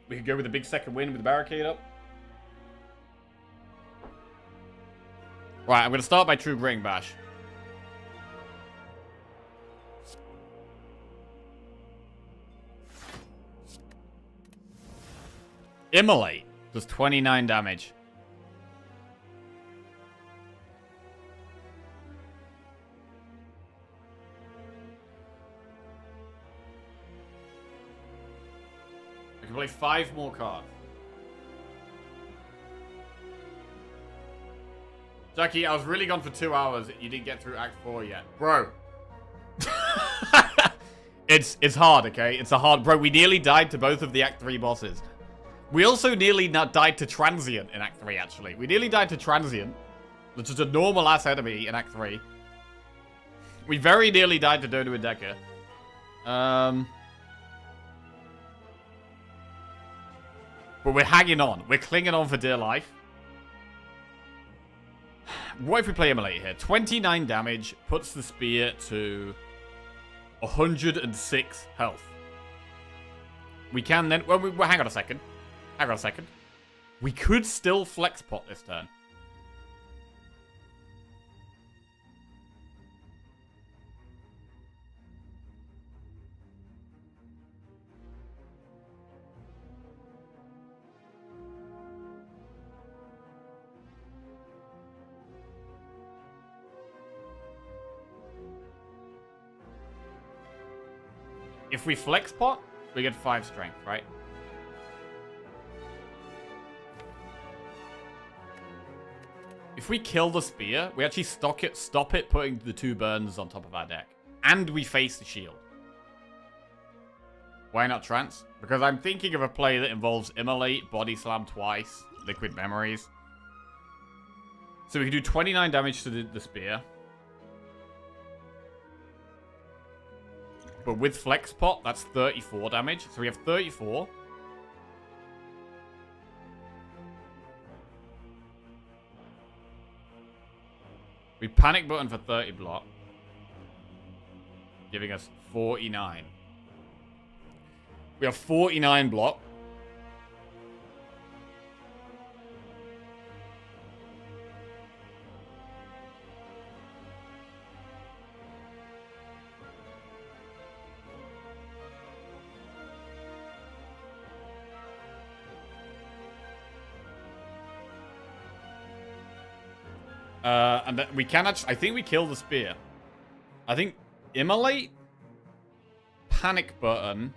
We could go with a big second win with the Barricade up. Right, I'm going to start by True Gritting Bash. Immolate does 29 damage. We can play 5 more cards. Jackie, I was really gone for 2 hours. You didn't get through Act 4 yet. Bro. It's hard, okay? It's a hard... Bro, we nearly died to both of the Act 3 bosses. We also nearly died to Transient in Act 3, actually. We nearly died to Transient, which is a normal-ass enemy in Act 3. We very nearly died to Dodo and Decker. But we're hanging on. We're clinging on for dear life. What if we play Immolate here? 29 damage puts the spear to 106 health. We can then... Well, hang on a second. Hang on a second. We could still flex pot this turn. If we flex pot, we get 5 strength, right? If we kill the spear, we actually stop it putting the 2 burns on top of our deck. And we face the shield. Why not trance? Because I'm thinking of a play that involves Immolate, Body Slam twice, Liquid Memories. So we can do 29 damage to the spear. But with Flex Pot, that's 34 damage. So we have 34. We Panic Button for 30 block. Giving us 49. We have 49 block. And we can actually... I think we kill the spear. I think Immolate, Panic Button,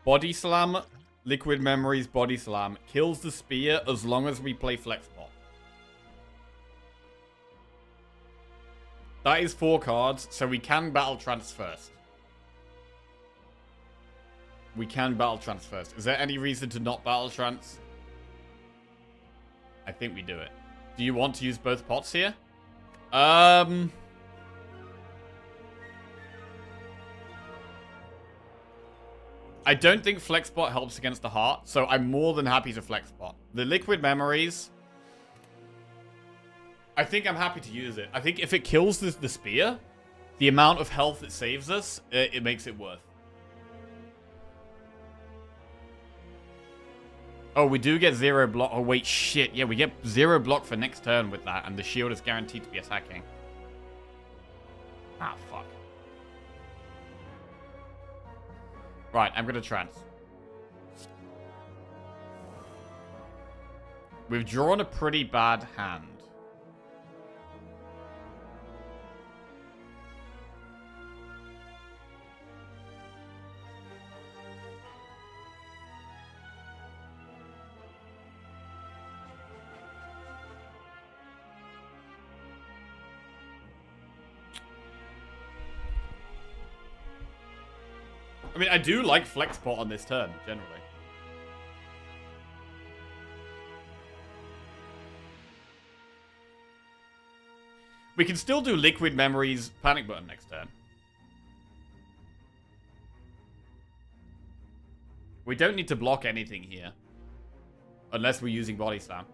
Body Slam, Liquid Memories, Body Slam, kills the spear as long as we play Flex Pot. That is 4 cards, so we can Battle Trance first. We can Battle Trance first. Is there any reason to not Battle Trance? I think we do it. Do you want to use both pots here? I don't think Flexbot helps against the heart, so I'm more than happy to Flexbot. The Liquid Memories, I think I'm happy to use it. I think if it kills the spear, the amount of health it saves us, it makes it worth. Oh, we do get 0 block. Oh, wait, shit. Yeah, we get 0 block for next turn with that, and the shield is guaranteed to be attacking. Ah, fuck. Right, I'm gonna trance. We've drawn a pretty bad hand. I mean, I do like Flexpot on this turn, generally. We can still do Liquid Memories Panic Button next turn. We don't need to block anything here. Unless we're using Body Slam.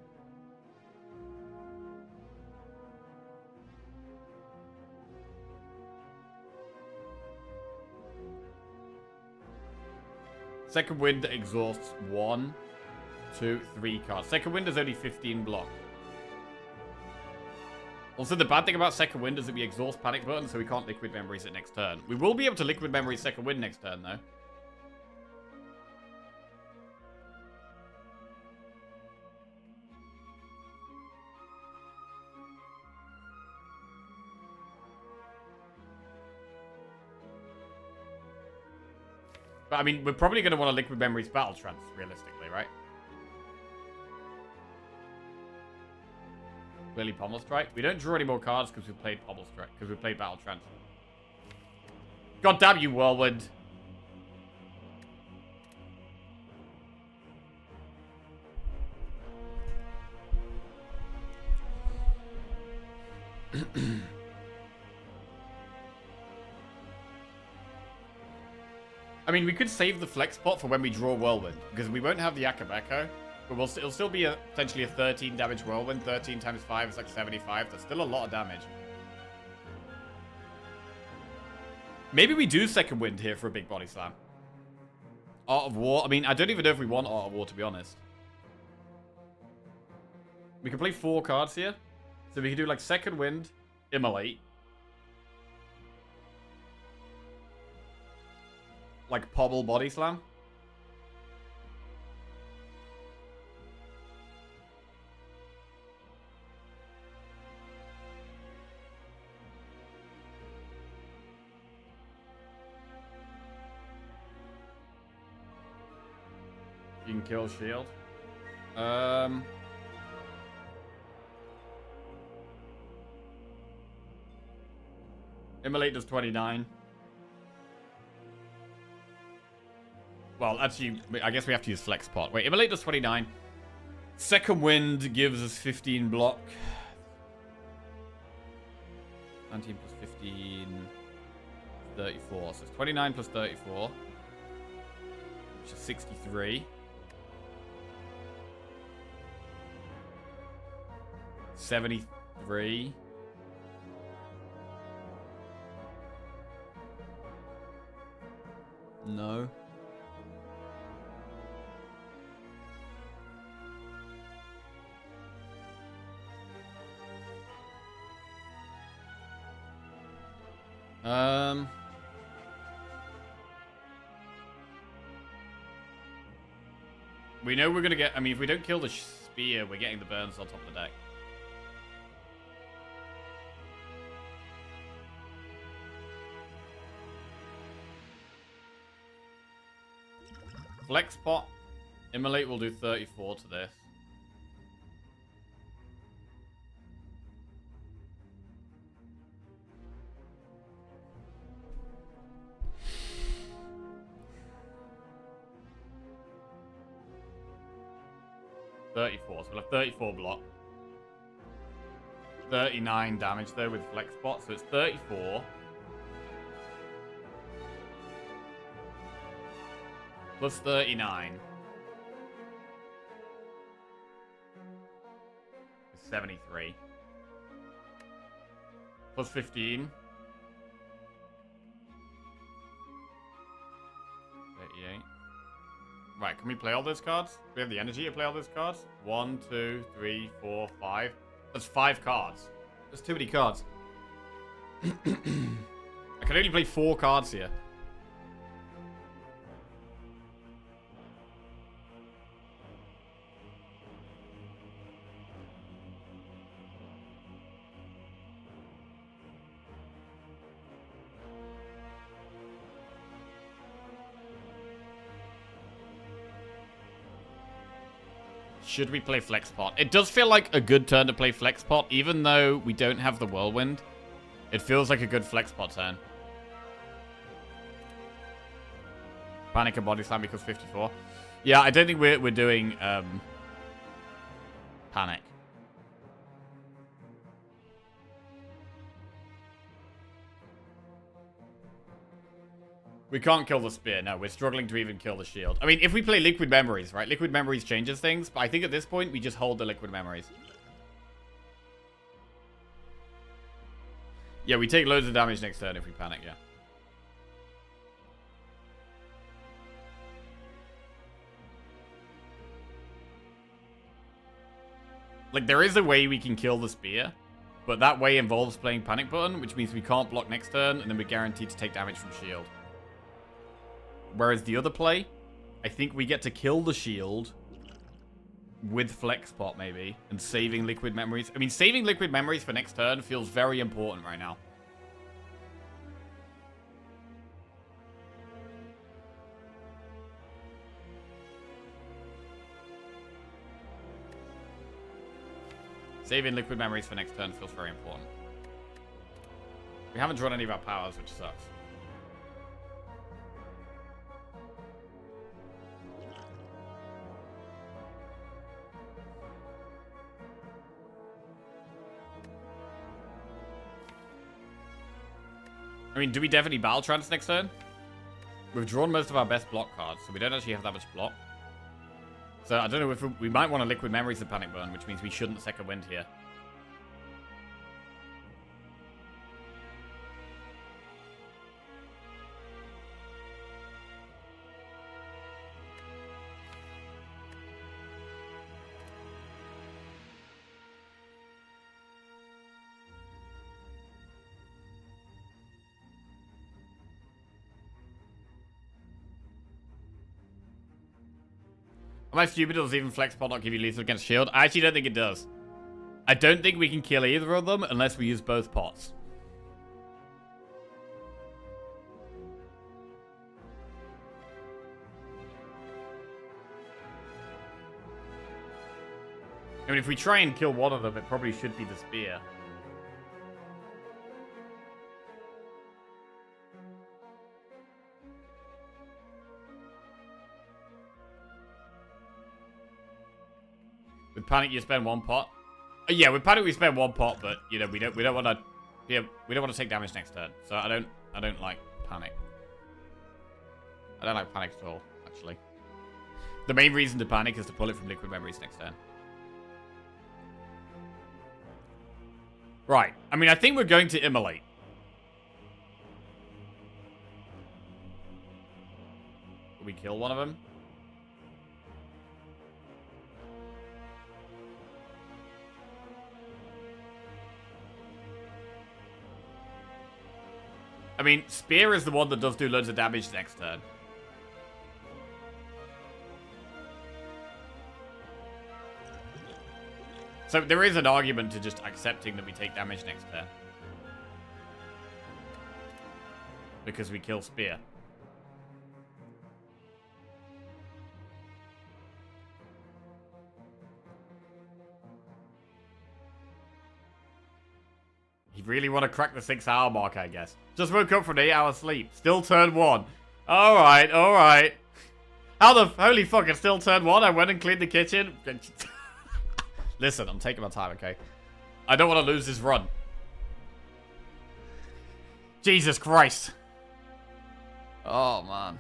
Second Wind exhausts 1, 2, 3 cards. Second Wind is only 15 block. Also, the bad thing about Second Wind is that we exhaust Panic Button, so we can't Liquid Memories it next turn. We will be able to Liquid Memories Second Wind next turn, though. But I mean, we're probably going to want a Liquid Memories Battle Trance, realistically, right? Clearly Pommel Strike. We don't draw any more cards because we played Pommel Strike, because we played Battle Trance. God damn you, Whirlwind. I mean, we could save the flex spot for when we draw Whirlwind, because we won't have the Akabeko, but it'll still be potentially a 13 damage Whirlwind. 13 times 5 is like 75. That's still a lot of damage. Maybe we do second wind here for a big body slam. Art of War. I mean, I don't even know if we want Art of War, to be honest. We can play 4 cards here. So we can do like second wind, Immolate. Like Pobble Body Slam. You can kill shield. Immolate does 29. Well, actually, I guess we have to use Flex Pot. Wait, Immolate does 29. Second Wind gives us 15 block. 19 plus 15... 34. So it's 29 plus 34. Which is 63. 73. No. We know we're gonna get... I mean, if we don't kill the Spear, we're getting the burns on top of the deck. Flex Pot. Immolate will do 34 to this. So we'll have 34 block. 39 damage though with Flex Pot, so it's 34. Plus 39. 73. Plus 15. 38. Right, can we play all those cards? Do we have the energy to play all those cards? 1, 2, 3, 4, 5. That's 5 cards. That's too many cards. I can only play 4 cards here. Should we play Flex Pot? It does feel like a good turn to play Flex Pot, even though we don't have the Whirlwind. It feels like a good Flex Pot turn. Panic and Body Slam equals 54. Yeah, I don't think we're doing Panic. We can't kill the Spear. No, we're struggling to even kill the shield. I mean, if we play Liquid Memories, right? Liquid Memories changes things, but I think at this point, we just hold the Liquid Memories. Yeah, we take loads of damage next turn if we panic, yeah. Like, there is a way we can kill the Spear, but that way involves playing Panic Button, which means we can't block next turn, and then we're guaranteed to take damage from shield. Whereas the other play, I think we get to kill the shield with Flex Pot, maybe, and saving Liquid Memories. I mean, saving Liquid Memories for next turn feels very important right now. Saving liquid memories for next turn feels very important. We haven't drawn any of our powers, which sucks. I mean, do we definitely Battle Trance next turn? We've drawn most of our best block cards, so we don't actually have that much block. So I don't know if we might want to Liquid Memories to Panic Burn, which means we shouldn't second wind here. Am I stupid or does even Flex Pot not give you lethal against shield? I actually don't think it does. I don't think we can kill either of them unless we use both pots. I mean, if we try and kill one of them, it probably should be the spear. With Panic, you spend one pot. Yeah, with Panic we spend one pot, but you know we don't want to. Yeah, we don't want to take damage next turn. So I don't like Panic. I don't like Panic at all, actually. The main reason to Panic is to pull it from Liquid Memories next turn. Right. I mean, I think we're going to Immolate. Will we kill one of them? I mean, Spear is the one that does do loads of damage next turn. So there is an argument to just accepting that we take damage next turn. Because we kill Spear. You really want to crack the 6-hour mark, I guess. Just woke up from an 8-hour sleep. Still turn 1. Alright, alright. How the... Holy fuck, it's still turn 1? I went and cleaned the kitchen. Listen, I'm taking my time, okay? I don't want to lose this run. Jesus Christ. Oh, man.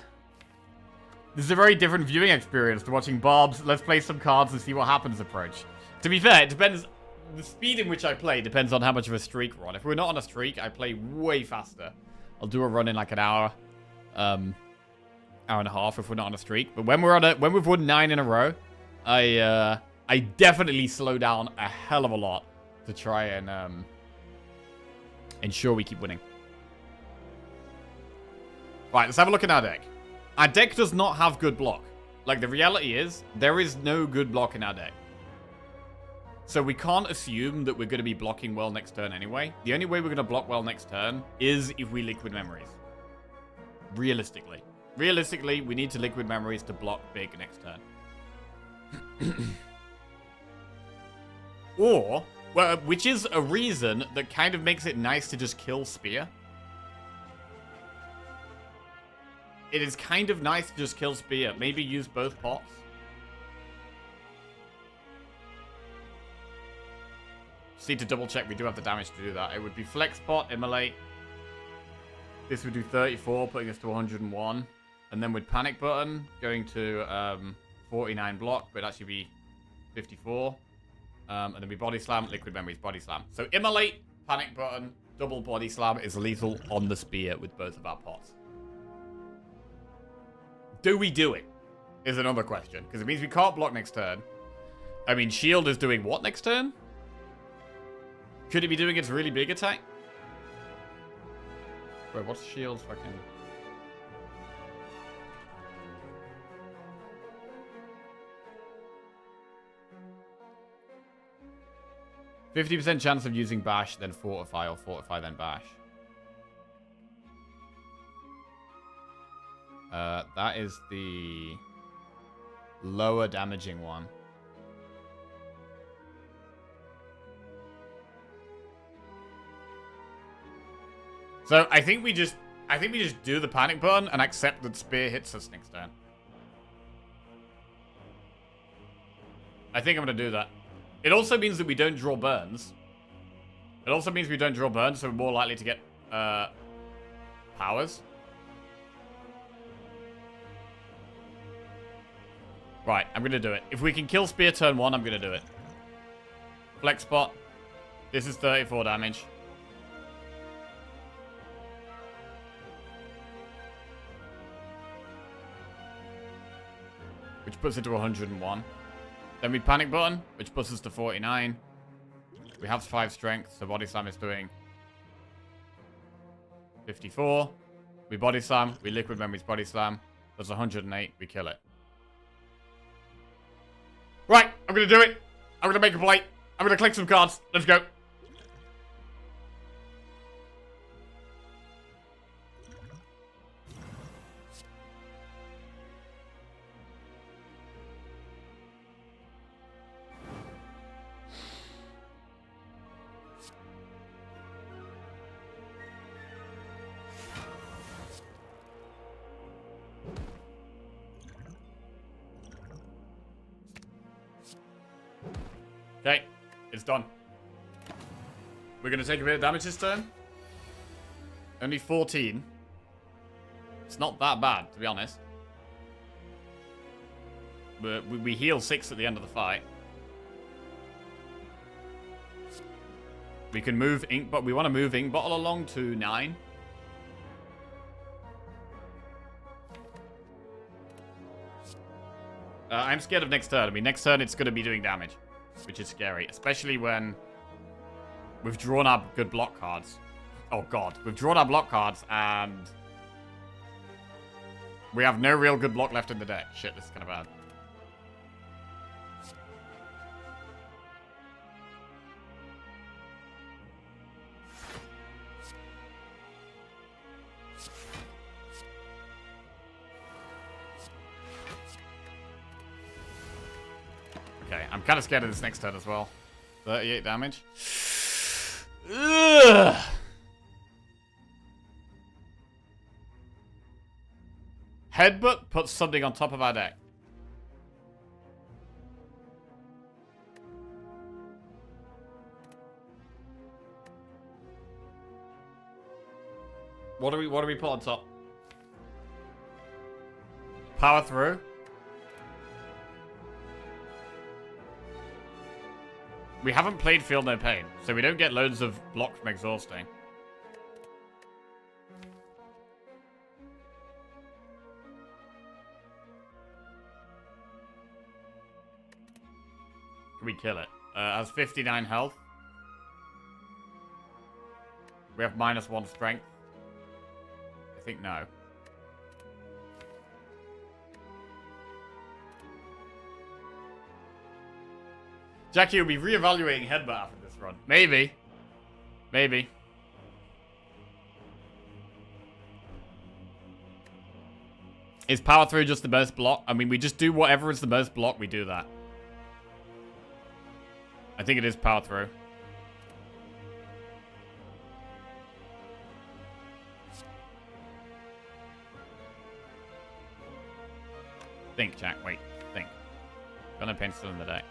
This is a very different viewing experience to watching Bob's let's play some cards and see what happens approach. To be fair, it depends... The speed in which I play depends on how much of a streak we're on. If we're not on a streak, I play way faster. I'll do a run in like an hour. Hour and a half if we're not on a streak. But when we've won 9 in a row, I definitely slow down a hell of a lot to try and ensure we keep winning. Right, let's have a look at our deck. Our deck does not have good block. Like, the reality is, there is no good block in our deck. So we can't assume that we're going to be blocking well next turn anyway. The only way we're going to block well next turn is if we Liquid Memories. Realistically. Realistically, we need to Liquid Memories to block big next turn. Or, well, which is a reason that kind of makes it nice to just kill Spear. It is kind of nice to just kill Spear. Maybe use both pots. Just need to double check we do have the damage to do that. It would be Flex Pot, Immolate. This would do 34, putting us to 101. And then with Panic Button, going to 49 block, but actually be 54. And then we Body Slam, Liquid Memories, Body Slam. So Immolate, Panic Button, double Body Slam is lethal on the Spear with both of our pots. Do we do it? Is another question. Because it means we can't block next turn. I mean, Shield is doing what next turn? Could it be doing its really big attack? Wait, what's Shield's fucking... %50 chance of using Bash, then Fortify, or Fortify, then Bash. That is the lower damaging one. So I think we just do the panic button and accept that Spear hits us next turn. I think I'm gonna do that. It also means that we don't draw burns. It also means we don't draw burns, so we're more likely to get powers. Right, I'm gonna do it. If we can kill Spear turn 1, I'm gonna do it. Flex spot. This is 34 damage. Which puts it to 101. Then we panic button, which puts us to 49. We have 5 strength, so body slam is doing 54. We body slam, we liquid memories body slam. That's 108, we kill it. Right, I'm gonna do it. I'm gonna make a play. I'm gonna click some cards. Let's go. Okay, it's done. We're going to take a bit of damage this turn. Only 14. It's not that bad, to be honest. But we heal 6 at the end of the fight. We can move Ink, but we want to move Ink Bottle along to 9. I'm scared of next turn. I mean, next turn it's going to be doing damage, which is scary, especially when we've drawn our good block cards. Oh god, we've drawn our block cards and we have no real good block left in the deck. Shit, this is kind of bad. Okay, I'm kind of scared of this next turn as well. 38 damage. Ugh. Headbutt puts something on top of our deck. What do we put on top? Power through. We haven't played Feel No Pain, so we don't get loads of block from exhausting. Can we kill it? Has 59 health. We have -1 strength. I think no. Jackie will be reevaluating Headbutt after this run. Maybe. Maybe. Is Power Through just the most block? I mean, we just do whatever is the most block, we do that. I think it is Power Through. Think, Jack. Wait. Think. Got no pain still in the deck.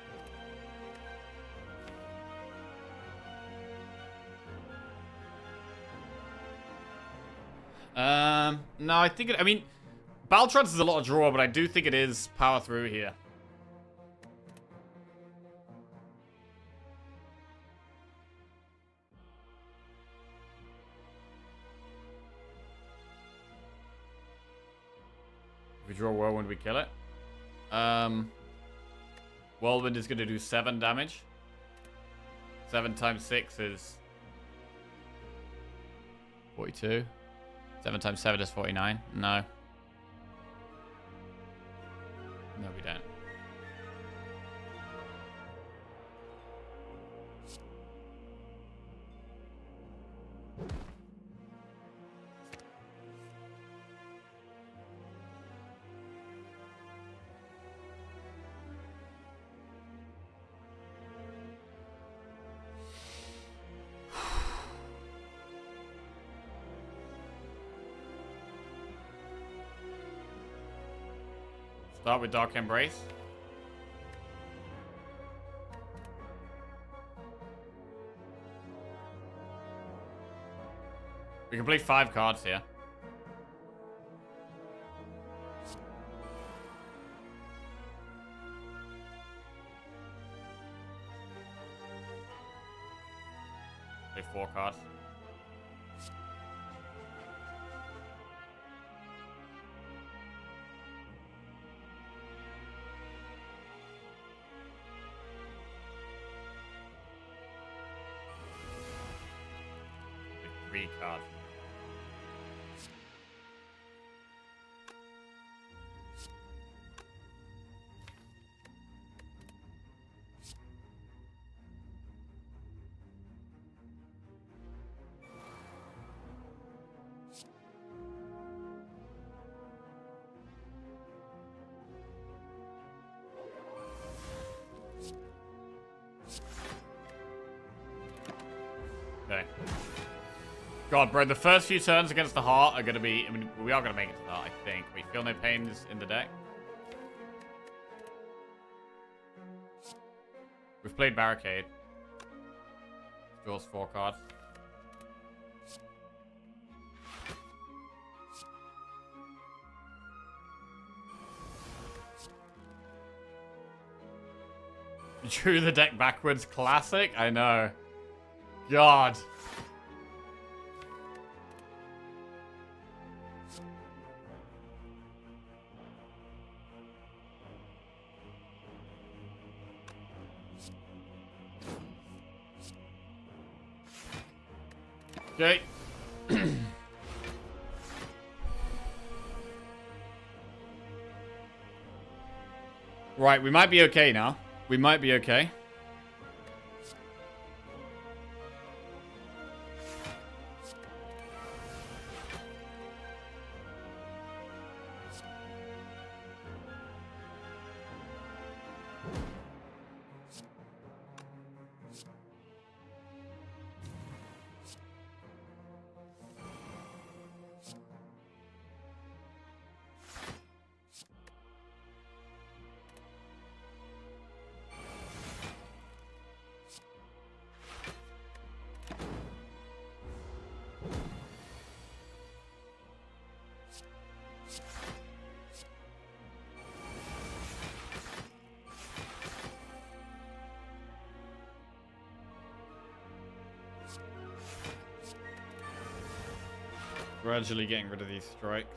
No, I think it... I mean, Battle Trance is a lot of draw, but I do think it is Power Through here. If we draw Whirlwind, we kill it. Whirlwind is going to do 7 damage. 7 times 6 is 42. 7 times 7 is 49. No. No, we don't. Start with Dark Embrace. We can play 5 cards here. Play 4 cards. Play 3 cards. Okay. God, bro, the first few turns against the heart are going to be... I mean, we are going to make it to the heart, I think. We feel no pains in the deck. We've played Barricade. Draws 4 cards. Drew the deck backwards. Classic? I know. God. Okay. Right, we might be okay now. We might be okay. Gradually getting rid of these strikes.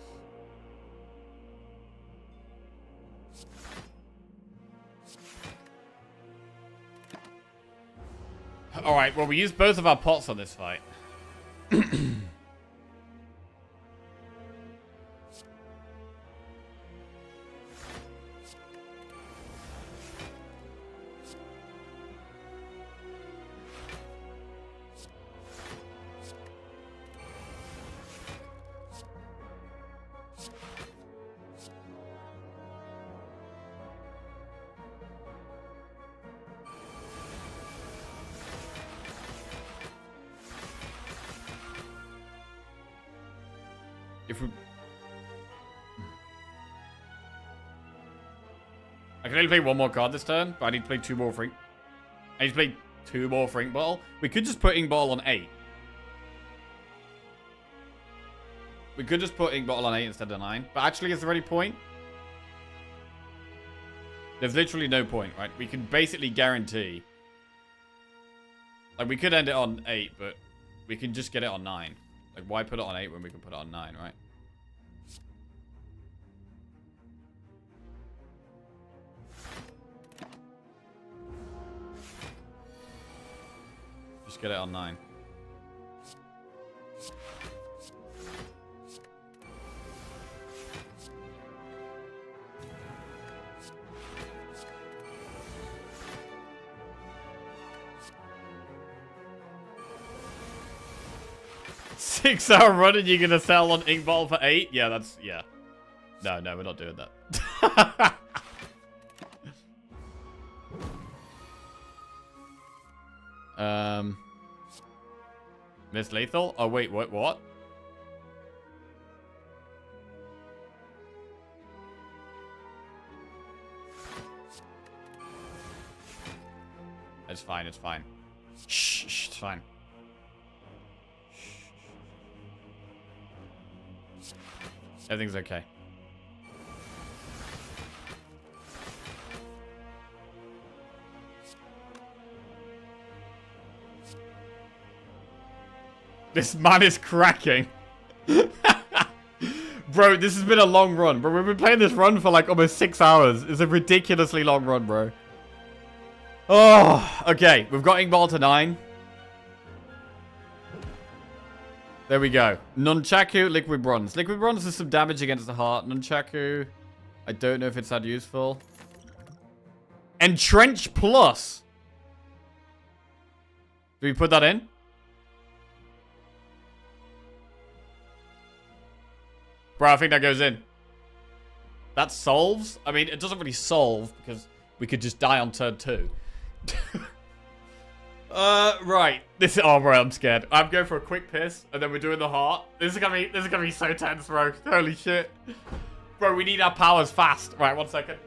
Alright, well, we used both of our pots on this fight. If we... I can only play 1 more card this turn, but I need to play 2 more Frink. I need to play 2 more Frink Bottle. We could just put Ink Bottle on 8. We could just put Ink Bottle on 8 instead of 9. But actually, is there any point? There's literally no point, right? We can basically guarantee... Like, we could end it on 8, but we can just get it on 9. Like, why put it on 8 when we can put it on 9, right? Just get it on 9. Six-hour run and you're gonna sell on Ink Bottle for 8? Yeah, that's... yeah. No, we're not doing that. Miss Lethal? Oh, wait, what? It's fine, it's fine. Shh, shh, it's fine. Everything's okay. This man is cracking. Bro, this has been a long run. Bro, we've been playing this run for like almost 6 hours. It's a ridiculously long run, bro. Oh, okay. We've got Inkball to 9. There we go. Nunchaku, Liquid Bronze. Liquid Bronze does some damage against the heart. Nunchaku, I don't know if it's that useful. Entrench Plus. Do we put that in? Bro, I think that goes in. That solves? I mean, it doesn't really solve because we could just die on turn 2. Right. Oh, bro, I'm scared. I'm going for a quick piss, and then we're doing the heart. This is gonna be so tense, bro. Holy shit. Bro, we need our powers fast. Right, 1 second.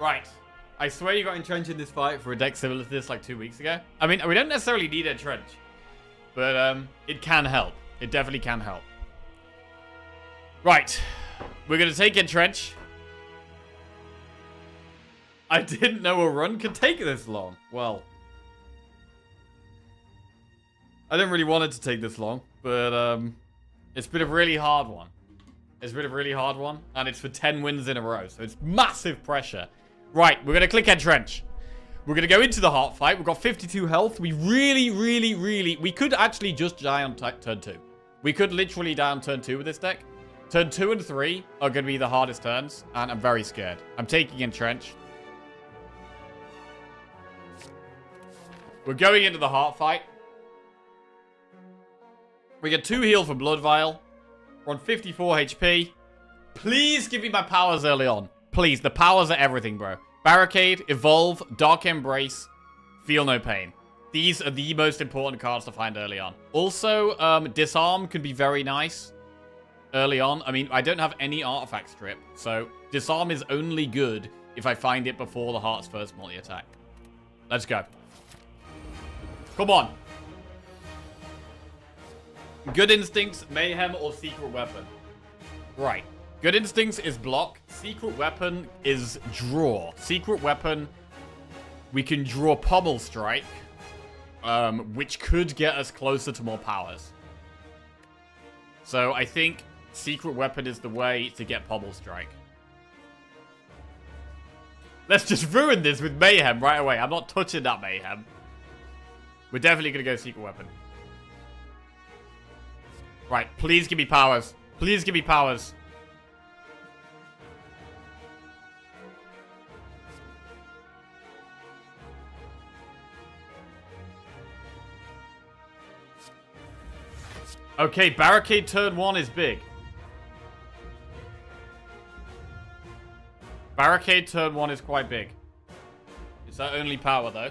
Right. I swear you got entrenched in this fight for a deck similar to this like 2 weeks ago. I mean, we don't necessarily need a trench. But it can help. It definitely can help. Right. We're going to take Entrench. I didn't know a run could take this long. Well. I didn't really want it to take this long. But it's been a really hard one. It's been a really hard one. And it's for 10 wins in a row. So it's massive pressure. Right, we're going to click Entrench. We're going to go into the heart fight. We've got 52 health. We we could actually just die on turn 2. We could literally die on turn 2 with this deck. Turn 2 and 3 are going to be the hardest turns. And I'm very scared. I'm taking Entrench. We're going into the heart fight. We get 2 heal for Blood Vial. We're on 54 HP. Please give me my powers early on. Please, the powers are everything, bro. Barricade, Evolve, Dark Embrace, Feel No Pain. These are the most important cards to find early on. Also, Disarm can be very nice early on. I mean, I don't have any artifact strip, so Disarm is only good if I find it before the Heart's first multi-attack. Let's go. Come on. Good Instincts, Mayhem, or Secret Weapon? Right. Good Instincts is block. Secret Weapon is draw. Secret Weapon, we can draw Pommel Strike, which could get us closer to more powers. So I think Secret Weapon is the way to get Pommel Strike. Let's just ruin this with Mayhem right away. I'm not touching that Mayhem. We're definitely going to go Secret Weapon. Right, please give me powers. Please give me powers. Okay, Barricade turn 1 is big. Barricade turn 1 is quite big. Is that only power, though?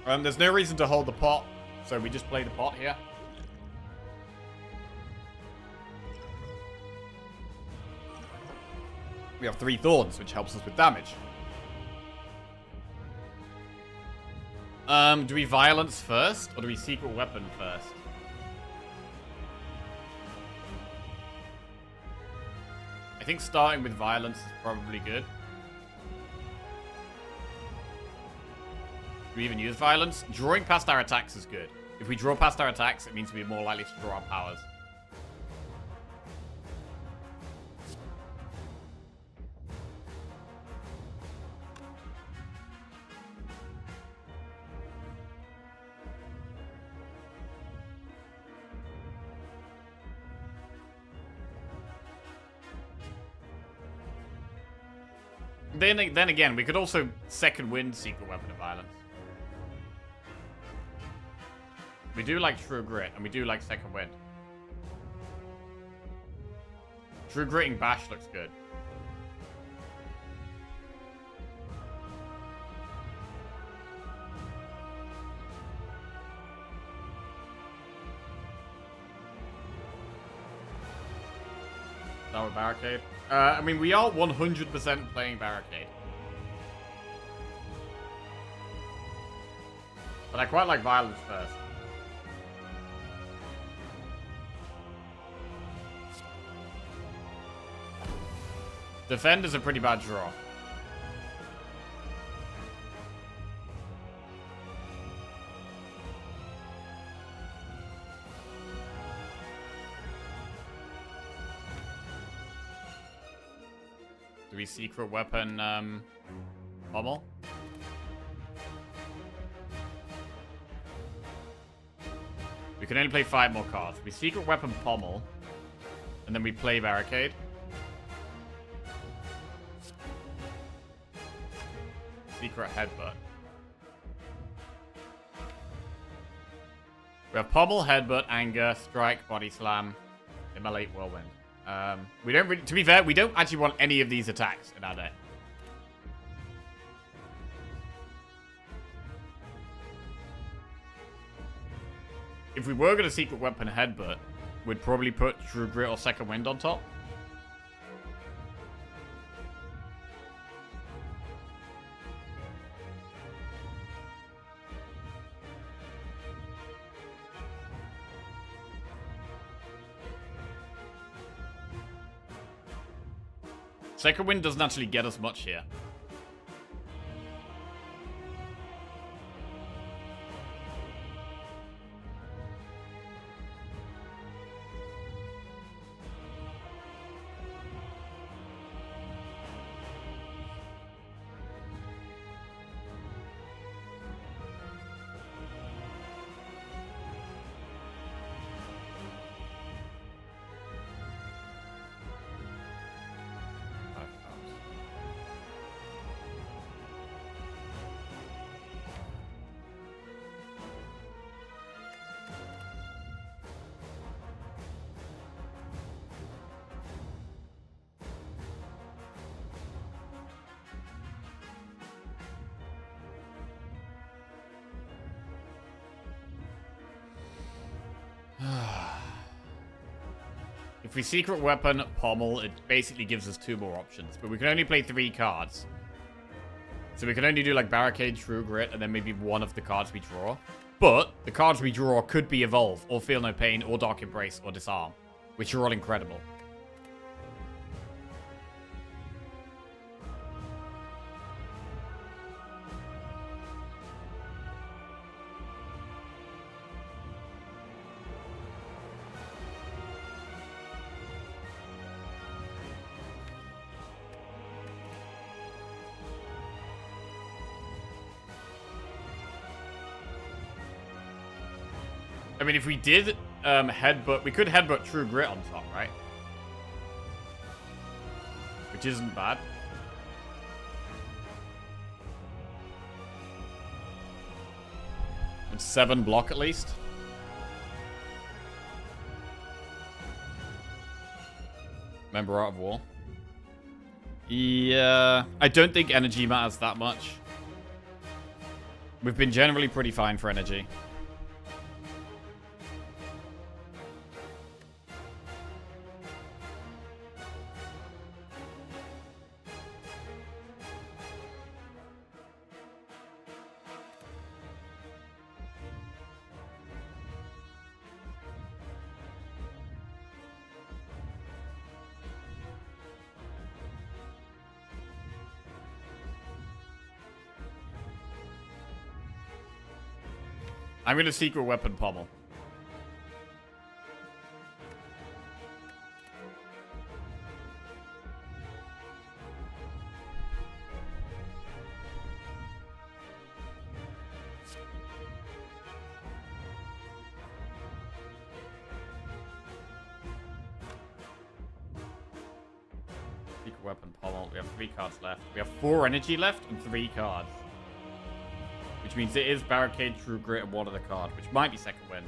There's no reason to hold the pot, so we just play the pot here. We have 3 Thorns, which helps us with damage. Do we Violence first, or do we Secret Weapon first? I think starting with Violence is probably good. Do we even use Violence? Drawing past our attacks is good. If we draw past our attacks, it means we're more likely to draw our powers. Then again, we could also second wind Secret Weapon of Violence. We do like True Grit, and we do like second wind. True Gritting Bash looks good. Start with Barricade. I mean, we are 100% playing Barricade. But I quite like Violence first. Defend is a pretty bad draw. Do we secret weapon Pommel? We can only play 5 more cards. We secret weapon Pommel, and then we play Barricade. Secret Headbutt. We have Pommel, Headbutt, Anger, Strike, Body Slam, Immolate, Whirlwind. We don't really, to be fair, we don't actually want any of these attacks in our deck. If we were going to Secret Weapon Headbutt, we'd probably put True Grit or Second Wind on top. Second Wind doesn't actually get us much here. If we Secret Weapon Pommel, it basically gives us 2 more options. But we can only play 3 cards. So we can only do like Barricade, True Grit, and then maybe one of the cards we draw. But the cards we draw could be Evolve, or Feel No Pain, or Dark Embrace, or Disarm. Which are all incredible. I mean, if we did Headbutt, we could Headbutt True Grit on top, right? Which isn't bad. And 7 block at least. Member Art of War. Yeah, I don't think energy matters that much. We've been generally pretty fine for energy. I'm going to Secret Weapon Pommel. Secret weapon pommel. We have 3 cards left. We have 4 energy left and 3 cards. Which means it is Barricade, True Grit, and 1 other card, which might be Second Wind.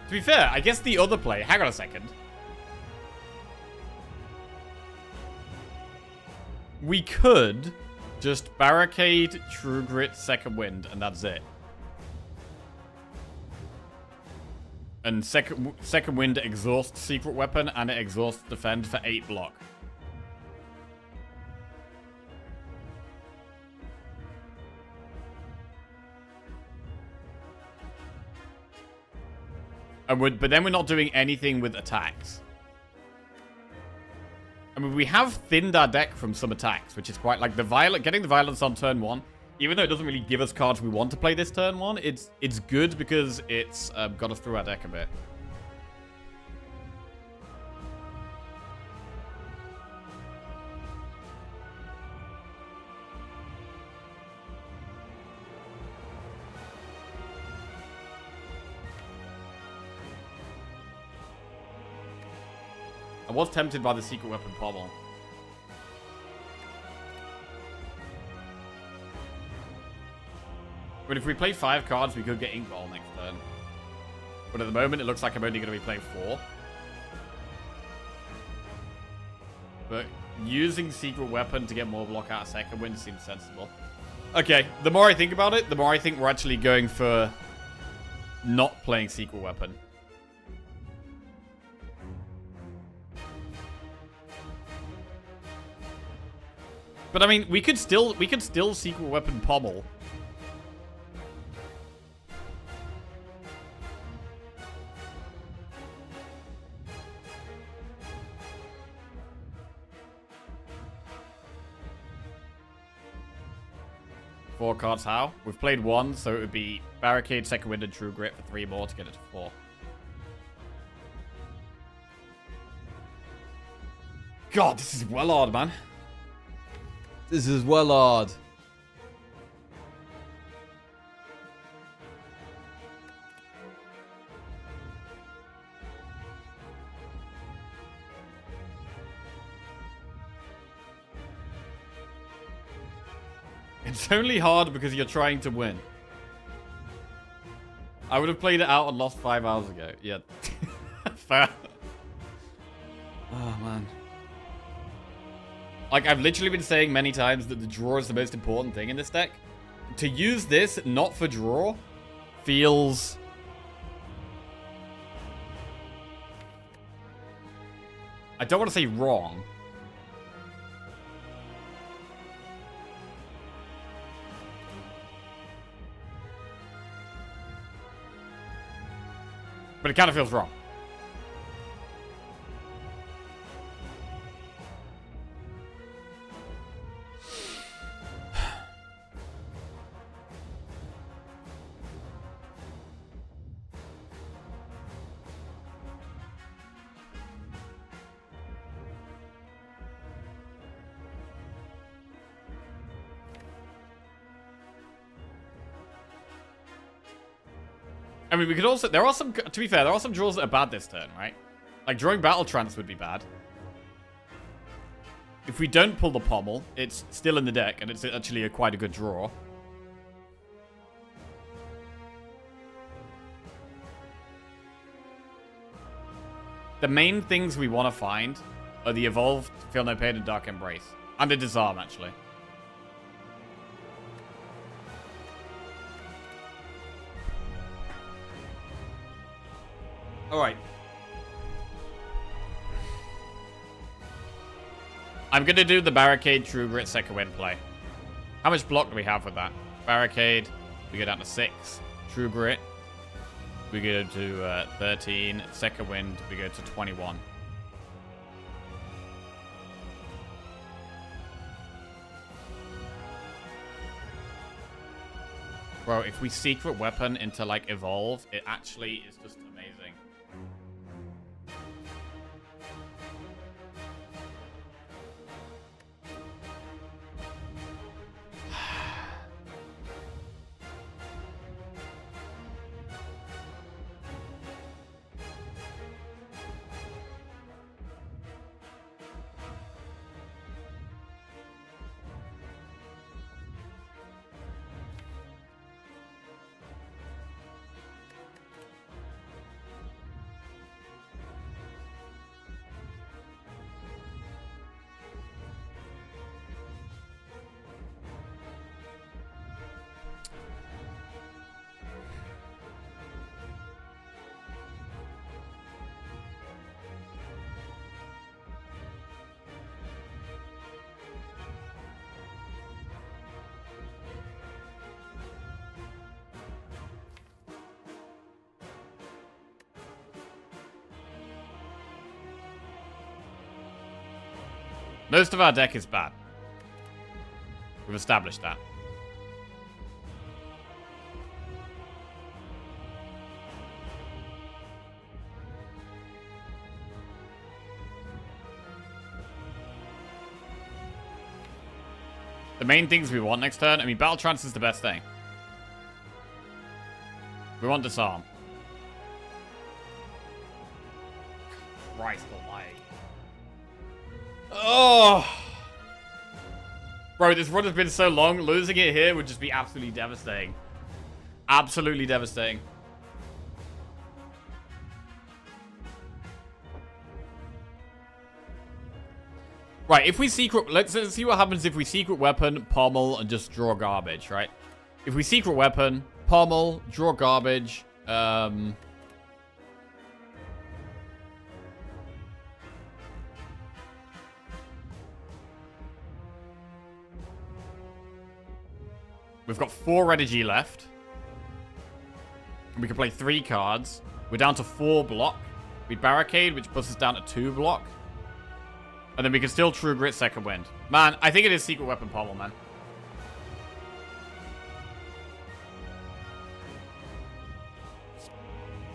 To be fair, I guess the other play... Hang on a second. We could just Barricade, True Grit, Second Wind, and that's it. And second Wind exhausts Secret Weapon, and it exhausts Defend for 8 block. But then we're not doing anything with attacks. I mean, we have thinned our deck from some attacks, which is quite like getting the Violence on turn 1. Even though it doesn't really give us cards we want to play this turn 1, it's good because it's got us through our deck a bit. I was tempted by the Secret Weapon pommel. But if we play 5 cards, we could get Ink Ball next turn. But at the moment, it looks like I'm only going to be playing 4. But using Secret Weapon to get more block out of Second Wind seems sensible. Okay, the more I think about it, the more I think we're actually going for not playing Secret Weapon. But I mean, we could still Secret Weapon pommel. Four cards how? We've played 1, so it would be Barricade, Second Wind, and True Grit for 3 more to get it to 4. God, this is well hard, man. This is well hard. It's only hard because you're trying to win. I would have played it out and lost 5 hours ago. Yeah. Fair. Oh, man. Like, I've literally been saying many times that the draw is the most important thing in this deck. To use this, not for draw, feels... I don't want to say wrong. But it kind of feels wrong. I mean, we could also... There are some... To be fair, there are some draws that are bad this turn, right? Like, drawing Battle Trance would be bad. If we don't pull the pommel, it's still in the deck, and it's actually quite a good draw. The main things we want to find are the Evolved, Feel No Pain, and Dark Embrace. And a Disarm, actually. Alright. I'm going to do the Barricade, True Grit, Second Wind play. How much block do we have with that? Barricade, we go down to 6. True Grit, we go to 13. Second Wind, we go to 21. Bro, if we Secret Weapon into, like, Evolve, it actually is just amazing. Most of our deck is bad. We've established that. The main things we want next turn, I mean, Battle Trance is the best thing. We want Disarm. Christ almighty. Oh! Bro, this run has been so long, losing it here would just be absolutely devastating. Absolutely devastating. Right, if we secret... Let's see what happens if we secret weapon, pommel, and just draw garbage, right? If we secret weapon, pommel, draw garbage, we've got 4 energy left. We can play 3 cards. We're down to 4 block. We barricade, which puts us down to 2 block. And then we can still True Grit second wind. Man, I think it is Secret Weapon Pommel, man.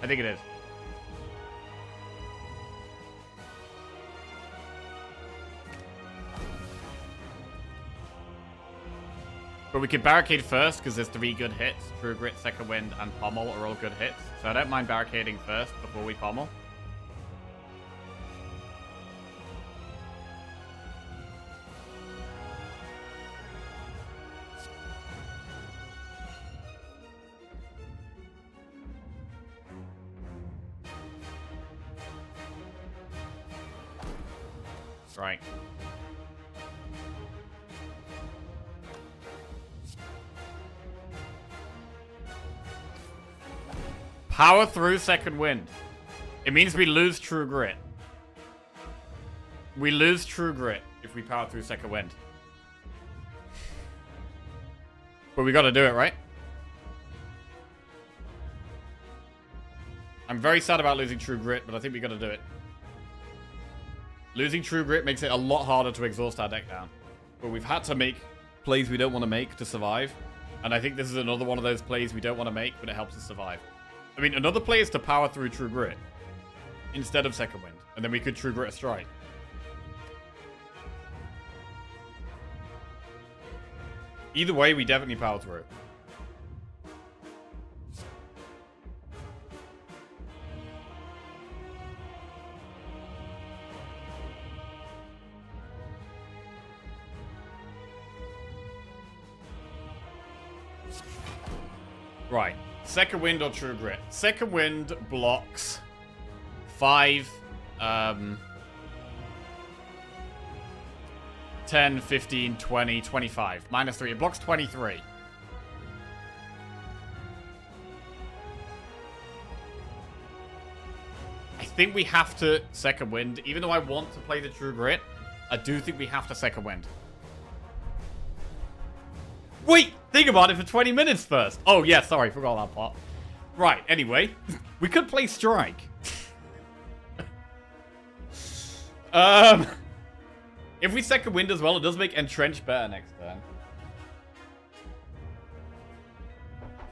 I think it is. But we could barricade first because there's 3 good hits. True Grit, Second Wind, and Pommel are all good hits. So I don't mind barricading first before we pommel. Right. Power through second wind. It means we lose True Grit. We lose True Grit if we power through second wind. But we gotta do it, right? I'm very sad about losing True Grit, but I think we gotta do it. Losing True Grit makes it a lot harder to exhaust our deck down. But we've had to make plays we don't want to make to survive. And I think this is another one of those plays we don't want to make, but it helps us survive. I mean, another play is to power through True Grit instead of Second Wind. And then we could True Grit a strike. Either way, we definitely power through. Right. Second Wind or True Grit? Second Wind blocks 5, 10, 15, 20, 25. -3. It blocks 23. I think we have to Second Wind. Even though I want to play the True Grit, I do think we have to Second Wind. Wait! Think about it for 20 minutes first. Oh, yeah, sorry. Forgot that part. Right, anyway. We could play Strike. If we Second Wind as well, it does make Entrench better next turn.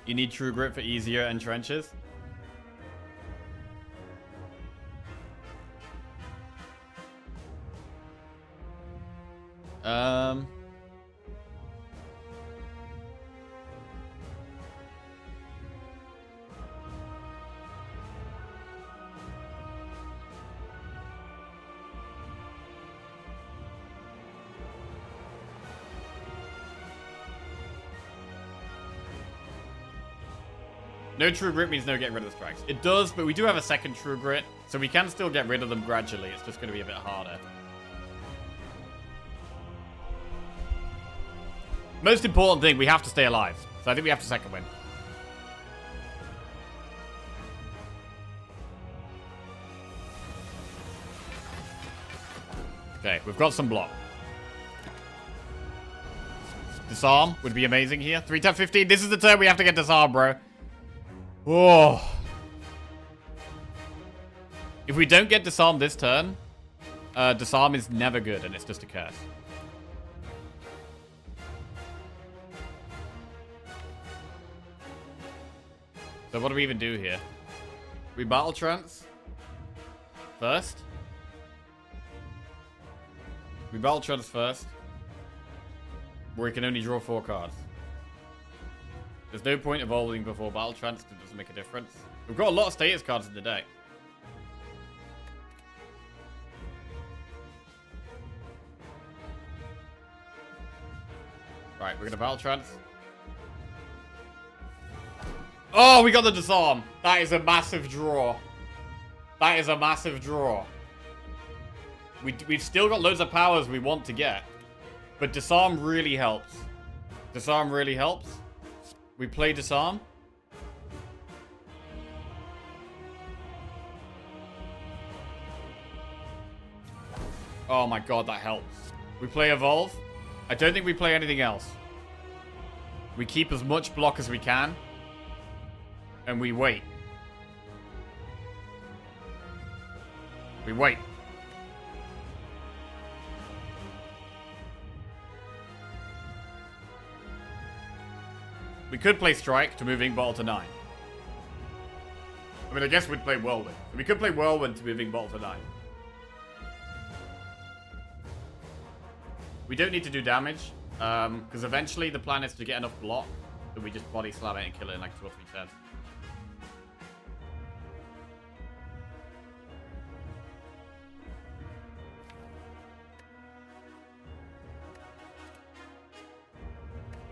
You need True Grit for easier Entrenches. No True Grit means no getting rid of the strikes. It does, but we do have a second True Grit, so we can still get rid of them gradually. It's just going to be a bit harder. Most important thing, we have to stay alive. So I think we have to Second Wind. Okay, we've got some block. Disarm would be amazing here. 3, 10, 15. This is the turn we have to get Disarm, bro. Oh. If we don't get Disarmed this turn, Disarm is never good, and it's just a curse. So what do we even do here? We battle trance first. We battle trance first. Where we can only draw 4 cards. There's no point evolving before battle trance because it doesn't make a difference. We've got a lot of status cards in the deck. Right, we're gonna battle trance. Oh, we got the disarm. That is a massive draw. That is a massive draw. We've still got loads of powers we want to get. But disarm really helps. Disarm really helps. We play disarm. Oh my god, that helps. We play evolve. I don't think we play anything else. We keep as much block as we can. And we wait. We wait. We could play Strike to move Ink Bottle to 9. I mean, I guess we'd play Whirlwind. We could play Whirlwind to move Ink Bottle to 9. We don't need to do damage, because eventually the plan is to get enough block that we just body slam it and kill it in like 2 or 3 turns.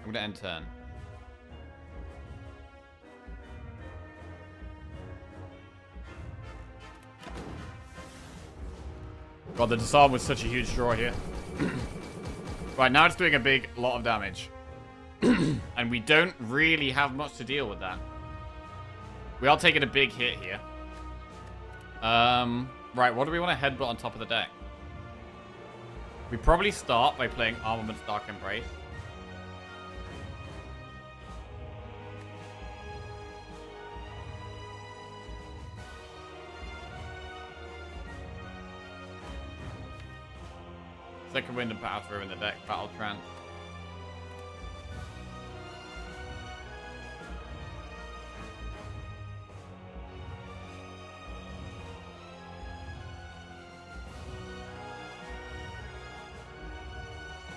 I'm gonna end turn. God, the disarm was such a huge draw here. Right, now it's doing a big lot of damage. And we don't really have much to deal with that. We are taking a big hit here. Right, what do we want to headbutt on top of the deck? We probably start by playing Armament's Dark Embrace. Second Wind and Power Through in the deck. Battle Trance.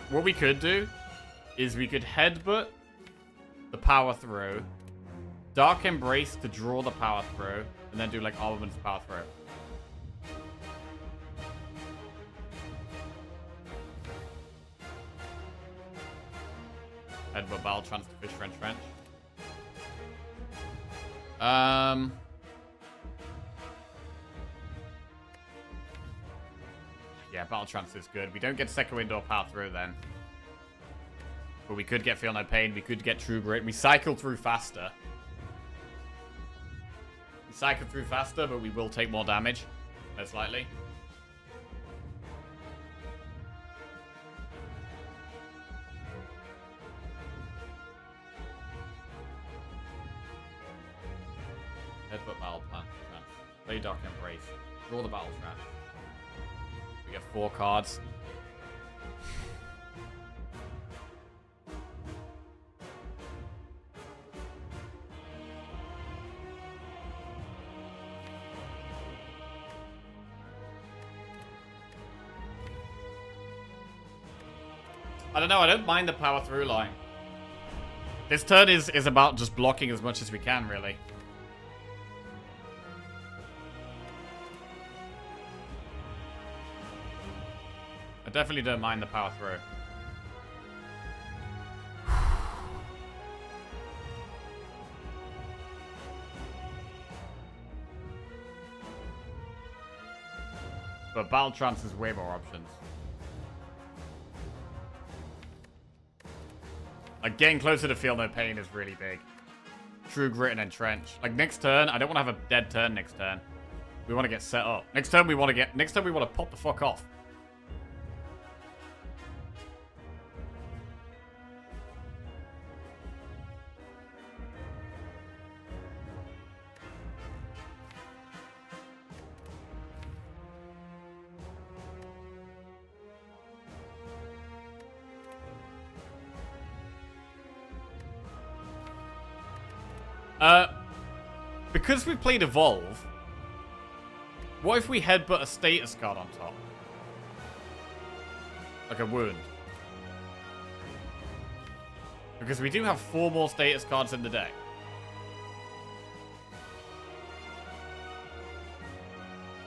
What we could do is we could headbutt the Power Throw, Dark Embrace to draw the Power Throw, and then do like Armament's Power Throw. Headbutt Battle Trance to Fish French French. Yeah, Battle Trance is good. We don't get Second Wind or Power Through then. But we could get Feel No Pain. We could get True Grit. We cycle through faster. We cycle through faster, but we will take more damage. Most likely. Headbutt Battle Trance. Play Dark Embrace. Draw the Battle Trance. We get 4 cards. I don't know, I don't mind the Power Through line. This turn is about just blocking as much as we can, really. I definitely don't mind the Power Through. But Battle Trance has way more options. Like, getting closer to Feel No Pain is really big. True Grit and Entrench. Like, next turn, I don't want to have a dead turn next turn. We want to get set up. Next turn we want to pop the fuck off. Because we played Evolve, what if we headbutt a status card on top? Like a wound. Because we do have 4 more status cards in the deck.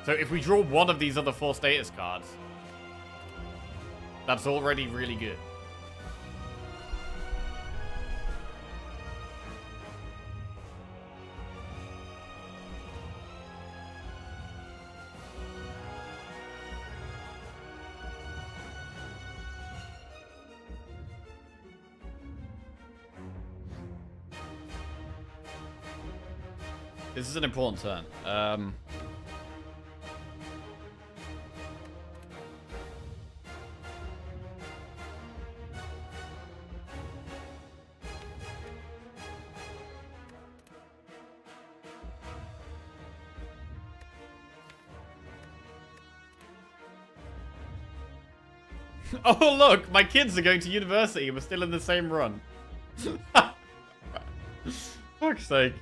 So if we draw one of these other 4 status cards, that's already really good. This is an important turn. Oh, look! My kids are going to university. We're still in the same run. Fuck's sake.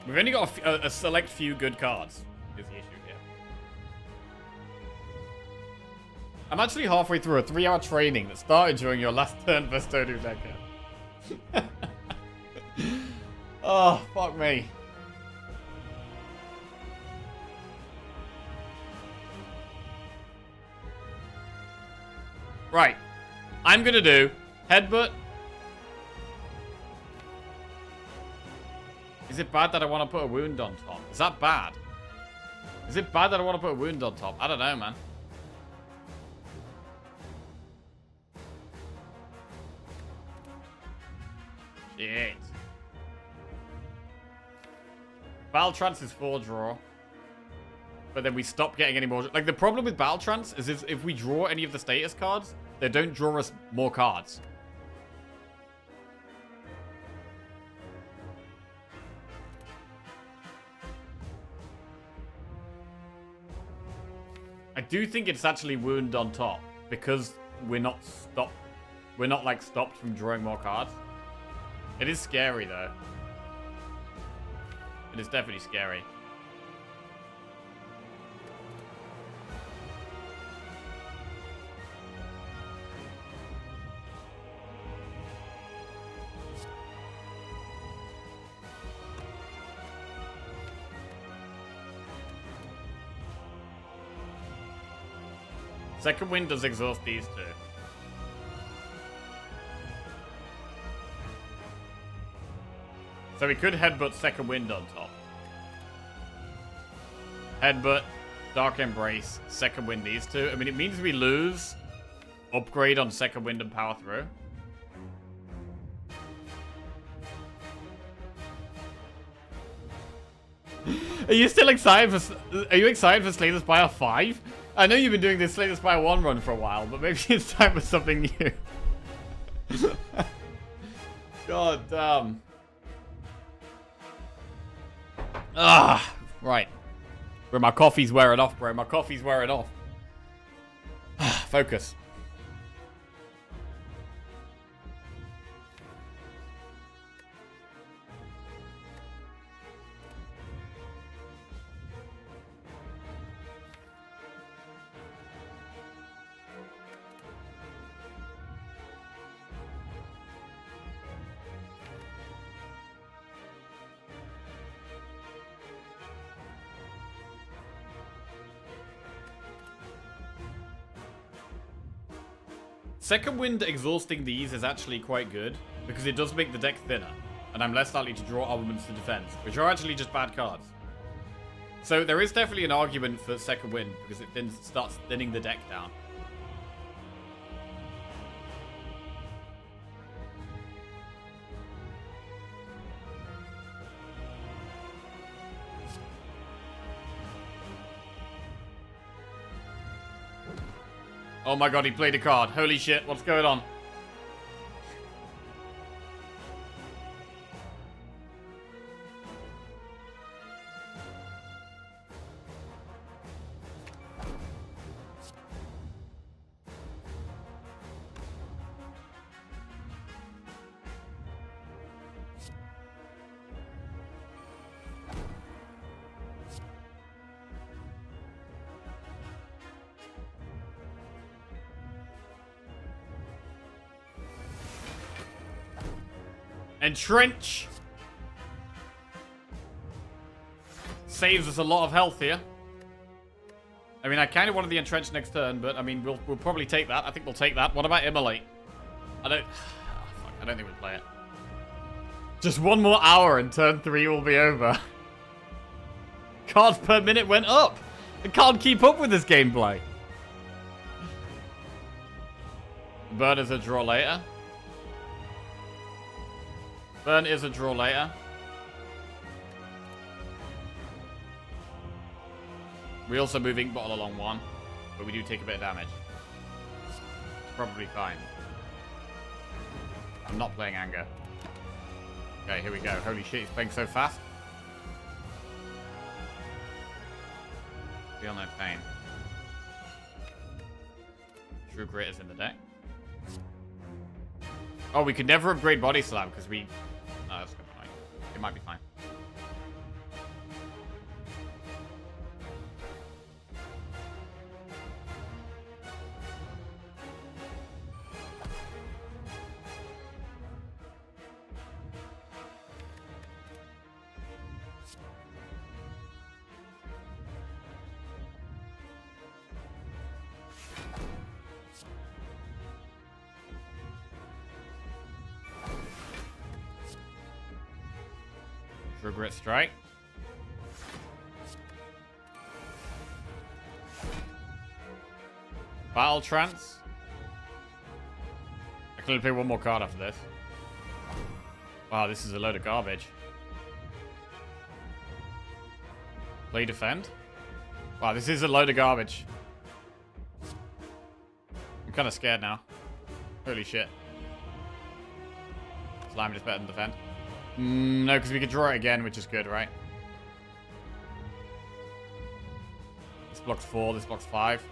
We've only got a select few good cards, is the issue here. I'm actually halfway through a 3-hour training that started during your last turn for Stodu Decker. Oh, fuck me. Right. I'm gonna do Headbutt. Is it bad that I want to put a wound on top? Is that bad? Is it bad that I want to put a wound on top? I don't know, man. Shit. Battle Trance is 4 draw. But then we stop getting any more. Like, the problem with Battle Trance is if we draw any of the status cards, they don't draw us more cards. I do think it's actually wound on top because we're not stopped. We're not like stopped from drawing more cards. It is scary though. It is definitely scary. Second Wind does exhaust these two. So we could Headbutt Second Wind on top. Headbutt, Dark Embrace, Second Wind these two. I mean, it means we lose Upgrade on Second Wind and Power Through. Are you still excited for... Are you excited for Slay the Spire 5? I know you've been doing this Slay the Spire 1 run for a while, but maybe it's time for something new. God damn. Ah, right. Bro, my coffee's wearing off, bro. My coffee's wearing off. Focus. Second Wind exhausting these is actually quite good, because it does make the deck thinner, and I'm less likely to draw armaments to defense, which are actually just bad cards. So there is definitely an argument for Second Wind, because it then starts thinning the deck down. Oh my god, he played a card. Holy shit, what's going on? Entrench. Saves us a lot of health here. I mean, I kind of wanted the entrench next turn, but I mean, we'll probably take that. I think we'll take that. What about immolate? I don't... Oh, fuck, I don't think we'll play it. Just one more hour and turn 3 will be over. Cards per minute went up. I can't keep up with this gameplay. Burn is a draw later. Burn is a draw later. We also move Ink Bottle along 1, but we do take a bit of damage. It's probably fine. I'm not playing Anger. Okay, here we go. Holy shit, he's playing so fast. Feel no pain. True Grit is in the deck. Oh, we could never upgrade Body Slam because we... No, that's fine. It might be fine. Regret strike. Battle trance. I can only play one more card after this. Wow, this is a load of garbage. Play defend. Wow, this is a load of garbage. I'm kind of scared now. Holy shit. Slime is better than defend. No, because we could draw it again, which is good, right? This blocks 4, this blocks 5.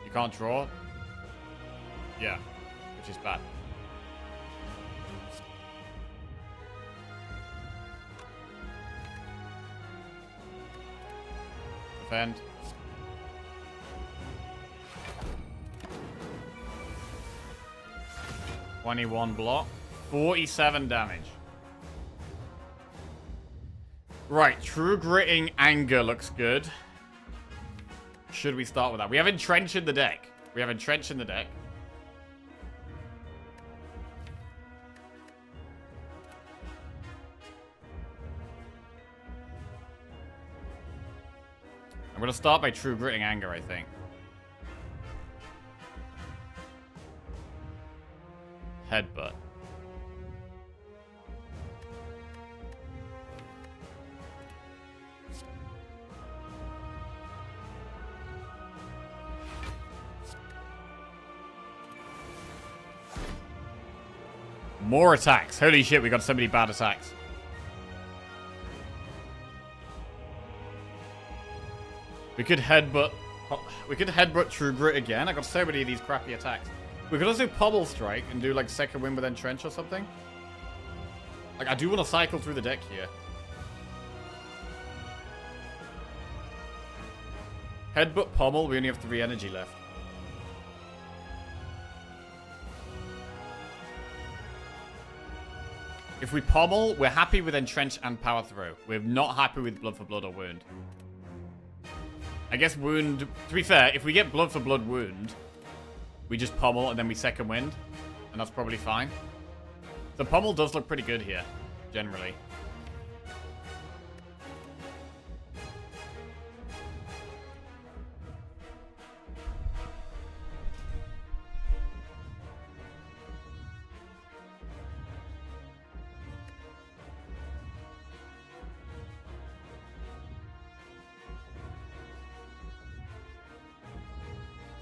You can't draw? Yeah, which is bad. Defend. $21 block. 47 damage. Right, True Gritting Anger looks good. Should we start with that? We have Entrench in the deck. We have Entrench in the deck. I'm going to start by True Gritting Anger, I think. Headbutt. More attacks. Holy shit, we got so many bad attacks. We could headbutt. We could headbutt True Grit again. I got so many of these crappy attacks. We could also Pummel Strike and do like second win with Entrench or something. Like, I do want to cycle through the deck here. Headbutt Pummel, we only have 3 energy left. If we Pummel, we're happy with Entrench and Power Throw. We're not happy with Blood for Blood or Wound. I guess Wound... To be fair, if we get Blood for Blood Wound... We just Pummel and then we second wind. And that's probably fine. The Pummel does look pretty good here, generally.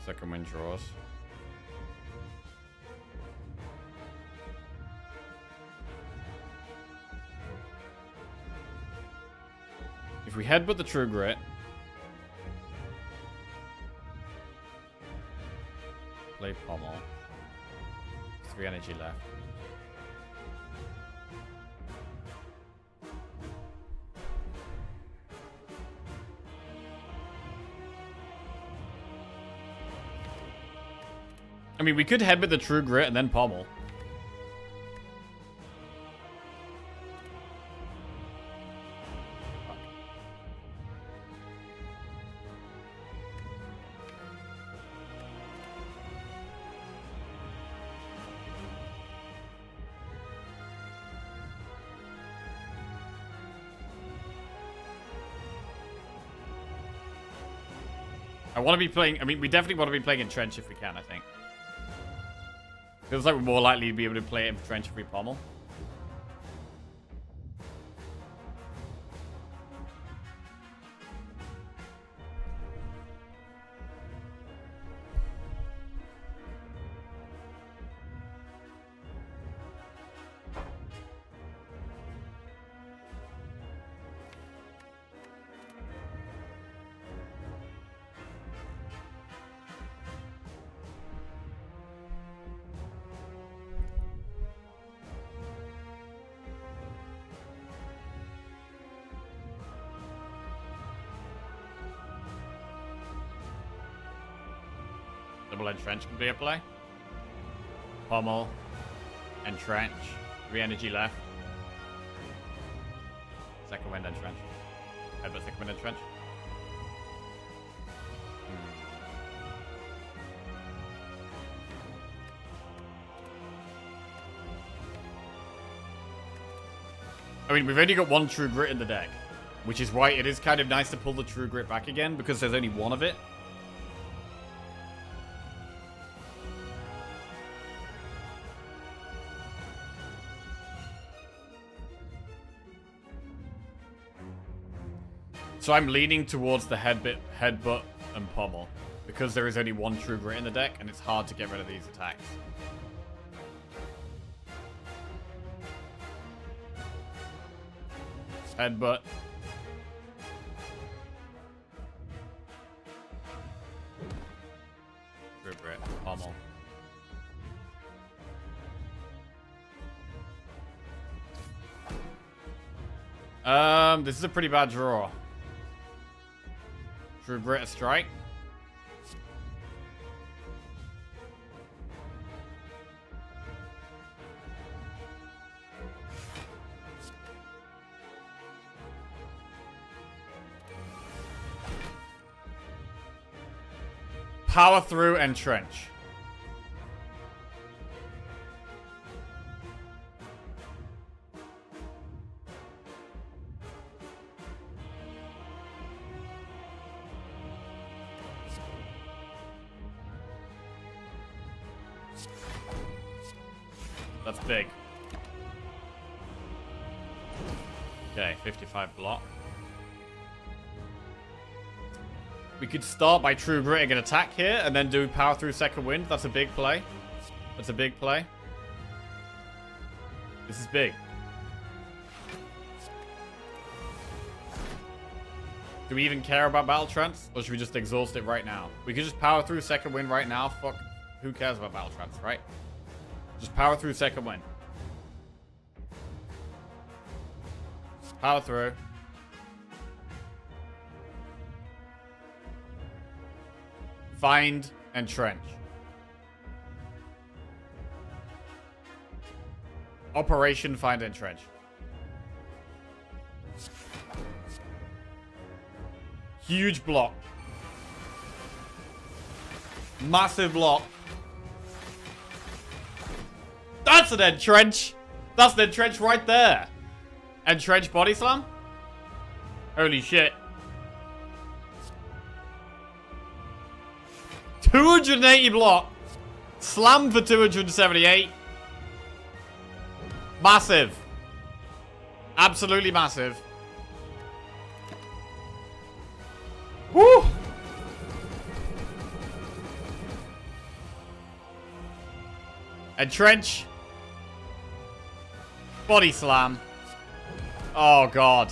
Second wind draws. If we headbutt the True Grit, play Pommel. 3 energy left. I mean, we could headbutt the True Grit and then Pommel. I want to be playing... I mean, we definitely want to be playing in Trench if we can, I think. Feels like we're more likely to be able to play it in Trench if we Pommel. Double-edged Trench can be a play. Pommel. And Trench. 3 energy left. Second wind and Trench. Headbutt second wind and Trench. I mean, we've only got 1 True Grit in the deck. Which is why it is kind of nice to pull the True Grit back again, because there's only 1 of it. So I'm leaning towards the headbutt, and Pommel. Because there is only 1 True Grit in the deck, and it's hard to get rid of these attacks. Headbutt. True Grit, Pommel. This is a pretty bad draw. True Grit, a strike. Power through and Trench. That's big. Okay, 55 block. We could start by True Gritting an attack here and then do Power Through Second Wind. That's a big play. That's a big play. This is big. Do we even care about Battle Trance? Or should we just exhaust it right now? We could just Power Through Second Wind right now. Fuck. Who cares about Battle Trance, right? Just Power Through Second Wind. Power through. Find and Trench. Operation Find and Trench. Huge block. Massive block. That's an Entrench. That's an Entrench right there. Entrench body slam? Holy shit. 280 block. Slam for 278. Massive. Absolutely massive. Woo! Entrench. Body slam. Oh, God.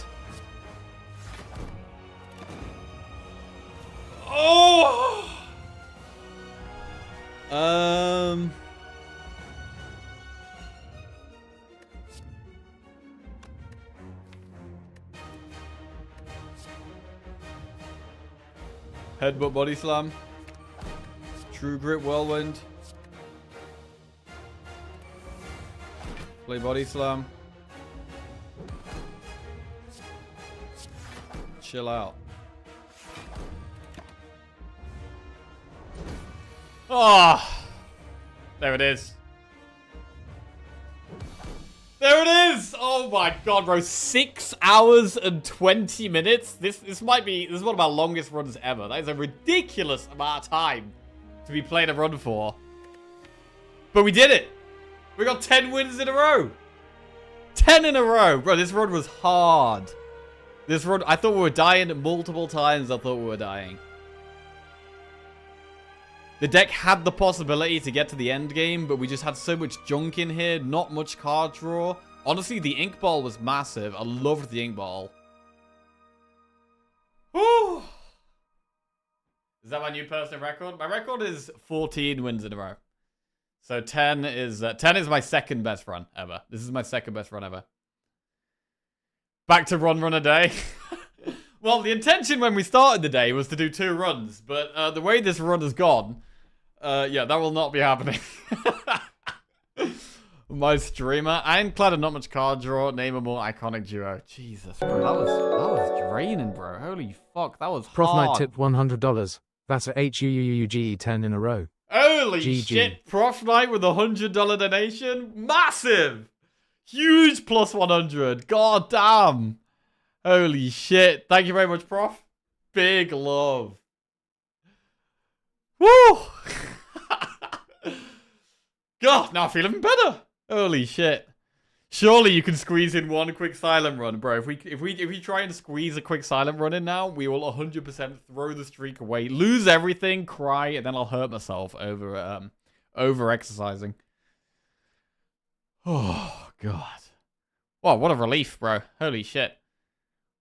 Oh! Headbutt body slam. True grip whirlwind. Play body slam. Chill out. Oh, there it is. There it is. Oh my God, bro. 6 hours and 20 minutes. This is one of our longest runs ever. That is a ridiculous amount of time to be playing a run for. But we did it. We got 10 wins in a row. 10 in a row. Bro, this run was hard. This run, I thought we were dying multiple times. I thought we were dying. The deck had the possibility to get to the end game, but we just had so much junk in here. Not much card draw. Honestly, the ink ball was massive. I loved the ink ball. Woo! Is that my new personal record? My record is 14 wins in a row. So 10 is my second best run ever. This is my second best run ever. Back to run a day. Well, the intention when we started the day was to do 2 runs, but the way this run has gone, yeah, that will not be happening. My streamer, Ironclad and not much card draw. Name a more iconic duo. Jesus, bro, that was draining, bro. Holy fuck, that was Prof hard. Knight tipped $100. That's a HUUUG 10 in a row. Holy GG. shit, Prof Knight with a $100 donation. Massive! Huge plus 100. God damn. Holy shit. Thank you very much, Prof. Big love. Woo! God, now I feel even better. Holy shit. Surely you can squeeze in one quick silent run, bro. If we try and squeeze a quick silent run in now, we will 100% throw the streak away, lose everything, cry, and then I'll hurt myself over exercising. Oh God. Wow, what a relief, bro. Holy shit.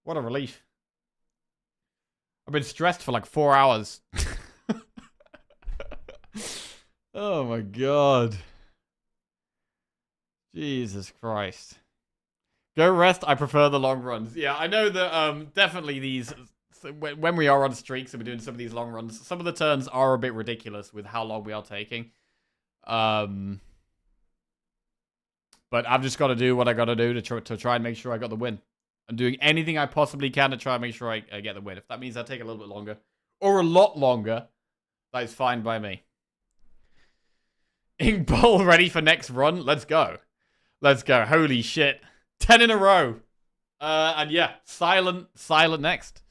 What a relief. I've been stressed for like 4 hours. Oh my God. Jesus Christ. Go rest. I prefer the long runs. Yeah, I know that definitely these, when we are on streaks and we're doing some of these long runs, some of the turns are a bit ridiculous with how long we are taking. But I've just got to do what I got to do to try and make sure I got the win. I'm doing anything I possibly can to try and make sure I get the win. If that means I take a little bit longer or a lot longer, that is fine by me. Ink Bowl ready for next run? Let's go. Let's go. Holy shit. 10 in a row. And yeah, silent next.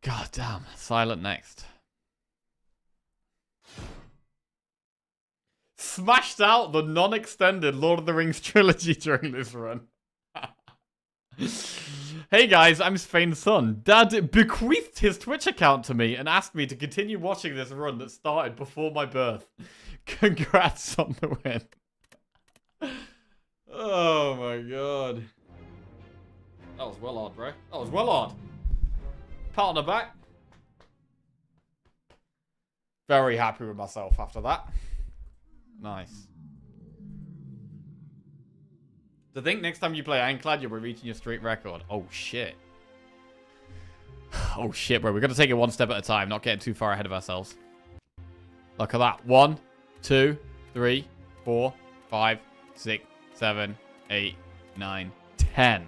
God damn, silent next. Smashed out the non-extended Lord of the Rings trilogy during this run. Hey guys, I'm Spain's son. Dad bequeathed his Twitch account to me and asked me to continue watching this run that started before my birth. Congrats on the win. Oh my God. That was well odd, bro. That was well odd. Pat on the back. Very happy with myself after that. Nice. To think next time you play Ironclad, you'll be reaching your streak record. Oh, shit. Oh, shit, bro. We've got to take it one step at a time, not getting too far ahead of ourselves. Look at that. 1, 2, 3, 4, 5, 6, 7, 8, 9, 10.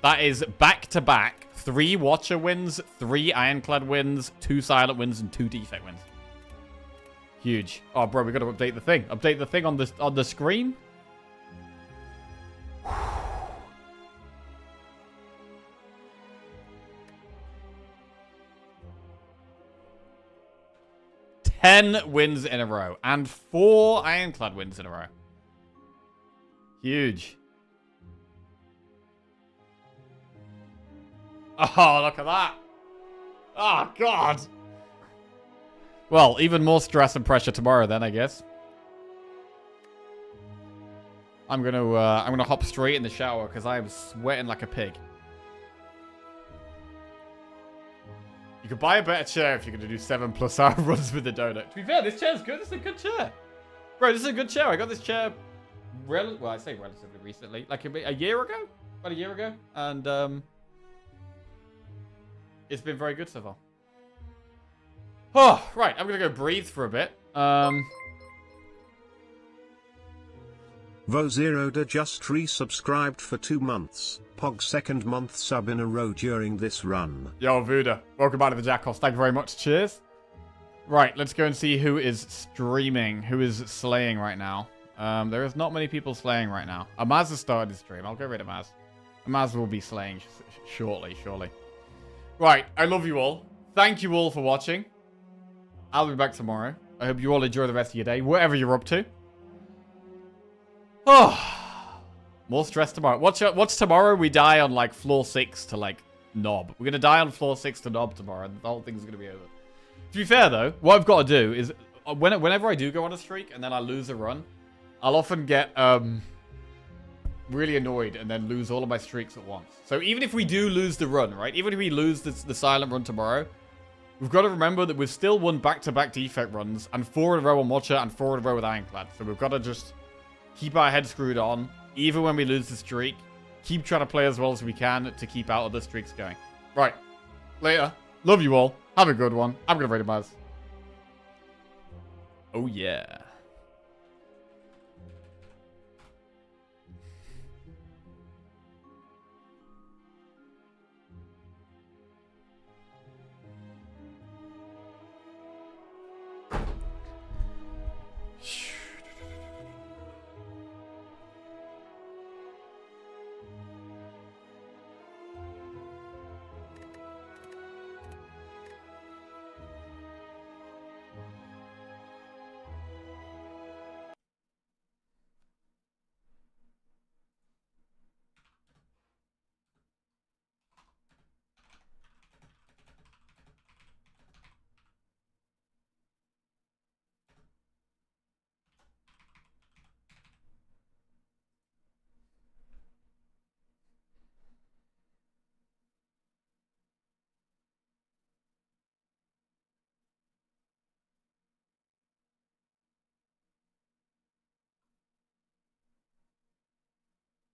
That is back-to-back. 3 Watcher wins, 3 Ironclad wins, 2 Silent wins, and 2 Defect wins. Huge. Oh, bro, we got to update the thing. Update the thing on the screen. Ten wins in a row. And 4 Ironclad wins in a row. Huge. Oh, look at that. Oh, God. Well, even more stress and pressure tomorrow then, I guess. I'm gonna hop straight in the shower because I am sweating like a pig. You could buy a better chair if you're gonna do 7+ hour runs with the donut. To be fair, this chair's good. This is a good chair, bro. This is a good chair. I got this chair, well, I say relatively recently, like a year ago, about a year ago, and it's been very good so far. Oh, right. I'm gonna go breathe for a bit. Vozeroda just resubscribed for 2 months. Pog second month sub in a row during this run. Yo, Vuda. Welcome back to the Jackals. Thank you very much. Cheers. Right, let's go and see who is streaming, who is slaying right now. There is not many people slaying right now. Amaz has started his stream. I'll get rid of Amaz. Amaz will be slaying shortly, surely. Right, I love you all. Thank you all for watching. I'll be back tomorrow. I hope you all enjoy the rest of your day, whatever you're up to. Oh, more stress tomorrow. What's tomorrow? We die on like floor 6 to like knob. We're gonna die on floor 6 to knob tomorrow, and the whole thing's gonna be over. To be fair though, what I've got to do is whenever I do go on a streak and then I lose a run, I'll often get really annoyed and then lose all of my streaks at once. So even if we do lose the run, right? Even if we lose the silent run tomorrow, we've got to remember that we've still won back-to-back defect runs and 4 in a row on Watcher and 4 in a row with Ironclad. So we've got to just keep our head screwed on, even when we lose the streak. Keep trying to play as well as we can to keep out other streaks going. Right. Later. Love you all. Have a good one. I'm going to rate a Maz. Oh, yeah.